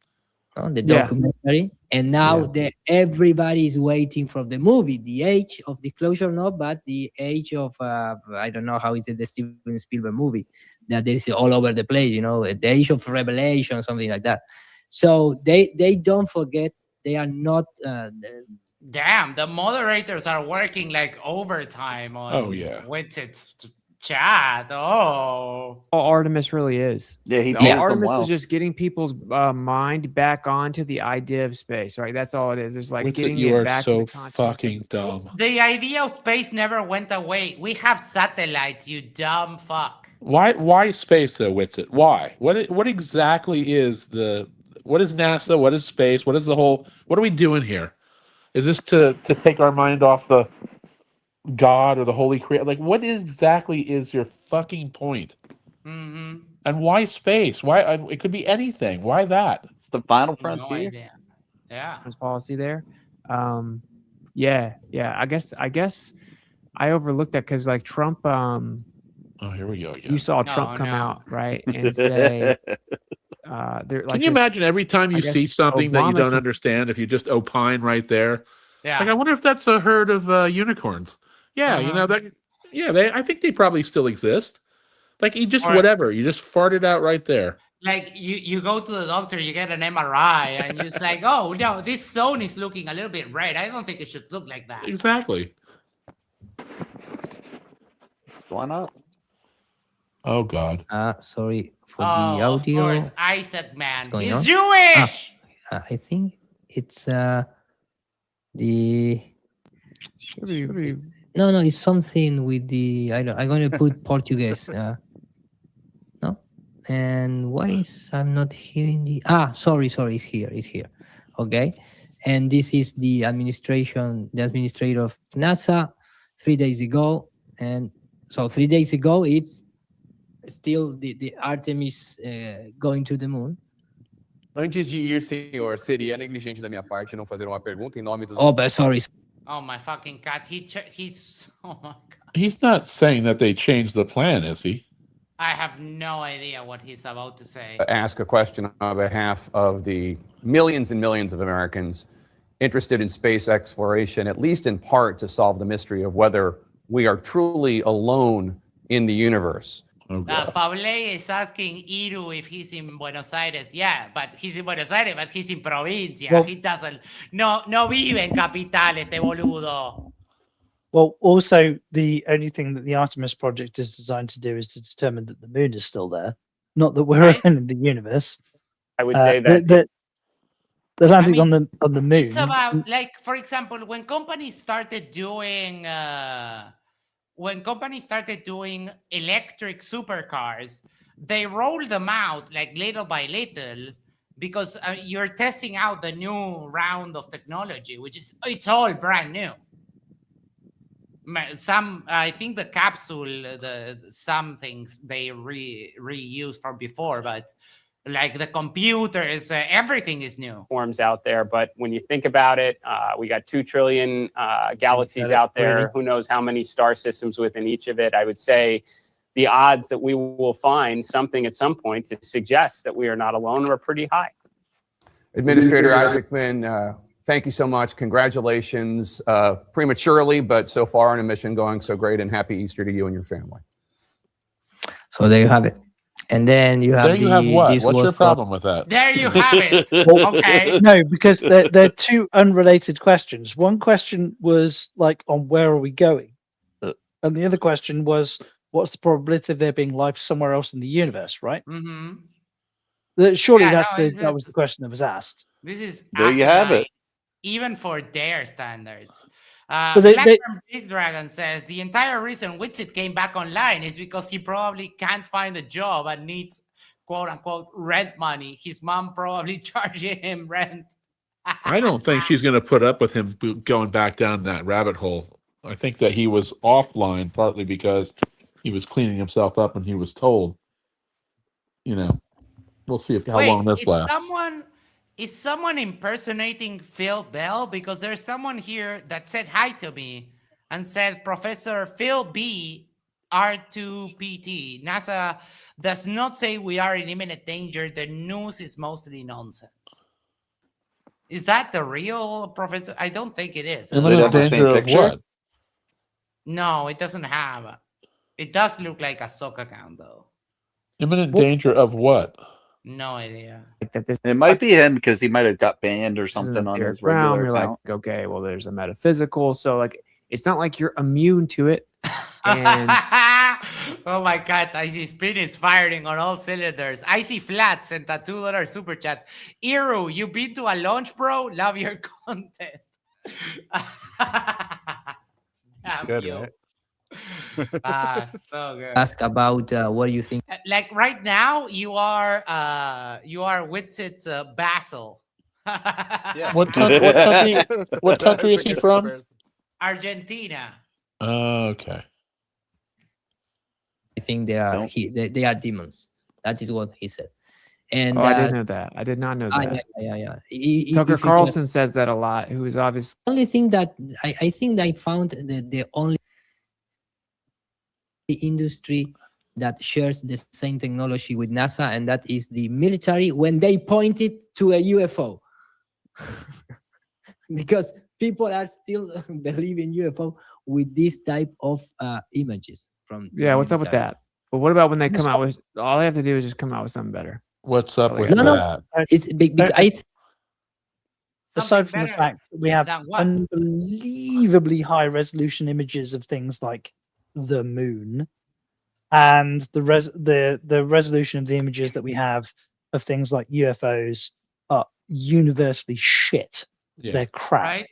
Speaker 20: the
Speaker 13: Yeah.
Speaker 20: documentary, and now everybody is waiting for the movie, the age of disclosure, but the age of I don't know how is it, the Steven Spielberg movie that there is all over the place, the age of revelation, something like that. So they don't forget. They are not.
Speaker 2: Damn, the moderators are working like overtime on with its chat. Oh,
Speaker 13: All Artemis really is.
Speaker 15: Yeah, he
Speaker 13: All
Speaker 15: pays them
Speaker 13: Artemis
Speaker 15: well.
Speaker 13: is just getting people's mind back onto the idea of space, right? That's all it is. It's like
Speaker 7: Witsit,
Speaker 13: getting
Speaker 7: you
Speaker 13: it
Speaker 7: are
Speaker 13: back
Speaker 7: so
Speaker 13: in the consciousness.
Speaker 7: fucking dumb.
Speaker 2: the idea of space never went away. We have satellites, you dumb fuck.
Speaker 7: Why space though, Witsit? Why? What exactly is what is NASA? What is space? What is the whole what are we doing here? Is this to take our mind off the God or the Holy Creator? Like what exactly is your fucking point?
Speaker 2: Mm-hmm.
Speaker 7: And why space? Why it could be anything. Why that?
Speaker 15: It's the final
Speaker 2: No
Speaker 15: frontier.
Speaker 2: idea. Yeah.
Speaker 13: Policy there. Yeah. I guess I overlooked that because like Trump.
Speaker 7: Oh, here we go again.
Speaker 13: You saw Trump come out, right, and say,
Speaker 7: Can you imagine every time you see something that you don't understand, if you just opine right there?
Speaker 2: Yeah.
Speaker 7: Like, I wonder if that's a herd of unicorns. Yeah, you know that. Yeah, I think they probably still exist. Like, you just whatever. You just farted out right there.
Speaker 2: Like you go to the doctor, you get an MRI, and you're just like, oh no, this zone is looking a little bit red. I don't think it should look like that.
Speaker 7: Exactly.
Speaker 15: Why not?
Speaker 7: Oh God.
Speaker 20: Sorry for the audio.
Speaker 2: Of course, Isaac man,
Speaker 20: going
Speaker 2: he's
Speaker 20: on?
Speaker 2: Jewish.
Speaker 20: I think it's the. No, it's something with the. I'm going to put Portuguese. No, and why is I'm not hearing the? Sorry, it's here. Okay, and this is the administrator of NASA 3 days ago, and so 3 days ago it's still the Artemis going to the moon.
Speaker 18: Antes de ir, senhor, seria negligente da minha parte não fazer uma pergunta em nome dos...
Speaker 20: Oh, but sorry.
Speaker 2: Oh my fucking God, he's oh my God.
Speaker 7: He's not saying that they changed the plan, is he?
Speaker 2: I have no idea what he's about to say.
Speaker 18: Ask a question on behalf of the millions and millions of Americans interested in space exploration, at least in part to solve the mystery of whether we are truly alone in the universe.
Speaker 2: Pablo is asking Iru if he's in Buenos Aires. Yeah, but he's in Buenos Aires, but he's in provincia.
Speaker 17: Well,
Speaker 2: he doesn't. No vive en capital, este boludo.
Speaker 17: Well, also the only thing that the Artemis project is designed to do is to determine that the moon is still there, not that we're alone in the universe.
Speaker 19: I would say that
Speaker 17: the landing on the moon.
Speaker 2: It's about, like, for example, when companies started doing electric supercars, they rolled them out like little by little because you're testing out the new round of technology, which is it's all brand new. I think the capsule, some things they reused from before, but like the computers, everything is new.
Speaker 19: Forms out there, but when you think about it, we got 2 trillion galaxies out there. Who knows how many star systems within each of it? I would say the odds that we will find something at some point to suggest that we are not alone are pretty high.
Speaker 18: Administrator Isaacman, thank you so much. Congratulations, prematurely, but so far on a mission going so great, and happy Easter to you and your family.
Speaker 20: So there you have it. And then you have
Speaker 7: what? What's your problem with that?
Speaker 2: There you have it. Okay.
Speaker 17: No, because they're two unrelated questions. One question was like on where are we going? And the other question was what's the probability of there being life somewhere else in the universe, right?
Speaker 2: Mm-hmm.
Speaker 17: Surely
Speaker 2: Yeah,
Speaker 17: that was the question that was asked.
Speaker 2: This is
Speaker 15: there you have it.
Speaker 2: Even for their standards.
Speaker 17: But
Speaker 2: Blackburn Big Dragon says the entire reason Witsit came back online is because he probably can't find a job and needs quote unquote rent money. His mom probably charging him rent.
Speaker 7: I don't think she's going to put up with him going back down that rabbit hole. I think that he was offline partly because he was cleaning himself up and he was told, we'll see how long this lasts.
Speaker 2: Is someone impersonating Phil Bell? Because there's someone here that said hi to me and said, Professor Phil B, R2PT. NASA does not say we are in imminent danger. The news is mostly nonsense. Is that the real professor? I don't think it is.
Speaker 7: Imminent danger of what?
Speaker 2: No, it doesn't have. It does look like a sock account, though.
Speaker 7: Imminent danger of what?
Speaker 2: No idea.
Speaker 15: It might be him because he might have got banned or
Speaker 13: This is an
Speaker 15: something on
Speaker 13: etheric
Speaker 15: his regular
Speaker 13: realm. You're
Speaker 15: account.
Speaker 13: like, okay, well, there's a metaphysical. So like, it's not like you're immune to it. And
Speaker 2: oh my God, Icy Spin is firing on all cylinders. Icy Flat sent a $2 super chat. Iru, you been to a launch, bro? Love your content. Damn
Speaker 11: Good,
Speaker 2: you.
Speaker 11: right?
Speaker 2: So good.
Speaker 20: Ask about what do you think?
Speaker 2: Like right now, you are with it, Basil.
Speaker 7: What country is he from?
Speaker 2: Argentina.
Speaker 7: Oh, okay.
Speaker 20: I think they are they are demons. That is what he said. And
Speaker 13: I didn't know that. I did not know that.
Speaker 20: Yeah.
Speaker 13: Tucker Carlson says that a lot. Who is obviously
Speaker 20: only thing that I think I found the only industry that shares the same technology with NASA, and that is the military when they pointed to a UFO. Because people are still believing UFO with this type of images from
Speaker 13: what's up with that? But what about when they come out with all they have to do is just come out with something better?
Speaker 7: What's up with
Speaker 17: that?
Speaker 20: It's big.
Speaker 17: Aside from the fact that we have unbelievably high resolution images of things like the moon, and the resolution of the images that we have of things like UFOs are universally shit.
Speaker 7: Yeah.
Speaker 17: They're crap.
Speaker 2: Right.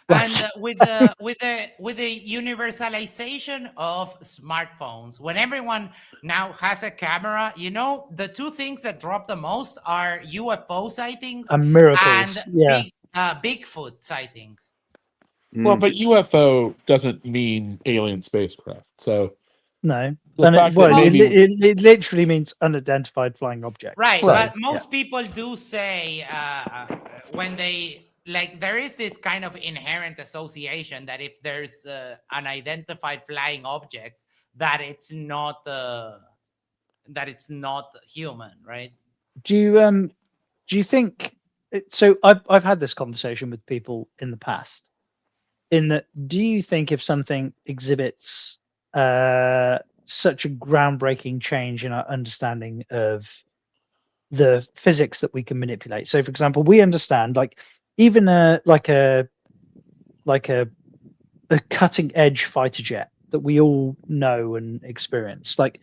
Speaker 2: And with the universalization of smartphones, when everyone now has a camera, you know, the two things that drop the most are UFO sightings
Speaker 17: and miracles.
Speaker 2: Bigfoot sightings.
Speaker 7: Well, but UFO doesn't mean alien spacecraft. So
Speaker 17: no,
Speaker 7: the fact that maybe
Speaker 17: it literally means unidentified flying object.
Speaker 2: Right, but most people do say when they like there is this kind of inherent association that if there's an identified flying object, that it's not human, right?
Speaker 17: Do you think so? I've had this conversation with people in the past. In that, do you think if something exhibits such a groundbreaking change in our understanding of the physics that we can manipulate? So, for example, we understand like even a cutting edge fighter jet that we all know and experience, like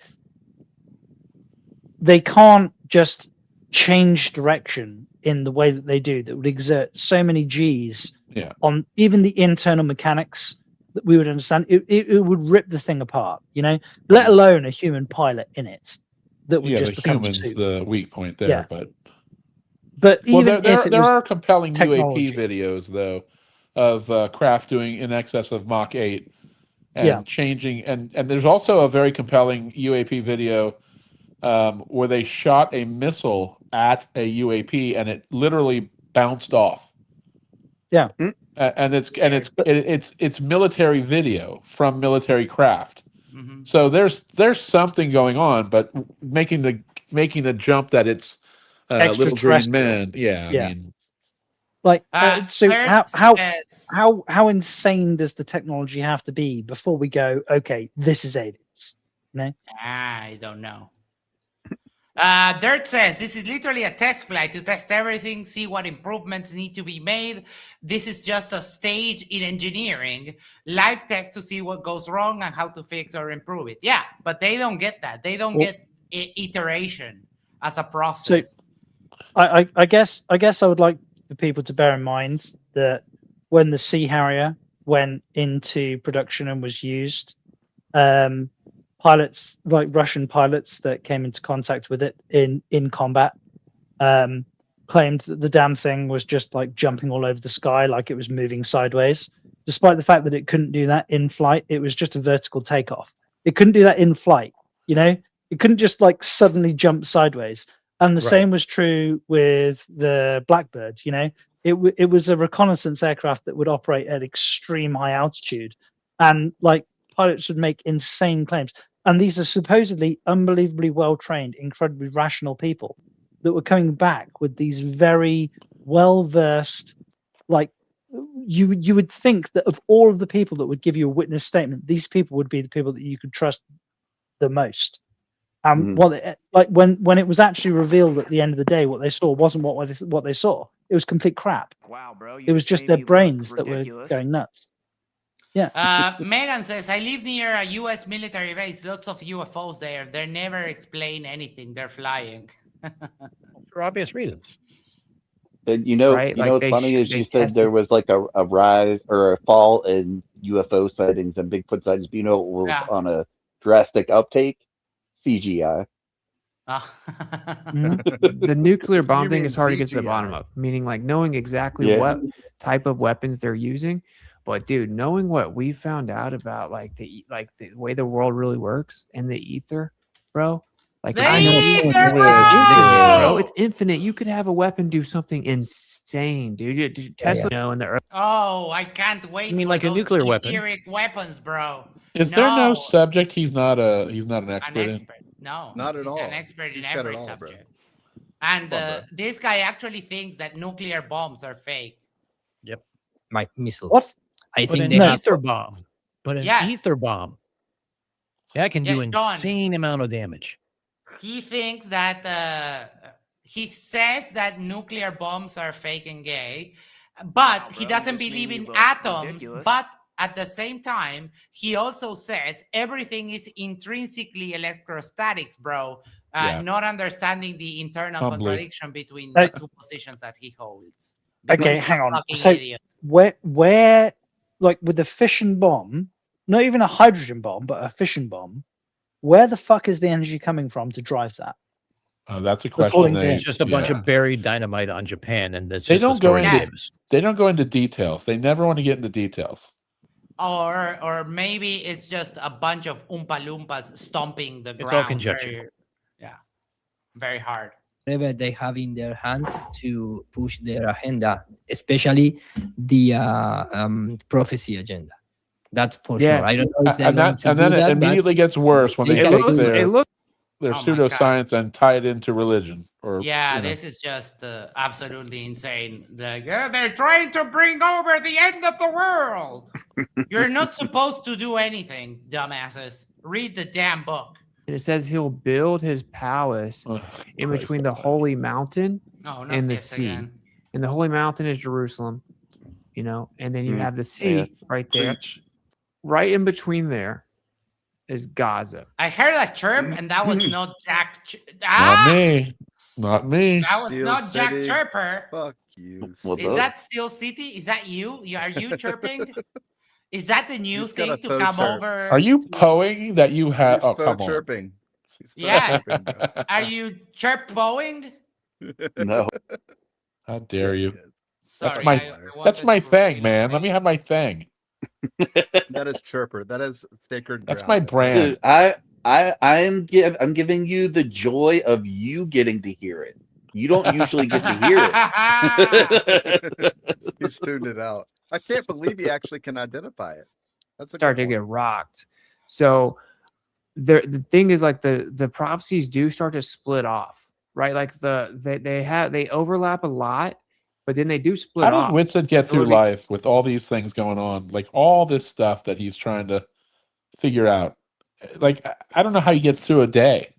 Speaker 17: they can't just change direction in the way that they do that would exert so many G's on even the internal mechanics that we would understand. It would rip the thing apart, you know, let alone a human pilot in it that would just
Speaker 7: the
Speaker 17: become
Speaker 7: human's
Speaker 17: soup.
Speaker 7: the weak point there, but
Speaker 17: even
Speaker 7: there are compelling
Speaker 17: technology.
Speaker 7: UAP videos though of craft doing in excess of Mach 8 and changing, and there's also a very compelling UAP video where they shot a missile at a UAP and it literally bounced off.
Speaker 17: Yeah,
Speaker 7: and it's military video from military craft. Mm-hmm. So there's something going on, but making the jump that it's little green men. I mean,
Speaker 17: like so how insane does the technology have to be before we go, okay, this is aliens? No,
Speaker 2: I don't know. Dirt says this is literally a test flight to test everything, see what improvements need to be made. This is just a stage in engineering, live test to see what goes wrong and how to fix or improve it. Yeah, but they don't get that. They don't get iteration as a process.
Speaker 17: So I guess I would like the people to bear in mind that when the Sea Harrier went into production and was used, pilots, like Russian pilots that came into contact with it in combat, claimed that the damn thing was just like jumping all over the sky, like it was moving sideways, despite the fact that it couldn't do that in flight. It was just a vertical takeoff. It couldn't do that in flight, you know. It couldn't just like suddenly jump sideways. And the same was true with the Blackbird, you know. It was a reconnaissance aircraft that would operate at extreme high altitude, and like pilots would make insane claims. And these are supposedly unbelievably well-trained, incredibly rational people that were coming back with these very well-versed, like you would think that of all of the people that would give you a witness statement, these people would be the people that you could trust the most. Like when it was actually revealed at the end of the day, what they saw wasn't what they saw. It was complete crap.
Speaker 6: Wow, bro.
Speaker 17: It was just their brains that were going nuts. Yeah.
Speaker 2: Megan says, I live near a U.S. military base. Lots of UFOs there. They never explain anything. They're flying.
Speaker 3: For obvious reasons.
Speaker 15: And you know,
Speaker 2: Right?
Speaker 15: you know
Speaker 2: Like
Speaker 15: what's funny is
Speaker 2: they
Speaker 15: you said there
Speaker 2: tested-
Speaker 15: was like a rise or a fall in UFO sightings and Bigfoot sightings. But you know what was
Speaker 2: Yeah.
Speaker 15: on a drastic uptake? CGI.
Speaker 13: The nuclear bomb
Speaker 15: You
Speaker 13: thing
Speaker 15: mean
Speaker 13: is hard to get to the bottom
Speaker 15: CGI.
Speaker 13: of, meaning like knowing exactly
Speaker 15: Yeah.
Speaker 13: what type of weapons they're using. But dude, knowing what we found out about like the way the world really works and the ether, bro. Like
Speaker 2: The
Speaker 13: I know
Speaker 2: ether,
Speaker 13: infinite,
Speaker 2: bro!
Speaker 13: bro. It's infinite. You could have a weapon do something insane, dude. Tesla, you know, in the earth.
Speaker 2: Oh, I can't wait.
Speaker 3: You mean
Speaker 2: for
Speaker 3: like a
Speaker 2: those
Speaker 3: nuclear weapon?
Speaker 2: etheric weapons, bro.
Speaker 7: Is there no subject he's not an expert in?
Speaker 2: No,
Speaker 11: Not at
Speaker 2: he's
Speaker 11: all.
Speaker 2: an expert in
Speaker 11: He's got
Speaker 2: every
Speaker 11: it all, bro.
Speaker 2: subject. And
Speaker 11: Come on, bro.
Speaker 2: this guy actually thinks that nuclear bombs are fake.
Speaker 3: Yep.
Speaker 20: My missiles.
Speaker 17: What?
Speaker 20: I
Speaker 3: But
Speaker 20: think
Speaker 3: an
Speaker 20: they have.
Speaker 3: ether bomb. But an
Speaker 2: Yes.
Speaker 3: ether bomb. That can do
Speaker 2: Yeah, John.
Speaker 3: insane amount of damage.
Speaker 2: He thinks that he says that nuclear bombs are fake and gay, but he doesn't believe in atoms. But at the same time, he also says everything is intrinsically electrostatics, bro.
Speaker 7: Yeah.
Speaker 2: Not understanding the internal
Speaker 7: Humbly.
Speaker 2: contradiction between the two positions that he holds. Because
Speaker 17: Okay,
Speaker 2: he's a
Speaker 17: hang on.
Speaker 2: fucking
Speaker 17: So
Speaker 2: idiot.
Speaker 17: where, like with the fission bomb, not even a hydrogen bomb, but a fission bomb, where the fuck is the energy coming from to drive that?
Speaker 7: That's a question.
Speaker 17: According to him.
Speaker 3: It's just a bunch of buried dynamite on Japan, and that's
Speaker 7: They
Speaker 3: just the
Speaker 7: don't go
Speaker 3: story
Speaker 7: into
Speaker 3: he gives.
Speaker 7: they don't go into details. They never want to get into details.
Speaker 2: Or maybe it's just a bunch of Oompa Loompas stomping the ground.
Speaker 3: all conjecture.
Speaker 2: Very hard.
Speaker 20: Whatever they have in their hands to push their agenda, especially the prophecy agenda. That for
Speaker 13: Yeah.
Speaker 20: sure. I don't know if they're
Speaker 7: And
Speaker 20: going
Speaker 7: that
Speaker 20: to
Speaker 7: and
Speaker 20: do
Speaker 7: then it
Speaker 20: that,
Speaker 7: immediately
Speaker 20: but
Speaker 7: gets worse when they
Speaker 20: they
Speaker 7: take
Speaker 20: can do
Speaker 7: their
Speaker 20: it.
Speaker 2: Oh my
Speaker 7: pseudoscience and tie it into religion. Or
Speaker 2: Yeah,
Speaker 7: you know.
Speaker 2: this is just absolutely insane. Like, they're trying to bring over the end of the world. You're not supposed to do anything, dumbasses. Read the damn book.
Speaker 13: And it says he'll build his palace in between the holy mountain
Speaker 2: Oh, not
Speaker 13: and the
Speaker 2: this
Speaker 13: sea.
Speaker 2: again.
Speaker 13: And the holy mountain is Jerusalem, you know, and then you have the sea
Speaker 15: Yes.
Speaker 13: right there.
Speaker 15: Preach.
Speaker 13: Right in between there is Gaza.
Speaker 2: I heard a chirp, and that was not Jack.
Speaker 7: Not me. Not me.
Speaker 2: That was
Speaker 11: Steel
Speaker 2: not
Speaker 11: City.
Speaker 2: Jack Chirper.
Speaker 11: Fuck you.
Speaker 15: What's
Speaker 2: Is
Speaker 15: up?
Speaker 2: that Steel City? Is that you? Are you chirping? Is that the new
Speaker 11: He's got
Speaker 2: thing
Speaker 11: a
Speaker 2: to
Speaker 11: faux
Speaker 2: come
Speaker 11: chirp.
Speaker 2: over?
Speaker 7: Are you poeing that you have?
Speaker 11: He's
Speaker 7: Oh,
Speaker 11: faux
Speaker 7: come on.
Speaker 11: chirping. He's faux
Speaker 2: Yes.
Speaker 11: chirping, bro.
Speaker 2: Are you chirp-boing?
Speaker 15: No.
Speaker 7: How dare you?
Speaker 2: Sorry,
Speaker 7: That's my
Speaker 2: I
Speaker 7: that's
Speaker 2: wanted
Speaker 7: my
Speaker 2: to
Speaker 7: thing,
Speaker 2: really
Speaker 7: man.
Speaker 2: make-
Speaker 7: Let me have my thing.
Speaker 11: That is chirper. That is sacred.
Speaker 7: That's
Speaker 11: ground.
Speaker 7: my brand.
Speaker 15: Dude, I'm giving you the joy of you getting to hear it. You don't usually get to hear it.
Speaker 11: He's tuned it out. I can't believe he actually can identify it. That's a
Speaker 13: Start
Speaker 11: good
Speaker 13: to
Speaker 11: point.
Speaker 13: get rocked. So the thing is like the prophecies do start to split off, right? Like they overlap a lot, but then they do split
Speaker 7: How does
Speaker 13: off.
Speaker 7: Whitson get
Speaker 13: So
Speaker 7: through
Speaker 13: it'll be-
Speaker 7: life with all these things going on? Like all this stuff that he's trying to figure out. Like I don't know how he gets through a day.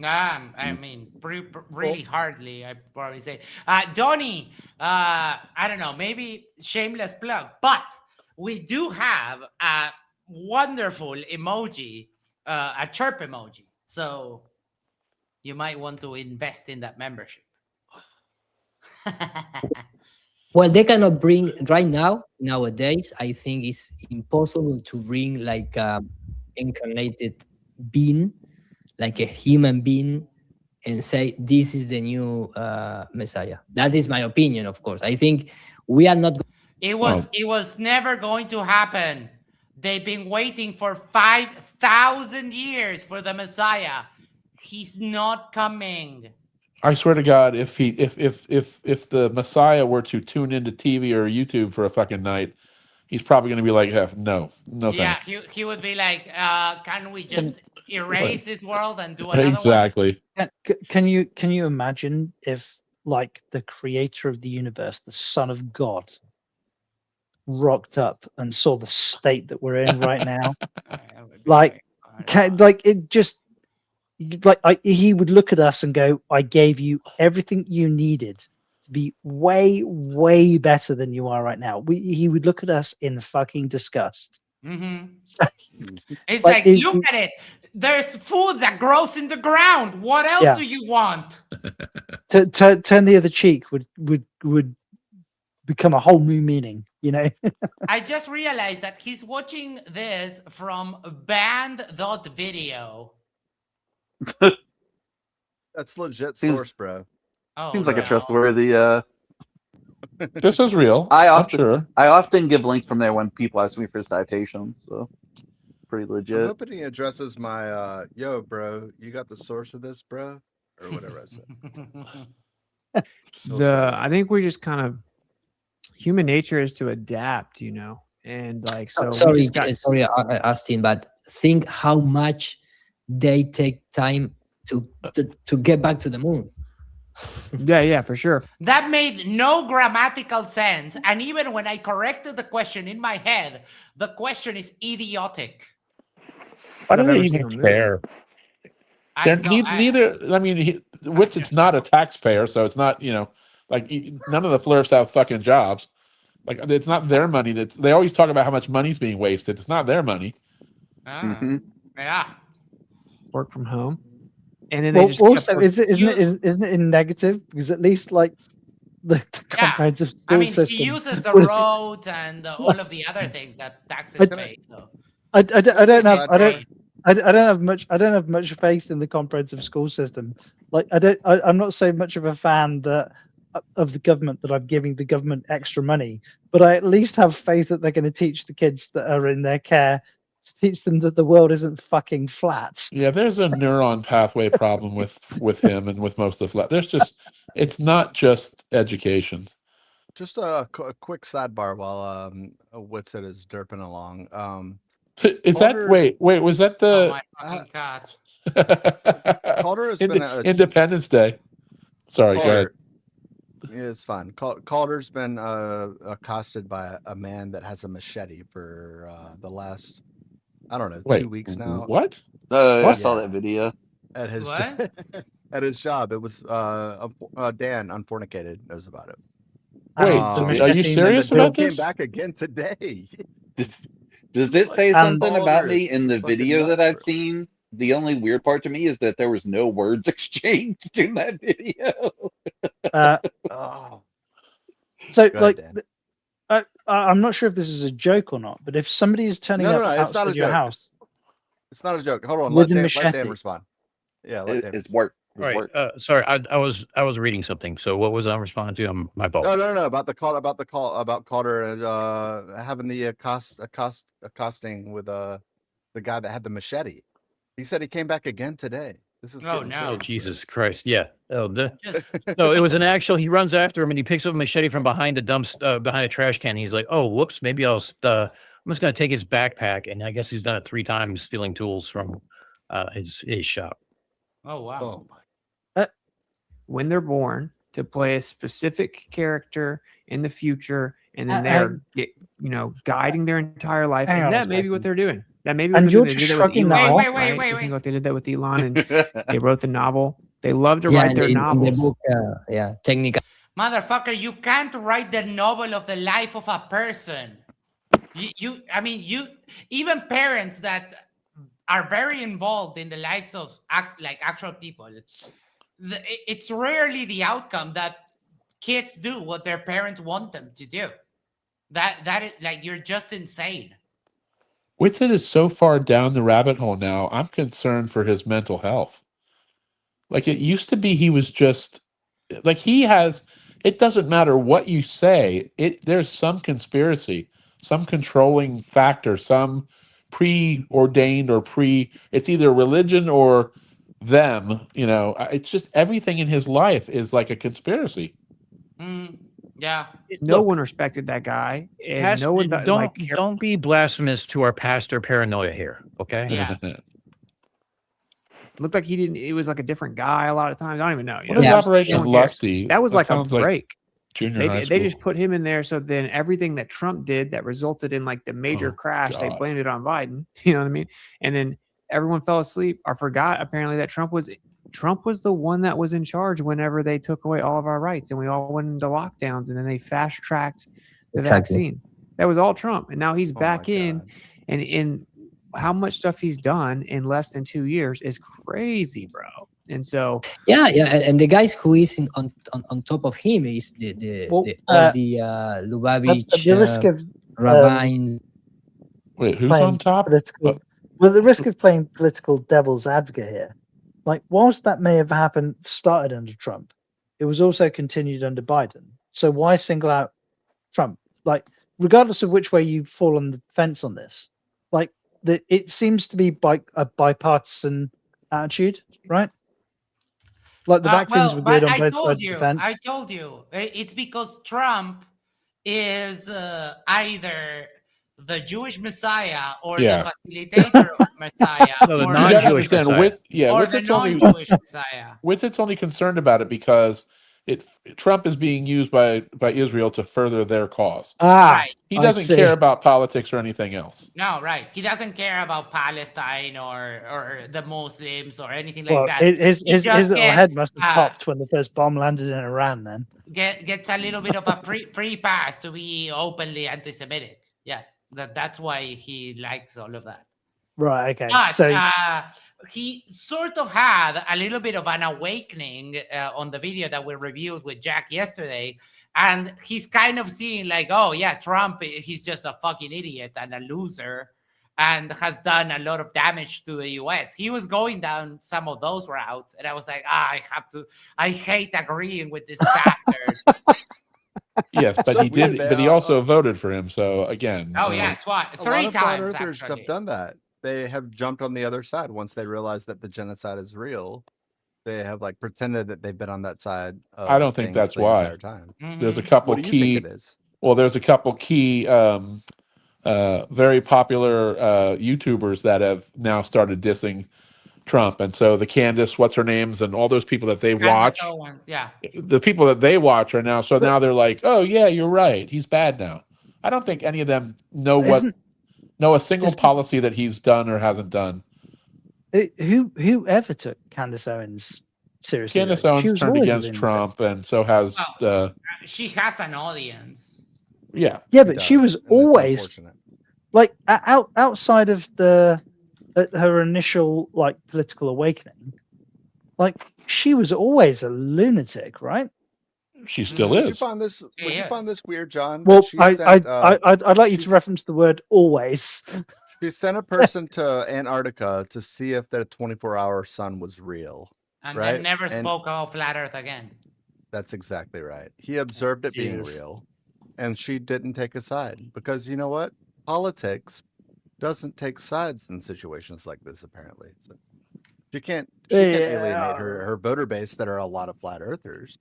Speaker 2: I mean, really hardly, I'd probably say. Donnie, I don't know, maybe shameless plug, but we do have a wonderful emoji, a chirp emoji. So you might want to invest in that membership.
Speaker 20: Well, they cannot bring right now, nowadays, I think it's impossible to bring like incarnated being, like a human being, and say this is the new Messiah. That is my opinion, of course. I think we are not.
Speaker 2: It was never going to happen. They've been waiting for 5,000 years for the Messiah. He's not coming.
Speaker 7: I swear to God, if the Messiah were to tune into TV or YouTube for a fucking night, he's probably going to be like, no,
Speaker 2: Yeah,
Speaker 7: thanks.
Speaker 2: he would be like, can we just erase this world and do another
Speaker 7: Exactly.
Speaker 17: Can you imagine if like the creator of the universe, the Son of God, rocked up and saw the state that we're in right now? Like Like it just like he would look at us and go, "I gave you everything you needed to be way, way better than you are right now." He would look at us in fucking disgust.
Speaker 2: Mm-hmm. It's
Speaker 17: Like,
Speaker 2: like, look at it. There's food that grows in the ground. What else
Speaker 17: Yeah.
Speaker 2: do you want?
Speaker 17: Turn the other cheek would become a whole new meaning, you know.
Speaker 2: I just realized that he's watching this from band.video.
Speaker 11: That's legit
Speaker 15: Seems-
Speaker 11: source, bro.
Speaker 2: Oh,
Speaker 15: Seems like a
Speaker 2: no.
Speaker 15: trustworthy.
Speaker 7: This is real.
Speaker 15: I
Speaker 7: I'm
Speaker 15: often,
Speaker 7: sure.
Speaker 15: I often give links from there when people ask me for citations, so pretty
Speaker 11: I'm
Speaker 15: legit.
Speaker 11: hoping he addresses my yo, bro, you got the source of this, bro? Or whatever I said.
Speaker 13: I think we just kind of human nature is to adapt, you know, and like so.
Speaker 20: Sorry,
Speaker 13: we just got,
Speaker 20: sorry, Austin, but think how much they take time to get back to the moon.
Speaker 13: yeah, for sure.
Speaker 2: That made no grammatical sense. And even when I corrected the question in my head, the question is idiotic.
Speaker 7: Why do
Speaker 13: I've
Speaker 7: they
Speaker 13: ever
Speaker 7: even
Speaker 13: seen a
Speaker 7: care? Neither. I mean, Witset's not a taxpayer, so it's not. You know, like none of the flirts have fucking jobs. Like it's not their money. They always talk about how much money's being wasted. It's not their money.
Speaker 2: Yeah.
Speaker 13: Work from home, and then
Speaker 17: Well,
Speaker 13: they just
Speaker 17: also, isn't it in negative? Because at least like the comprehensive school
Speaker 2: I mean,
Speaker 17: system.
Speaker 2: he uses the roads and all of the other things that taxes pay. So
Speaker 17: I don't have much faith in the comprehensive school system. Like I'm not so much of a fan of the government that I'm giving the government extra money, but I at least have faith that they're going to teach the kids that are in their care to teach them that the world isn't fucking flat.
Speaker 7: Yeah, there's a neuron pathway problem with him and with most of the there's just it's not just education.
Speaker 11: Just a quick sidebar while Witset is derping along.
Speaker 7: Is that wait? Was that the
Speaker 2: my fucking cats.
Speaker 11: Calder has been
Speaker 7: Independence Day? Sorry, go ahead.
Speaker 11: Yeah, it's fine. Calder's been accosted by a man that has a machete for the last, I don't know, 2 weeks now.
Speaker 7: What?
Speaker 15: I saw that video.
Speaker 11: At his at his job. It was Dan, Unfornicated, knows about it.
Speaker 7: Wait, are you serious
Speaker 11: and the
Speaker 7: about
Speaker 11: bill
Speaker 7: this?
Speaker 11: Came back again today.
Speaker 15: Does it say something about me in the
Speaker 11: This is fucking
Speaker 15: video
Speaker 11: nuts,
Speaker 15: that I've
Speaker 11: bro.
Speaker 15: seen? The only weird part to me is that there was no words exchanged in that video.
Speaker 17: So
Speaker 11: Go
Speaker 17: like,
Speaker 11: ahead,
Speaker 17: I'm not sure if this is a joke or not, but if somebody is turning
Speaker 11: No,
Speaker 17: up
Speaker 11: no, it's not
Speaker 17: outside
Speaker 11: a
Speaker 17: your
Speaker 11: joke.
Speaker 17: house
Speaker 11: It's not a joke. Hold on.
Speaker 17: with
Speaker 11: Let
Speaker 17: a
Speaker 11: Dan
Speaker 17: machete,
Speaker 11: respond. Yeah, let Dan.
Speaker 15: It's work.
Speaker 3: All right. Sorry, I was reading something. So what was I responding to? My fault.
Speaker 11: No. About the call. About Calder and having the accosting with the guy that had the machete. He said he came back again today. This is
Speaker 2: Oh,
Speaker 11: getting
Speaker 2: no.
Speaker 11: serious.
Speaker 3: Jesus Christ! Yeah. Oh, no, it was an actual. He runs after him and he picks up a machete from behind the behind a trash can. He's like, "Oh, whoops! Maybe I'm just gonna take his backpack." And I guess he's done it 3 times, stealing tools from his shop.
Speaker 2: Oh wow.
Speaker 13: when they're born to play a specific character in the future, and then they're guiding their entire life,
Speaker 17: hang
Speaker 13: and
Speaker 17: on a
Speaker 13: that may be what
Speaker 17: second.
Speaker 13: they're doing. That may be what
Speaker 17: And
Speaker 13: they're
Speaker 17: you're
Speaker 13: doing. They
Speaker 17: just
Speaker 13: did that with
Speaker 17: shrugging that
Speaker 13: Elon,
Speaker 17: off?
Speaker 13: right?
Speaker 2: Wait.
Speaker 13: Isn't what they did that with Elon, and they wrote the novel. They love to
Speaker 20: Yeah,
Speaker 13: write their
Speaker 20: in the
Speaker 13: novels.
Speaker 20: book, technical.
Speaker 2: Motherfucker, you can't write the novel of the life of a person. I mean, even parents that are very involved in the lives of actual people, it's rarely the outcome that kids do what their parents want them to do. That is like, you're just insane.
Speaker 7: Whitson is so far down the rabbit hole now. I'm concerned for his mental health. Like it used to be, he was just like he has. It doesn't matter what you say. There's some conspiracy, some controlling factor, some preordained or It's either religion or them. You know, it's just everything in his life is like a conspiracy.
Speaker 2: Yeah.
Speaker 13: No one respected that guy, and no one
Speaker 3: don't be blasphemous to our pastor paranoia here, okay?
Speaker 2: Yes.
Speaker 13: Looked like he didn't. It was like a different guy a lot of times. I don't even know.
Speaker 7: What is Operation Lusty?
Speaker 13: That was
Speaker 7: That
Speaker 13: like a
Speaker 7: sounds like
Speaker 13: break.
Speaker 7: junior high
Speaker 13: They
Speaker 7: school.
Speaker 13: just put him in there, so then everything that Trump did that resulted in like the major crash, they
Speaker 7: God.
Speaker 13: blamed it on Biden. You know what I mean? And then everyone fell asleep or forgot apparently that Trump was the one that was in charge whenever they took away all of our rights and we all went into lockdowns and then they fast tracked the vaccine. That was all Trump. And now he's back in and in how much stuff he's done in less than 2 years is crazy, bro. And so
Speaker 20: yeah, and the guys who is on top of him is Lubavitch,
Speaker 17: at the risk of
Speaker 20: Rabin.
Speaker 7: Wait, who's on top?
Speaker 17: Well, the risk of playing political devil's advocate here, like whilst that may have started under Trump, it was also continued under Biden. So why single out Trump? Like, regardless of which way you fall on the fence on this, like it seems to be a bipartisan attitude, right? Like the vaccines were good on both sides of the fence.
Speaker 2: I told you, it's because Trump is either the Jewish Messiah or the facilitator of Messiah,
Speaker 7: No, the
Speaker 2: or
Speaker 7: non-Jewish
Speaker 2: the
Speaker 7: Messiah.
Speaker 2: or the non-Jewish Messiah.
Speaker 7: Witzit's only concerned about it because Trump is being used by Israel to further their cause.
Speaker 2: Right.
Speaker 7: He doesn't care about politics or anything else.
Speaker 2: No, right. He doesn't care about Palestine or the Muslims or anything
Speaker 17: Well,
Speaker 2: like that.
Speaker 17: his
Speaker 2: He just
Speaker 17: little head
Speaker 2: gets,
Speaker 17: must have popped when the first bomb landed in Iran. Then
Speaker 2: gets a little bit of a free pass to be openly anti-Semitic. Yes, that's why he likes all of that.
Speaker 17: Right. Okay.
Speaker 2: But
Speaker 17: So
Speaker 2: he sort of had a little bit of an awakening on the video that we reviewed with Jack yesterday. And he's kind of seeing like, oh, yeah, Trump, he's just a fucking idiot and a loser and has done a lot of damage to the U.S. He was going down some of those routes. And I was like, I hate agreeing with this bastard.
Speaker 7: Yes, but he did. But he also voted for him. So again,
Speaker 2: oh yeah, twice,
Speaker 11: A
Speaker 2: 3
Speaker 11: lot of flat
Speaker 2: times.
Speaker 11: earthers
Speaker 2: Actually,
Speaker 11: have done that. They have jumped on the other side once they realize that the genocide is real. They have like pretended that they've been on that side. Of
Speaker 7: I don't think
Speaker 11: things
Speaker 7: that's
Speaker 11: the
Speaker 7: why.
Speaker 11: entire time.
Speaker 7: There's a couple
Speaker 11: What do you
Speaker 7: key.
Speaker 11: think it is?
Speaker 7: Well, there's a couple key, very popular YouTubers that have now started dissing Trump, and so the Candace, what's her names, and all those people that they watch.
Speaker 2: Yeah.
Speaker 7: The people that they watch are now. So now they're like, oh yeah, you're right. He's bad now. I don't think any of them know a single policy that he's done or hasn't done.
Speaker 17: Who ever took Candace Owens seriously?
Speaker 7: Candace Owens turned against Trump, and so has.
Speaker 2: She has an audience.
Speaker 7: Yeah.
Speaker 17: Yeah, but she was always like outside of her initial like political awakening. Like she was always a lunatic, right?
Speaker 7: She still
Speaker 11: Would
Speaker 7: is.
Speaker 11: you find this? Would you find this weird, John?
Speaker 17: Well,
Speaker 11: that
Speaker 17: I'd like you to reference the word always.
Speaker 11: She sent a person to Antarctica to see if the 24-hour sun was real.
Speaker 2: And
Speaker 11: right?
Speaker 2: then never
Speaker 11: And
Speaker 2: spoke of flat Earth again.
Speaker 11: that's exactly right. He observed it being
Speaker 2: Jesus.
Speaker 11: real, and she didn't take a side because you know what? Politics doesn't take sides in situations like this. Apparently, so she can't alienate her voter base that are a lot of flat earthers.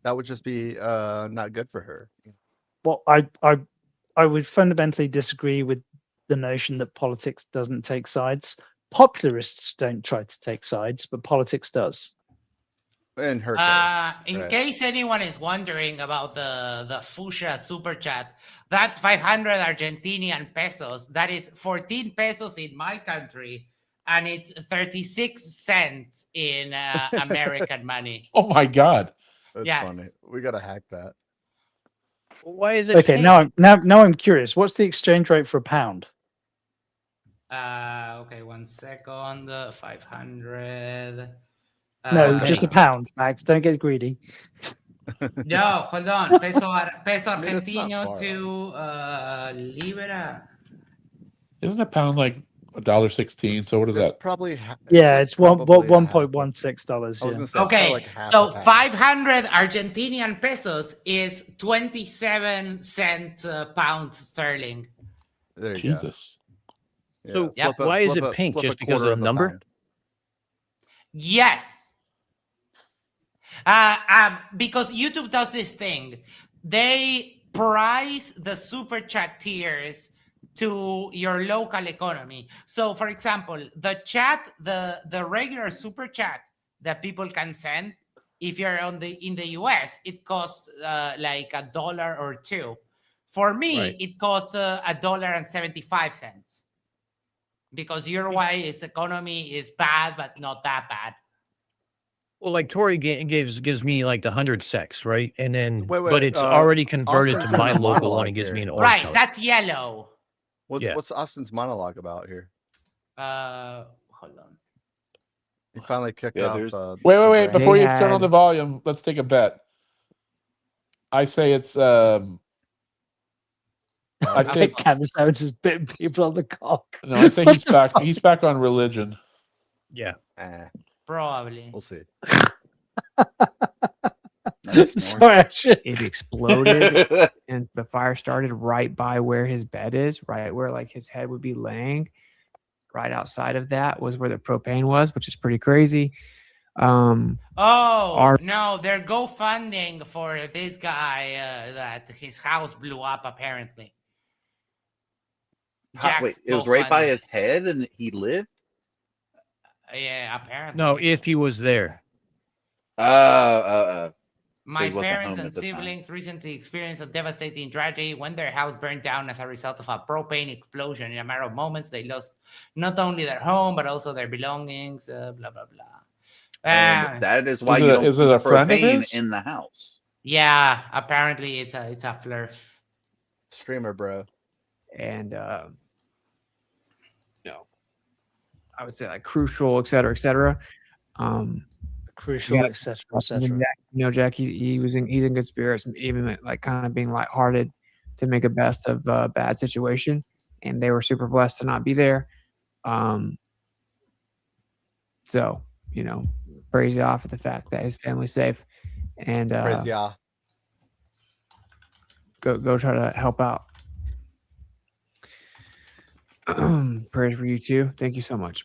Speaker 11: That would just be not good for her.
Speaker 17: Well, I would fundamentally disagree with the notion that politics doesn't take sides. Popularists don't try to take sides, but politics does.
Speaker 11: In her
Speaker 2: in case anyone is wondering about the Fuchsia super chat, that's 500 Argentinian pesos. That is 14 pesos in my country, and it's 36 cents in American money.
Speaker 7: Oh my God.
Speaker 11: That's
Speaker 2: Yes.
Speaker 11: funny. We gotta hack that.
Speaker 3: Why is it?
Speaker 17: Okay, now I'm curious. What's the exchange rate for a pound?
Speaker 2: Okay, 1 second. 500.
Speaker 17: No, just a pound, Max. Don't get greedy.
Speaker 2: No, hold on. Peso
Speaker 11: I mean, it's not
Speaker 2: argentino
Speaker 11: far
Speaker 2: to libra.
Speaker 7: Isn't a pound like $1.16? So what is
Speaker 11: That's
Speaker 7: that?
Speaker 11: probably
Speaker 17: Yeah, it's
Speaker 11: probably
Speaker 17: $1.16.
Speaker 11: I was
Speaker 17: Yeah.
Speaker 11: gonna say it's
Speaker 2: Okay,
Speaker 11: probably like half
Speaker 2: so
Speaker 11: a pound.
Speaker 2: 500 Argentinian pesos is 27 cent pound sterling.
Speaker 11: There you
Speaker 7: Jesus.
Speaker 11: go.
Speaker 3: So
Speaker 11: Yeah, flip a-
Speaker 3: why is
Speaker 11: flip
Speaker 3: it
Speaker 11: a-
Speaker 3: pink?
Speaker 11: flip a
Speaker 3: Just because
Speaker 11: quarter
Speaker 3: of the
Speaker 11: a
Speaker 3: number?
Speaker 11: pound.
Speaker 2: Yes. Because YouTube does this thing. They price the super chat tiers to your local economy. So, for example, the chat, the regular super chat that people can send, if you're in the US, it costs like $1 or $2. For me,
Speaker 3: Right.
Speaker 2: it costs $1.75. because Uruguay's economy is bad, but not that bad.
Speaker 3: Well, like Tori gives me like the 100 secs, right? And then,
Speaker 11: Wait,
Speaker 3: but it's already converted to
Speaker 11: Austin's
Speaker 3: my
Speaker 11: having a
Speaker 3: local one
Speaker 11: monologue
Speaker 3: and gives me
Speaker 11: here.
Speaker 3: an orange
Speaker 2: Right,
Speaker 3: color.
Speaker 2: that's yellow.
Speaker 11: What's Austin's monologue about here?
Speaker 2: Hold on.
Speaker 11: He finally kicked off.
Speaker 7: Wait. Before you turn on the volume, let's take a bet. I say it's.
Speaker 17: I think Candace is bitten people on the cock.
Speaker 7: No, I say he's back. He's back on religion.
Speaker 3: Yeah.
Speaker 2: Probably.
Speaker 11: We'll see.
Speaker 17: Sorry,
Speaker 4: it exploded and the fire started right by where his bed is, right where like his head would be laying. Right outside of that was where the propane was, which is pretty crazy.
Speaker 2: No, they're GoFunding for this guy that his house blew up apparently.
Speaker 15: Wait, it was right by his head and he lived?
Speaker 2: Yeah, apparently.
Speaker 3: No, if he was there.
Speaker 2: My parents and siblings recently experienced a devastating tragedy when their house burned down as a result of a propane explosion. In a matter of moments, they lost not only their home, but also their belongings, blah, blah, blah.
Speaker 15: And that is why you don't see propane in the house.
Speaker 2: Yeah, apparently it's a flirt.
Speaker 11: Streamer, bro.
Speaker 4: And, I would say like crucial, et cetera, et cetera.
Speaker 17: Crucial, et cetera, et cetera.
Speaker 4: Jack, he's in good spirits, even like kind of being lighthearted to make a best of a bad situation. And they were super blessed to not be there. So, praise Yah for the fact that his family's safe. And
Speaker 11: praise Yah.
Speaker 4: Go try to help out. Prayers for you too. Thank you so much.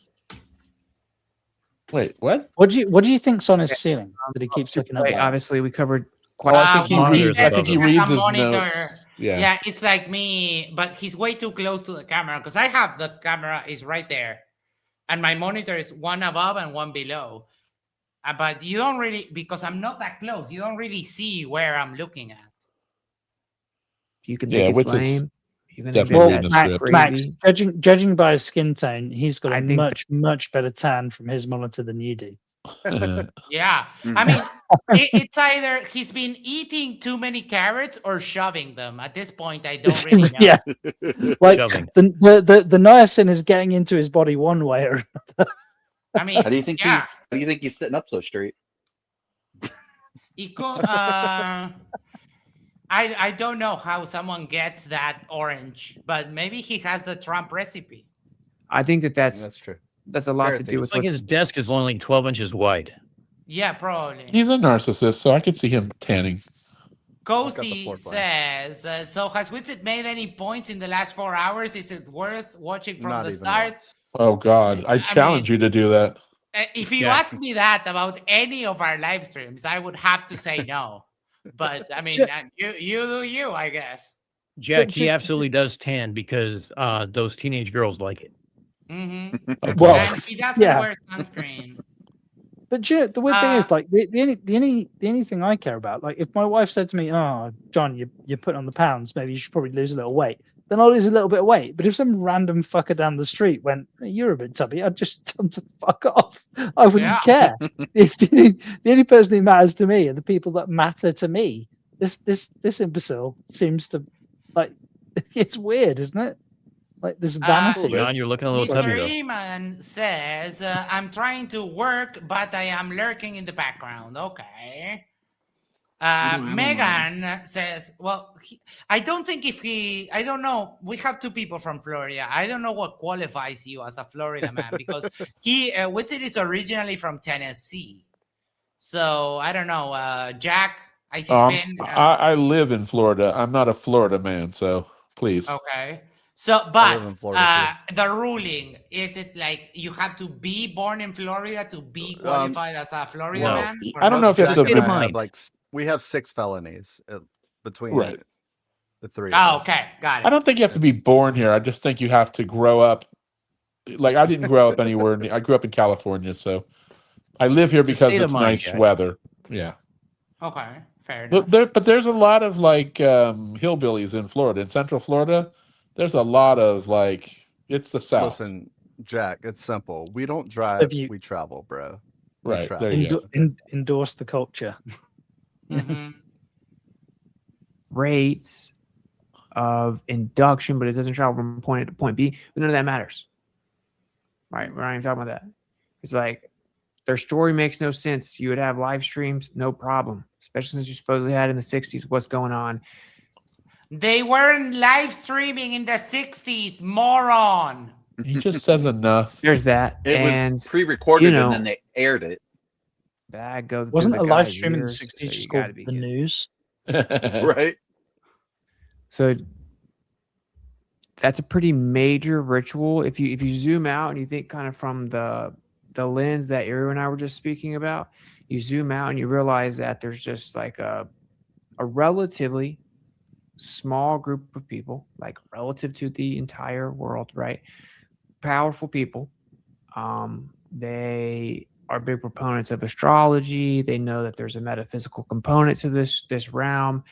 Speaker 7: Wait, what?
Speaker 17: What do you think's on his ceiling that he keeps looking up?
Speaker 4: Obviously, we covered quite.
Speaker 7: I think he reads his notes.
Speaker 2: Yeah, it's like me, but he's way too close to the camera because I have the camera is right there, and my monitor is one above and one below. But you don't really, because I'm not that close. You don't really see where I'm looking at.
Speaker 4: You can think it's lame. You can
Speaker 17: well, Max, judging by his skin tone, he's got a much better tan from his monitor than you do.
Speaker 2: Yeah, I mean, it's either he's been eating too many carrots or shoving them. At this point, I don't really know.
Speaker 17: Yeah, like the niacin is getting into his body one way or another.
Speaker 2: I mean,
Speaker 15: how do you think he's sitting up so straight?
Speaker 2: I don't know how someone gets that orange, but maybe he has the Trump recipe.
Speaker 4: I think that's
Speaker 11: true.
Speaker 4: That's a lot to do with
Speaker 3: like his desk is only 12 inches wide.
Speaker 2: Yeah, probably.
Speaker 7: He's a narcissist, so I could see him tanning.
Speaker 2: Cozy says, so has Witsit made any points in the last 4 hours? Is it worth watching from the start?
Speaker 7: Oh, God. I challenge you to do that.
Speaker 2: If you ask me that about any of our live streams, I would have to say no. But I mean, you do you, I guess.
Speaker 3: Jack, he absolutely does tan because those teenage girls like it.
Speaker 2: Mm-hmm.
Speaker 17: Well,
Speaker 2: and he doesn't wear sunscreen.
Speaker 17: But the weird thing is, like, the only thing I care about, like, if my wife said to me, "Oh, John, you're putting on the pounds, maybe you should probably lose a little weight," then I'll lose a little bit of weight. But if some random fucker down the street went, "You're a bit tubby," I'd just tell him to fuck off. I wouldn't care. The only person who matters to me are the people that matter to me. This imbecile seems to, like, it's weird, isn't it? Like this vanity.
Speaker 3: John, you're looking a little tubby though.
Speaker 2: Mr. Eman says, I'm trying to work, but I am lurking in the background. Okay. Megan says, well, I don't know. We have two people from Florida. I don't know what qualifies you as a Florida man because Witsit is originally from Tennessee. So I don't know. Jack, I see
Speaker 7: I live in Florida. I'm not a Florida man, so please.
Speaker 2: Okay. So, but the ruling, is it like you have to be born in Florida to be qualified as a Florida man?
Speaker 7: I don't know if you have to
Speaker 11: like we have 6 felonies between the three.
Speaker 2: Oh, okay, got it.
Speaker 7: I don't think you have to be born here. I just think you have to grow up. Like I didn't grow up anywhere. I grew up in California, so I live here because it's nice weather. Yeah.
Speaker 2: Okay, fair enough.
Speaker 7: But there's a lot of like hillbillies in Florida, in Central Florida. There's a lot of like, it's the South.
Speaker 11: Listen, Jack, it's simple. We don't drive,
Speaker 17: you-
Speaker 11: we travel, bro. We
Speaker 7: Right.
Speaker 11: travel.
Speaker 7: There you go.
Speaker 17: Endorse the culture.
Speaker 13: Rates of induction, but it doesn't travel from point A to point B. But none of that matters. Right? We're not even talking about that. It's like their story makes no sense. You would have live streams, no problem. Especially since you supposedly had in the 60s. What's going on?
Speaker 2: They weren't live streaming in the 60s, moron.
Speaker 7: He just says enough.
Speaker 13: There's that.
Speaker 15: It
Speaker 13: and
Speaker 15: was pre-recorded
Speaker 13: you know,
Speaker 15: and then they aired it.
Speaker 13: That goes
Speaker 17: Wasn't
Speaker 13: through
Speaker 17: a
Speaker 13: the
Speaker 17: live
Speaker 13: guy's
Speaker 17: stream in the
Speaker 13: ears,
Speaker 17: 60s
Speaker 13: so
Speaker 17: just
Speaker 13: you
Speaker 17: called
Speaker 13: gotta be
Speaker 17: The
Speaker 13: kidding.
Speaker 17: News?
Speaker 15: Right.
Speaker 13: So that's a pretty major ritual. If you zoom out and you think kind of from the lens that Ariel and I were just speaking about, you zoom out and you realize that there's just like a relatively small group of people, like relative to the entire world, right? Powerful people. They are big proponents of astrology. They know that there's a metaphysical component to this realm.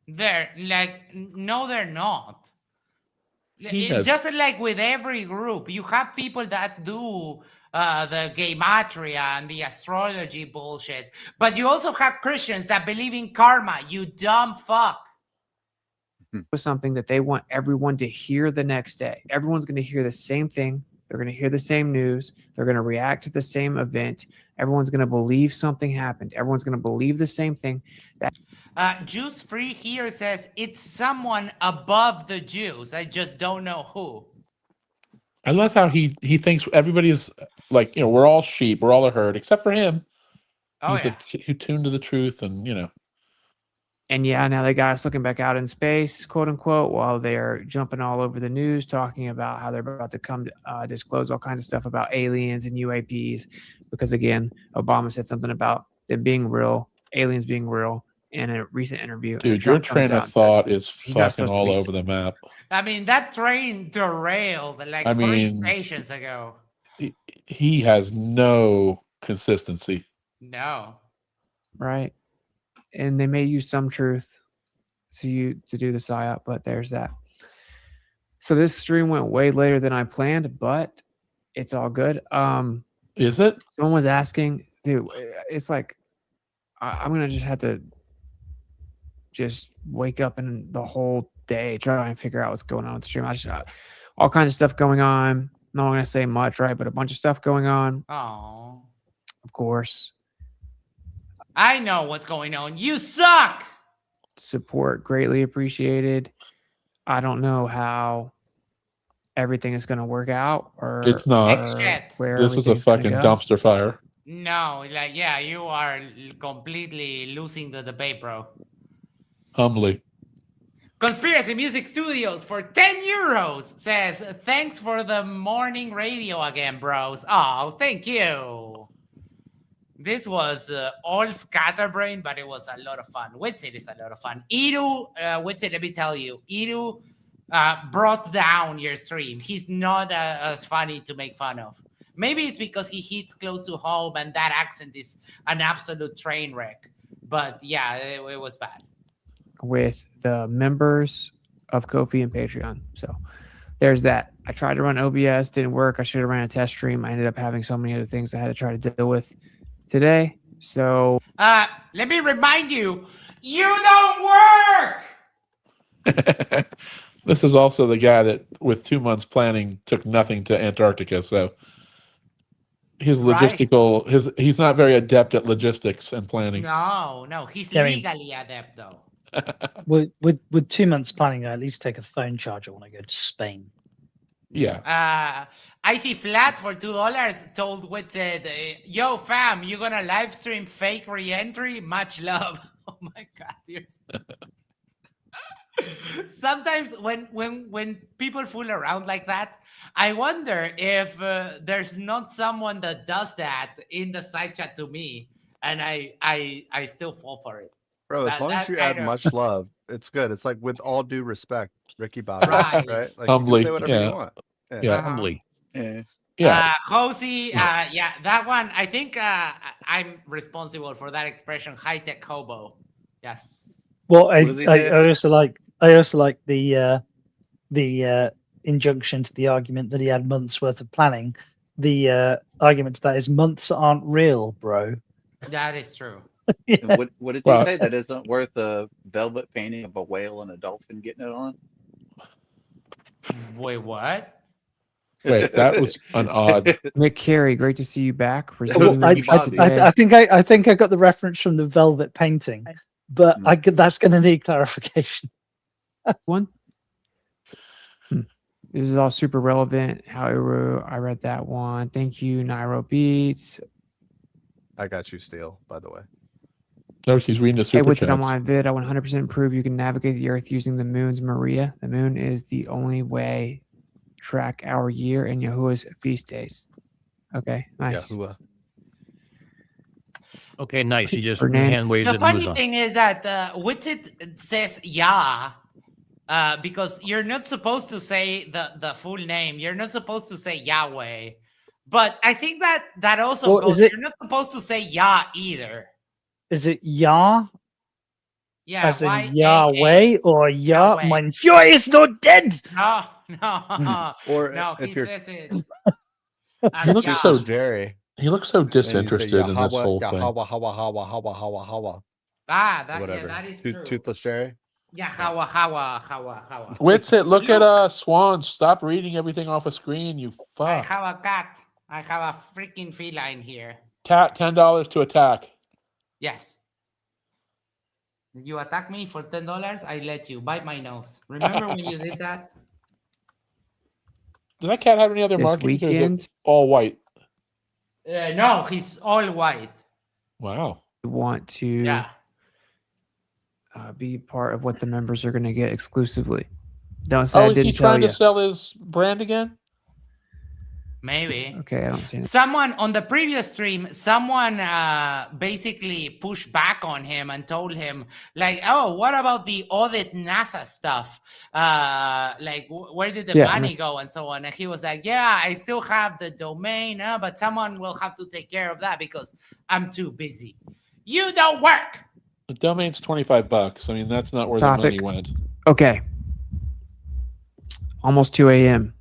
Speaker 2: They're like, no, they're not.
Speaker 7: He
Speaker 2: It's
Speaker 7: has-
Speaker 2: just like with every group, you have people that do the gematria and the astrology bullshit, but you also have Christians that believe in karma. You dumb fuck.
Speaker 13: Was something that they want everyone to hear the next day. Everyone's going to hear the same thing. They're going to hear the same news. They're going to react to the same event. Everyone's going to believe something happened. Everyone's going to believe the same thing.
Speaker 2: Juice Free here says it's someone above the Jews. I just don't know who.
Speaker 7: I love how he thinks everybody's like, we're all sheep, we're all a herd, except for him.
Speaker 2: Oh,
Speaker 7: He's tuned to the truth, and
Speaker 13: And yeah, now they got us looking back out in space, quote unquote, while they're jumping all over the news, talking about how they're about to come disclose all kinds of stuff about aliens and UAPs. Because again, Obama said something about them being real, aliens being real, in a recent interview.
Speaker 7: dude, your train of thought is
Speaker 13: he's not
Speaker 7: fucking
Speaker 13: supposed to
Speaker 7: all
Speaker 13: be
Speaker 7: over the map.
Speaker 2: I mean, that train derailed like
Speaker 7: I
Speaker 2: 3
Speaker 7: mean-
Speaker 2: stations ago.
Speaker 7: He has no consistency.
Speaker 2: No.
Speaker 13: Right. And they may use some truth to do the psyop, but there's that. So this stream went way later than I planned, but it's all good.
Speaker 7: Is it?
Speaker 13: Someone was asking, dude, it's like I'm gonna just have to just wake up and the whole day try and figure out what's going on with the stream. I just all kinds of stuff going on. Not gonna say much, right? But a bunch of stuff going on.
Speaker 2: Oh.
Speaker 13: Of course.
Speaker 2: I know what's going on. You suck.
Speaker 13: Support greatly appreciated. I don't know how everything is going to work out, or
Speaker 7: It's not.
Speaker 2: Shit.
Speaker 13: where
Speaker 7: This is a
Speaker 13: everything's gonna
Speaker 7: fucking
Speaker 13: go.
Speaker 7: dumpster fire.
Speaker 2: No, like, yeah, you are completely losing the debate, bro.
Speaker 7: Humbly.
Speaker 2: Conspiracy Music Studios for 10 euros says, thanks for the morning radio again, bros. Oh, thank you. This was all scatterbrain, but it was a lot of fun. Witsit is a lot of fun. Iru, Witsit, let me tell you, Iru brought down your stream. He's not as funny to make fun of. Maybe it's because he hits close to home and that accent is an absolute train wreck. But yeah, it was bad.
Speaker 13: With the members of Ko-fi and Patreon. So there's that. I tried to run OBS, didn't work. I should have ran a test stream. I ended up having so many other things I had to try to deal with today. So
Speaker 2: let me remind you, you don't work.
Speaker 7: This is also the guy that, with 2 months planning, took nothing to Antarctica. So his logistical, he's not very adept at logistics and planning.
Speaker 2: No, he's
Speaker 17: Yeah, I mean-
Speaker 2: legally adept though.
Speaker 17: With 2 months planning, I at least take a phone charger when I go to Spain.
Speaker 7: Yeah.
Speaker 2: I see Flat for $2 told Witted, yo fam, you gonna live stream fake re-entry? Much love. Oh my god, sometimes when people fool around like that, I wonder if there's not someone that does that in the side chat to me, and I still fall for it.
Speaker 11: Bro, as long as you add much love, it's good. It's like, with all due respect, Ricky Bobby,
Speaker 2: Right.
Speaker 11: right? Like,
Speaker 7: Humbly,
Speaker 11: you can say whatever
Speaker 7: yeah.
Speaker 11: you want.
Speaker 7: Yeah,
Speaker 3: humbly.
Speaker 7: Yeah.
Speaker 2: Josie, yeah, that one. I think I'm responsible for that expression, high tech hobo. Yes.
Speaker 17: Well,
Speaker 2: What does he
Speaker 17: I
Speaker 2: say?
Speaker 17: also like the injunction to the argument that he had months worth of planning. The argument to that is months aren't real, bro.
Speaker 2: That is true.
Speaker 15: And what did he say? That isn't worth a velvet painting of a whale and a dolphin getting it on?
Speaker 2: Wait, what?
Speaker 7: Wait, that was an odd.
Speaker 4: Nick Carey, great to see you back.
Speaker 17: Well, I think I got the reference from the velvet painting, but that's going to need clarification.
Speaker 4: One. This is all super relevant. However, I read that one. Thank you, Nairo Beats.
Speaker 11: I got you, Steele, by the way.
Speaker 7: No, she's reading the
Speaker 4: Hey,
Speaker 7: super
Speaker 4: what's it on
Speaker 7: chats.
Speaker 4: my vid? I 100% prove you can navigate the Earth using the moon's Maria. The moon is the only way to track our year and Yahuwah's feast days. Okay, nice.
Speaker 11: Yahuwah.
Speaker 3: Okay, nice. He just
Speaker 4: Fernand-
Speaker 3: hand waves
Speaker 2: The
Speaker 3: it and
Speaker 2: funny
Speaker 3: moves on.
Speaker 2: thing is that Witsit says Yah because you're not supposed to say the full name. You're not supposed to say Yahweh. But I think that also
Speaker 17: Well,
Speaker 2: goes.
Speaker 17: is it-
Speaker 2: You're not supposed to say Yah either.
Speaker 17: Is it Yah?
Speaker 2: Yeah,
Speaker 17: As in
Speaker 2: Y-A-A.
Speaker 17: Yahweh or Yah?
Speaker 2: Yahweh.
Speaker 17: Mein Führer is not dead.
Speaker 2: No.
Speaker 11: Or
Speaker 2: no,
Speaker 11: if
Speaker 2: he
Speaker 11: you're-
Speaker 2: says it.
Speaker 7: He
Speaker 2: as
Speaker 7: looks
Speaker 2: Yah.
Speaker 7: so
Speaker 11: Jerry.
Speaker 7: He looks so
Speaker 11: And you say
Speaker 7: disinterested in this
Speaker 11: Yahweh,
Speaker 7: whole thing.
Speaker 11: Yahweh, Hawa.
Speaker 2: That,
Speaker 11: Whatever.
Speaker 2: Yeah, that is true.
Speaker 11: Toothless Jerry.
Speaker 2: Yeah, Hawa.
Speaker 7: Witsit, look at Swan. Stop reading everything off a screen, you
Speaker 2: I
Speaker 7: fuck.
Speaker 2: have a cat. I have a freaking feline here.
Speaker 7: Cat, $10 to attack.
Speaker 2: Yes. You attack me for $10, I let you bite my nose. Remember when you did that?
Speaker 7: Does that cat have any other
Speaker 4: This
Speaker 7: markings? Or is
Speaker 4: weekend?
Speaker 7: it all white?
Speaker 2: No, he's all white.
Speaker 7: Wow.
Speaker 4: Want to
Speaker 2: Yeah.
Speaker 4: be part of what the members are going to get exclusively. Don't say
Speaker 7: Oh,
Speaker 4: I
Speaker 7: is he
Speaker 4: didn't tell
Speaker 7: trying
Speaker 4: you.
Speaker 7: to sell his brand again?
Speaker 2: Maybe.
Speaker 4: Okay, I don't see it.
Speaker 2: Someone on the previous stream, someone basically pushed back on him and told him, like, oh, what about the audit NASA stuff? Like, where did the money go and so on? And he was like, yeah, I still have the domain, but someone will have to take care of that because I'm too busy. You don't work.
Speaker 7: The domain's $25. I mean, that's not where
Speaker 4: Topic.
Speaker 7: the money went.
Speaker 4: Okay. Almost 2 a.m.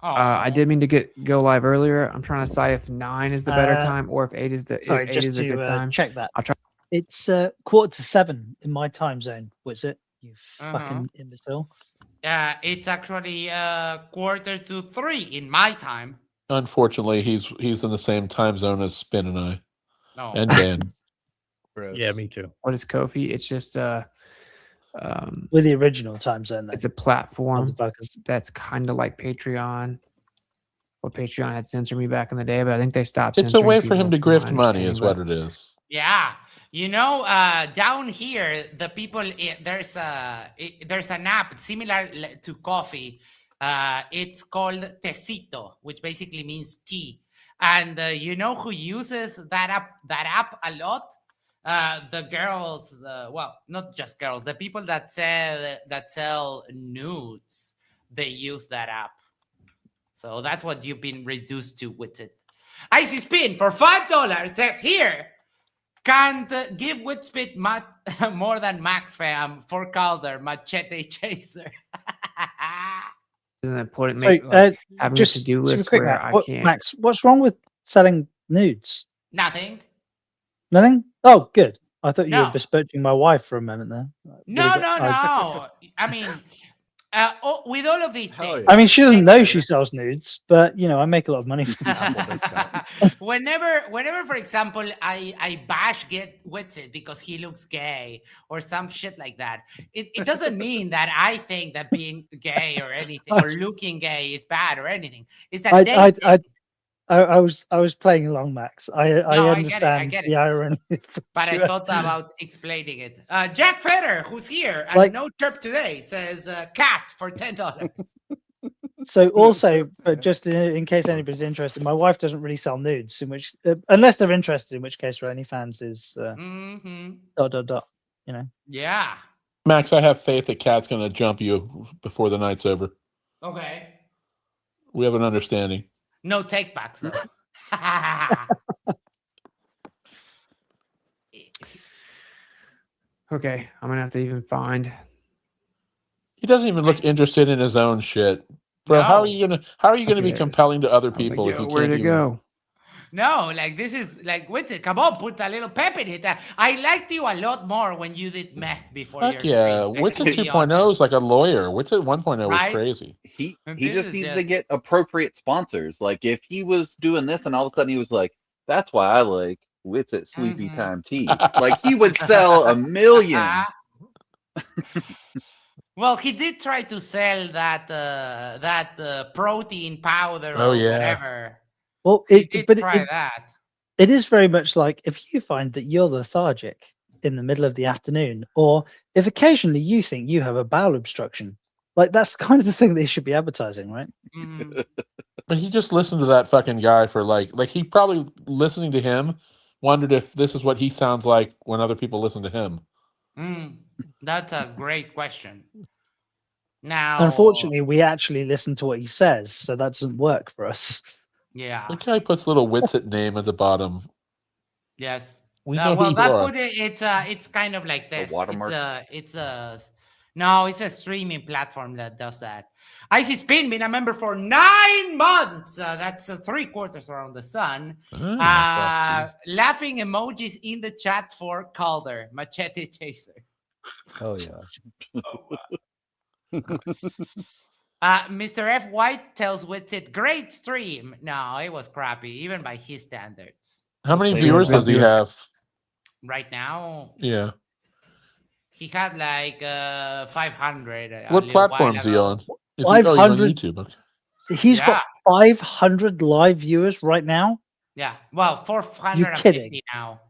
Speaker 4: I did mean to go live earlier. I'm trying to decide if 9 is the better time or if 8 is the
Speaker 17: Sorry,
Speaker 4: 8
Speaker 17: just
Speaker 4: is a good
Speaker 17: to
Speaker 4: time.
Speaker 17: check that.
Speaker 4: I'll try.
Speaker 17: It's 6:45 in my time zone. Was it? You fucking imbecile.
Speaker 2: It's actually 2:45 in my time.
Speaker 7: Unfortunately, he's in the same time zone as Spin and I.
Speaker 2: No.
Speaker 7: And Dan.
Speaker 3: Yeah, me too.
Speaker 4: What is Kofi? It's just
Speaker 17: With the original time zone, though.
Speaker 4: it's a platform
Speaker 17: Motherfuckers.
Speaker 4: that's kind of like Patreon. Well, Patreon had censored me back in the day, but I think they stopped.
Speaker 7: It's a
Speaker 4: censoring
Speaker 7: way for him
Speaker 4: people,
Speaker 7: to
Speaker 4: from
Speaker 7: grift
Speaker 4: my
Speaker 7: money, is what
Speaker 4: understanding,
Speaker 7: it is.
Speaker 2: Yeah, you know, down here, the people there's an app similar to coffee. It's called Tecito, which basically means tea. And you know who uses that app a lot? The girls, well, not just girls, the people that sell nudes, they use that app. So that's what you've been reduced to with it. Icy Spin for $5 says here, can't give Witspit more than Max fam for Calder, Machete Chaser.
Speaker 4: And then put it,
Speaker 17: So,
Speaker 4: make like, having
Speaker 17: just
Speaker 4: a to-do
Speaker 17: super
Speaker 4: list
Speaker 17: quick,
Speaker 4: where
Speaker 17: Max,
Speaker 4: I can't.
Speaker 17: Max, what's wrong with selling nudes?
Speaker 2: Nothing.
Speaker 17: Nothing? Oh, good. I thought you
Speaker 2: No.
Speaker 17: were besmirching my wife for a moment there.
Speaker 2: No. I mean, with all of these things.
Speaker 17: I mean, she doesn't know she sells nudes, but you know, I make a lot of money from that.
Speaker 2: whenever, for example, I bash Get Witsit because he looks gay or some shit like that, it doesn't mean that I think that being gay or anything or looking gay is bad or anything. It's that
Speaker 17: I was playing along, Max. I
Speaker 2: I
Speaker 17: understand
Speaker 2: get it.
Speaker 17: the irony.
Speaker 2: But
Speaker 17: Sure.
Speaker 2: I thought about explaining it. Jack Fetter, who's here and
Speaker 17: Like-
Speaker 2: no chirp today, says cat for $10.
Speaker 17: So also, just in case anybody's interested, my wife doesn't really sell nudes, in which unless they're interested, in which case her OnlyFans is ... You know.
Speaker 2: Yeah.
Speaker 7: Max, I have faith that Cat's going to jump you before the night's over.
Speaker 2: Okay.
Speaker 7: We have an understanding.
Speaker 2: No take backs though.
Speaker 4: Okay, I'm gonna have to even find.
Speaker 7: He doesn't even look interested in his own shit. Bro, how are
Speaker 2: No.
Speaker 7: you gonna be
Speaker 4: Yes.
Speaker 7: compelling to other
Speaker 4: I was like,
Speaker 7: people if
Speaker 4: yo,
Speaker 7: you
Speaker 4: where'd
Speaker 7: can't
Speaker 4: it
Speaker 7: even?
Speaker 4: go?
Speaker 2: No, like this is like what's it? Come on, put a little pep in it. I liked you a lot more when you did meth before
Speaker 7: Fuck
Speaker 2: your
Speaker 7: yeah.
Speaker 2: stream.
Speaker 7: Witsit
Speaker 2: To be
Speaker 7: 2.0
Speaker 2: honest,
Speaker 7: is like a lawyer. Witsit 1.0 was
Speaker 2: right?
Speaker 7: crazy.
Speaker 15: He
Speaker 2: And
Speaker 15: he
Speaker 2: this
Speaker 15: just
Speaker 2: is
Speaker 15: needs to
Speaker 2: just
Speaker 15: get appropriate sponsors. Like if he was doing this and all of a sudden he was like, "That's why I like Wits at Sleepy Time Tea." Like he would sell a million.
Speaker 2: well, he did try to sell that protein powder
Speaker 7: Oh
Speaker 2: or
Speaker 7: yeah.
Speaker 2: whatever.
Speaker 17: Well,
Speaker 2: He did try
Speaker 17: it
Speaker 2: that.
Speaker 17: is very much like if you find that you're lethargic in the middle of the afternoon, or if occasionally you think you have a bowel obstruction, like that's kind of the thing they should be advertising, right?
Speaker 2: Mhm.
Speaker 7: But he just listened to that fucking guy for like he probably listening to him wondered if this is what he sounds like when other people listen to him.
Speaker 2: That's a great question. Now,
Speaker 17: Unfortunately, we actually listen to what he says, so that doesn't work for us.
Speaker 2: yeah,
Speaker 7: The guy puts little Witsit name at the bottom.
Speaker 2: yes.
Speaker 7: We know who
Speaker 2: Well,
Speaker 7: you
Speaker 2: that
Speaker 7: are.
Speaker 2: put it. It's kind of like
Speaker 15: The
Speaker 2: this.
Speaker 15: watermark.
Speaker 2: It's a no. It's a streaming platform that does that. Icy Spin been a member for 9 months. That's 3/4 around the sun. Laughing emojis in the chat for Calder Machete Chaser.
Speaker 11: Hell yeah.
Speaker 2: Mr. F. White tells Witsit, great stream. No, it was crappy, even by his standards.
Speaker 7: How many viewers does he have?
Speaker 2: Right now,
Speaker 7: Yeah.
Speaker 2: he had like 500.
Speaker 7: What platform is he on? He's on
Speaker 17: 500.
Speaker 7: YouTube. Okay.
Speaker 17: He's got 500 live viewers right now.
Speaker 2: Yeah, well,
Speaker 17: You
Speaker 2: 450
Speaker 17: kidding?
Speaker 2: now.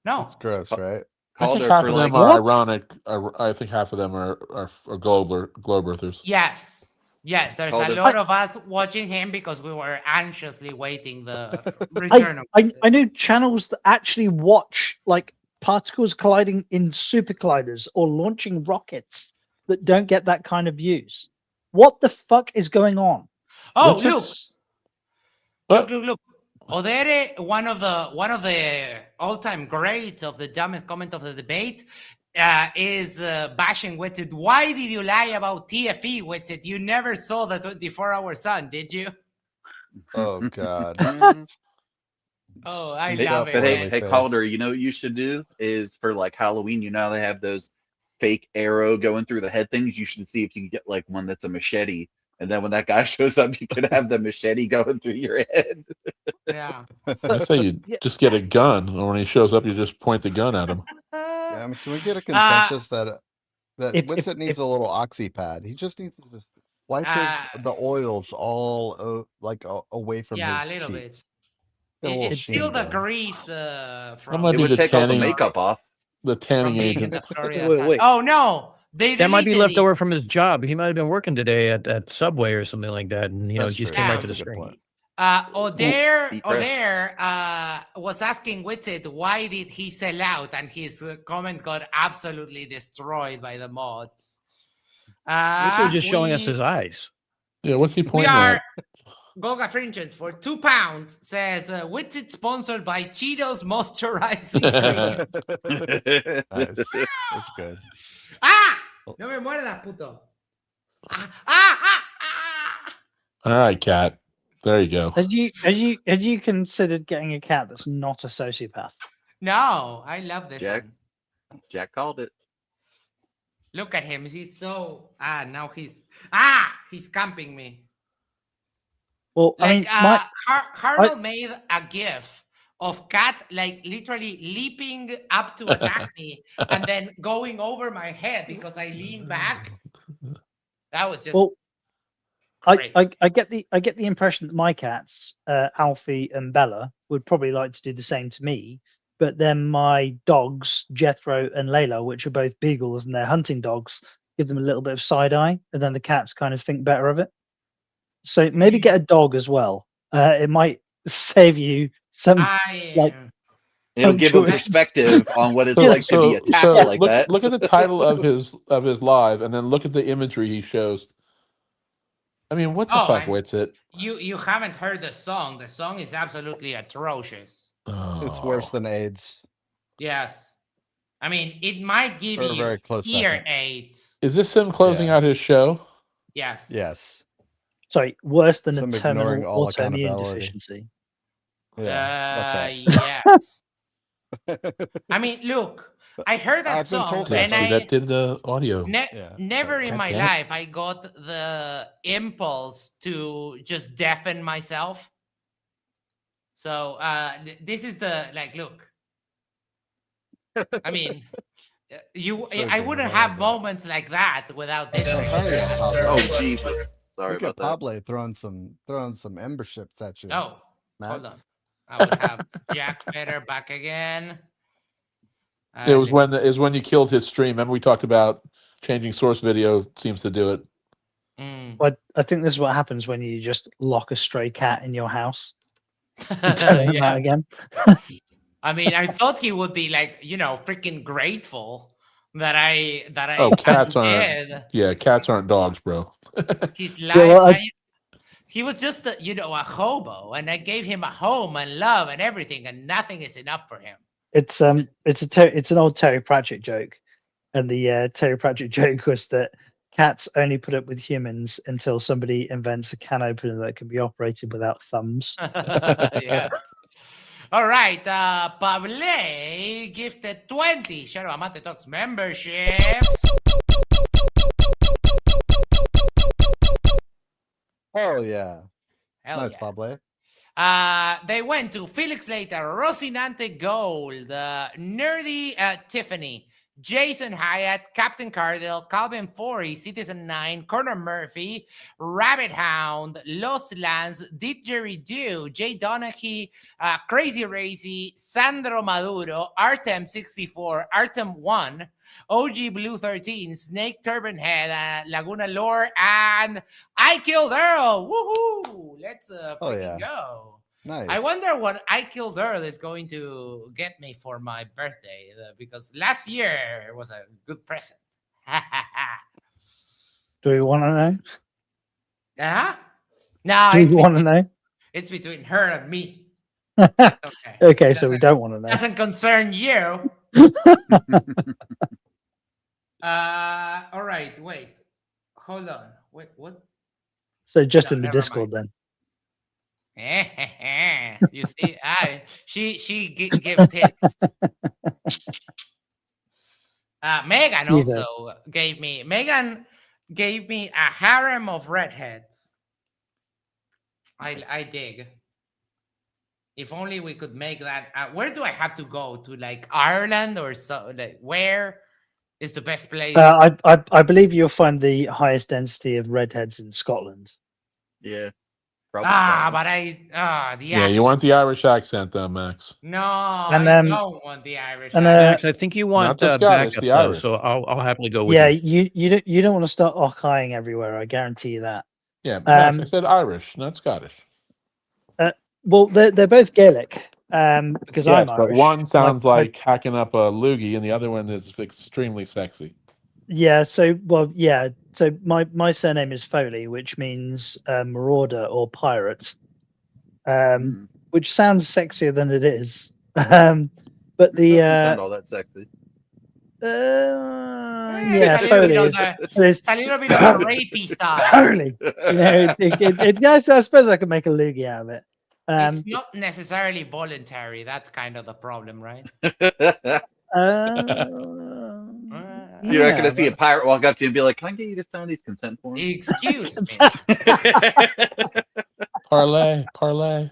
Speaker 2: No,
Speaker 11: That's gross, right?
Speaker 7: I think
Speaker 15: Calder
Speaker 7: half
Speaker 15: for
Speaker 7: of
Speaker 15: like
Speaker 7: them are ironic. I think half of them are globe earthers.
Speaker 2: Yes, there's
Speaker 15: Calder.
Speaker 2: a lot of us watching him because we were anxiously waiting the return of
Speaker 17: I know channels that actually watch like particles colliding in super colliders or launching rockets that don't get that kind of views. What the fuck is going on?
Speaker 2: Oh, look. Odere, one of the all-time greats of the dumbest comment of the debate, is bashing Witsit. Why did you lie about TFE, Witsit? You never saw the 24-hour sun, did you?
Speaker 11: Oh God.
Speaker 2: Oh, I
Speaker 15: Hey,
Speaker 2: love it.
Speaker 15: but
Speaker 2: Man.
Speaker 15: hey, Calder, you know what you should do is for like Halloween, you know how they have those fake arrow going through the head things? You should see if you can get like one that's a machete. And then when that guy shows up, you can have the machete going through your head.
Speaker 2: Yeah.
Speaker 7: I say you just get a gun, or when he shows up, you just point the gun at him.
Speaker 11: Yeah, I mean, can we get a consensus that Witsit needs a little oxy pad? He just needs to just wipe the oils all away from his
Speaker 2: a little
Speaker 11: cheeks.
Speaker 2: bit.
Speaker 11: Get a little
Speaker 2: It's still
Speaker 11: sheen
Speaker 2: the
Speaker 11: going.
Speaker 2: grease
Speaker 7: That
Speaker 2: from.
Speaker 7: might be the
Speaker 15: take all the
Speaker 7: tanning
Speaker 15: makeup off.
Speaker 7: The tanning
Speaker 2: From
Speaker 7: agent.
Speaker 3: Wait.
Speaker 2: Oh no,
Speaker 3: that might be
Speaker 2: deleted
Speaker 3: left
Speaker 2: it.
Speaker 3: over from his job. He might have been working today at Subway or something like that, and
Speaker 11: That's
Speaker 3: just
Speaker 11: true.
Speaker 3: came right
Speaker 11: That's
Speaker 3: to the
Speaker 11: a good
Speaker 3: screen.
Speaker 11: point.
Speaker 2: Oder was asking Witsit why did he sell out, and his comment got absolutely destroyed by the mods.
Speaker 3: Witsit was just showing us his eyes.
Speaker 7: Yeah, what's he
Speaker 2: We
Speaker 7: pointing
Speaker 2: are
Speaker 7: at?
Speaker 2: Goga Fringens for £2 says Witsit sponsored by Cheetos moisturizing cream.
Speaker 11: Nice. That's good.
Speaker 2: No me muerdas, puto.
Speaker 7: All right, cat. There you go.
Speaker 17: Had you considered getting a cat that's not a sociopath?
Speaker 2: No, I love this
Speaker 15: Jack.
Speaker 2: one.
Speaker 15: Jack called it.
Speaker 2: Look at him. He's so now he's camping me.
Speaker 17: Well,
Speaker 2: Like
Speaker 17: I mean,
Speaker 2: Carnal made a gif of cat like literally leaping up to attack me and then going over my head because I leaned back. That was just
Speaker 17: I get the impression that my cats, Alfie and Bella, would probably like to do the same to me. But then my dogs, Jethro and Layla, which are both beagles and they're hunting dogs, give them a little bit of side eye, and then the cats kind of think better of it. So maybe get a dog as well. It might save you some
Speaker 15: It'll give a perspective on what it's like to be attacked like that.
Speaker 7: Look at the title of his live, and then look at the imagery he shows. I mean, what the fuck, Witsit?
Speaker 2: You haven't heard the song. The song is absolutely atrocious.
Speaker 11: It's worse than AIDS.
Speaker 2: Yes. I mean, it might give
Speaker 11: Or a
Speaker 2: you
Speaker 11: very close
Speaker 2: ear
Speaker 11: second.
Speaker 2: aids.
Speaker 7: Is this him closing out his show?
Speaker 2: Yes.
Speaker 11: Yes.
Speaker 17: Sorry, worse than
Speaker 11: Some
Speaker 17: a
Speaker 11: ignoring
Speaker 17: terminal
Speaker 11: all
Speaker 17: autoimmune
Speaker 11: accountability.
Speaker 17: deficiency.
Speaker 11: Yeah,
Speaker 2: Yes. I mean, look, I heard that
Speaker 11: I've been
Speaker 2: song,
Speaker 11: told
Speaker 7: Yeah,
Speaker 11: that.
Speaker 2: and
Speaker 7: see, that did the audio.
Speaker 2: never in
Speaker 7: God
Speaker 2: my
Speaker 7: damn it.
Speaker 2: life I got the impulse to just deafen myself. So this is the look. I mean, I wouldn't have moments like that without this.
Speaker 15: Oh Jesus! Sorry
Speaker 11: Look at
Speaker 15: about that.
Speaker 11: Pablo throwing some memberships at you.
Speaker 2: Oh,
Speaker 11: Max.
Speaker 2: hold on. I would have Jack Fetter back again.
Speaker 7: It was when you killed his stream. Remember we talked about changing source video seems to do it.
Speaker 17: But I think this is what happens when you just lock a stray cat in your house. And turn him out again.
Speaker 2: I mean, I thought he would be freaking grateful that I
Speaker 7: Oh, cats aren't.
Speaker 2: did.
Speaker 7: Yeah, cats aren't dogs, bro.
Speaker 2: His
Speaker 17: Yeah, well,
Speaker 2: life. He was just a hobo, and I gave him a home and love and everything, and nothing is enough for him.
Speaker 17: It's an old Terry Pratchett joke, and the Terry Pratchett joke was that cats only put up with humans until somebody invents a can opener that can be operated without thumbs.
Speaker 2: Yeah. All right, Pable gifted 20 Shadow Amante Talks memberships.
Speaker 11: Oh yeah.
Speaker 2: Hell
Speaker 11: Nice,
Speaker 2: yeah.
Speaker 11: Pablo.
Speaker 2: They went to Felix Slater, Rocinante Gold, Nerdy Tiffany, Jason Hyatt, Captain Cardell, Calvin Forey, Citizen 9, Corner Murphy, Rabbit Hound, Los Lans, Didgeridoo, Jay Donaghy, Crazy Racy, Sandro Maduro, Artem64, Artem1, OG Blue 13, Snake Turban Head, Laguna Lore, and I Killed Earl. Woohoo! Let's freaking go.
Speaker 11: Nice.
Speaker 2: I wonder what I Killed Earl is going to get me for my birthday because last year it was a good present.
Speaker 17: Do we want to know?
Speaker 2: No,
Speaker 17: Do you want to know?
Speaker 2: it's between her and me.
Speaker 17: Okay, so we don't want to know.
Speaker 2: Doesn't concern you. All right, wait. Hold on. Wait, what?
Speaker 17: So just
Speaker 2: No,
Speaker 17: in the
Speaker 2: never
Speaker 17: Discord then.
Speaker 2: You see, she gives hints. Megan also gave me. Megan gave me a harem of redheads. I dig. If only we could make that. Where do I have to go to? Like Ireland or so? Like where is the best place?
Speaker 17: I believe you'll find the highest density of redheads in Scotland.
Speaker 15: Yeah.
Speaker 2: But the
Speaker 7: Yeah, you want the Irish accent, though, Max.
Speaker 2: No,
Speaker 17: And,
Speaker 2: I don't want the Irish.
Speaker 3: Max, I think you want
Speaker 7: Not the Scottish,
Speaker 3: backup,
Speaker 7: the
Speaker 3: though,
Speaker 7: Irish.
Speaker 3: so I'll happily go with
Speaker 17: Yeah,
Speaker 3: you.
Speaker 17: you don't want to start eyeing everywhere. I guarantee you that.
Speaker 7: Yeah, Max, I said Irish, not Scottish.
Speaker 17: Well, they're both Gaelic. Because I'm
Speaker 7: Yes, but
Speaker 17: Irish.
Speaker 7: one sounds like hacking up a loogie, and the other one is extremely sexy.
Speaker 17: Yeah. So my surname is Foley, which means marauder or pirate, which sounds sexier than it is. But the
Speaker 15: Doesn't sound all that sexy.
Speaker 17: yeah, Foley is
Speaker 2: a little bit of a rapey style.
Speaker 17: Foley. Yes, I suppose I could make a loogie out of it.
Speaker 2: It's not necessarily voluntary. That's kind of the problem, right?
Speaker 15: You're not going to see a pirate walk up to you and be like, "Can I get you to sign these consent forms?"
Speaker 2: Excuse me.
Speaker 7: Parlay, parlay.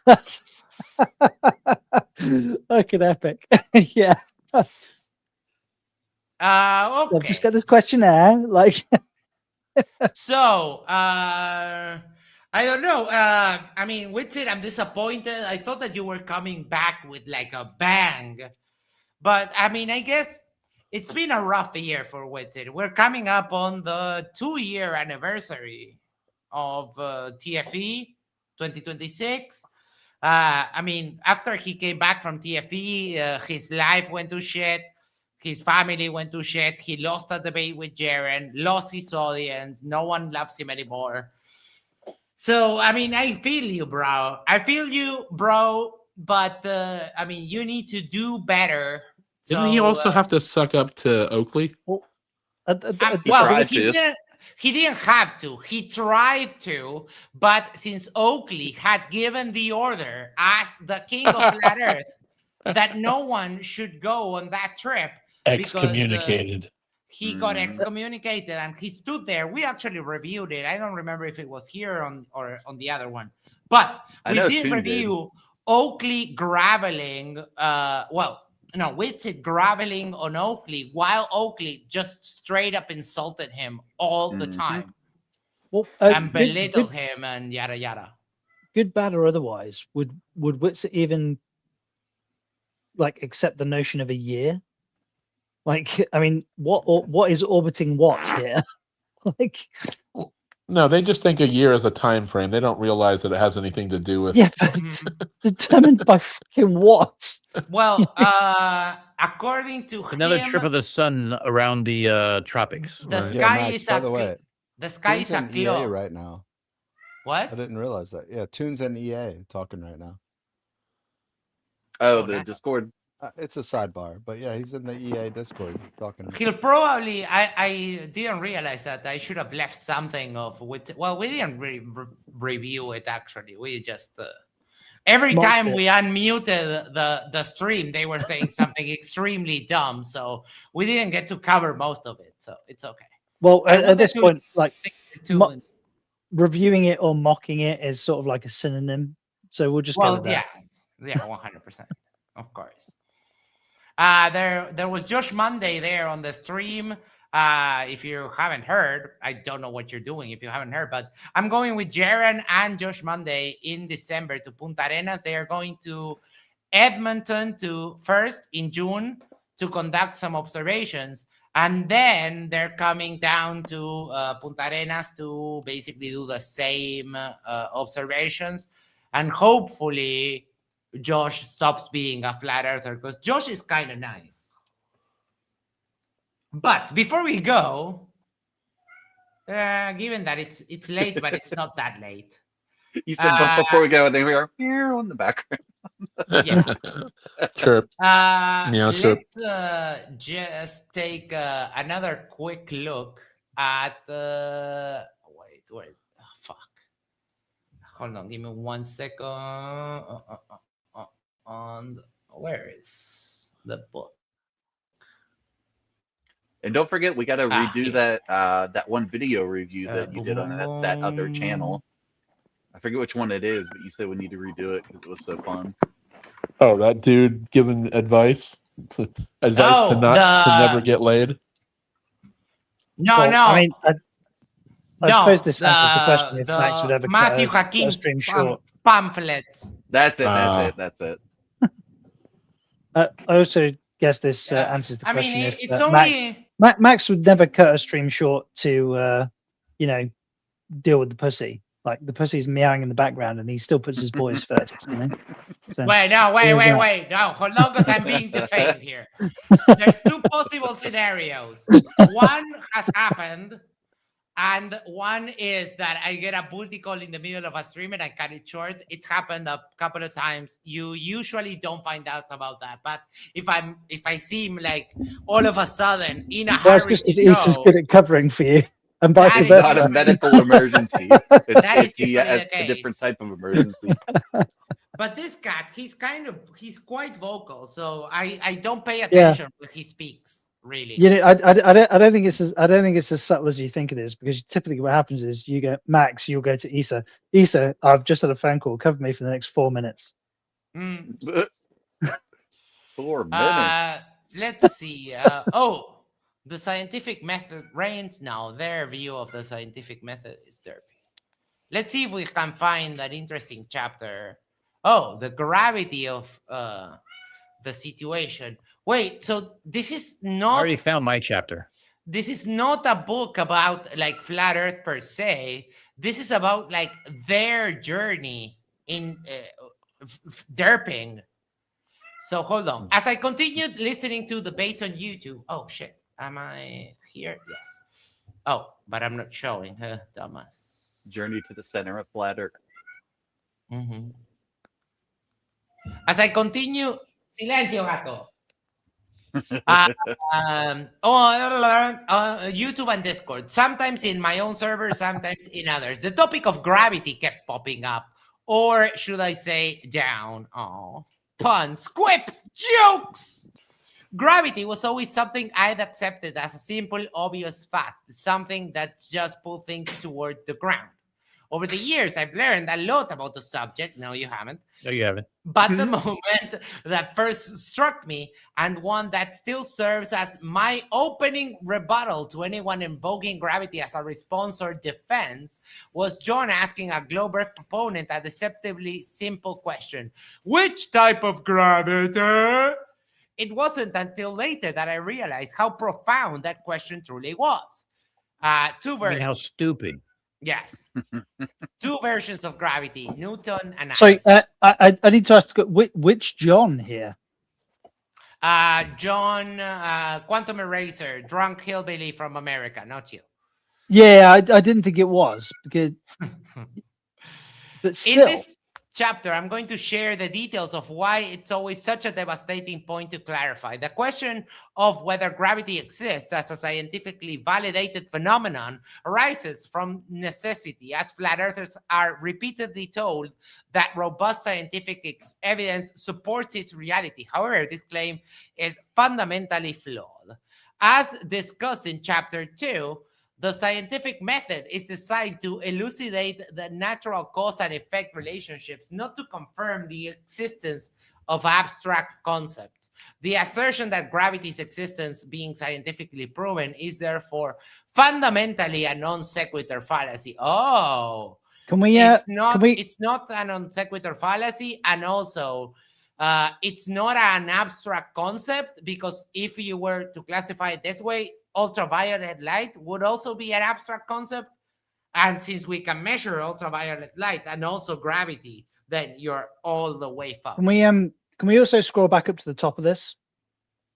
Speaker 17: That's fucking epic. Yeah.
Speaker 2: Okay.
Speaker 17: I've just got this questionnaire. Like,
Speaker 2: so, I don't know. I mean, with it, I'm disappointed. I thought that you were coming back with like a bang. But I mean, I guess it's been a rough year for Witted. We're coming up on the 2-year anniversary of TFE 2026. I mean, after he came back from TFE, his life went to shit. His family went to shit. He lost a debate with Jaren, lost his audience. No one loves him anymore. So, I mean, I feel you, bro. But, I mean, you need to do better.
Speaker 7: Didn't he also have to suck up to Oakley?
Speaker 2: Well, He didn't have to. He tried to, but since Oakley had given the order as the king of flat Earth that no one should go on that trip because
Speaker 7: Excommunicated.
Speaker 2: he got excommunicated, and he stood there. We actually reviewed it. I don't remember if it was here or on the other one, but
Speaker 15: I
Speaker 2: we
Speaker 15: know
Speaker 2: did
Speaker 15: Toon
Speaker 2: review Oakley graveling. Whitsitt graveling on Oakley while Oakley just straight up insulted him all the time.
Speaker 17: Well,
Speaker 2: And belittled him and yada yada.
Speaker 17: Good, bad, or otherwise, would Whitsitt even like accept the notion of a year? Like, I mean, what is orbiting what here? Like,
Speaker 7: No, they just think a year is a time frame. They don't realize that it has anything to do with.
Speaker 17: yeah, but determined by fucking what?
Speaker 2: Well, according to
Speaker 3: Another
Speaker 2: him,
Speaker 3: trip of the sun around the tropics.
Speaker 2: the
Speaker 3: right?
Speaker 2: sky
Speaker 11: Max,
Speaker 2: is
Speaker 11: by
Speaker 2: a
Speaker 11: the way,
Speaker 2: the sky
Speaker 11: Toon's
Speaker 2: is a
Speaker 11: in EA
Speaker 2: globe.
Speaker 11: right now.
Speaker 2: What?
Speaker 11: I didn't realize that. Yeah, Toon's in EA talking right now.
Speaker 15: Oh, the Discord.
Speaker 11: It's a sidebar, but yeah, he's in the EA Discord talking.
Speaker 2: He'll probably. I didn't realize that. I should have left something of with. Well, we didn't review it actually. We just every
Speaker 17: Marked
Speaker 2: time
Speaker 17: it.
Speaker 2: we unmuted the stream, they were saying something extremely dumb. So we didn't get to cover most of it. So it's okay.
Speaker 17: Well,
Speaker 2: I
Speaker 17: at this
Speaker 2: wanted to
Speaker 17: point, like reviewing it or mocking it is sort of like a synonym. So we'll just go with that.
Speaker 2: Yeah, 100%, of course. There was Josh Monday there on the stream. If you haven't heard, I don't know what you're doing if you haven't heard, but I'm going with Jaren and Josh Monday in December to Punta Arenas. They are going to Edmonton first in June to conduct some observations, and then they're coming down to Punta Arenas to basically do the same observations, and hopefully Josh stops being a flat earther because Josh is kind of nice. But before we go, given that it's late, but it's not that late.
Speaker 15: You said before we go, and then we are here on the background.
Speaker 2: Yeah.
Speaker 7: Chirp. Meow chirp.
Speaker 2: Let's just take another quick look at wait. Oh, fuck. Hold on, give me 1 second. Where is the book?
Speaker 15: And don't forget, we got to redo that one video review that you did on that other channel. I forget which one it is, but you said we need to redo it because it was so fun.
Speaker 7: Oh, that dude giving advice to never get laid.
Speaker 2: No.
Speaker 17: I mean, I suppose this answers the question if Max would ever
Speaker 2: Matthew
Speaker 17: cut a
Speaker 2: Hakeem's
Speaker 17: stream short.
Speaker 2: pamphlets.
Speaker 15: That's it.
Speaker 17: I also guess this answers the
Speaker 2: I
Speaker 17: question
Speaker 2: mean,
Speaker 17: if
Speaker 2: it's only
Speaker 17: Max would never cut a stream short to deal with the pussy. Like the pussy's meowing in the background, and he still puts his boys first. You know. So,
Speaker 2: wait. No, hold on, because I'm being defamed here. There's two possible scenarios. One has happened, and one is that I get a booty call in the middle of a stream and I cut it short. It's happened a couple of times. You usually don't find out about that, but if I seem like all of a sudden in a hurry
Speaker 17: just
Speaker 2: to
Speaker 17: because Issa's
Speaker 2: go,
Speaker 17: good at covering for you, and vice
Speaker 15: It's
Speaker 17: versa.
Speaker 15: not a medical emergency. It's a different type of emergency.
Speaker 2: But this cat, he's quite vocal, so I don't pay attention when he speaks. Really,
Speaker 17: You know, I don't think it's as subtle as you think it is, because typically what happens is you go Max, you'll go to Issa. Issa, I've just had a phone call. Cover me for the next 4 minutes.
Speaker 15: 4 minutes.
Speaker 2: Let's see. The scientific method reigns now. Their view of the scientific method is derpy. Let's see if we can find that interesting chapter. Oh, the gravity of the situation. Wait, so this is not...
Speaker 3: I already found my chapter.
Speaker 2: This is not a book about like flat Earth per se. This is about like their journey in derping. So hold on. As I continued listening to debates on YouTube. Oh shit. Am I here? Yes. Oh, but I'm not showing. Thomas.
Speaker 15: Journey to the center of flat Earth.
Speaker 2: As I continue... Silencio, gato. YouTube and Discord. Sometimes in my own server, sometimes in others. The topic of gravity kept popping up. Or should I say down? Oh, puns, quips, jokes. Gravity was always something I'd accepted as a simple, obvious fact, something that just pulled things toward the ground. Over the years, I've learned a lot about the subject. No, you haven't.
Speaker 3: No, you haven't.
Speaker 2: But the moment that first struck me, and one that still serves as my opening rebuttal to anyone invoking gravity as a response or defense, was John asking a Globerg proponent a deceptively simple question: which type of gravity? It wasn't until later that I realized how profound that question truly was. Two versions.
Speaker 3: How stupid.
Speaker 2: Yes. Two versions of gravity, Newton and
Speaker 17: Sorry,
Speaker 2: Einstein.
Speaker 17: I need to ask which John here?
Speaker 2: John, Quantum Eraser, drunk hillbilly from America, not you.
Speaker 17: Yeah, I didn't think it was because, but still.
Speaker 2: In this chapter, I'm going to share the details of why it's always such a devastating point to clarify. The question of whether gravity exists as a scientifically validated phenomenon arises from necessity, as flat earthers are repeatedly told that robust scientific evidence supports its reality. However, this claim is fundamentally flawed. As discussed in chapter 2, the scientific method is designed to elucidate the natural cause and effect relationships, not to confirm the existence of abstract concepts. The assertion that gravity's existence being scientifically proven is therefore fundamentally a non sequitur fallacy. Oh,
Speaker 17: can we?
Speaker 2: It's not a non sequitur fallacy, and also it's not an abstract concept, because if you were to classify it this way, ultraviolet light would also be an abstract concept. And since we can measure ultraviolet light and also gravity, then you're all the way fucked.
Speaker 17: Can we also scroll back up to the top of this?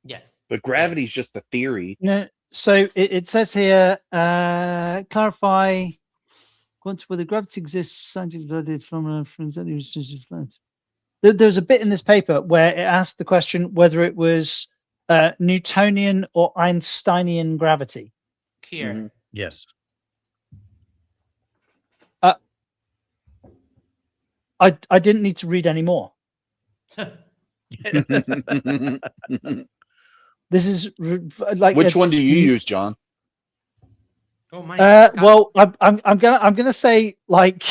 Speaker 2: Yes.
Speaker 15: But gravity's just a theory.
Speaker 17: No. So it says here, clarify whether gravity exists, scientifically from there's a bit in this paper where it asked the question whether it was Newtonian or Einsteinian gravity.
Speaker 2: Here.
Speaker 3: Yes.
Speaker 17: I didn't need to read any more. This is like
Speaker 15: which one do you use, John?
Speaker 2: Oh my.
Speaker 17: Well, I'm gonna say like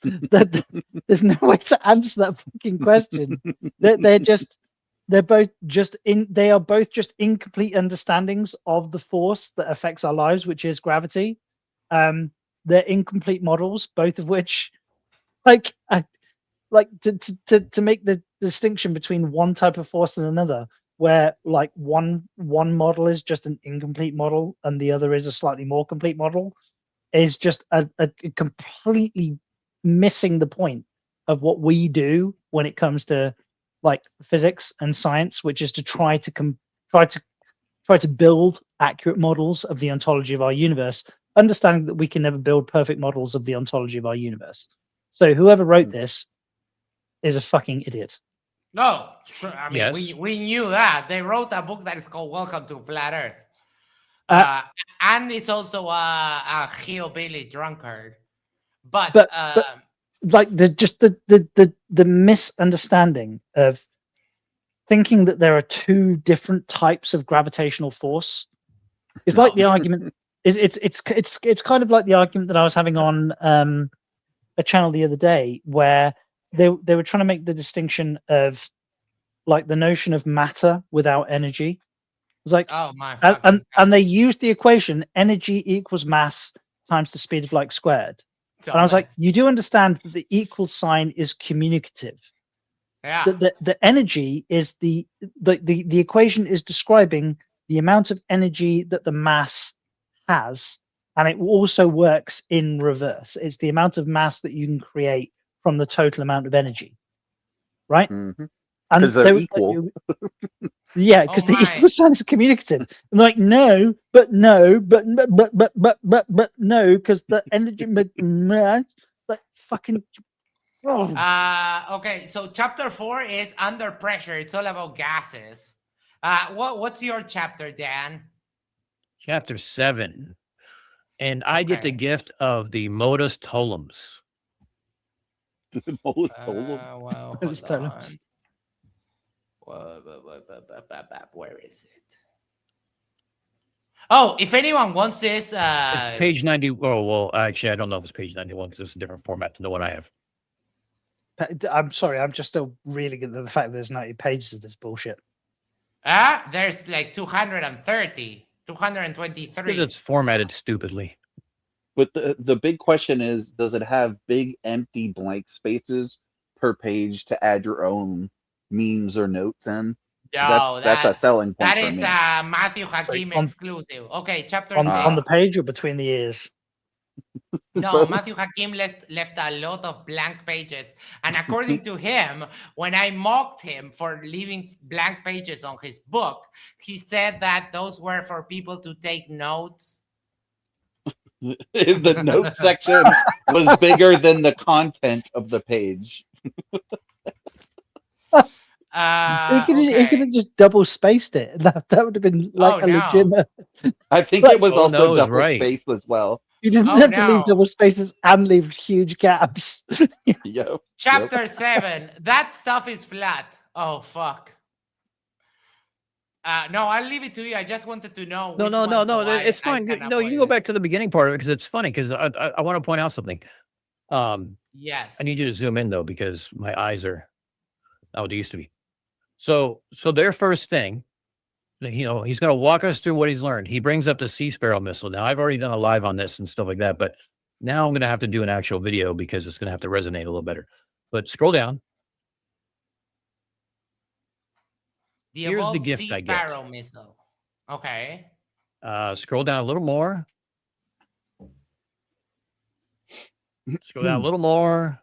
Speaker 17: that. There's no way to answer that fucking question. They are both just incomplete understandings of the force that affects our lives, which is gravity. They're incomplete models, both of which, to make the distinction between one type of force and another, where like one model is just an incomplete model and the other is a slightly more complete model, is just a completely missing the point of what we do when it comes to like physics and science, which is to try to build accurate models of the ontology of our universe, understanding that we can never build perfect models of the ontology of our universe. So whoever wrote this is a fucking idiot.
Speaker 2: No, sure. I mean,
Speaker 3: Yes.
Speaker 2: we knew that. They wrote a book that is called Welcome to Flat Earth. And it's also a hillbilly drunkard. But
Speaker 17: like the misunderstanding of thinking that there are two different types of gravitational force is like the argument it's kind of like the argument that I was having on a channel the other day, where they were trying to make the distinction of like the notion of matter without energy. It's like,
Speaker 2: oh my,
Speaker 17: and they used the equation energy equals mass times the speed of light squared. And I was like, you do understand that the equal sign is communicative.
Speaker 2: Yeah.
Speaker 17: The energy is the equation is describing the amount of energy that the mass has, and it also works in reverse. It's the amount of mass that you can create from the total amount of energy, right?
Speaker 15: Mm-hmm.
Speaker 17: And
Speaker 15: they're equal.
Speaker 17: Yeah, because the equal sign is communicative. And like, no, but no, but no, because the energy, like fucking. Oh.
Speaker 2: Okay, so chapter 4 is under pressure. It's all about gases. What's your chapter, Dan?
Speaker 3: Chapter 7. And I get the gift of the modus tollens.
Speaker 15: The modus
Speaker 2: Well,
Speaker 17: Modus
Speaker 2: hold on.
Speaker 17: tollens.
Speaker 2: Where is it? Oh, if anyone wants this,
Speaker 3: It's page 90. Oh, well, actually, I don't know if it's page 91 because it's a different format than the one I have.
Speaker 17: I'm sorry, I'm just still reeling at the fact that there's 90 pages of this bullshit.
Speaker 2: There's like 230, 223.
Speaker 3: Because it's formatted stupidly.
Speaker 15: But the big question is, does it have big empty blank spaces per page to add your own memes or notes in?
Speaker 2: No,
Speaker 15: that's a selling point
Speaker 2: that
Speaker 15: for
Speaker 2: is
Speaker 15: me.
Speaker 2: a Matthew Hakim exclusive. Okay, chapter 6.
Speaker 17: On the page or between the ears?
Speaker 2: No, Matthew Hakim left a lot of blank pages. And according to him, when I mocked him for leaving blank pages on his book, he said that those were for people to take notes.
Speaker 15: The note section was bigger than the content of the page.
Speaker 17: He could have just double spaced it. That would have been like legitimate.
Speaker 15: I think it was also double
Speaker 3: right.
Speaker 15: spaced as well.
Speaker 17: You didn't have to leave double spaces and leave huge gaps.
Speaker 15: Yep.
Speaker 2: Chapter 7. That stuff is flat. Oh, fuck. No, I'll leave it to you. I just wanted to know.
Speaker 3: No. It's fine. No, you go back to the beginning part of it because it's funny. Because I want to point out something.
Speaker 2: Yes.
Speaker 3: I need you to zoom in though because my eyes are not what they used to be. So their first thing, he's going to walk us through what he's learned. He brings up the Sea Sparrow missile. Now I've already done a live on this and stuff like that, but now I'm going to have to do an actual video because it's going to have to resonate a little better. But scroll down. Here's the gift
Speaker 2: Sea
Speaker 3: I get.
Speaker 2: Sparrow missile. Okay.
Speaker 3: Scroll down a little more. Scroll down a little more.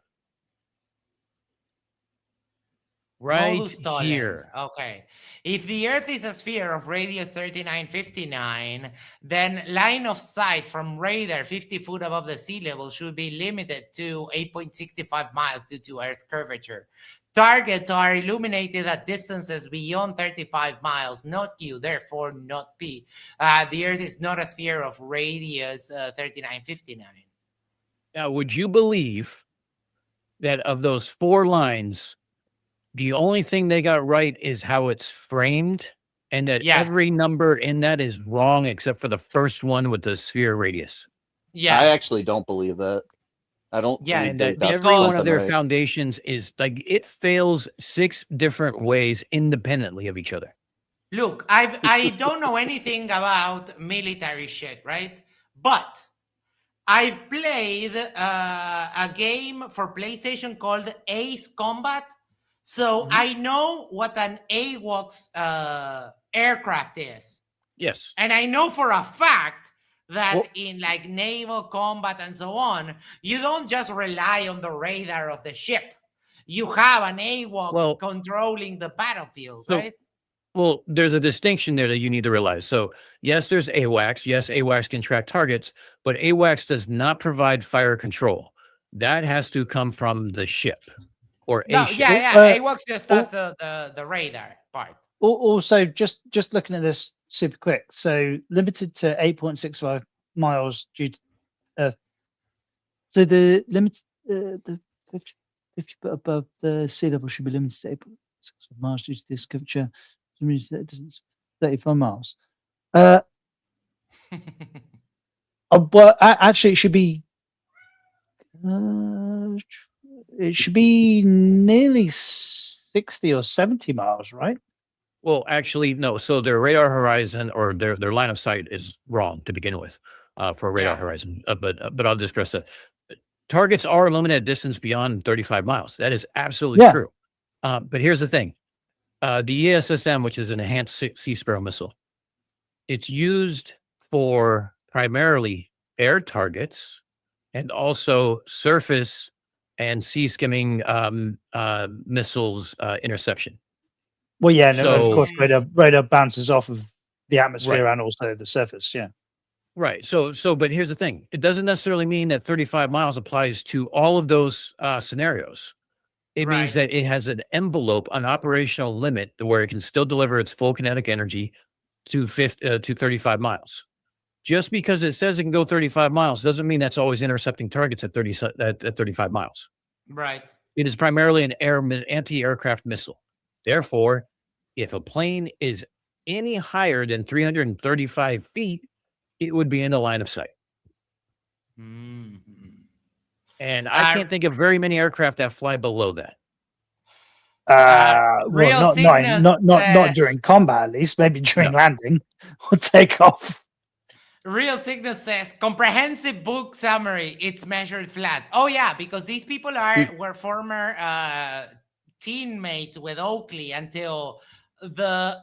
Speaker 3: Right
Speaker 2: Modus tollens.
Speaker 3: here.
Speaker 2: Okay. If the Earth is a sphere of radius 3959, then line of sight from radar 50 foot above the sea level should be limited to 8.65 miles due to Earth curvature. Targets are illuminated at distances beyond 35 miles, not Q, therefore not P. The Earth is not a sphere of radius 3959.
Speaker 3: Now, would you believe that of those 4 lines, the only thing they got right is how it's framed, and that every number in that is wrong except for the first one with the sphere radius?
Speaker 2: Yes.
Speaker 15: I actually don't believe that. I don't.
Speaker 3: And that every one of their foundations is like it fails 6 different ways independently of each other.
Speaker 2: Look, I don't know anything about military shit, right? But I've played a game for PlayStation called Ace Combat. So I know what an AWACS aircraft is.
Speaker 3: Yes.
Speaker 2: And I know for a fact that in like naval combat and so on, you don't just rely on the radar of the ship. You have an AWACS controlling the battlefield, right?
Speaker 3: Well, there's a distinction there that you need to realize. So, yes, there's AWACS. Yes, AWACS can track targets, but AWACS does not provide fire control. That has to come from the ship or a ship.
Speaker 2: AWACS just does the radar part.
Speaker 17: Also, just looking at this super quick. So limited to 8.65 miles due to so the limit the 50 foot above the sea level should be limited to 8.65 miles due to this curvature. 35 miles. But actually, it should be nearly 60 or 70 miles, right?
Speaker 3: Well, actually, no. So their radar horizon or their line of sight is wrong to begin with for a radar horizon. But I'll just stress that targets are illuminated distance beyond 35 miles. That is absolutely true. But here's the thing. The ESSM, which is an enhanced Sea Sparrow missile, it's used for primarily air targets and also surface and sea skimming missiles interception.
Speaker 17: Well, yeah, no, of course, radar bounces off of the atmosphere and also the surface. Yeah.
Speaker 3: Right. So, but here's the thing. It doesn't necessarily mean that 35 miles applies to all of those scenarios. It means that it has an envelope, an operational limit where it can still deliver its full kinetic energy to 35 miles. Just because it says it can go 35 miles doesn't mean that's always intercepting targets at 35 miles.
Speaker 2: Right.
Speaker 3: It is primarily an anti-aircraft missile. Therefore, if a plane is any higher than 335 feet, it would be in the line of sight. And I can't think of very many aircraft that fly below that.
Speaker 17: Well, not during combat, at least. Maybe during landing or takeoff.
Speaker 2: Real Cygnus says comprehensive book summary. It's measured flat. Oh yeah, because these people were former teammates with Oakley until the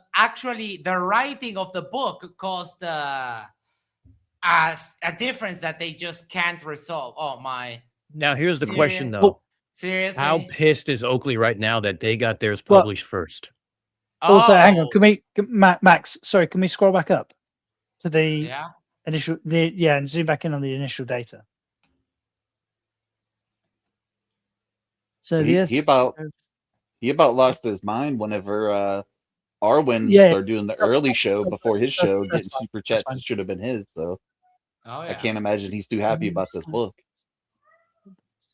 Speaker 2: writing of the book caused a difference that they just can't resolve. Oh my!
Speaker 3: Now here's the question though.
Speaker 2: Seriously,
Speaker 3: how pissed is Oakley right now that they got theirs published first?
Speaker 17: Also, hang on. Can we, Max? Sorry, can we scroll back up to the initial? And zoom back in on the initial data. So
Speaker 15: he about lost his mind whenever Arwen started doing the early show before his show, getting super chats that should have been his. So I can't imagine he's too happy about this book.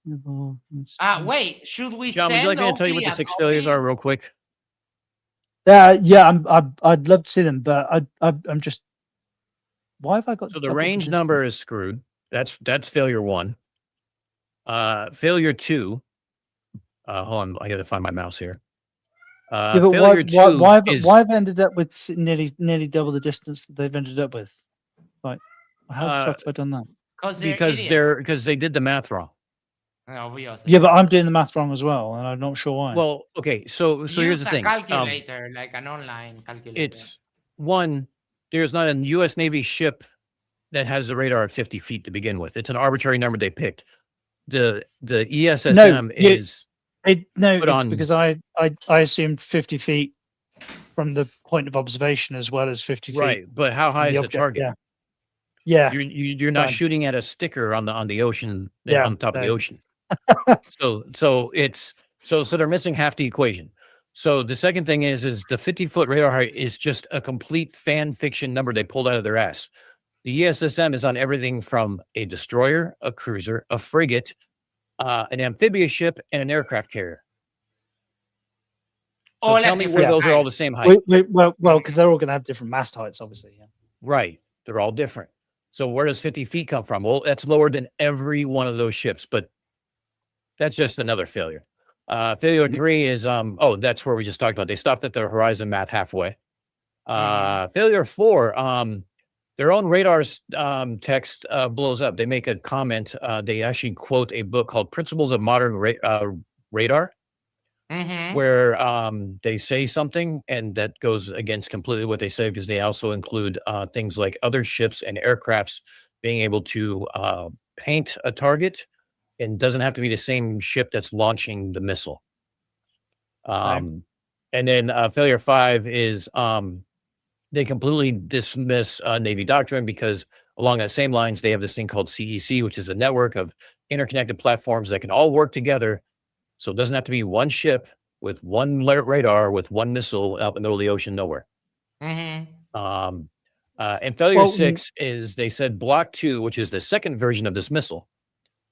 Speaker 2: Wait, should we
Speaker 3: John, would you like me to tell you what the 6 failures are real quick?
Speaker 17: I'd love to see them, but I'm just, why have I got?
Speaker 3: So the range number is screwed. That's failure 1. Failure 2. Hold on, I got to find my mouse here. Failure 2
Speaker 17: why have I ended up with nearly double the distance that they've ended up with? Like, how the fuck have I done that?
Speaker 2: Because
Speaker 3: they did the math wrong.
Speaker 17: Yeah, but I'm doing the math wrong as well, and I'm not sure why.
Speaker 3: Well, okay, so here's the thing.
Speaker 2: Calculator, like an online calculator.
Speaker 3: It's one. There's not a U.S. Navy ship that has the radar at 50 feet to begin with. It's an arbitrary number they picked. The ESSM is.
Speaker 17: It's because I assumed 50 feet from the point of observation as well as 50 feet.
Speaker 3: Right, but how high is the target?
Speaker 17: Yeah.
Speaker 3: You're not shooting at a sticker on the ocean on top of the ocean. so they're missing half the equation. So the second thing is the 50-foot radar height is just a complete fan fiction number they pulled out of their ass. The ESSM is on everything from a destroyer, a cruiser, a frigate, an amphibious ship, and an aircraft carrier. So tell me where those are all the same height.
Speaker 17: Well, because they're all going to have different mast heights, obviously. Yeah.
Speaker 3: Right. They're all different. So where does 50 feet come from? Well, that's lower than every one of those ships, but that's just another failure. Failure 3 is, that's where we just talked about. They stopped at the horizon math halfway. Failure 4, their own radar's text blows up. They make a comment. They actually quote a book called Principles of Modern Radar, where they say something and that goes against completely what they say, because they also include things like other ships and aircrafts being able to paint a target, and doesn't have to be the same ship that's launching the missile. And then failure 5 is they completely dismiss Navy doctrine, because along that same lines, they have this thing called CEC, which is a network of interconnected platforms that can all work together. So it doesn't have to be one ship with one radar with one missile out in the middle of the ocean nowhere. And failure 6 is, they said Block 2, which is the second version of this missile,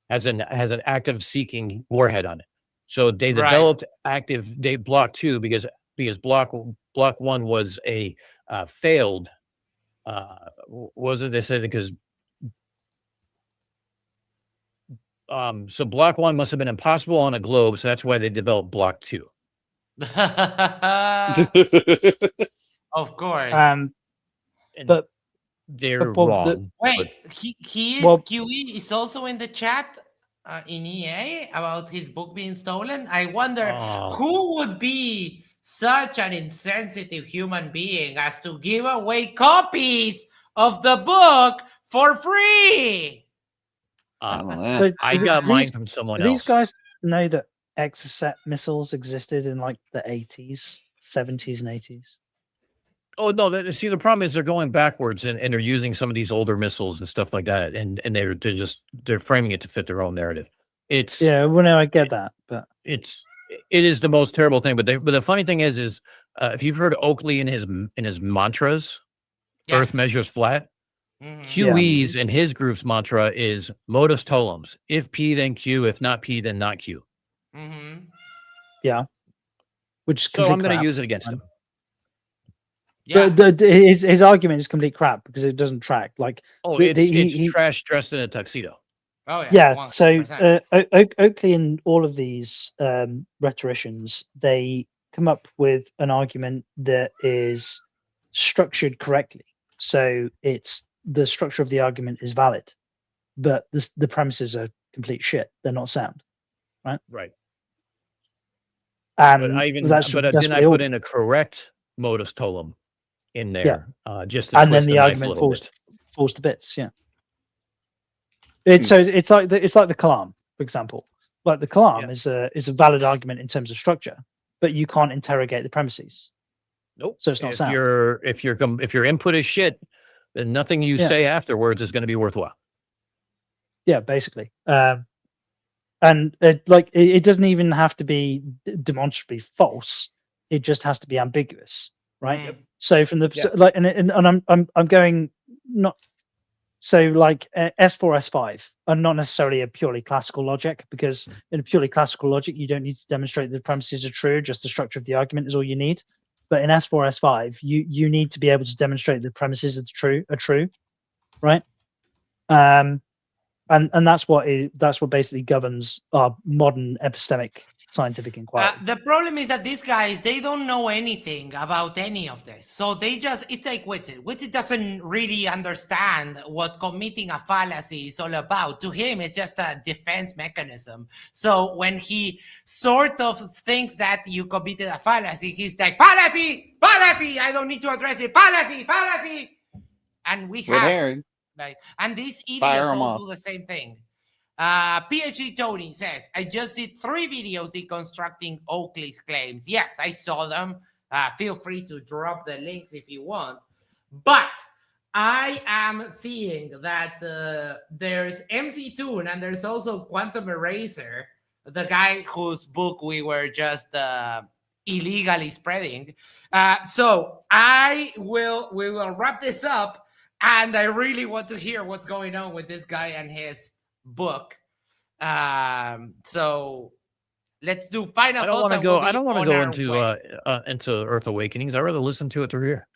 Speaker 3: has an active seeking warhead on it. So they developed Block 2 because Block 1 was a failed. They said because so Block 1 must have been impossible on a globe, so that's why they developed Block 2.
Speaker 2: Of course.
Speaker 17: But
Speaker 3: they're wrong.
Speaker 2: Wait, QE is also in the chat in EA about his book being stolen. I wonder who would be such an insensitive human being as to give away copies of the book for free.
Speaker 3: I got mine from someone else.
Speaker 17: These guys know that Exocet missiles existed in like the 80s, 70s, and 80s.
Speaker 3: Oh no! The problem is they're going backwards and they're using some of these older missiles and stuff like that, and they're framing it to fit their own narrative. I get that, but It is the most terrible thing. But the funny thing is if you've heard Oakley in his mantras, Earth measures flat. QE's and his group's mantra is modus tollens. If P, then Q. If not P, then not Q.
Speaker 17: Yeah. Which is
Speaker 3: so I'm going to
Speaker 17: crap.
Speaker 3: use it against him.
Speaker 17: Yeah. But his argument is complete crap because it doesn't track. Like,
Speaker 3: it's trash dressed in a tuxedo.
Speaker 2: Oh
Speaker 17: yeah.
Speaker 2: 100%.
Speaker 17: So Oakley and all of these rhetoricians, they come up with an argument that is structured correctly. So it's the structure of the argument is valid, but the premises are complete shit. They're not sound, right?
Speaker 3: Right.
Speaker 17: And
Speaker 3: then I put in a correct modus tollem in there, just to
Speaker 17: and
Speaker 3: twist
Speaker 17: then the
Speaker 3: knife
Speaker 17: argument
Speaker 3: a little bit.
Speaker 17: falls to bits. Yeah. So it's like the Kalam, for example. Like the Kalam is a valid argument in terms of structure, but you can't interrogate the premises.
Speaker 3: Nope.
Speaker 17: So it's not sound.
Speaker 3: If your input is shit, then nothing you say afterwards is going to be worthwhile.
Speaker 17: Yeah, basically. And it doesn't even have to be demonstrably false. It just has to be ambiguous, right? So from the I'm going not. So like S4, S5 are not necessarily a purely classical logic, because in a purely classical logic, you don't need to demonstrate the premises are true. Just the structure of the argument is all you need. But in S4, S5, you need to be able to demonstrate the premises are true, right? And that's what basically governs our modern epistemic scientific inquiry.
Speaker 2: The problem is that these guys, they don't know anything about any of this. So it's like Witted. Witted doesn't really understand what committing a fallacy is all about. To him, it's just a defense mechanism. So when he sort of thinks that you committed a fallacy, he's like, fallacy, I don't need to address it, fallacy. And we have... Like, and these idiots all do the same thing. PhD Tony says, I just did 3 videos deconstructing Oakley's claims. Yes, I saw them. Feel free to drop the links if you want. But I am seeing that there's MC Toon and there's also Quantum Eraser, the guy whose book we were just illegally spreading. So we will wrap this up. And I really want to hear what's going on with this guy and his book. So let's do final thoughts.
Speaker 3: I don't want to go into Earth Awakenings. I'd rather listen to it through here.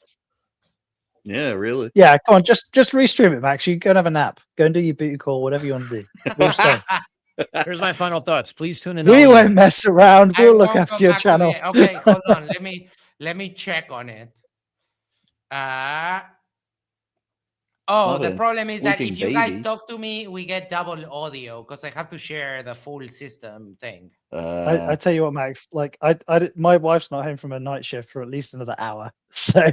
Speaker 15: Yeah, really.
Speaker 17: Yeah, come on, just restream it, Max. You go and have a nap. Go and do your booty call, whatever you want to do. We'll stay.
Speaker 3: Here's my final thoughts. Please tune in.
Speaker 17: We won't mess around. We'll look after your channel.
Speaker 2: Okay, hold on. Let me check on it. The problem is that if you guys talk to me, we get double audio because I have to share the full system thing.
Speaker 17: I tell you what, Max. Like, my wife's not home from a night shift for at least another hour. So,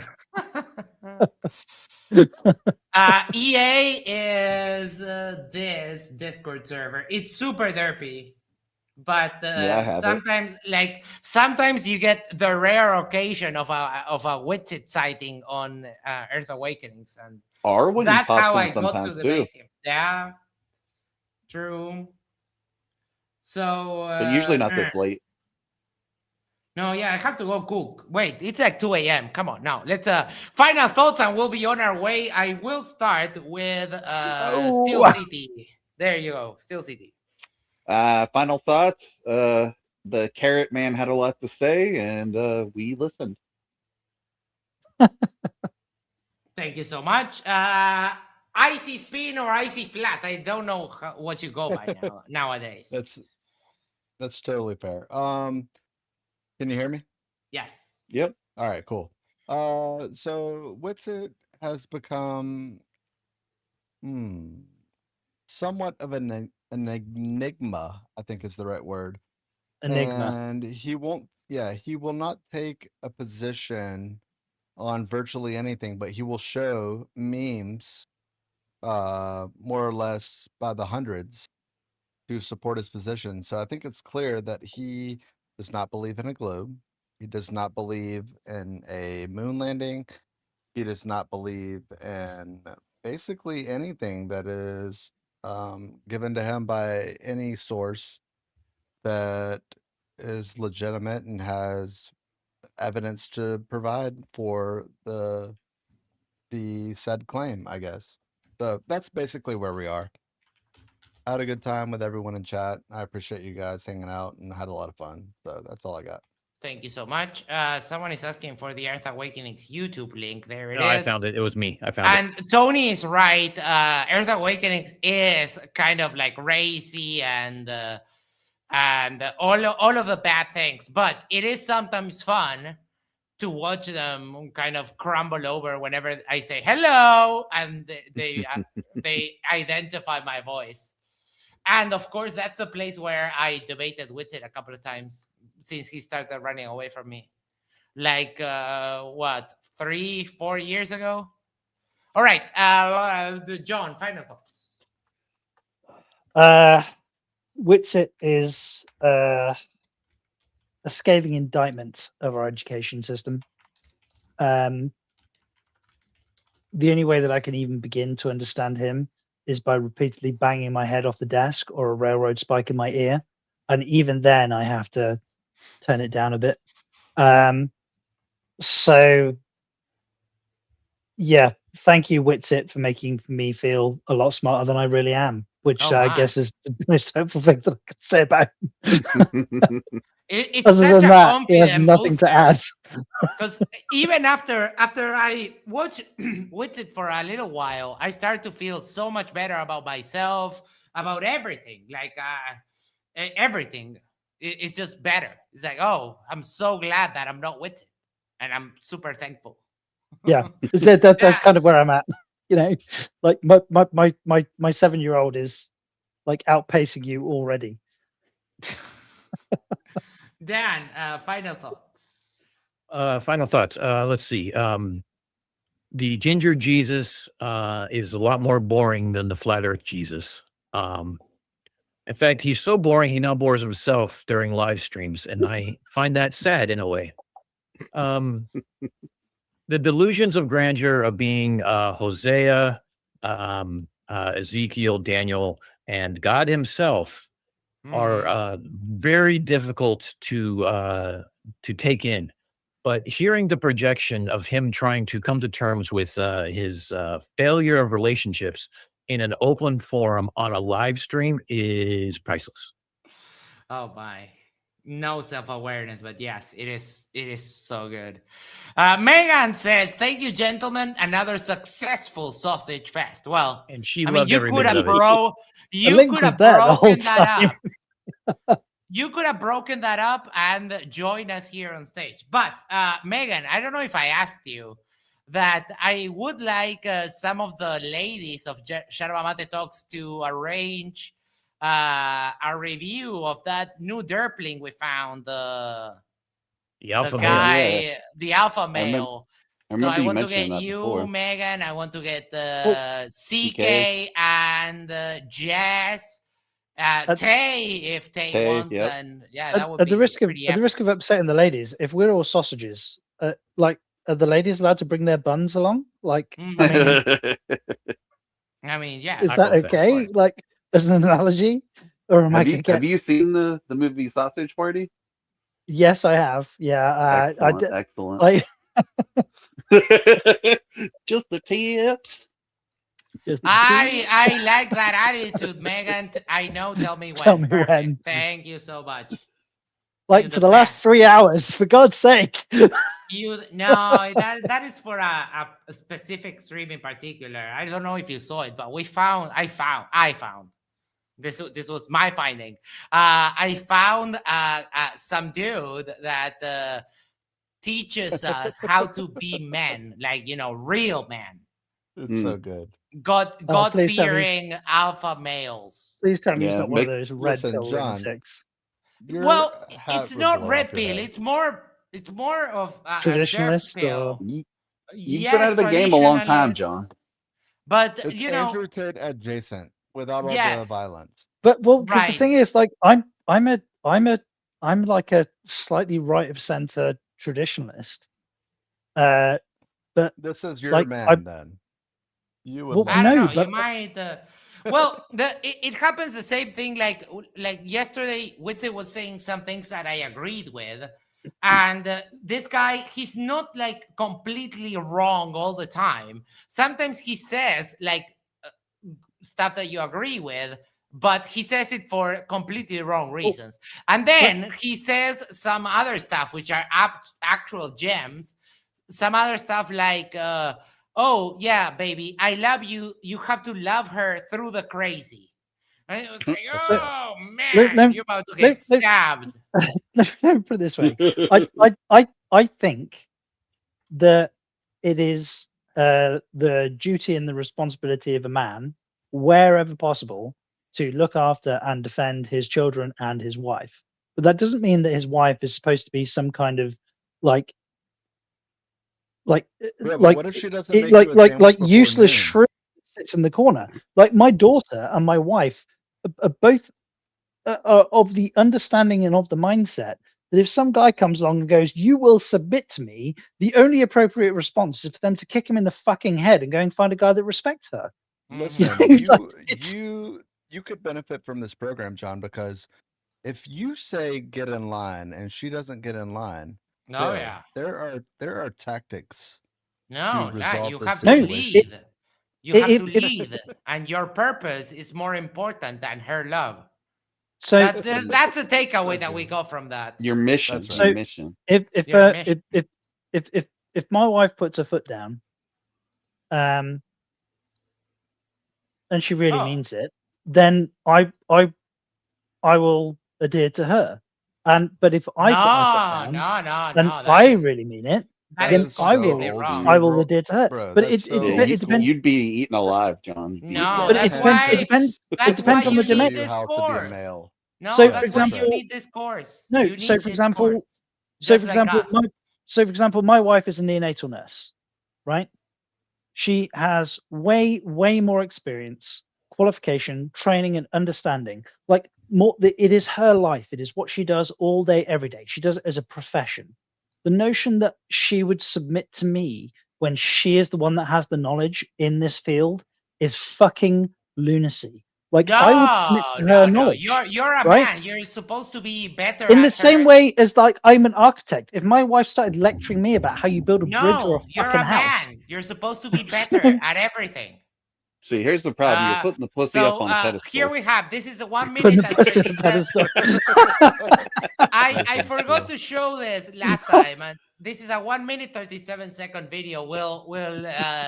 Speaker 2: EA is this Discord server. It's super derpy, but sometimes you get the rare occasion of a Witted sighting on Earth Awakenings, and that's how I got to debate him. Yeah, true. So,
Speaker 15: but usually not this late.
Speaker 2: No, yeah, I have to go cook. Wait, it's like 2 a.m. Come on, now let's final thoughts, and we'll be on our way. I will start with Steel City. There you go, Steel City.
Speaker 15: Final thoughts. The Carrot Man had a lot to say, and we listened.
Speaker 2: Thank you so much. Icy spin or icy flat? I don't know what you go by nowadays.
Speaker 11: That's totally fair. Can you hear me?
Speaker 2: Yes.
Speaker 15: Yep.
Speaker 11: All right, cool. So Witsit has become somewhat of an enigma, I think is the right word.
Speaker 17: Enigma.
Speaker 11: And he will not take a position on virtually anything, but he will show memes more or less by the hundreds to support his position. So I think it's clear that he does not believe in a globe. He does not believe in a moon landing. He does not believe in basically anything that is given to him by any source that is legitimate and has evidence to provide for the said claim, I guess. So that's basically where we are. I had a good time with everyone in chat. I appreciate you guys hanging out and had a lot of fun. So that's all I got.
Speaker 2: Thank you so much. Someone is asking for the Earth Awakening's YouTube link. There it is.
Speaker 3: I found it. It was me. I found it.
Speaker 2: And Tony is right. Earth Awakening is kind of like racy and all of the bad things, but it is sometimes fun to watch them kind of crumble over whenever I say hello, and they identify my voice. And of course, that's the place where I debated with it a couple of times since he started running away from me. Like, what, 3-4 years ago? All right, John, final thoughts.
Speaker 17: Witsit is a scathing indictment of our education system. The only way that I can even begin to understand him is by repeatedly banging my head off the desk or a railroad spike in my ear. And even then I have to turn it down a bit. So yeah, thank you, Witsit, for making me feel a lot smarter than I really am, which I guess is the most hopeful thing that I could say about him.
Speaker 2: It's
Speaker 17: Other
Speaker 2: such
Speaker 17: than
Speaker 2: a
Speaker 17: that, he has
Speaker 2: confident
Speaker 17: nothing to
Speaker 2: booster.
Speaker 17: add.
Speaker 2: Because even after I watched Witsit for a little while, I started to feel so much better about myself, about everything. Like everything, it's just better. It's like, oh, I'm so glad that I'm not Witsit, and I'm super thankful.
Speaker 17: Yeah, that's kind of where I'm at. You know, like my 7-year-old is like outpacing you already.
Speaker 2: Dan, final thoughts.
Speaker 3: Final thoughts. Let's see. The Ginger Jesus is a lot more boring than the Flat Earth Jesus. In fact, he's so boring, he now bores himself during live streams, and I find that sad in a way. The delusions of grandeur of being Hosea, Ezekiel, Daniel, and God himself are very difficult to take in. But hearing the projection of him trying to come to terms with his failure of relationships in an open forum on a live stream is priceless.
Speaker 2: Oh my. No self-awareness, but yes, it is so good. Megan says, thank you, gentlemen. Another successful sausage fest. Well,
Speaker 3: and she
Speaker 2: I mean,
Speaker 3: loved
Speaker 2: you
Speaker 3: every
Speaker 2: could
Speaker 3: minute
Speaker 2: have
Speaker 3: of it.
Speaker 2: you could have broken that up. You could have broken that up and joined us here on stage. But Megan, I don't know if I asked you that I would like some of the ladies of Yerba Mate Talks to arrange a review of that new derpling we found, the
Speaker 3: alpha
Speaker 2: guy,
Speaker 15: male.
Speaker 2: the alpha male.
Speaker 15: I
Speaker 2: So
Speaker 15: remember
Speaker 2: I
Speaker 15: you
Speaker 2: want to
Speaker 15: mentioning
Speaker 2: get
Speaker 15: that
Speaker 2: you,
Speaker 15: before.
Speaker 2: Megan. I want to get
Speaker 15: CK.
Speaker 2: CK and Jess, Tay, if Tay wants, and yeah, that would
Speaker 17: At
Speaker 2: be
Speaker 17: the risk of
Speaker 2: pretty
Speaker 17: at the risk of upsetting the ladies, if we're all sausages, like, are the ladies allowed to bring their buns along? Like,
Speaker 2: I mean, yeah.
Speaker 17: Is that okay? Like, as an analogy, or am I going to get?
Speaker 15: Have you seen the movie Sausage Party?
Speaker 17: Yes, I have. Yeah,
Speaker 15: Excellent.
Speaker 17: Like,
Speaker 15: just the tips.
Speaker 2: I like that attitude, Megan. I know. Tell me when.
Speaker 17: Tell me
Speaker 2: Perfect.
Speaker 17: when.
Speaker 2: Thank you so much.
Speaker 17: Like, for the last 3 hours, for God's sake.
Speaker 2: That is for a specific stream in particular. I don't know if you saw it, but I found. This was my finding. I found some dude that teaches us how to be men, like, real men.
Speaker 11: It's so good.
Speaker 2: God-fearing alpha males.
Speaker 17: Please tell me he's not one of those red pill lunatics.
Speaker 2: Well, it's not red pill. It's more of
Speaker 17: traditionalist.
Speaker 15: You've been out of the game a long time, John.
Speaker 2: But
Speaker 11: it's Andrew Tate adjacent without all the violence.
Speaker 17: But because the thing is, like, I'm like a slightly right of center traditionalist. But
Speaker 11: this is your
Speaker 17: like,
Speaker 11: man then. You would
Speaker 2: I don't know.
Speaker 17: but
Speaker 2: You might. Well, it happens the same thing. Like yesterday, Witze was saying some things that I agreed with, and this guy, he's not like completely wrong all the time. Sometimes he says like stuff that you agree with, but he says it for completely wrong reasons. And then he says some other stuff which are actual gems. Some other stuff like, oh yeah, baby, I love you. You have to love her through the crazy. And it was like, oh man, you're about to get stabbed.
Speaker 17: Let me put it this way. I think that it is the duty and the responsibility of a man, wherever possible, to look after and defend his children and his wife. But that doesn't mean that his wife is supposed to be some kind of like
Speaker 11: Yeah, but what if she doesn't make you a sandwich
Speaker 17: like
Speaker 11: before
Speaker 17: useless
Speaker 11: noon?
Speaker 17: shrew that sits in the corner? Like my daughter and my wife are both of the understanding and of the mindset that if some guy comes along and goes, "You will submit to me," the only appropriate response is for them to kick him in the fucking head and go and find a guy that respects her.
Speaker 11: Listen, you could benefit from this program, John, because if you say get in line and she doesn't get in line,
Speaker 2: Oh, yeah.
Speaker 11: there are tactics.
Speaker 2: No,
Speaker 11: to
Speaker 2: yeah,
Speaker 11: resolve
Speaker 2: you
Speaker 11: this
Speaker 2: have to
Speaker 11: situation.
Speaker 2: lead. You have to lead, and your purpose is more important than her love.
Speaker 17: So
Speaker 2: that's a takeaway that we got from that.
Speaker 15: Your mission.
Speaker 11: That's
Speaker 15: Your
Speaker 17: So
Speaker 15: mission.
Speaker 17: if my wife puts her foot down, and she really means it, then I will adhere to her. But if I put my foot down, and I really mean it, then I will adhere to her.
Speaker 11: Bro,
Speaker 17: but
Speaker 11: that's
Speaker 17: it depends.
Speaker 15: You'd be eaten alive, John.
Speaker 2: No,
Speaker 17: But it depends. It depends on the
Speaker 11: Show
Speaker 17: demand.
Speaker 11: you how to be a male.
Speaker 2: No,
Speaker 17: So,
Speaker 2: that's
Speaker 17: for example,
Speaker 2: why you need this course.
Speaker 17: No,
Speaker 2: You
Speaker 17: so
Speaker 2: need
Speaker 17: for
Speaker 2: this
Speaker 17: example,
Speaker 2: course.
Speaker 17: so
Speaker 2: Just
Speaker 17: for
Speaker 2: like
Speaker 17: example,
Speaker 2: us.
Speaker 17: my wife is a neonatal nurse, right? She has way more experience, qualification, training, and understanding. Like it is her life. It is what she does all day, every day. She does it as a profession. The notion that she would submit to me when she is the one that has the knowledge in this field is fucking lunacy. Like I would submit to her knowledge.
Speaker 2: You're a
Speaker 17: right?
Speaker 2: man. You're supposed to be better.
Speaker 17: In the
Speaker 2: at
Speaker 17: same
Speaker 2: her.
Speaker 17: way as like I'm an architect. If my wife started lecturing me about how you build a bridge or a
Speaker 2: you're
Speaker 17: fucking
Speaker 2: a
Speaker 17: house,
Speaker 2: man. You're supposed to be better at everything.
Speaker 15: See, here's the problem. You're putting the pussy up on a pedestal.
Speaker 2: Here we have. This is a 1
Speaker 17: put
Speaker 2: minute
Speaker 17: the
Speaker 2: and
Speaker 17: pussy on a
Speaker 2: 37.
Speaker 17: pedestal.
Speaker 2: I forgot to show this last time, and this is a 1 minute 37-second video. We'll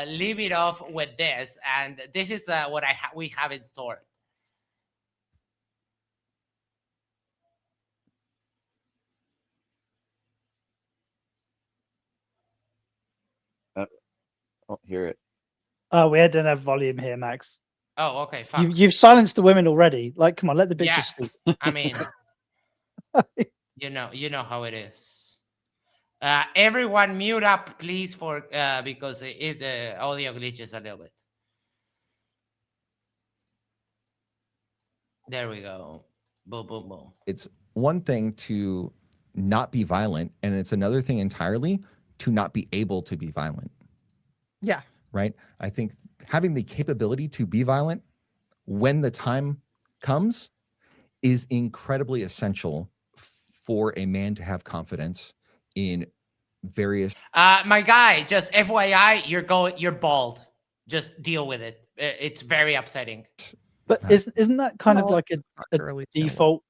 Speaker 2: leave it off with this, and this is what we have in store.
Speaker 15: Oh, hear it.
Speaker 17: Oh, we don't have volume here, Max.
Speaker 2: Oh, okay. Fuck.
Speaker 17: You've silenced the women already. Like, come on, let the bitches
Speaker 2: Yes.
Speaker 17: speak.
Speaker 2: I mean, you know how it is. Everyone mute up, please, for because the audio glitches a little bit. There we go. Boom, boom, boom.
Speaker 1: It's one thing to not be violent, and it's another thing entirely to not be able to be violent.
Speaker 21: Yeah.
Speaker 1: Right? I think having the capability to be violent when the time comes is incredibly essential for a man to have confidence in various.
Speaker 2: My guy, just FYI, you're bald. Just deal with it. It's very upsetting.
Speaker 17: But isn't that kind of like a default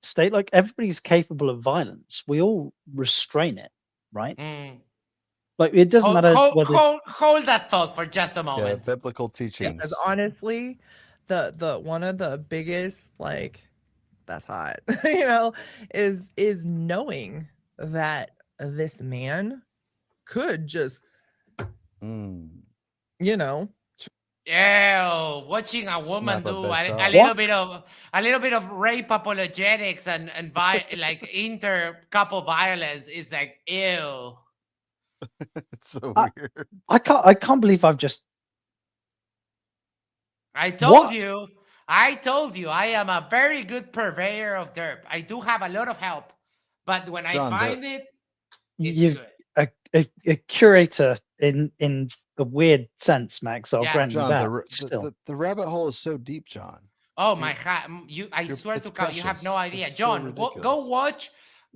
Speaker 17: state? Like everybody's capable of violence. We all restrain it, right? Like it doesn't matter whether.
Speaker 2: Hold that thought for just a moment.
Speaker 11: Yeah, biblical teachings.
Speaker 21: Because honestly, the one of the biggest, like, that's hot, is knowing that this man could just,
Speaker 2: watching a woman
Speaker 11: Snap a
Speaker 2: do
Speaker 11: bitch
Speaker 2: a little bit of rape apologetics and like inter-couple violence is like ew.
Speaker 11: It's so weird.
Speaker 17: I can't believe I've just.
Speaker 2: I told you I am a very good purveyor of derp. I do have a lot of help, but when
Speaker 11: John,
Speaker 2: I find it, it's
Speaker 17: You've
Speaker 2: good.
Speaker 17: a curator in a weird sense, Max. I'll
Speaker 2: Yeah.
Speaker 17: grant you
Speaker 11: John,
Speaker 17: that. Still,
Speaker 11: the rabbit hole is so deep, John.
Speaker 2: Oh my god! I swear
Speaker 11: it's
Speaker 2: to God, you have no
Speaker 11: precious.
Speaker 2: idea,
Speaker 11: It's so
Speaker 2: John.
Speaker 11: ridiculous.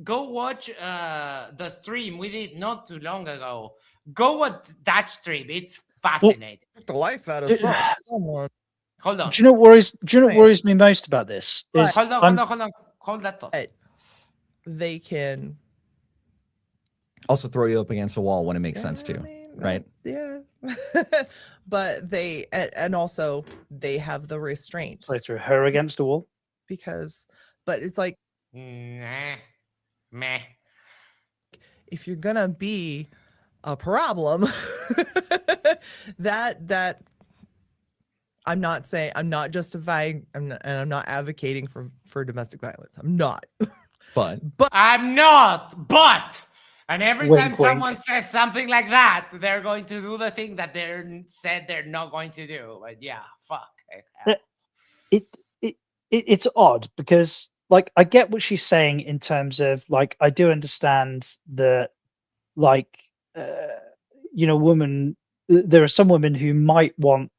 Speaker 2: Go watch the stream we did not too long ago. Go watch that stream. It's fascinating.
Speaker 21: The life out of someone.
Speaker 2: Hold on.
Speaker 17: do you know what worries me most about this? Is
Speaker 2: Hold on. Hold that thought.
Speaker 21: They can
Speaker 1: Also throw you up against a wall when it makes sense too, right?
Speaker 21: Yeah. But they and also they have the restraint.
Speaker 17: They threw her against the wall.
Speaker 21: But it's like
Speaker 2: meh.
Speaker 21: If you're gonna be a problem, that I'm not justifying, I'm not advocating for domestic violence. I'm not.
Speaker 1: But
Speaker 2: I'm not. But and every
Speaker 17: Wink,
Speaker 2: time
Speaker 17: wink.
Speaker 2: someone says something like that, they're going to do the thing that they're said they're not going to do. But yeah, fuck.
Speaker 17: It's odd because like I get what she's saying in terms of like I do understand that like women, there are some women who might want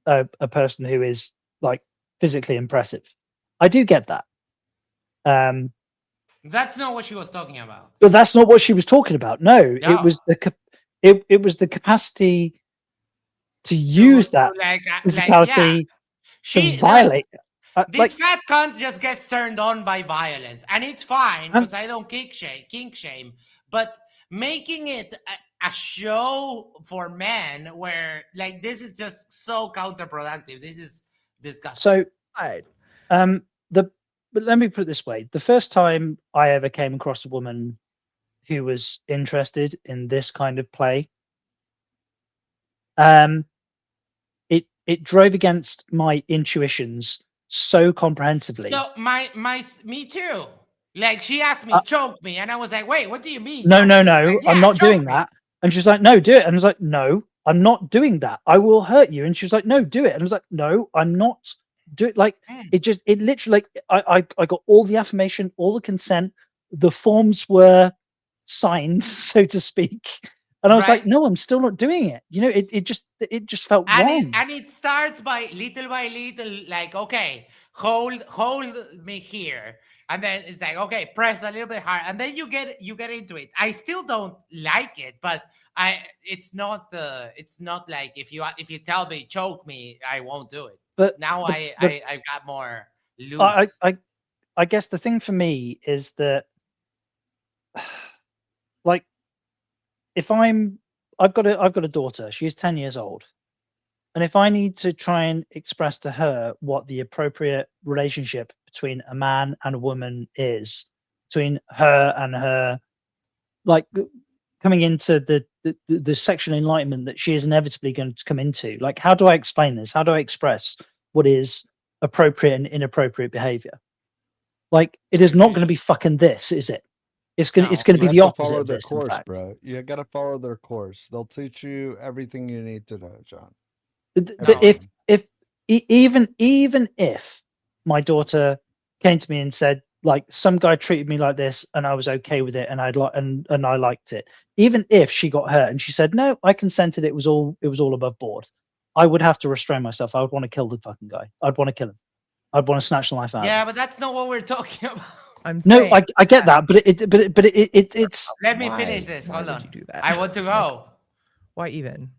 Speaker 17: a person who is like physically impressive. I do get that.
Speaker 2: That's not what she was talking about.
Speaker 17: But that's not what she was talking about. No. It was it was the capacity to use that physicality to violate.
Speaker 2: This fat cunt just gets turned on by violence, and it's fine because I don't kink shame. But making it a show for men where like this is just so counterproductive. This is disgusting.
Speaker 17: So, but let me put it this way: the first time I ever came across a woman who was interested in this kind of play, it drove against my intuitions so comprehensively.
Speaker 2: So me too. Like she asked me, choke me, and I was like, wait, what do you mean?
Speaker 17: No,
Speaker 2: Like,
Speaker 17: I'm not doing that. And she's like, no, do it. And I was like, no, I'm not doing that. I will hurt you. And she was like, no, do it. And I was like, no, I'm not do it. Like it literally like I got all the affirmation, all the consent, the forms were signed, so to speak. And I was like, no, I'm still not doing it. It just felt wrong.
Speaker 2: And it starts by little, like, okay, hold me here. And then it's like, okay, press a little bit hard. And then you get into it. I still don't like it, but it's not like if you tell me choke me, I won't do it.
Speaker 17: But
Speaker 2: now I've got more loose.
Speaker 17: I guess the thing for me is that like if I've got a daughter, she's 10 years old. And if I need to try and express to her what the appropriate relationship between a man and a woman is, between her and her, like coming into the sexual enlightenment that she is inevitably going to come into, like how do I explain this? How do I express what is appropriate and inappropriate behavior? Like it is not going to be fucking this, is it? It's going to be the opposite
Speaker 11: follow
Speaker 17: of
Speaker 11: their
Speaker 17: this.
Speaker 11: course, bro. You got to follow their course. They'll teach you everything you need to know, John.
Speaker 17: Even if my daughter came to me and said like some guy treated me like this and I was okay with it and I liked it, even if she got hurt and she said no, I consented, it was all above board, I would have to restrain myself. I would want to kill the fucking guy. I'd want to kill him. I'd want to snatch the life out of him.
Speaker 2: Yeah, but that's not what we're talking about.
Speaker 17: I get that, but it's.
Speaker 2: Let me finish this. Hold on. I want to go.
Speaker 21: Why even?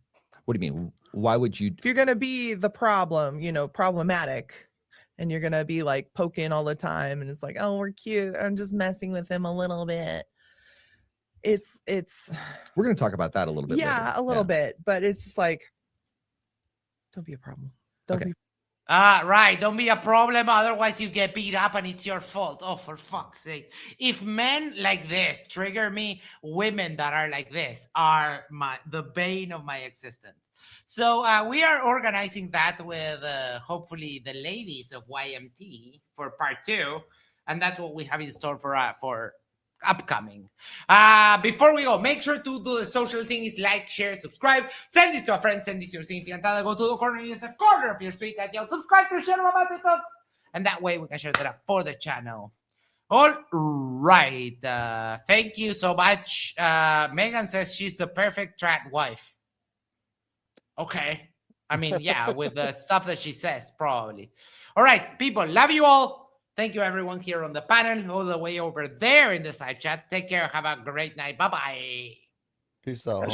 Speaker 1: What do you mean? Why would you?
Speaker 21: If you're gonna be the problem, problematic, and you're gonna be like poking all the time, and it's like, oh, we're cute. I'm just messing with him a little bit. It's.
Speaker 1: We're gonna talk about that a little bit.
Speaker 21: Yeah,
Speaker 1: later.
Speaker 21: a little bit, but it's just like, don't be a problem. Don't be.
Speaker 2: Right. Don't be a problem. Otherwise, you get beat up and it's your fault. Oh, for fuck's sake. If men like this trigger me, women that are like this are the bane of my existence. So we are organizing that with hopefully the ladies of YMT for part 2. And that's what we have in store for upcoming. Before we go, make sure to do the social things, like, share, subscribe, send this to a friend, send this to your significant other, go to the corner, use the corner of your screen, subscribe to share about the talks, and that way we can share that up for the channel. All right. Thank you so much. Megan says she's the perfect trad wife. Okay. I mean, yeah, with the stuff that she says, probably. All right, people, love you all. Thank you, everyone here on the panel, all the way over there in the side chat. Take care. Have a great night. Bye-bye.
Speaker 11: Peace out.